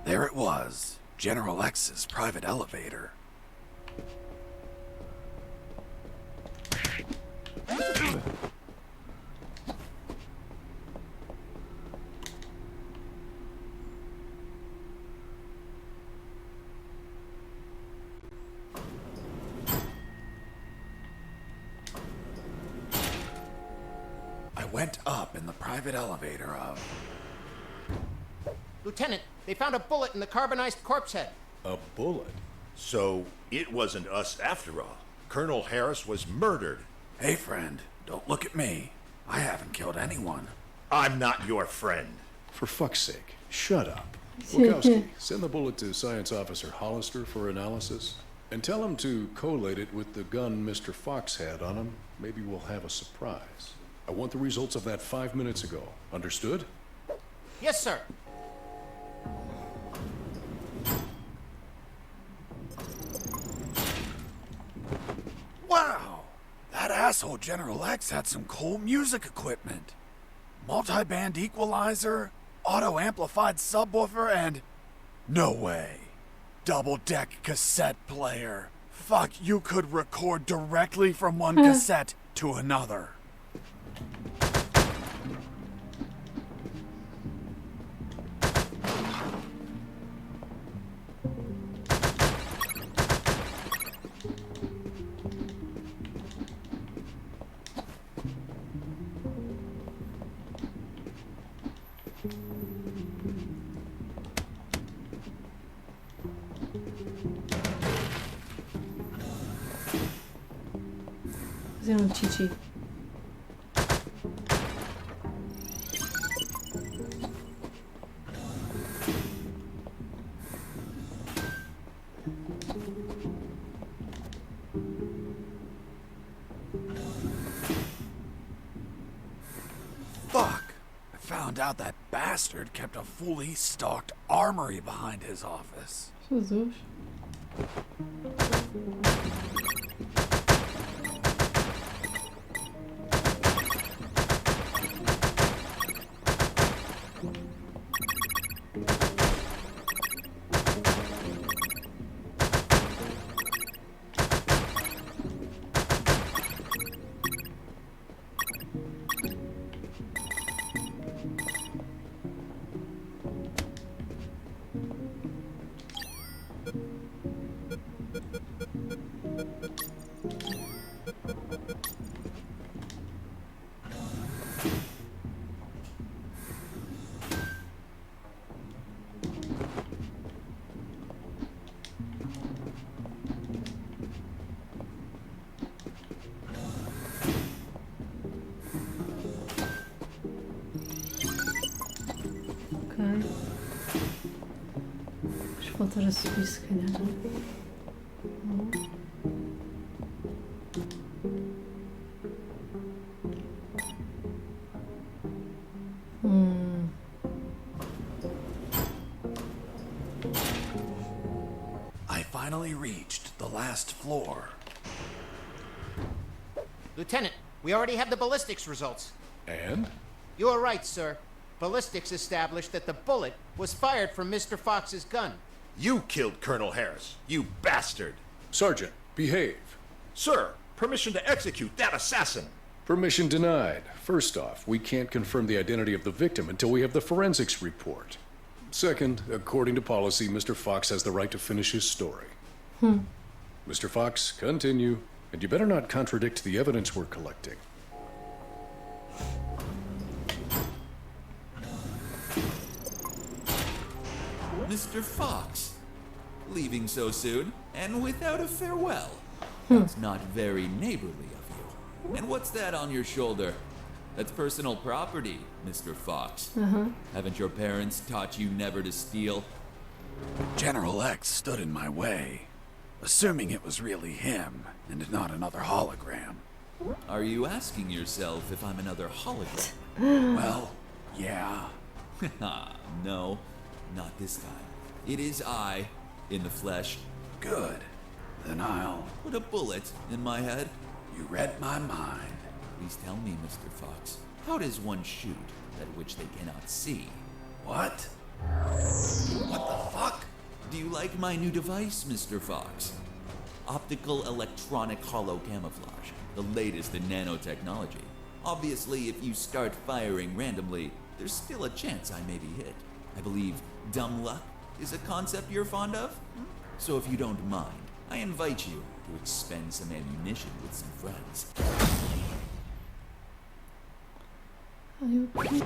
There it was, General X's private elevator. I went up in the private elevator of... Lieutenant, they found a bullet in the carbonized corpse head. A bullet? So it wasn't us after all. Colonel Harris was murdered. Hey, friend, don't look at me. I haven't killed anyone. I'm not your friend. For fuck's sake, shut up. Wachowski, send the bullet to Science Officer Hollister for analysis. And tell him to collate it with the gun Mr. Fox had on him. Maybe we'll have a surprise. I want the results of that 5 minutes ago. Understood? Yes, sir. Wow! That asshole General X had some cool music equipment. Multi-band equalizer, auto-amplified subwoofer, and... no way. Double-deck cassette player. Fuck, you could record directly from one cassette to another. fazer um xixi. Fuck! I found out that bastard kept a fully stocked armory behind his office. Jesus. Vamos voltar a subir se calhar. I finally reached the last floor. Lieutenant, we already have the ballistics results. And? You are right, sir. Ballistics established that the bullet was fired from Mr. Fox's gun. You killed Colonel Harris, you bastard! Sergeant, behave. Sir, permission to execute that assassin! Permission denied. First off, we can't confirm the identity of the victim until we have the forensics report. Second, according to policy, Mr. Fox has the right to finish his story. Mr. Fox, continue. And you better not contradict the evidence we're collecting. Mr. Fox, leaving so soon and without a farewell. That's not very neighborly of you. And what's that on your shoulder? That's personal property, Mr. Fox. Haven't your parents taught you never to steal? General X stood in my way, assuming it was really him and not another hologram. Are you asking yourself if I'm another hologram? Well, yeah. No, not this time. It is I, in the flesh. Good. Then I'll put a bullet in my head. You read my mind. Please tell me, Mr. Fox, how does one shoot that which they cannot see? What? What the fuck? Do you like my new device, Mr. Fox? Optical electronic hollow camouflage, the latest in nanotechnology. Obviously, if you start firing randomly, there's still a chance I may be hit. I believe dumb luck is a concept you're fond of. So if you don't mind, I invite you to expend some ammunition with some friends. Are you okay?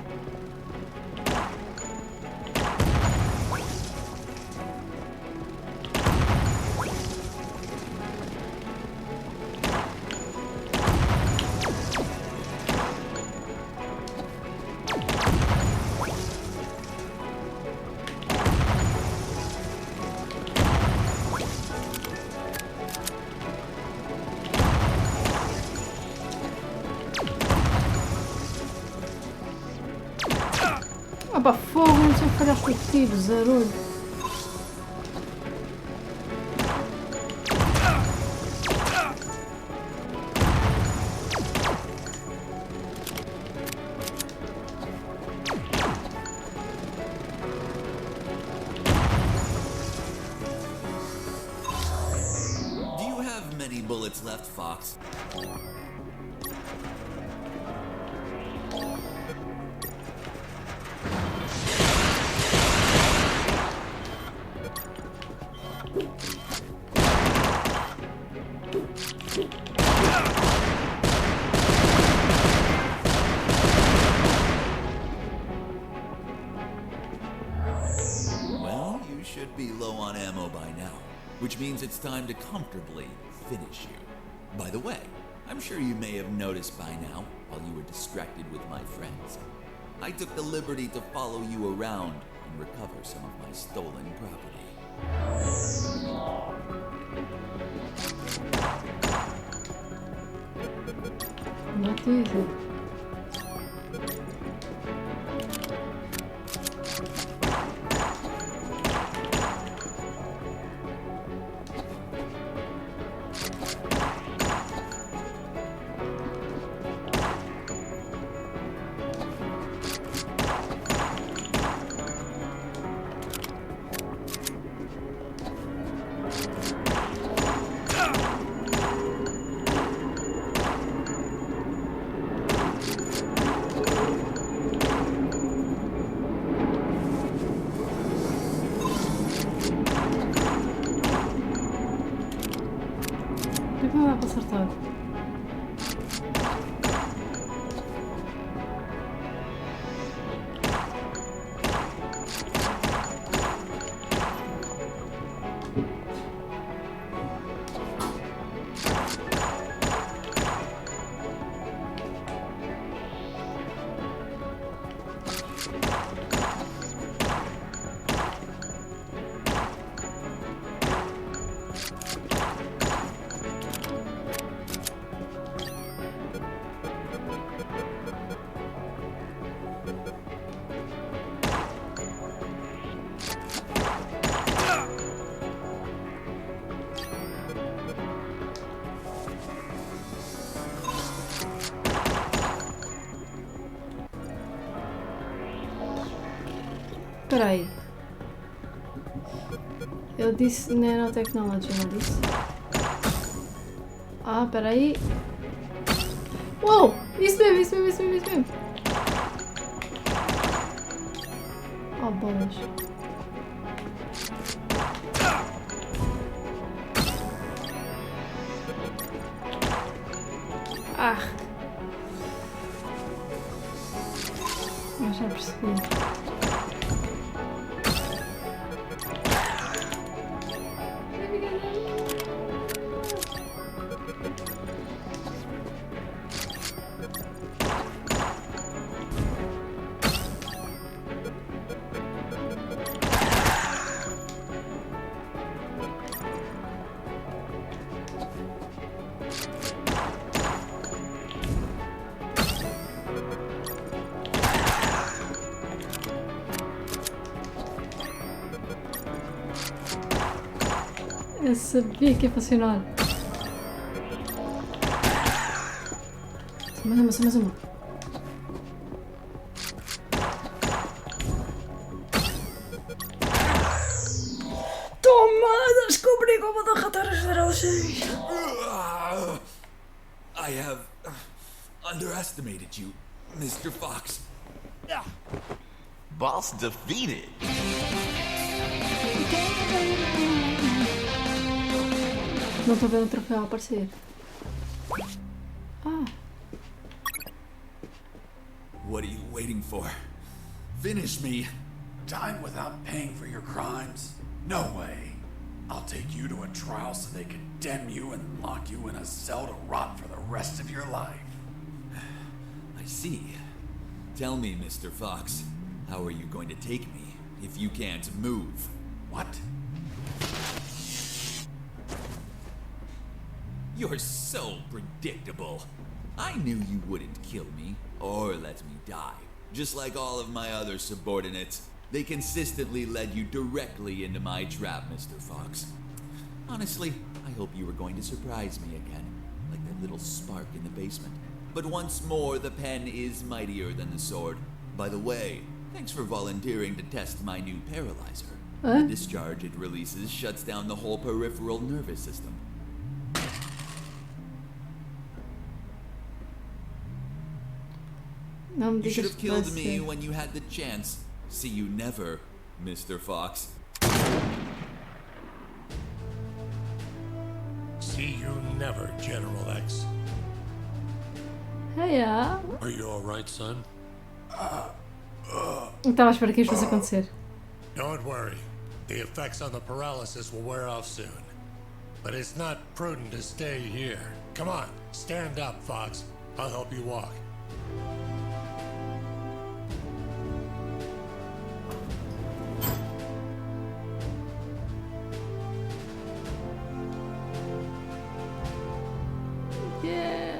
Opa, fogo, não sei falhar os tiros, zarulho. Do you have many bullets left, Fox? Well, you should be low on ammo by now, which means it's time to comfortably finish you. By the way, I'm sure you may have noticed by now, while you were distracted with my friends, I took the liberty to follow you around and recover some of my stolen property. Not easy. Por que não dá para acertar? Espera aí. Eu disse nanotechnology, não disse? Ah, espera aí. Uou! Isso mesmo, isso mesmo, isso mesmo, isso mesmo. Oh, bolas. Ah! Mas já percebi. Eu sabia que ia funcionar. Mais uma. Toma! Descobri como derrotar os dragões. I have underestimated you, Mr. Fox. Boss defeated. Não estou vendo o troféu aparecer. Ah. What are you waiting for? Finish me. Time without paying for your crimes? No way. I'll take you to a trial so they condemn you and lock you in a cell to rot for the rest of your life. I see. Tell me, Mr. Fox, how are you going to take me if you can't move? What? You're so predictable. I knew you wouldn't kill me, or let me die. Just like all of my other subordinates, they consistently led you directly into my trap, Mr. Fox. Honestly, I hope you were going to surprise me again, like that little spark in the basement. But once more, the pen is mightier than the sword. By the way, thanks for volunteering to test my new paralyzer. The discharge it releases shuts down the whole peripheral nervous system. You should have killed me when you had the chance. See you never, Mr. Fox. See you never, General X. Heia! Are you alright, son? Estava à espera que isto fosse acontecer. Don't worry. The effects on the paralysis will wear off soon. But it's not prudent to stay here. Come on, stand up, Fox. I'll help you walk. Yeah.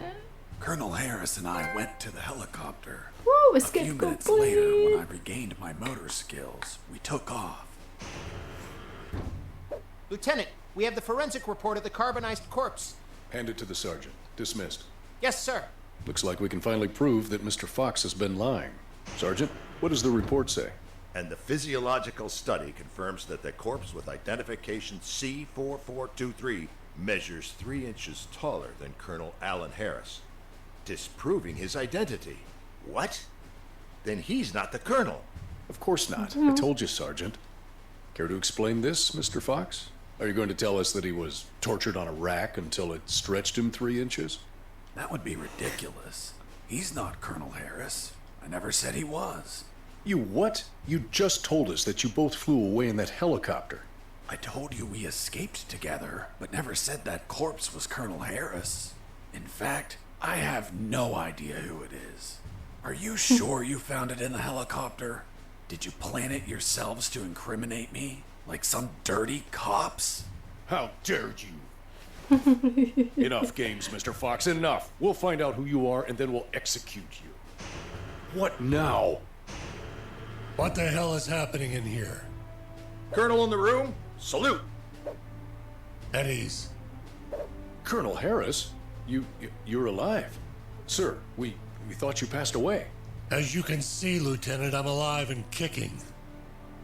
Colonel Harris and I went to the helicopter. Woo, A escape few minutes complete. later, when I regained my motor skills, we took off. Lieutenant, we have the forensic report of the carbonized corpse. Hand it to the sergeant. Dismissed. Yes, sir. Looks like we can finally prove that Mr. Fox has been lying. Sergeant, what does the report say? And the physiological study confirms that the corpse with identification C4423 measures 3 inches taller than Colonel Alan Harris, disproving his identity. What? Then he's not the colonel. Of course not. I told you, Sergeant. Care to explain this, Mr. Fox? Are you going to tell us that he was tortured on a rack until it stretched him 3 inches? That would be ridiculous. He's not Colonel Harris. I never said he was. You what? You just told us that you both flew away in that helicopter. I told you we escaped together, but never said that corpse was Colonel Harris. In fact, I have no idea who it is. Are you sure you found it in the helicopter? Did you plan it yourselves to incriminate me? Like some dirty cops? How dare you? Enough games, Mr. Fox, enough. We'll find out who you are and then we'll execute you. What now? What the hell is happening in here? Colonel in the room, salute. At ease. Colonel Harris? You're alive. Sir, we thought you passed away. As you can see, Lieutenant, I'm alive and kicking.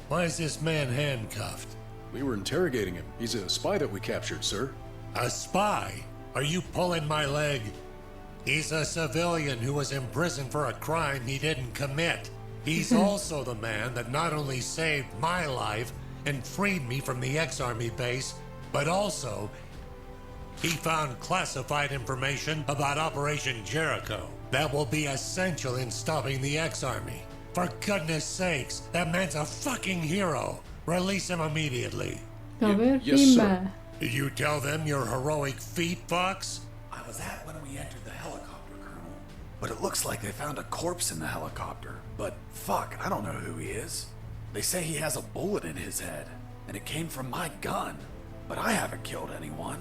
Why is this man handcuffed? We were interrogating him. He's a spy that we captured, sir. A spy? Are you pulling my leg? He's a civilian who was imprisoned for a crime he didn't commit. He's also the man that not only saved my life and freed me from the ex-army base, but also he found classified information about Operation Jericho that will be essential in stopping the ex-army. For goodness sakes, that man's a fucking hero. Release him immediately. Yes, sir. Did you tell them your heroic feat, Fox? I was at when we entered the helicopter, Colonel. But it looks like they found a corpse in the helicopter. But fuck, I don't know who he is. They say he has a bullet in his head, and it came from my gun. But I haven't killed anyone.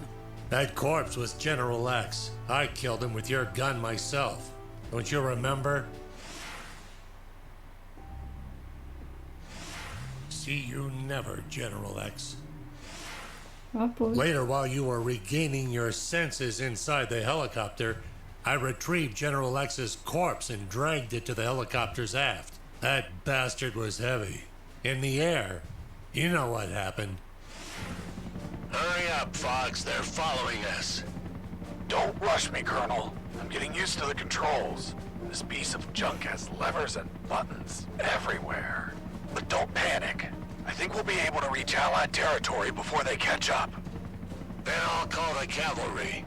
That corpse was General X. I killed him with your gun myself. Don't you remember? See you never, General X. Later, while you were regaining your senses inside the helicopter, I retrieved General X's corpse and dragged it to the helicopter's aft. That bastard was heavy. In the air, you know what happened. Hurry up, Fox. They're following us. Don't rush me, Colonel. I'm getting used to the controls. This piece of junk has levers and buttons everywhere. But don't panic. I think we'll be able to reach Allied territory before they catch up. Then I'll call the cavalry.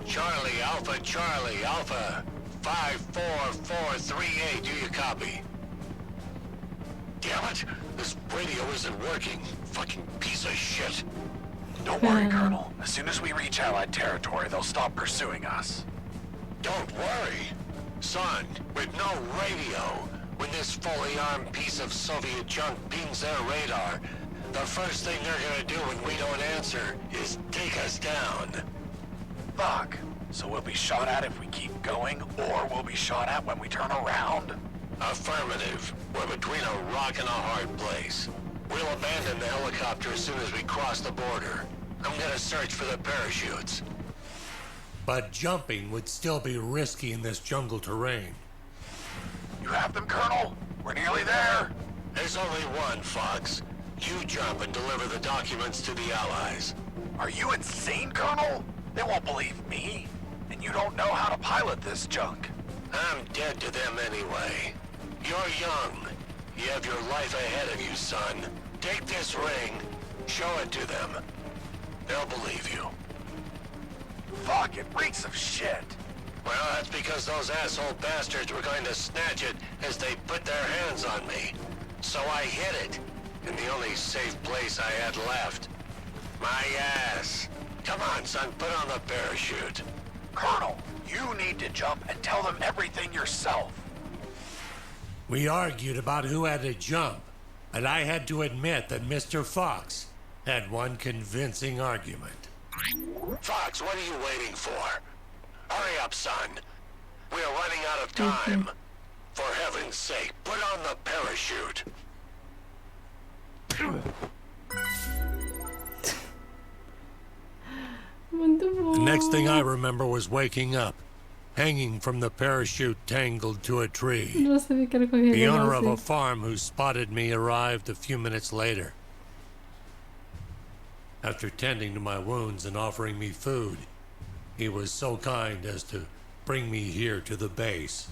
Charlie, Alpha, 54438, do you copy? Damn it, this radio isn't working. Fucking piece of shit. Don't worry, Colonel. As soon as we reach Allied territory, they'll stop pursuing us. Don't worry. Son, with no radio, when this fully armed piece of Soviet junk pings their radar, the first thing they're gonna do when we don't answer is take us down. Fuck. So we'll be shot at if we keep going, or we'll be shot at when we turn around? Affirmative. We're between a rock and a hard place. We'll abandon the helicopter as soon as we cross the border. I'm gonna search for the parachutes. But jumping would still be risky in this jungle terrain. You have them, Colonel? We're nearly there. There's only one, Fox. You jump and deliver the documents to the Allies. Are you insane, Colonel? They won't believe me. And you don't know how to pilot this junk. I'm dead to them anyway. You're young. You have your life ahead of you, son. Take this ring. Show it to them. They'll believe you. Fuck, it reeks of shit. Well, that's because those asshole bastards were going to snatch it as they put their hands on me. So I hid it in the only safe place I had left. My ass. Come on, son, put on the parachute. Colonel, you need to jump and tell them everything yourself. We argued about who had to jump, and I had to admit that Mr. Fox had one convincing argument. Fox, what are you waiting for? Hurry up, son. We are running out of time. For heaven's sake, put on the parachute. The next thing I remember was waking up, hanging from the parachute tangled to a tree. The owner of a farm who spotted me arrived a few minutes later. After tending to my wounds and offering me food, he was so kind as to bring me here to the base.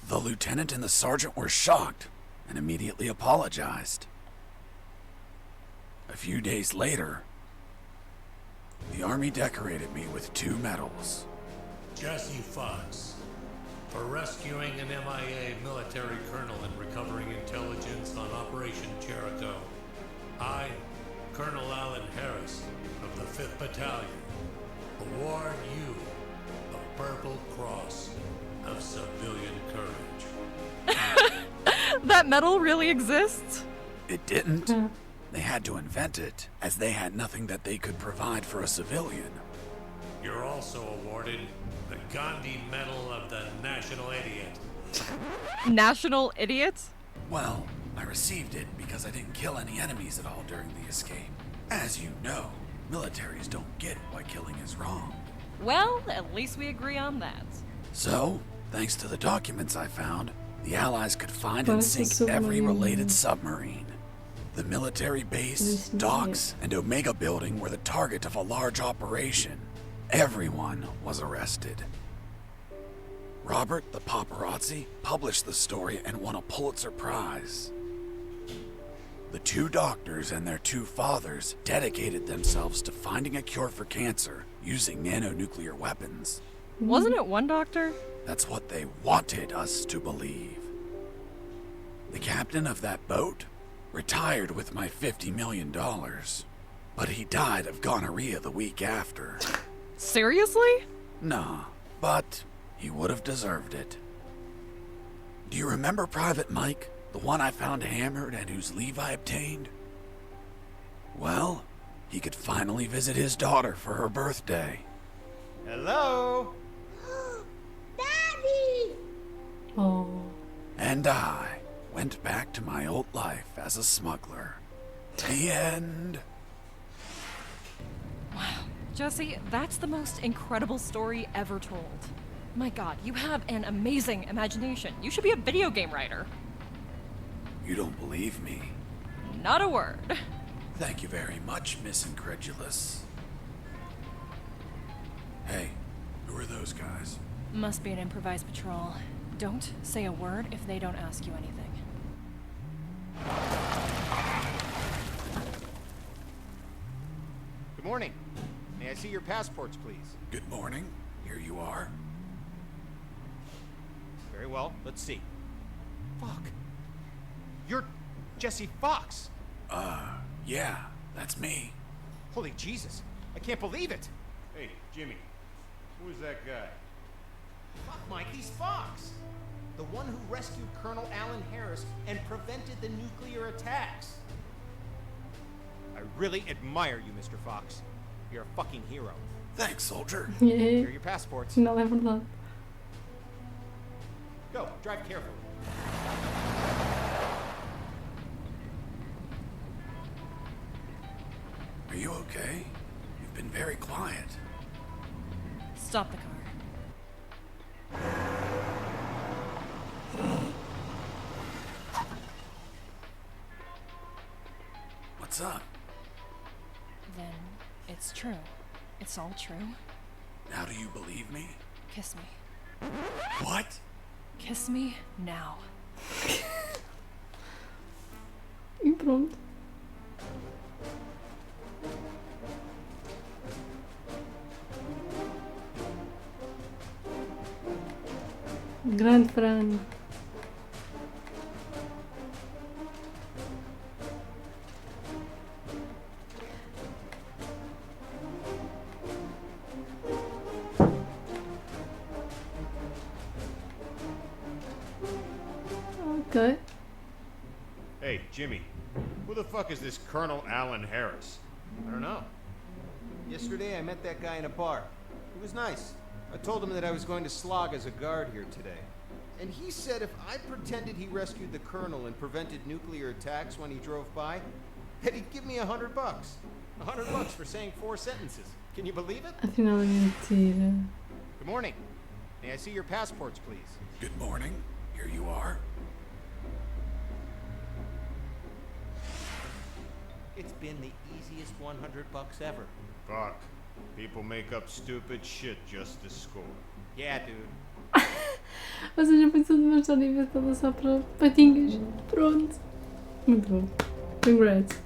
The lieutenant and the sergeant were shocked and immediately apologized. A few days later, the Army decorated me with 2 medals. Jesse Fox, for rescuing an MIA military colonel and recovering intelligence on Operation Jericho. I, Colonel Alan Harris of the 5th Battalion, award you a Purple Cross of Civilian Courage. That medal really exists? It didn't. They had to invent it, as they had nothing that they could provide for a civilian. You're also awarded the Gandhi Medal of the National Idiot. National Idiot? Well, I received it because I didn't kill any enemies at all during the escape. As you know, militaries don't get why killing is wrong. Well, at least we agree on that. So, thanks to the documents I found, the Allies could find and sink every related submarine. The military base, docks, and Omega building were the target of a large operation. Everyone was arrested. Robert the paparazzi published the story and won a Pulitzer Prize. The 2 doctors and their 2 fathers dedicated themselves to finding a cure for cancer using nanonuclear weapons. Wasn't it one doctor? That's what they wanted us to believe. The captain of that boat retired with my $50 million, but he died of gonorrhea the week after. Seriously? Nah, but he would have deserved it. Do you remember Private Mike, the one I found hammered and whose leave I obtained? Well, he could finally visit his daughter for her birthday. Hello? Daddy! Oh. And I went back to my old life as a smuggler. The end. Wow. Jesse, that's the most incredible story ever told. My God, you have an amazing imagination. You should be a video game writer. You don't believe me? Not a word. Thank you very much, Miss Incredulous. Hey, who are those guys? Must be an improvised patrol. Don't say a word if they don't ask you anything. Good morning. May I see your passports, please? Good morning. Here you are. Very well. Let's see. Fuck. You're Jesse Fox. Yeah, that's me. Holy Jesus. I can't believe it. Hey, Jimmy. Who's that guy? Fuck, Mike, he's Fox. The one who rescued Colonel Alan Harris and prevented the nuclear attacks. I really admire you, Mr. Fox. You're a fucking hero. Thanks, soldier. Here are your passports. Não é verdade. Go, drive carefully. Are you okay? You've been very quiet. Stop the car. What's up? Then it's true. It's all true. Now do you believe me? Kiss me. What? Kiss me now. E pronto. Grande Fran. Ok. Hey, Jimmy, who the fuck is this Colonel Alan Harris? I don't know. Yesterday I met that guy in a bar. He was nice. I told him that I was going to slog as a guard here today. And he said if I pretended he rescued the Colonel and prevented nuclear attacks when he drove by, that he'd give me $100. $100 for saying 4 sentences. Can you believe it? Afinal é mentira. Good morning. May I see your passports, please? Good morning. Here you are. It's been the easiest $100 ever. Fuck. People make up stupid shit just to score. Yeah, dude. Ou seja, foi tudo uma história inventada só para patinhas. Pronto. Muito bom. Congrats.